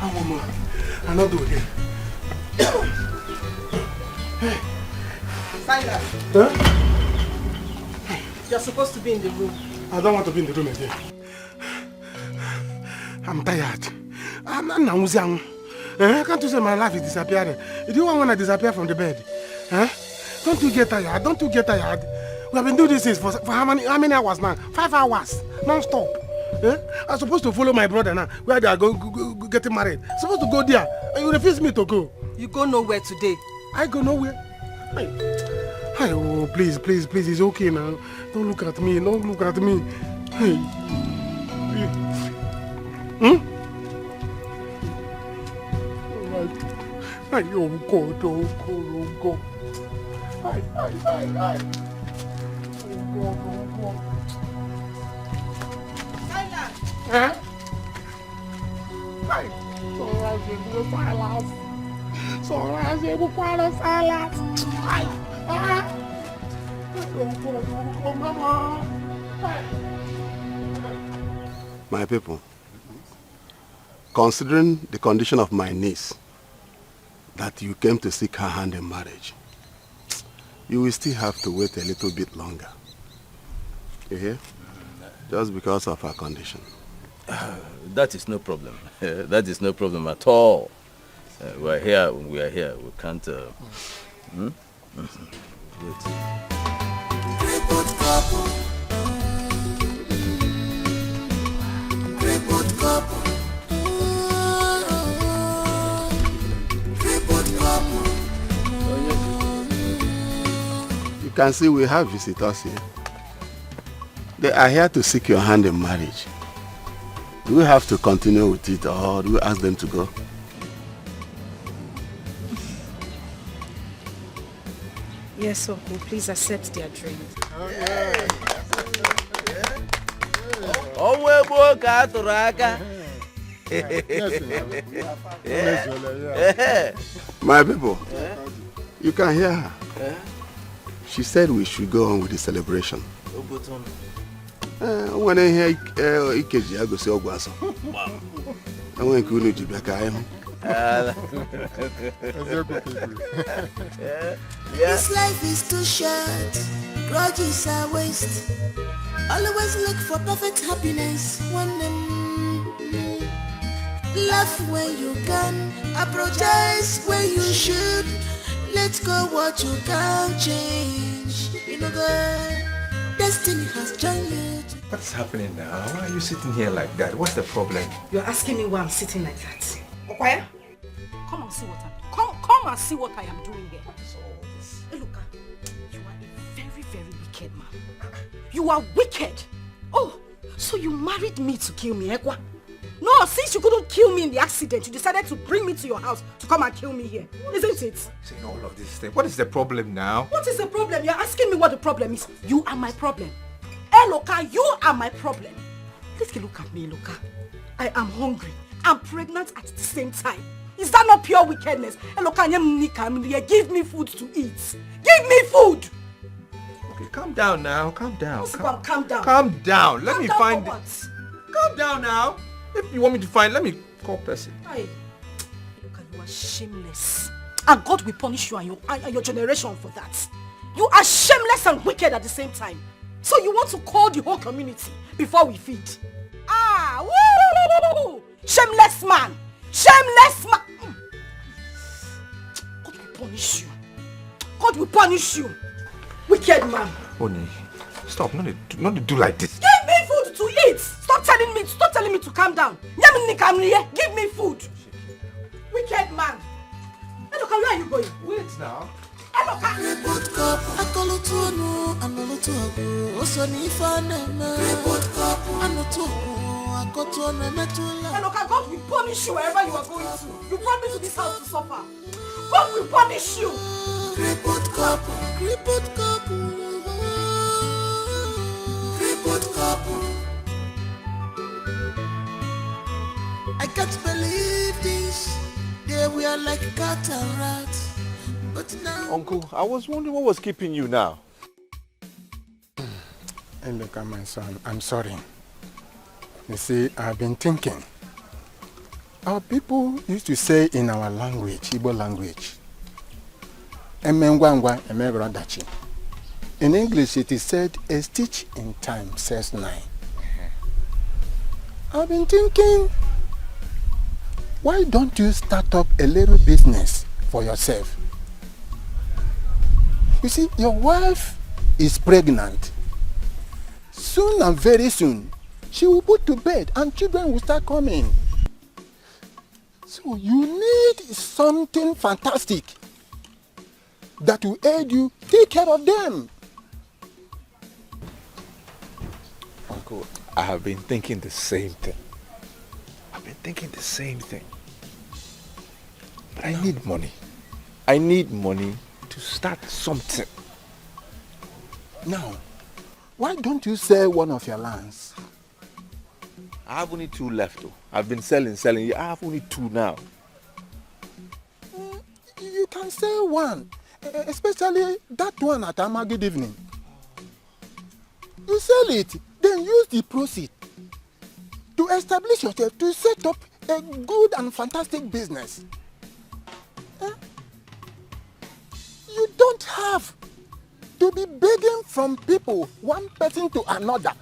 I'm woman. I'm not doing it. Hey. Silas. Huh? You're supposed to be in the room. I don't want to be in the room again. I'm tired. Can't you say my life is disappearing? Do you want when I disappear from the bed? Huh? Don't you get tired? We have been doing this for how many hours now? 5 hours, non-stop. I'm supposed to follow my brother now, where they are getting married. I'm supposed to go there, and you refuse me to go. You go nowhere today. I go nowhere. Oh, please, it's okay now. Don't look at me. Hey. Oh God. Hi. Oh God. Silas. Huh? Hi. Silas. My people, considering the condition of my niece, that you came to seek her hand in marriage, you will still have to wait a little bit longer. You hear? Just because of her condition. That is no problem. That is no problem at all. We are here. We can't... Wait. Crippled couple. Crippled couple. Crippled couple. You can see we have visitors here. They are here to seek your hand in marriage. Do we have to continue with it, or do we ask them to go? Yes, Uncle, please accept their drink. My people, you can hear her. She said we should go on with the celebration. When I hear Ikeji, I go say Ogwaso. I want to do back. This life is too short, grudges are waste. Always look for perfect happiness. Laugh when you can, apologize when you should. Let go what you can't change. You know God, destiny has joined you. What's happening now? Why are you sitting here like that? What's the problem? You're asking me why I'm sitting like that. Okwaya, come and see what I am doing here. Hey, look, you are a very, very wicked man. You are wicked. Oh, so you married me to kill me, Ekwa? No, since you couldn't kill me in the accident, you decided to bring me to your house to come and kill me here. Isn't it? Saying all of this thing. What is the problem now? What is the problem? You're asking me what the problem is. You are my problem. Hey, Loka, you are my problem. Let's look at me, Loka. I am hungry. I'm pregnant at the same time. Is that not pure wickedness? Hey, Loka, give me food to eat. Give me food! Okay, calm down now. Calm down. Calm down. Calm down. Let me find it. What? Calm down now. If you want me to find, let me call person. Hey, Loka, you are shameless. And God will punish you and your generation for that. You are shameless and wicked at the same time. So you want to call the whole community before we feed? Ah, woo! Shameless man! Shameless man! God will punish you. God will punish you. Wicked man. Oni, stop. Not to do like this. Give me food to eat. Stop telling me to calm down. Give me food. Wicked man. Eloka, where are you going? Wait now. Eloka. Report cup, akolotuano, anolotuago, osonifane. Report cup, anotuago, akotuane metula. Eloka, God will punish you wherever you are going to. You brought me to this house to suffer. God will punish you. Report cup, report cup, report cup. I can't believe this. They were like cat and rat. But now... Uncle, I was wondering what was keeping you now. Hey, look at my son. I'm sorry. You see, I've been thinking. Our people used to say in our language, Igbo language, Emengwangwa, Emegrodachi. In English, it is said, a stitch in time says 9. I've been thinking, why don't you start up a little business for yourself? You see, your wife is pregnant. Soon and very soon, she will put to bed and children will start coming. So you need something fantastic that will aid you take care of them. Uncle, I have been thinking the same thing. But I need money. I need money to start something. Now, why don't you sell one of your lands? I have only 2 left though. I've been selling. I have only 2 now. You can sell one, especially that one at Amagid evening. You sell it, then use the proceeds to establish yourself, to set up a good and fantastic business. You don't have to be begging from people, one person to another.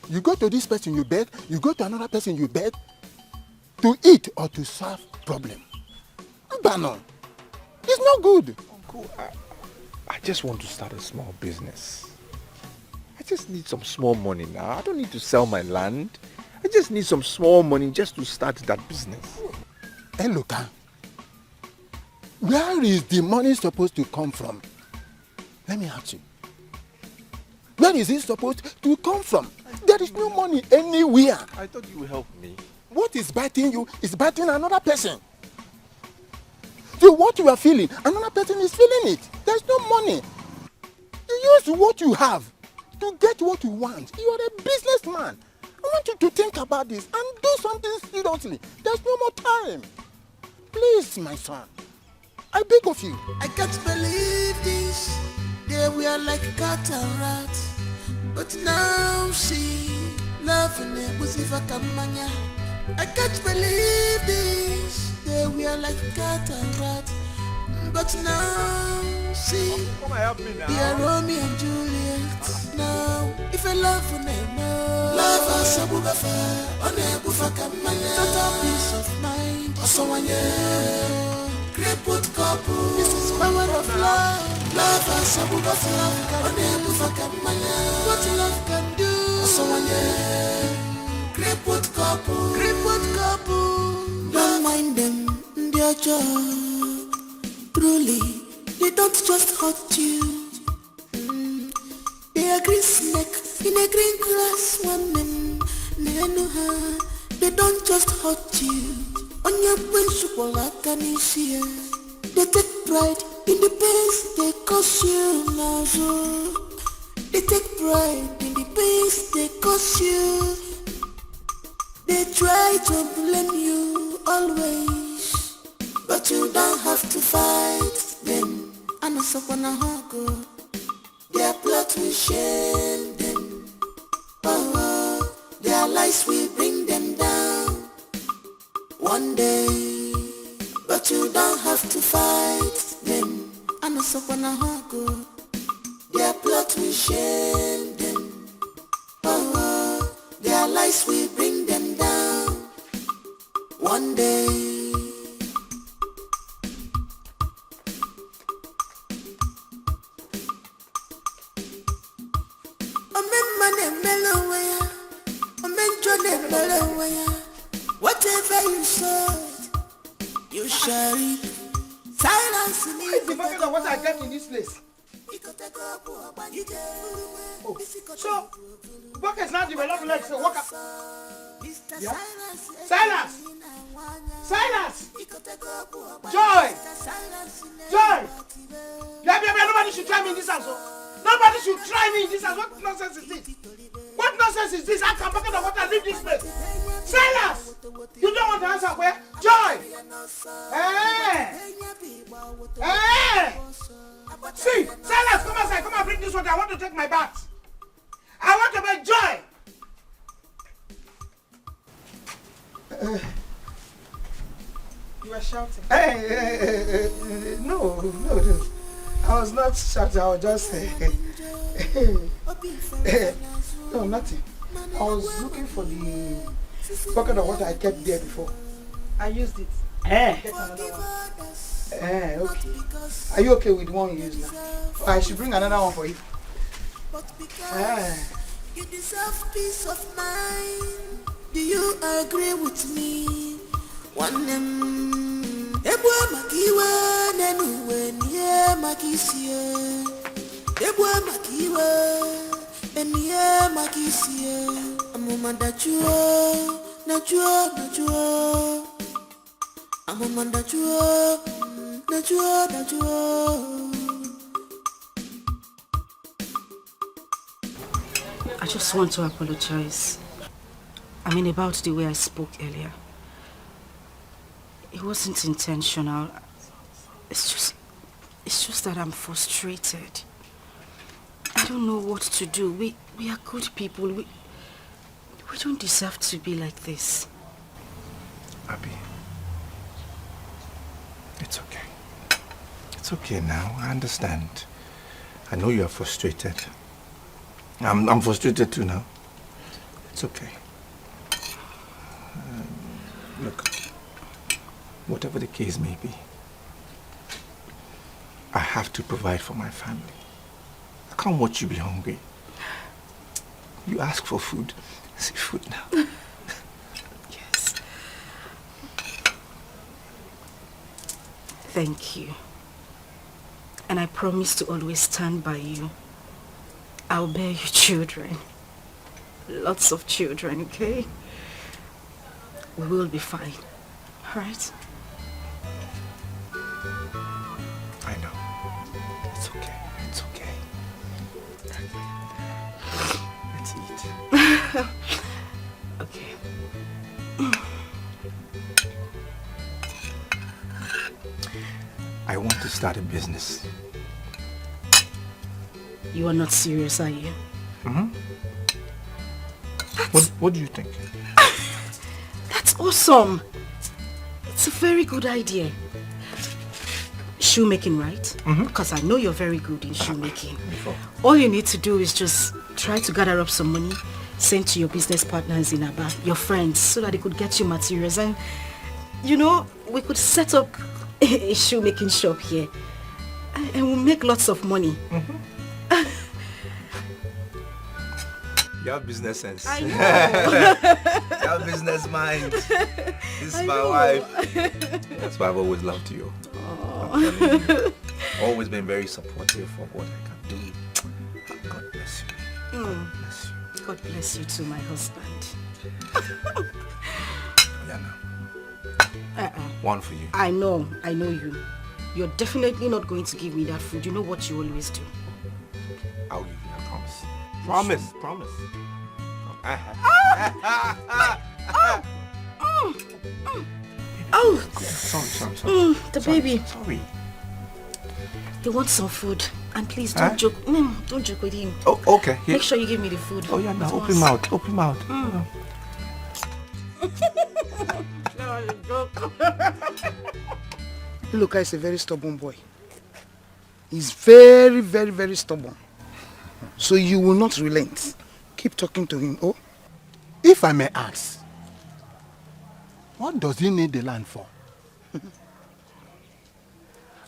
You go to this person, you beg. You go to another person, you beg. To eat or to solve problem. Banon, it's not good. Uncle, I just want to start a small business. I just need some small money now. I don't need to sell my land. I just need some small money just to start that business. Hey, look, where is the money supposed to come from? Let me ask you. Where is it supposed to come from? There is no money anywhere. I thought you would help me. What is biting you is biting another person. So what you are feeling, another person is feeling it. There's no money. You use what you have to get what you want. You are a businessman. I want you to think about this and do something seriously. There's no more time. Please, my son. I beg of you. I can't believe this. They were like cat and rat. But now see, loving it was if I can mania. I can't believe this. They were like cat and rat. But now see, come help me now. They are Romeo and Juliet. Now, if I love when I know, love us a bugafa, on a bufaka mania. Total peace of mind. Also one year. Crippled couple. This is power of love. Love us a bugafa, on a bufaka mania. What love can do. Also one year. Crippled couple. Crippled couple. Don't mind them, their job. Truly, they don't just hurt you. They are green snake in a green grass woman. They don't just hurt you. On your principle, I can see. They take pride in the pains they cause you. Now, they take pride in the pains they cause you. They try to blame you always, but you don't have to fight them. I know someone go. Their plot will shame them. Oh, their lies will bring them down one day, but you don't have to fight them. I know someone go. Their plot will shame them. Oh, their lies will bring them down one day. Whatever you said, you shall reap. Silence me. Why is the bucket of water I kept in this place? Oh, so bucket's not developing like so. Walk up. Yeah. Silence. Silence. Joy. Joy. Nobody should try me in this house. Nobody should try me in this house. What nonsense is this? What nonsense is this? I can bucket of water leave this place. Silence. You don't want to answer where? Joy. See, Silas, come outside. Come and bring this water. I want to take my bath. I want to make Joy. You were shouting. No. I was not shouting. I was just no, nothing. I was looking for the bucket of water I kept there before. I used it. Get another one. Okay. Are you okay with the one you use now? I should bring another one for you. You deserve peace of mind. Do you agree with me? One Ebwa makiwa nenuwe niye makisiye. Ebwa makiwa niye makisiye. Amuma najua. Amuma najua. I just want to apologize. I mean, about the way I spoke earlier. It wasn't intentional. It's just that I'm frustrated. I don't know what to do. We are good people. We don't deserve to be like this. Abby, it's okay. It's okay now. I understand. I know you are frustrated. I'm frustrated too now. It's okay. Look, whatever the case may be, I have to provide for my family. I can't watch you be hungry. You ask for food. See food now. Yes. Thank you. And I promise to always stand by you. I'll bear you children. Lots of children, okay? We will be fine. All right? I know. It's okay. It's okay. Let's eat. Okay. I want to start a business. You are not serious, are you? Mm-hmm. What do you think? That's awesome. It's a very good idea. Shoemaking, right? Mm-hmm. Because I know you're very good in shoemaking. All you need to do is just try to gather up some money, send to your business partners in Aba, your friends, so that they could get you materials. And, you know, we could set up a shoemaking shop here. And we'll make lots of money. Mm-hmm. You have business sense. I know. You have business mind. This is my wife. That's why I've always loved you. I'm telling you. Always been very supportive of what I can do. God bless you. God bless you. God bless you too, my husband. Yeah, no. One for you. I know you. You're definitely not going to give me that food. You know what you always do. I'll give you, I promise. Promise. Oh! Sorry. The baby. Sorry. He wants some food. And please don't joke. Don't joke with him. Oh, okay. Here. Make sure you give me the food. Oh, yeah, now open mouth. Open mouth. Luca is a very stubborn boy. He's very, very, very stubborn. So you will not relent. Keep talking to him, oh? If I may ask, what does he need the land for?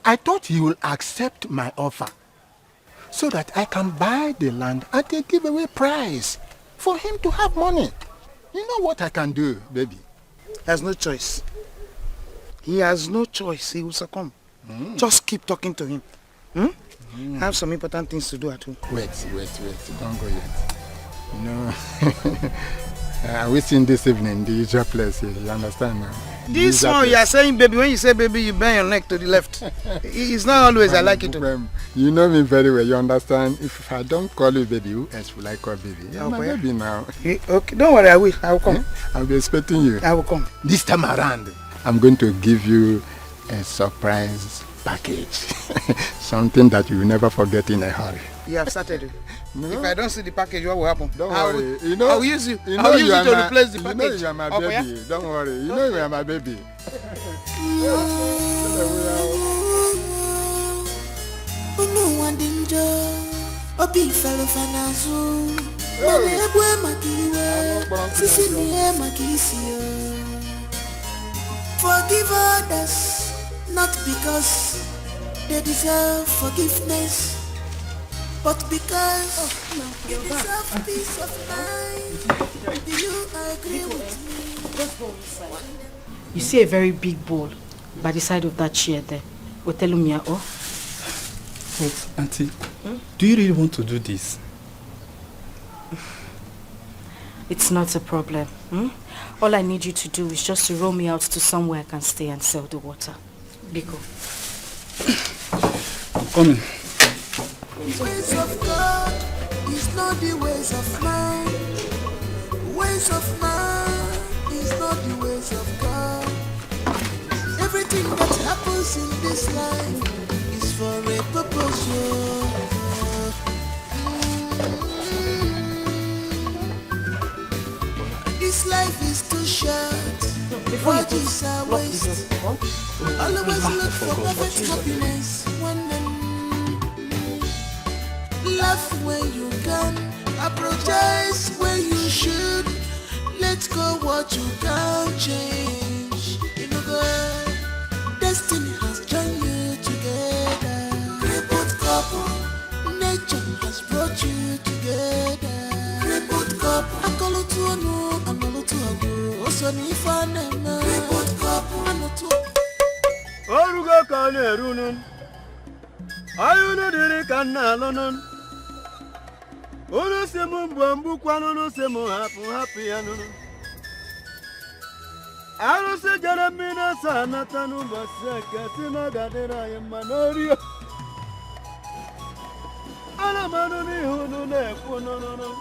I thought he will accept my offer so that I can buy the land at a giveaway price. for him to have money. You know what I can do, baby? He has no choice. He has no choice. He will succumb. Just keep talking to him. I have some important things to do at home. Wait. Don't go yet. No. We seen this evening the usual place here. You understand now? This one you are saying baby. When you say baby, you bend your neck to the left. It's not always I like it. You know me very well. You understand? If I don't call you baby, who else will I call baby? You're my baby now. Okay, don't worry. I will come. I'll be expecting you. I will come. This time around, I'm going to give you a surprise package. Something that you will never forget in a hurry. You have started. No. If I don't see the package, what will happen? Don't worry. I will use you. I will use you to replace the package. You know you are my baby. Don't worry. You know you are my baby. Forgive others, not because they deserve forgiveness, but because you deserve peace of mind. Do you agree with me? You see a very big bowl by the side of that chair there. Otelumia, oh? Wait, Auntie, do you really want to do this? It's not a problem. All I need you to do is just to roll me out to somewhere I can stay and sell the water. Biko. I'm coming. The ways of God is not the ways of man. Ways of man is not the ways of God. Everything that happens in this life is for a purpose. This life is too short. What is a waste? Always look for perfect happiness. Laugh when you can, apologize when you should. Let go what you can't change. You know, girl, destiny has joined you together. Crippled couple, nature has brought you together. Crippled couple, akolo to anu, anolo to ago. Osoni fanema. Crippled couple, anoto. Orugo kane runun, ayunu diri kana lonon. Unu semu mbambu kwanu nu semu happy anunu. Alu se jaramina sana tanu baseke tina gadera yemanorio. Ala manu ni hunu ne kuno no.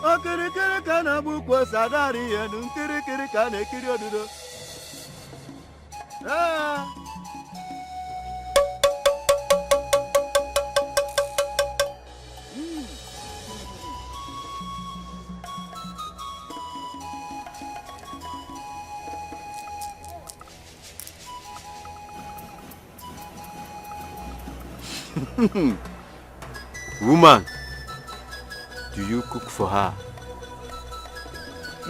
Okiri kana bukwa sadari yenu kiri kana ekiri odudo. Woman, do you cook for her?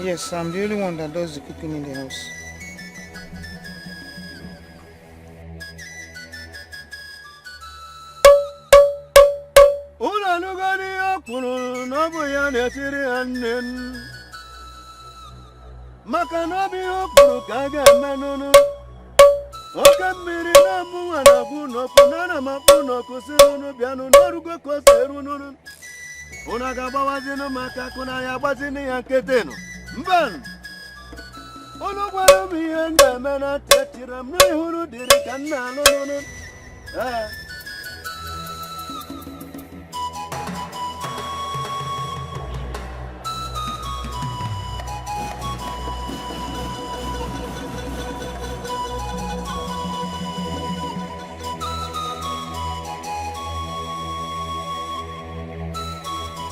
Yes, I'm the only one that does the cooking in the house.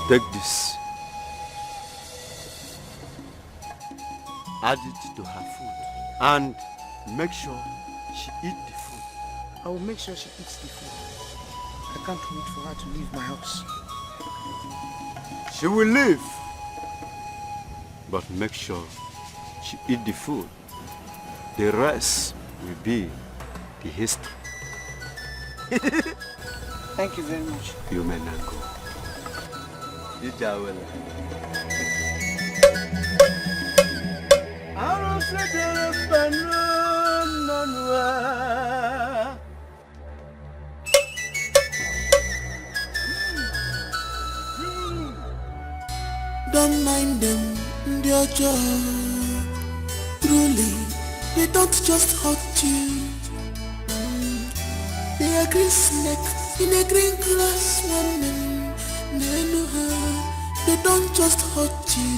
Take this. Add it to her food and make sure she eats the food. I will make sure she eats the food. I can't wait for her to leave my house. She will leave, but make sure she eats the food. The rest will be the history. Thank you very much. You may not go. You will. Don't mind them, they're just truly, they don't just hurt you. They are green snake in a green grass woman. They know her, they don't just hurt you.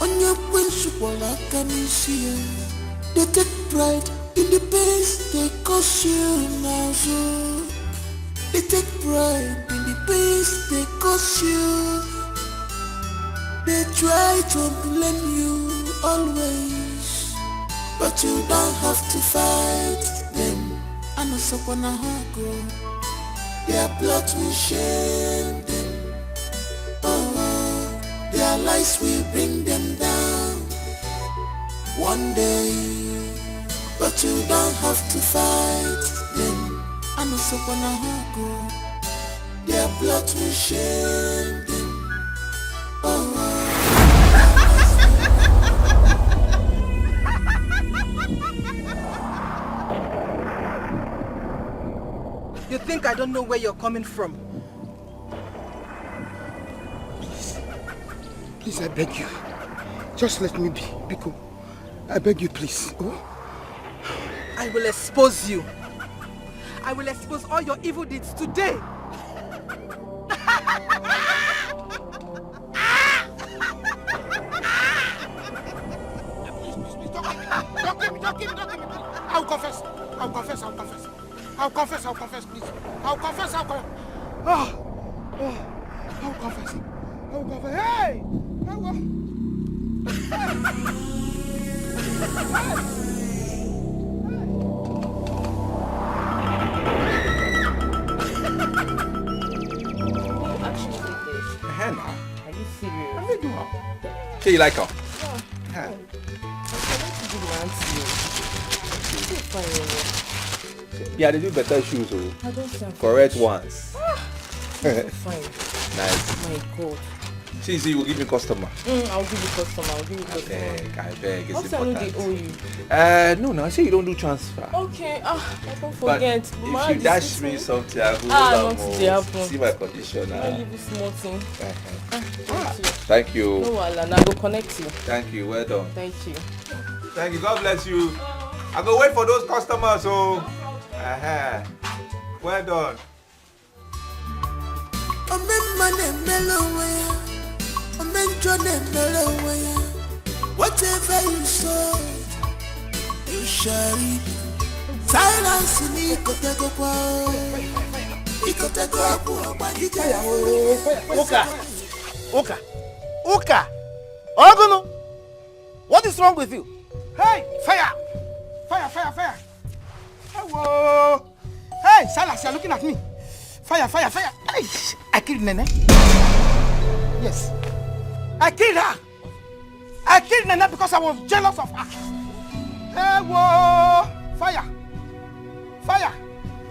On your principle, I can see. They take pride in the pains they cause you now. So they take pride in the pains they cause you. They try to blame you always, but you don't have to fight them. I know so wanna hug their blood will shame them. Oh, their lies will bring them down one day, but you don't have to fight them. I know so wanna hug their blood will shame them. Oh. You think I don't know where you're coming from? Please, I beg you. Just let me be, Biko. I beg you, please. Oh? I will expose you. I will expose all your evil deeds today. Don't give me. I'll confess, please. I'll confess. I'll confess. Hey! Hannah? Are you serious? Let me do her. Okay, you like her? Yeah. Yeah, they do better shoes, oh. I don't think correct ones. Fine. Nice. My God. See, you will give me customer. I'll give you customer. I beg. It's also, important. they owe you. No, I say you don't do transfer. Okay. I don't But forget. if you dash me something, I will not today happen. see my condition. I'll give you small thing. Thank you. No, Alan, I will connect you. Thank you. Well done. Thank you. Thank you. God bless you. I go wait for those customers. So, well done. Whatever you sow, you shall reap. Silence in Uka! Ogono! What is wrong with you? Hey, fire! Fire! Hello! Hey, Silas, you're looking at me. Fire! Hey, I killed Nene. Yes. I killed her. I killed Nene because I was jealous of her. Hello! Fire!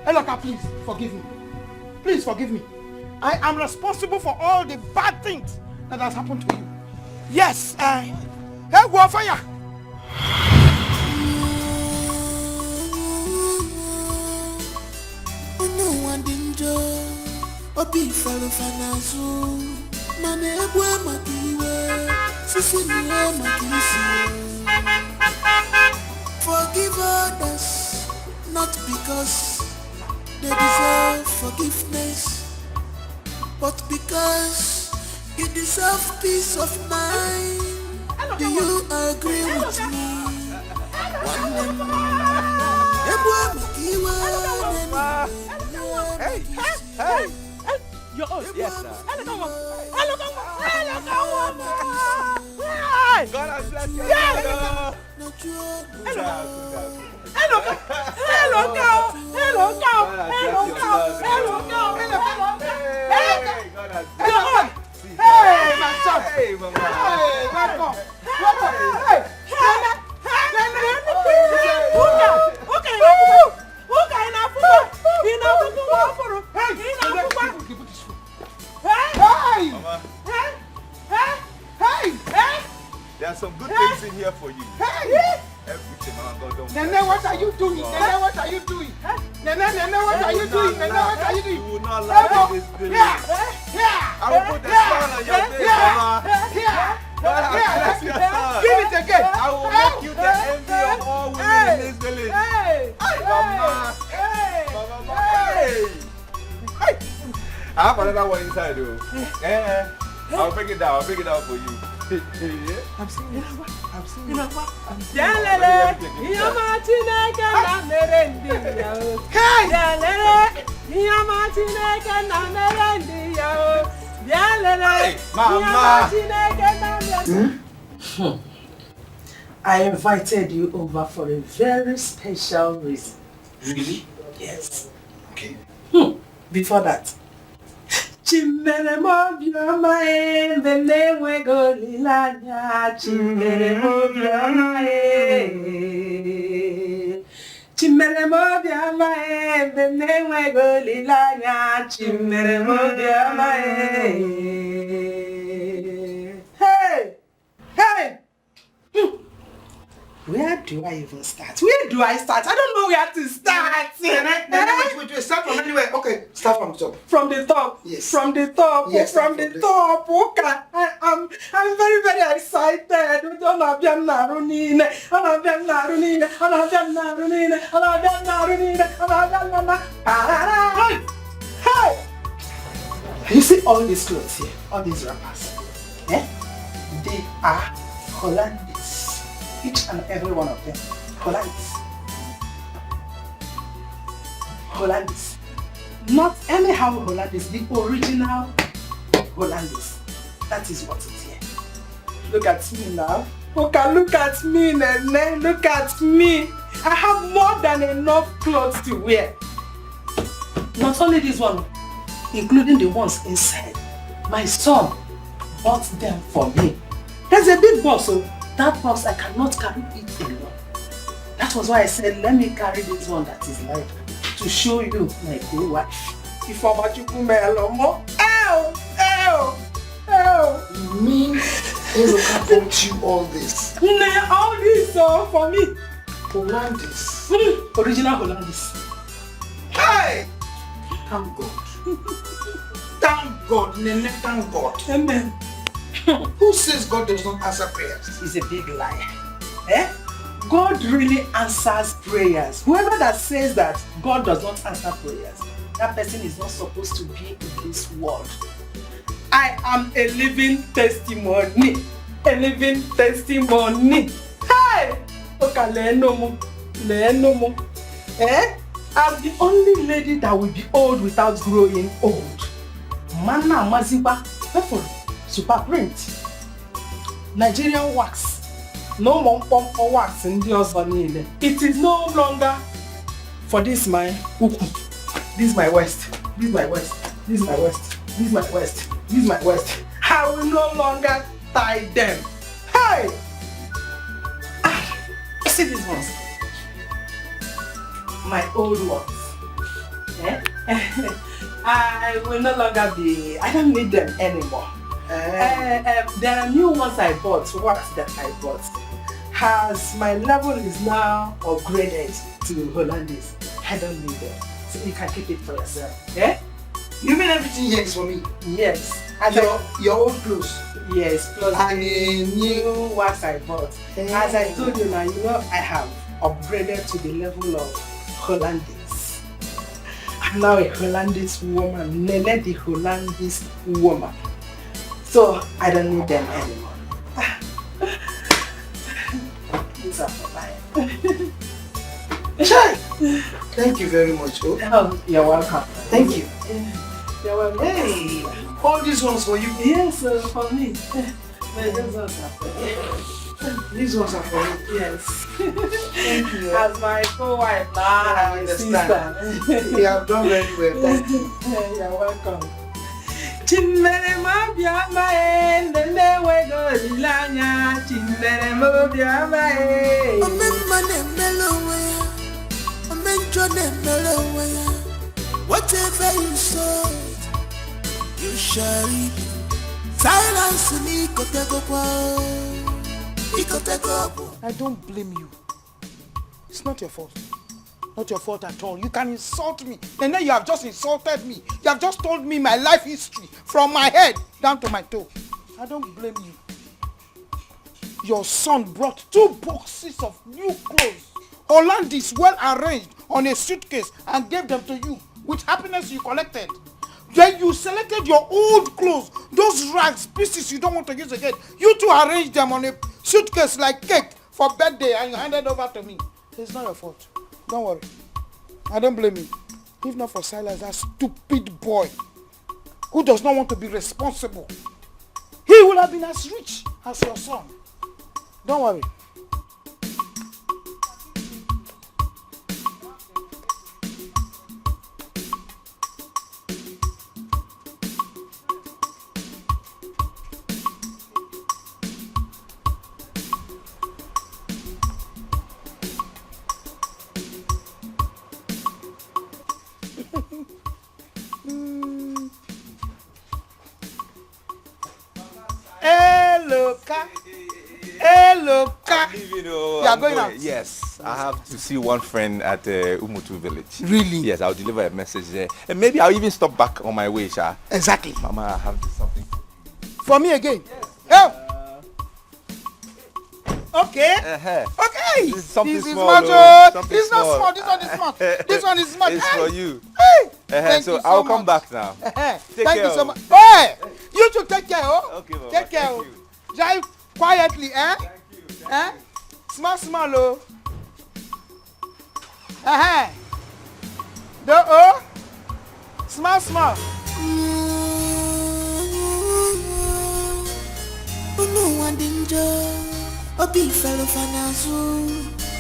Eloka, please forgive me. Please forgive me. I am responsible for all the bad things that has happened to you. Yes, hello, fire! Obi falo fanazu, mane ebwe makiwe, sisi niwe makisi. Forgive others, not because they deserve forgiveness, but because you deserve peace of mind. Do you agree with me? Hey! You're us. Yes, sir. Hello. God has blessed you. Hey, my son. Hey, welcome. There are some good things in here for you. Hey! Everything, man. God don't. Nene, what are you doing? Nene, what are you doing? Nene, what are you doing? Nene, what are you doing? You will not laugh in this village. I will put a smile on your face, Mama. Give it again. I will make you the envy of all women in this village. Mama. Mama. Hey. I have another one inside though. I'll bring it down. I'll bring it down for you. I'm seen it. You know what? Jalele, Yamatineka na merendi yao. Jalele, Yamatineka na merendi yao. Jalele, Yamatineka na merendi. I invited you over for a very special reason. Really? Yes. Okay. Before that, Chimere mo bioma e bele wego lilanya. Chimere mo bioma e. Chimere mo bioma e bele wego lilanya. Chimere mo bioma e. Hey, hey. Where do I even start? Where do I start? I don't know where to start. Wait, start from anywhere. Okay, start from the top. From the top. Yes. From the top. Yes, from the top. Okay. I'm very, very excited. Hey! You see all these clothes here, all these wrappers. Eh? They are Hollandese. Each and every one of them. Hollandese. Hollandese. Not anyhow Hollandese, the original Hollandese. That is what it is here. Look at me now. Okay, look at me, Nene. Look at me. I have more than enough clothes to wear. Not only this one, including the ones inside. My son bought them for me. There's a big box, so that box I cannot carry it alone. That was why I said, let me carry this one that is light to show you my good wife. If I'm at you, You mean Ezoka bought you all this? Nah, all this for me. Hollandese. Original Hollandese. Hey! Thank God. Thank God, Nene, thank God. Amen. Who says God does not answer prayers? He's a big liar. Eh? God really answers prayers. Whoever that says that God does not answer prayers, that person is not supposed to be in this world. I am a living testimony. A living testimony. Hey! Okay, no more. Eh? I'm the only lady that will be old without growing old. Mana Maziba, super print. Nigerian wax. No more pump or wax in the Ozanile. It is no longer for this my uku. This is my waist. This is my waist. This is my waist. This is my waist. This is my waist. I will no longer tie them. Hey! See these ones. My old ones. Eh? I will no longer be. I don't need them anymore. There are new ones I bought, wax that I bought. As my level is now upgraded to Hollandese, I don't need them. So you can keep it for yourself. Eh? You mean everything here is for me? Yes. And your old clothes? Yes, plus the new wax I bought. As I told you now, you know I have upgraded to the level of Hollandese. I'm now a Hollandese woman, Nene the Hollandese woman. So I don't need them anymore. These are for mine. Thank you very much. Oh, you're welcome. Thank you. You're welcome. Hey, all these ones for you? Yes, for me. These ones are for you. These ones are for you? Yes. Thank you. As my co-wife now, I understand. You have done very well. Thank you. You're welcome. Chimere mo biama e nene wego lilanya. Chimere mo biama e. Omemma ne melowe, omenjo ne melowe. Whatever you sow, you shall reap. Silence me koteko kwa. I don't blame you. It's not your fault. Not your fault at all. You can insult me. And then you have just insulted me. You have just told me my life history from my head down to my toe. I don't blame you. Your son brought 2 boxes of new clothes, Hollandis well arranged on a suitcase, and gave them to you with happiness you collected. Then you selected your old clothes, those rags, pieces you don't want to use again. You two arranged them on a suitcase like cake for birthday and you handed over to me. It's not your fault. Don't worry. I don't blame you. If not for Silas, that stupid boy who does not want to be responsible, he would have been as rich as your son. Don't worry. You are going out? Yes, I have to see one friend at Umutu village. Really? Yes, I'll deliver a message there. And maybe I'll even stop back on my way, Sha. Exactly. Mama, I have something. For me again? Yes. Okay. Okay. This is something this small. Is something it's small. Not small. This one is small. This one is small. It's for you. Hey. Thank So you so I'll much. come back now. Thank you so much. Hey, you should take care. Oh. Okay, Mama. Take care. Oh. Drive quietly, eh? Thank you. Eh? Small, oh. The oh. Small. Unu wandinjo, obi fellow fanazu,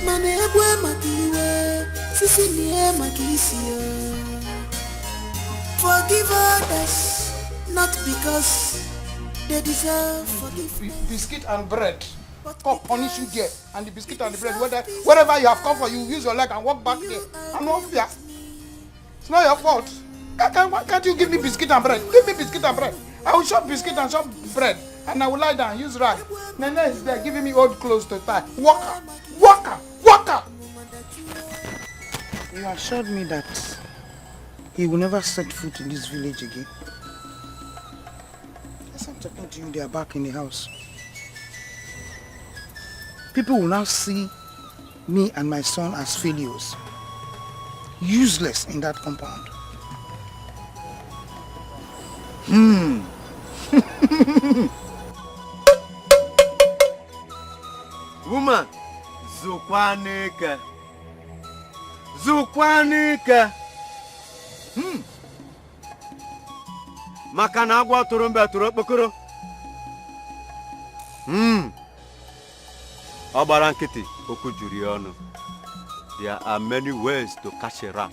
mane ebwe makiwe, sisi niye makisio. Forgive others, not because they deserve forgiveness. Biscuit and bread. God punish you there, and the biscuit and the bread, wherever you have come for, you use your leg and walk back there. I'm not fear. It's not your fault. Why can't you give me biscuit and bread? Give me biscuit and bread. I will shop biscuit and shop bread, and I will lie down, use rag. Nene is there giving me old clothes to tie. Walker. You assured me that he will never set foot in this village again. As I'm talking to you, they are back in the house. People will now see me and my son as failures, useless in that compound. Woman, Zukwanika. Maka na agwa tụrụ mbe tụrụ okpokoro. Ọ gbara nkịtị, okwu juru ya ọnụ. There are many ways to catch a rat.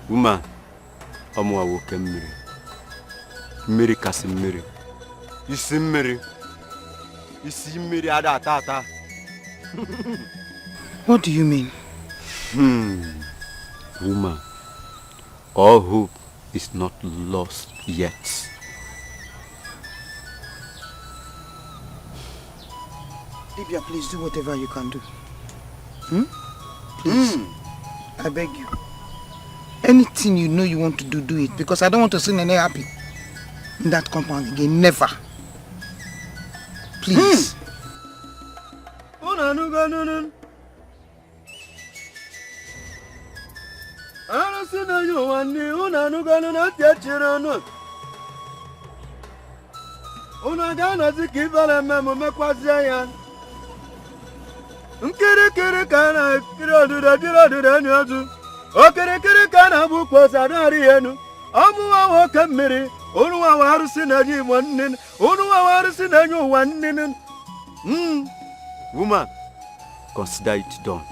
Woman, ọmụwa nwoke mmiri. Mmiri kasị mmiri. Isi mmiri. Isi mmiri ada ata. What do you mean? Woman, all hope is not lost yet. Libya, please do whatever you can do. Please. I beg you. Anything you know you want to do, do it. Because I don't want to see Nene happy in that compound again. Never. Please. Nkirikiri kana kiri odura ni otu. Okirikiri kana bukwo sadari enu. Omuwa woke mmiri, onuwa warusi na ji nwanne, onuwa warusi na nyu nwanne. Woman, consider it done.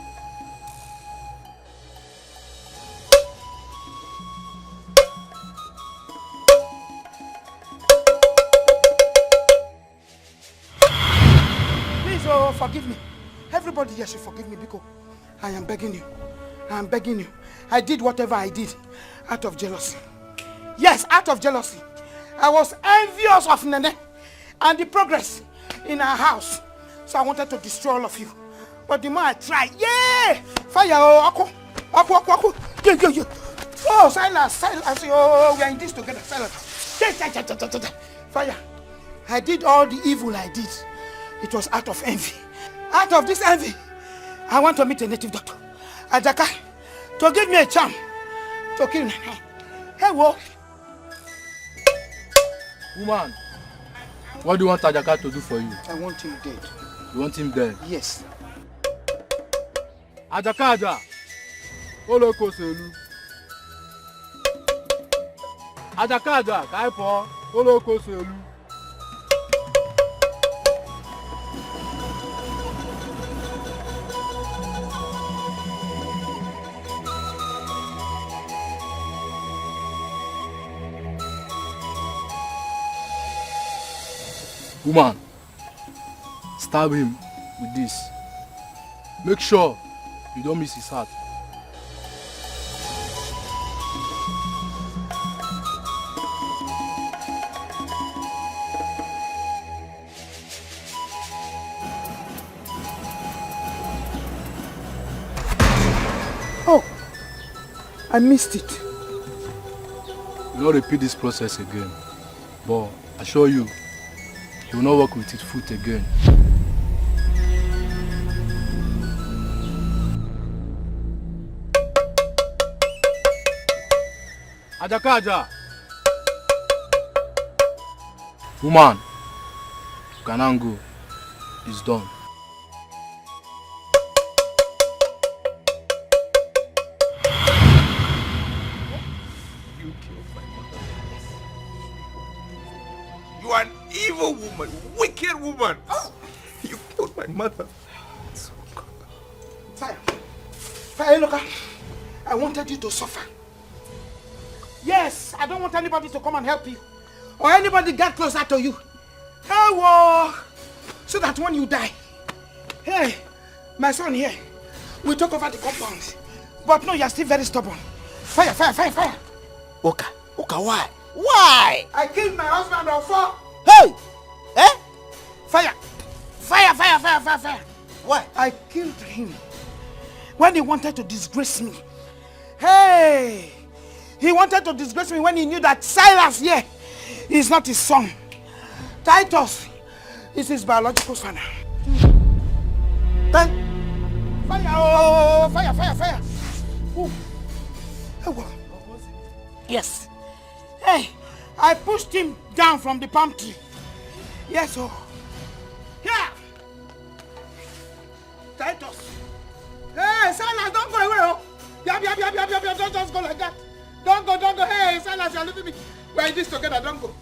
Please, forgive me. Everybody here should forgive me because I am begging you. I am begging you. I did whatever I did out of jealousy. Yes, out of jealousy. I was envious of Nene and the progress in our house. So I wanted to destroy all of you. But the more I tried, yeah! Fire, oh, Aku. Yeah. Oh, Silas, oh, we are in this together, Silas. Fire. I did all the evil I did. It was out of envy. Out of this envy, I want to meet a native doctor, Ajaka, to give me a charm to kill me. Hey, whoa. Woman, what do you want Ajaka to do for you? I want him dead. You want him dead? Yes. Ajaka, Oloko Selu. Ajaka, Kaipo, Oloko Selu. Woman, stab him with this. Make sure you don't miss his heart. Oh, I missed it. You will not repeat this process again, but I assure you, you will not work with his foot again. Ajaka. Woman, you can now go. It's done. You killed my mother. You are an evil woman, wicked woman. You killed my mother. Fire, look, I wanted you to suffer. Yes, I don't want anybody to come and help you. Or anybody get closer to you. Hey, whoa. So that when you die, hey, my son here, we took over the compound. But no, you're still very stubborn. Fire. Oka, why? Why? I killed my husband on 4. Hey! Eh? Fire. Why? I killed him when he wanted to disgrace me. Hey! He wanted to disgrace me when he knew that Silas here is not his son. Titus is his biological father. Then, fire. Ooh. Hey, what? Yes. Hey, I pushed him down from the palm tree. Yes, oh. Yeah. Titus. Hey, Silas, don't go away, oh. Yap, don't just go like that. Don't go. Hey, Silas, you're leaving me. We're in this together, don't go.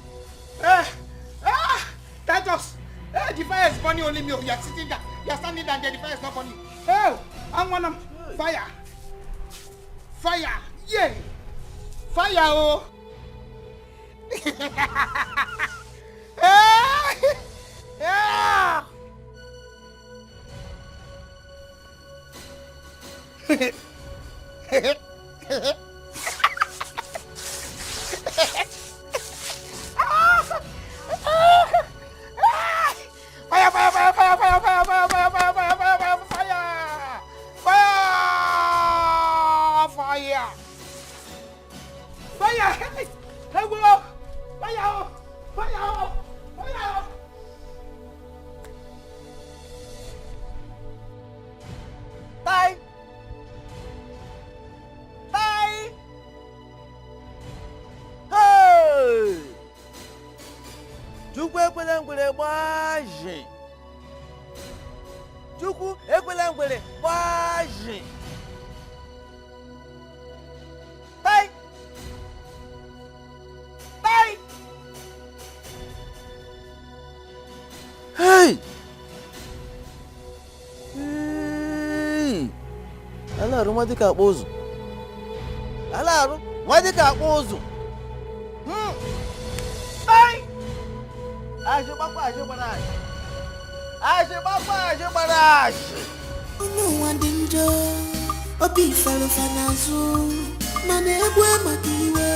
Titus. Hey, the fire is burning only me. You're sitting there. You're standing there, the fire is not burning. Hey, I'm one of fire. Yeah. Fire, oh. Yeah. Fire! Hey, whoa! Fire! Bye! Hey! Chukwu ekwela ngwere gbaji. Chukwu ekwela ngwere gbaji. Bye! Hey! Alaru nwa dịka akpa ụzụ. Alaru nwa dịka akpa ụzụ. Bye! Ajịgbakwa gbara ashị. Ụmụ nwa dị njọ, obi fere n'azụ, mana egwu maka iwe,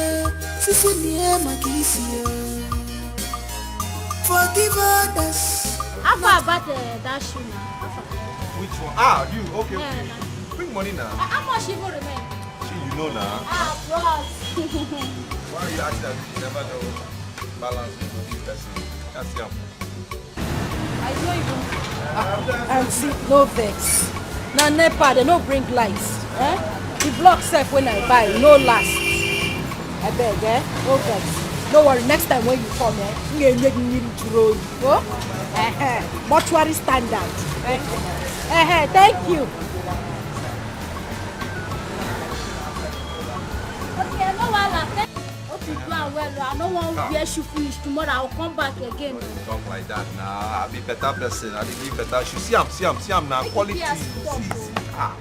Forgive others. How far about that shoe now? Which one? Ah, you. Okay, Yeah, okay. nah. Bring money now. How much even remain? See, you know now. Bros. Why are you asking that you never know balance with this person? That's young. I know you. Auntie, no vex. Now NEPA, they no bring lights. The block self when I buy, no last. I beg, no vex. No worry, next time when you come, you make me to roll. Mortuary standard. Thank you. Okay, no wahala. Okay, do am well. I don't want to wear shoe finish tomorrow. I'll come back again. Don't talk like that now. I'll be better person. I'll be better. You see him now. Quality. See. Ah.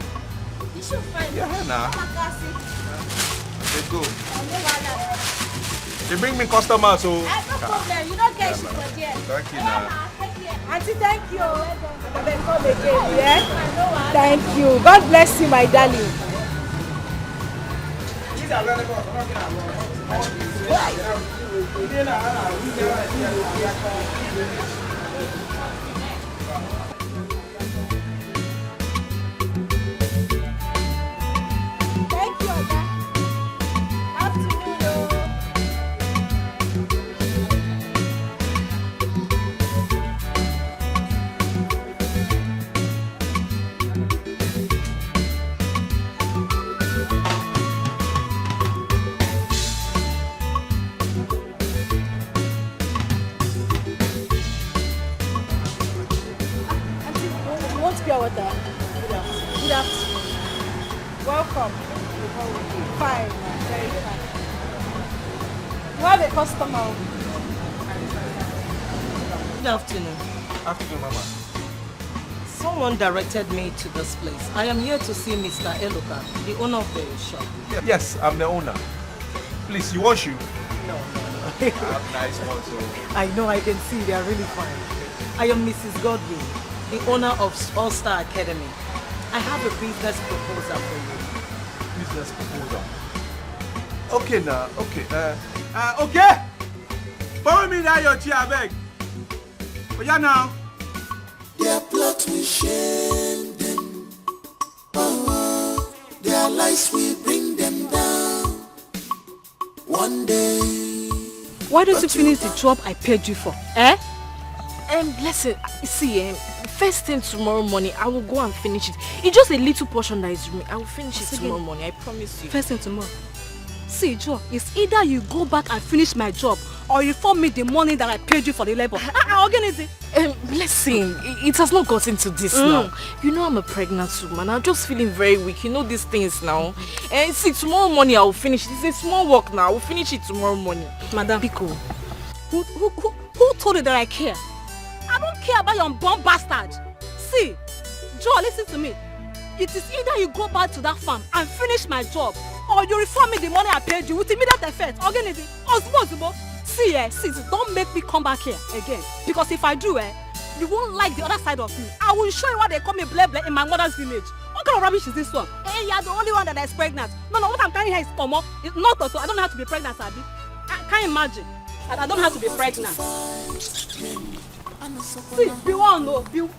You should find Yeah, now. Let's go. No wahala. You bring me customers, so. No problem. You don't get shit for there. Thank you, now. Auntie, thank you. I will come again, yeah? Thank you. God bless you, my darling. Thank you, Oga. Pure water. Good afternoon. Welcome. Fine, very fine. You have a customer. Good afternoon. Afternoon, Mama. Someone directed me to this place. I am here to see Mr. Eloka, the owner of the shop. Yes, I'm the owner. Please, you want shoe? No. I have nice ones, so. I know, I can see they are really fine. I am Mrs. Godwin, the owner of All Star Academy. I have a business proposal for you. Business proposal. Okay now, okay. Okay. Borrow me that your chair, I beg. Oh yeah now. Their plot will shame them. Oh, their lies will bring them down. One day. Why don't you finish the job I paid you for? Listen, see, first thing tomorrow morning, I will go and finish it. It's just a little portion that is remaining. I will finish it tomorrow morning, I promise you. First thing tomorrow. See, Joe, it's either you go back and finish my job or you form me the money that I paid you for the labor. Listen, it has not gotten to this now. You know I'm a pregnant woman. I'm just feeling very weak. You know these things now. And see, tomorrow morning I will finish it. It's a small work now. I will finish it tomorrow morning. Madam Biko, who told you that I care? I don't care about your unborn bastard. See, Joe, listen to me. It is either you go back to that farm and finish my job, or you refund me the money I paid you with immediate effect. Organize. See, don't make me come back here again. Because if I do, you won't like the other side of me. I will show you what they call me blah blah in my mother's village. What kind of rubbish is this one? Hey, you are the only one that is pregnant. No, what I'm telling here is pomo. It's not also. I don't have to be pregnant, Sabi. I can't imagine. I don't have to be pregnant. See, be one, no. You're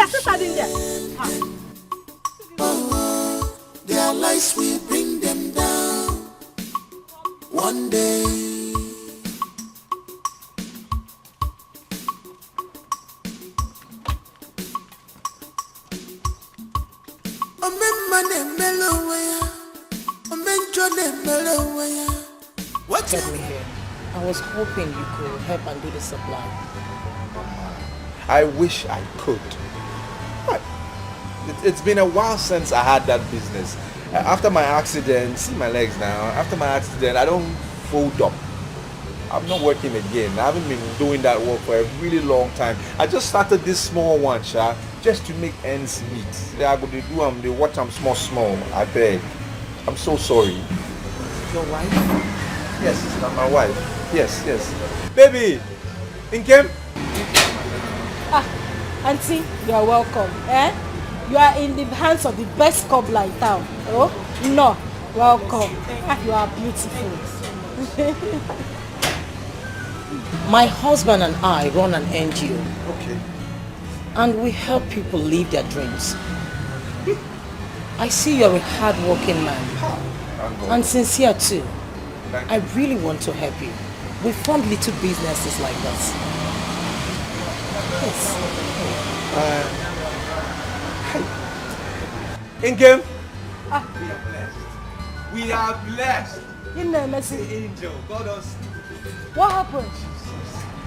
still standing there. Their lies will bring them down. One day. Get me here. I was hoping you could help and do the supply. I wish I could. But it's been a while since I had that business. After my accident, see my legs now. After my accident, I don't fold up. I'm not working again. I haven't been doing that work for a really long time. I just started this small one, just to make ends meet. They go to do them, they watch them small. I beg. I'm so sorry. Your wife? Yes, that's my wife. Yes. Baby, Inkem? Auntie, you are welcome. You are in the hands of the best cobbler in town. Oh, no. Welcome. You are beautiful. My husband and I run an NGO. Okay. And we help people live their dreams. I see you're a hard-working man. And sincere too. I really want to help you. We fund little businesses like this. Yes. In game. We are blessed. You know, Messi. Angel, God us. What happened?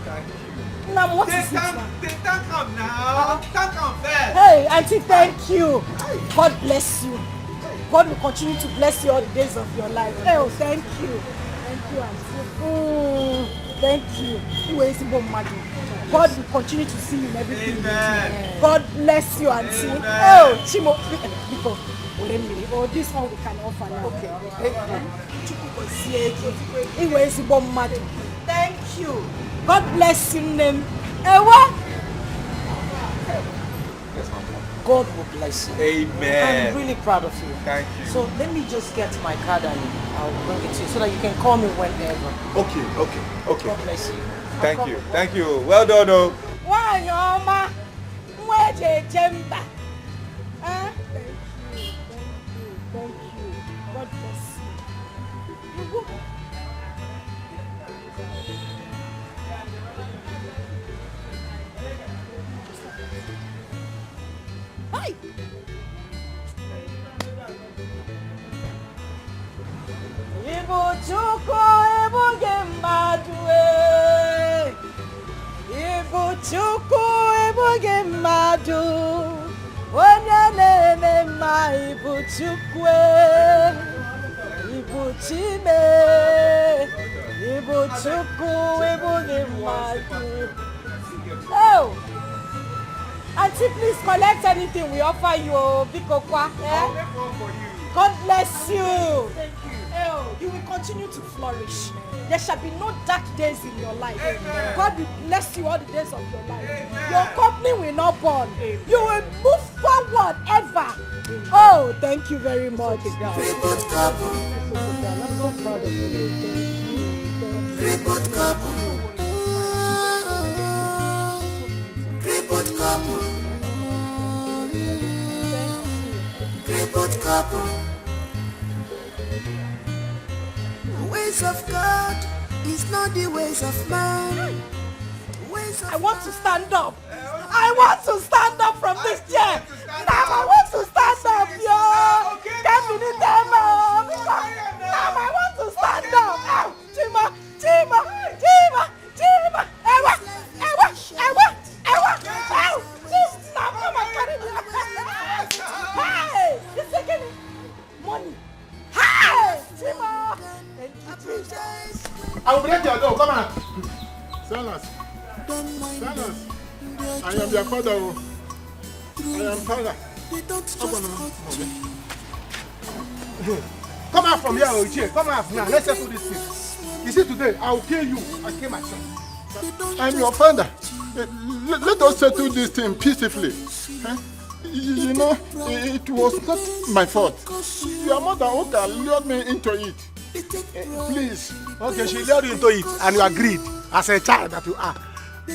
Thank you. Now, what is it? They can't come now. Can't come first. Hey, Auntie, thank you. God bless you. God will continue to bless you all the days of your life. Oh, thank you. Thank you, Auntie. Thank you. God will continue to see you in everything. Amen. God bless you, Auntie. Oh, Chimo. Wait a minute. Oh, this one we can offer now. Okay. Thank you. God bless you, name. Ewa. God will bless you. Amen. I'm really proud of you. Thank you. So let me just get my card and I'll bring it to you so that you can call me whenever. Okay. God bless you. Thank you. Thank you. Well done, oh. Why, Mama? Where's your chamber? Huh? Thank you. God bless you. Hi. Ibu chuko ibu gemadwe. Ibu chuko ibu gemadu. Onye nene ma ibu chukwe. Ibu chime. Ibu chuko ibu gemadu. Oh. Auntie, please collect anything we offer you, Vicker. God bless you. Thank you. Oh, you will continue to flourish. There shall be no dark days in your life. Amen. God will bless you all the days of your life. Amen. Your company will not burn. Amen. You will move forward ever. Amen. Oh, thank you very much. I'm so proud of you. Crippled couple. Crippled couple. Crippled couple. The ways of God is not the ways of man. I want to stand up. I want to stand up from this chair. Now I want to stand up, yo. Can't be the devil. Now I want to stand up. Ow, Chima. Ewa. Ow, now come and carry me. Hey, this again. Money. Hey, Chima. Thank you, Jesus. I will break your door. Come on. Silas. I am your father. I am father. Come out from here, Oiche. Come out now. Let's settle this thing. You see, today I will kill you. I kill myself. I'm your father. Let us settle this thing peacefully. You know, it was not my fault. Your mother lured me into it. Please. Okay, she lured you into it and you agreed as a child that you are.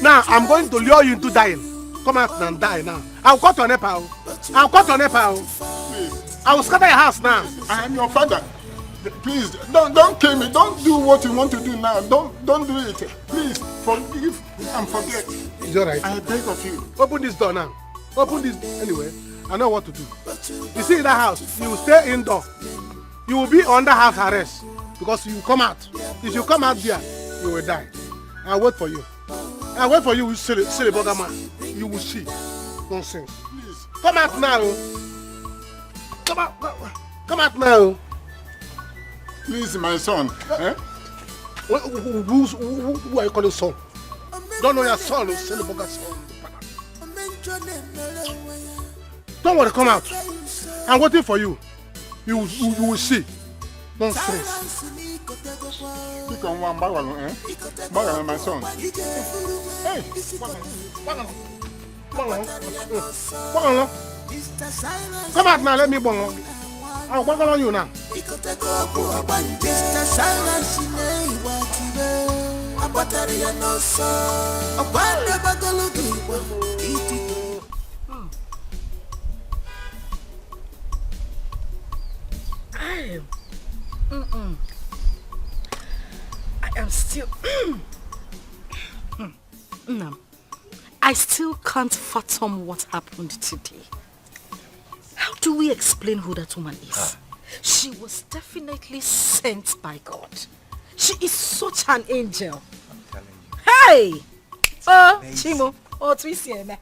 Now, I'm going to lure you into dying. Come out and die now. I'll cut your nepa. Please. I will scatter your house now. I am your father. Please, don't kill me. Don't do what you want to do now. Don't do it. Please, forgive and forget. It's all right. I beg of you. Open this door now. Open this. Anyway, I know what to do. You see, in that house, you will stay indoor. You will be under house arrest because you come out. If you come out there, you will die. I'll wait for you. I'll wait for you, silly bugger man. You will see. Nonsense. Please. Come out now. Come out now. Please, my son. Who are you calling son? Don't know your son, silly bugger son. Don't worry, come out. I'm waiting for you. You will see. Nonsense. Pick on one bagalo, Bagalo, my son. Hey, Bagalo. Come out now, let me bang. I'll bang on you now. Mr. Silence in a watibe. Abatari and no so. A band of Bagalogi. I am still... No. I still can't fathom what happened today. How do we explain who that woman is? She was definitely sent by God. She is such an angel. I'm telling you. Hey! Oh, Chimo. Oh, Trisiana.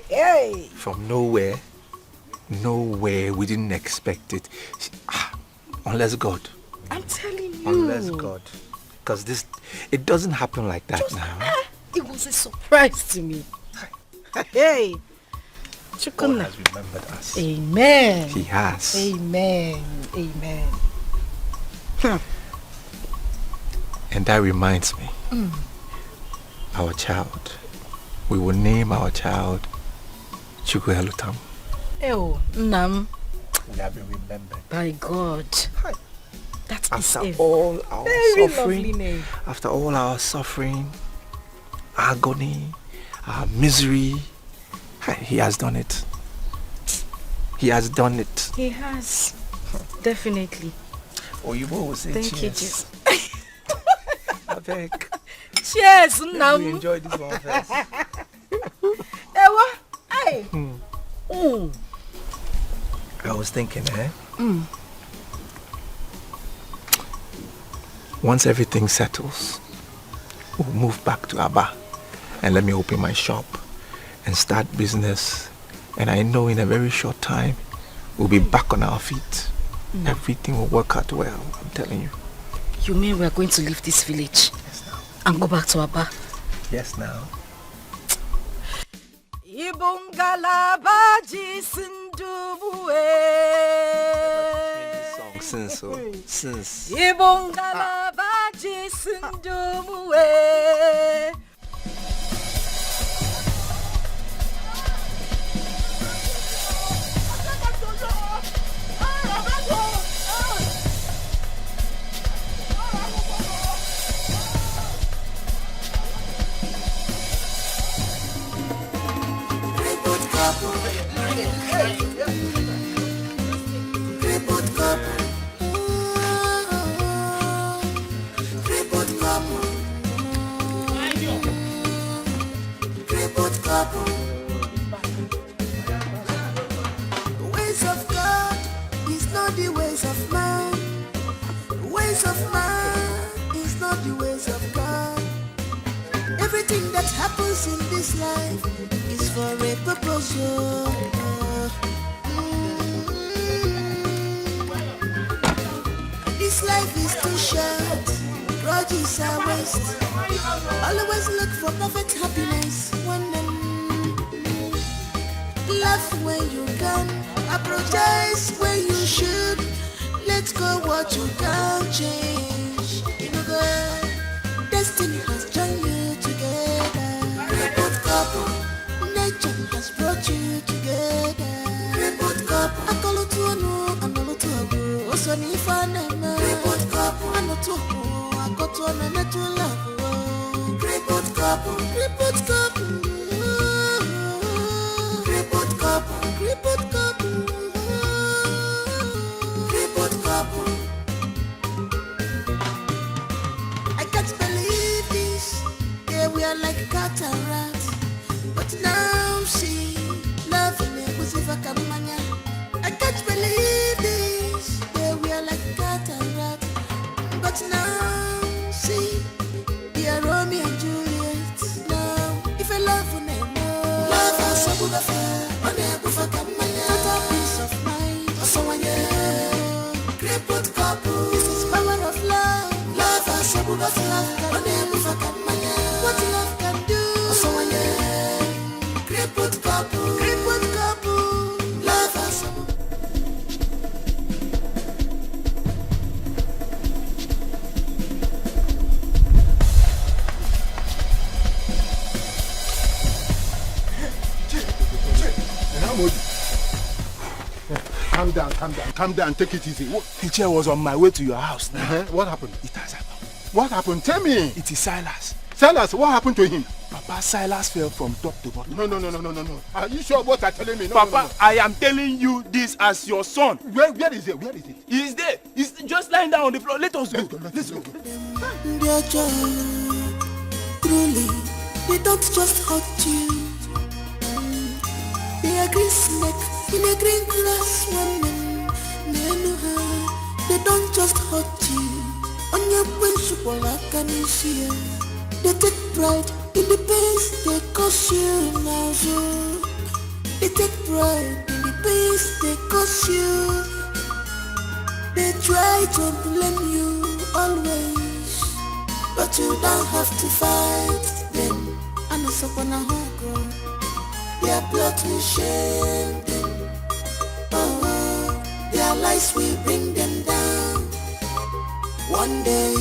Hey! From nowhere, we didn't expect it. Unless God. I'm telling you. Unless God. Because it doesn't happen like that now. It was a surprise to me. Hey! God has remembered us. Amen. He has. Amen. Amen. And that reminds me. Our child. We will name our child Chukwuelutam. Oh, Nam. We have been remembered. By God. That is after a all our very suffering, lovely name. after all our suffering, agony, our misery, he has done it. He has done it. He has. Definitely. Oh, you will say Thank cheers. you, Jesus. I beg. Cheers, Nam. We enjoy this one first. Ewa, hey. I was thinking, once everything settles, we'll move back to Aba and let me open my shop and start business. And I know in a very short time, we'll be back on our feet. Everything will work out well, I'm telling you. You mean we're going to leave this village? Yes, now. And go back to Aba? Yes, now. Since. Ways of God is not the ways of man. Ways of man is not the ways of God. Everything that happens in this life is for a purpose. This life is too short. Grudges are waste. Always look for perfect happiness. Laugh when you can, apologize when you should. Let go what you can't change. You know, God, destiny has joined you together. Crippled couple, nature has brought you together. Crippled couple, I call it to a no, I know to a go. Also, if I never. Crippled couple, I know to a I got to a net to love. Crippled couple, crippled couple. Crippled couple, crippled couple. I can't believe this. Yeah, we are like cat and rat. But now see, love me was if I can mania. I can't believe this. Yeah, we are like cat and rat. But now see, we are Romeo and Juliet. Now, if I love you, love us, I would have. Peace of mind. Crippled couple. This is power of love. Love us, a book of love. What love can do. Crippled couple. Crippled couple. Love us. Calm calm down, take it easy. The chair was on my way to your house now. What happened? It has happened. What happened? Tell me. It is Silas. Silas, what happened to him? Papa, Silas fell from top to bottom. No. Are you sure what you're telling me? Papa, I am telling you this as your son. Where is it? He is there. He's just lying down on the floor. Let us go. Let's go. Dear John, truly, they don't just hurt you. They are green snake in a green glass woman. They don't just hurt you. On your principle, I can see. They take pride in the pains they cause you now. They take pride in the pains they cause you. They try to blame you always, but you don't have to fight them. And it's up on a hunger. Their blood will shame them. Oh, their lies will bring them down one day.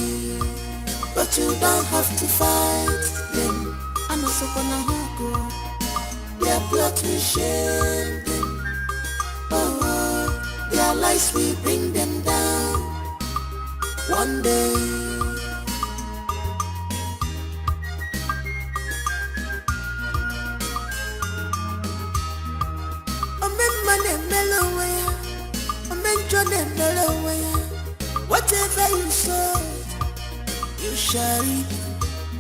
But you don't have to fight them. And it's up on a hunger. Their blood will shame them. Oh, their lies will bring them down one day. Whatever you sow, you shall reap.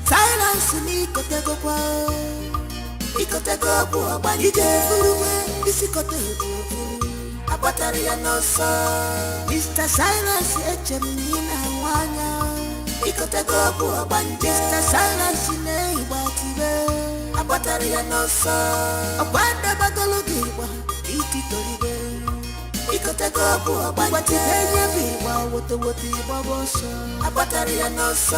Silence me, kotego kwa. Ikotego kwa banije. Isikotego. Abatari ya noso. Mr. Silence echemina wanya. Ikotego kwa banije. Mr. Silence ne ibatibe. Abatari ya noso. Abanda bagologiwa. Ititoribe. Ikotego kwa banije. Wote wote babosa. Abatari ya noso.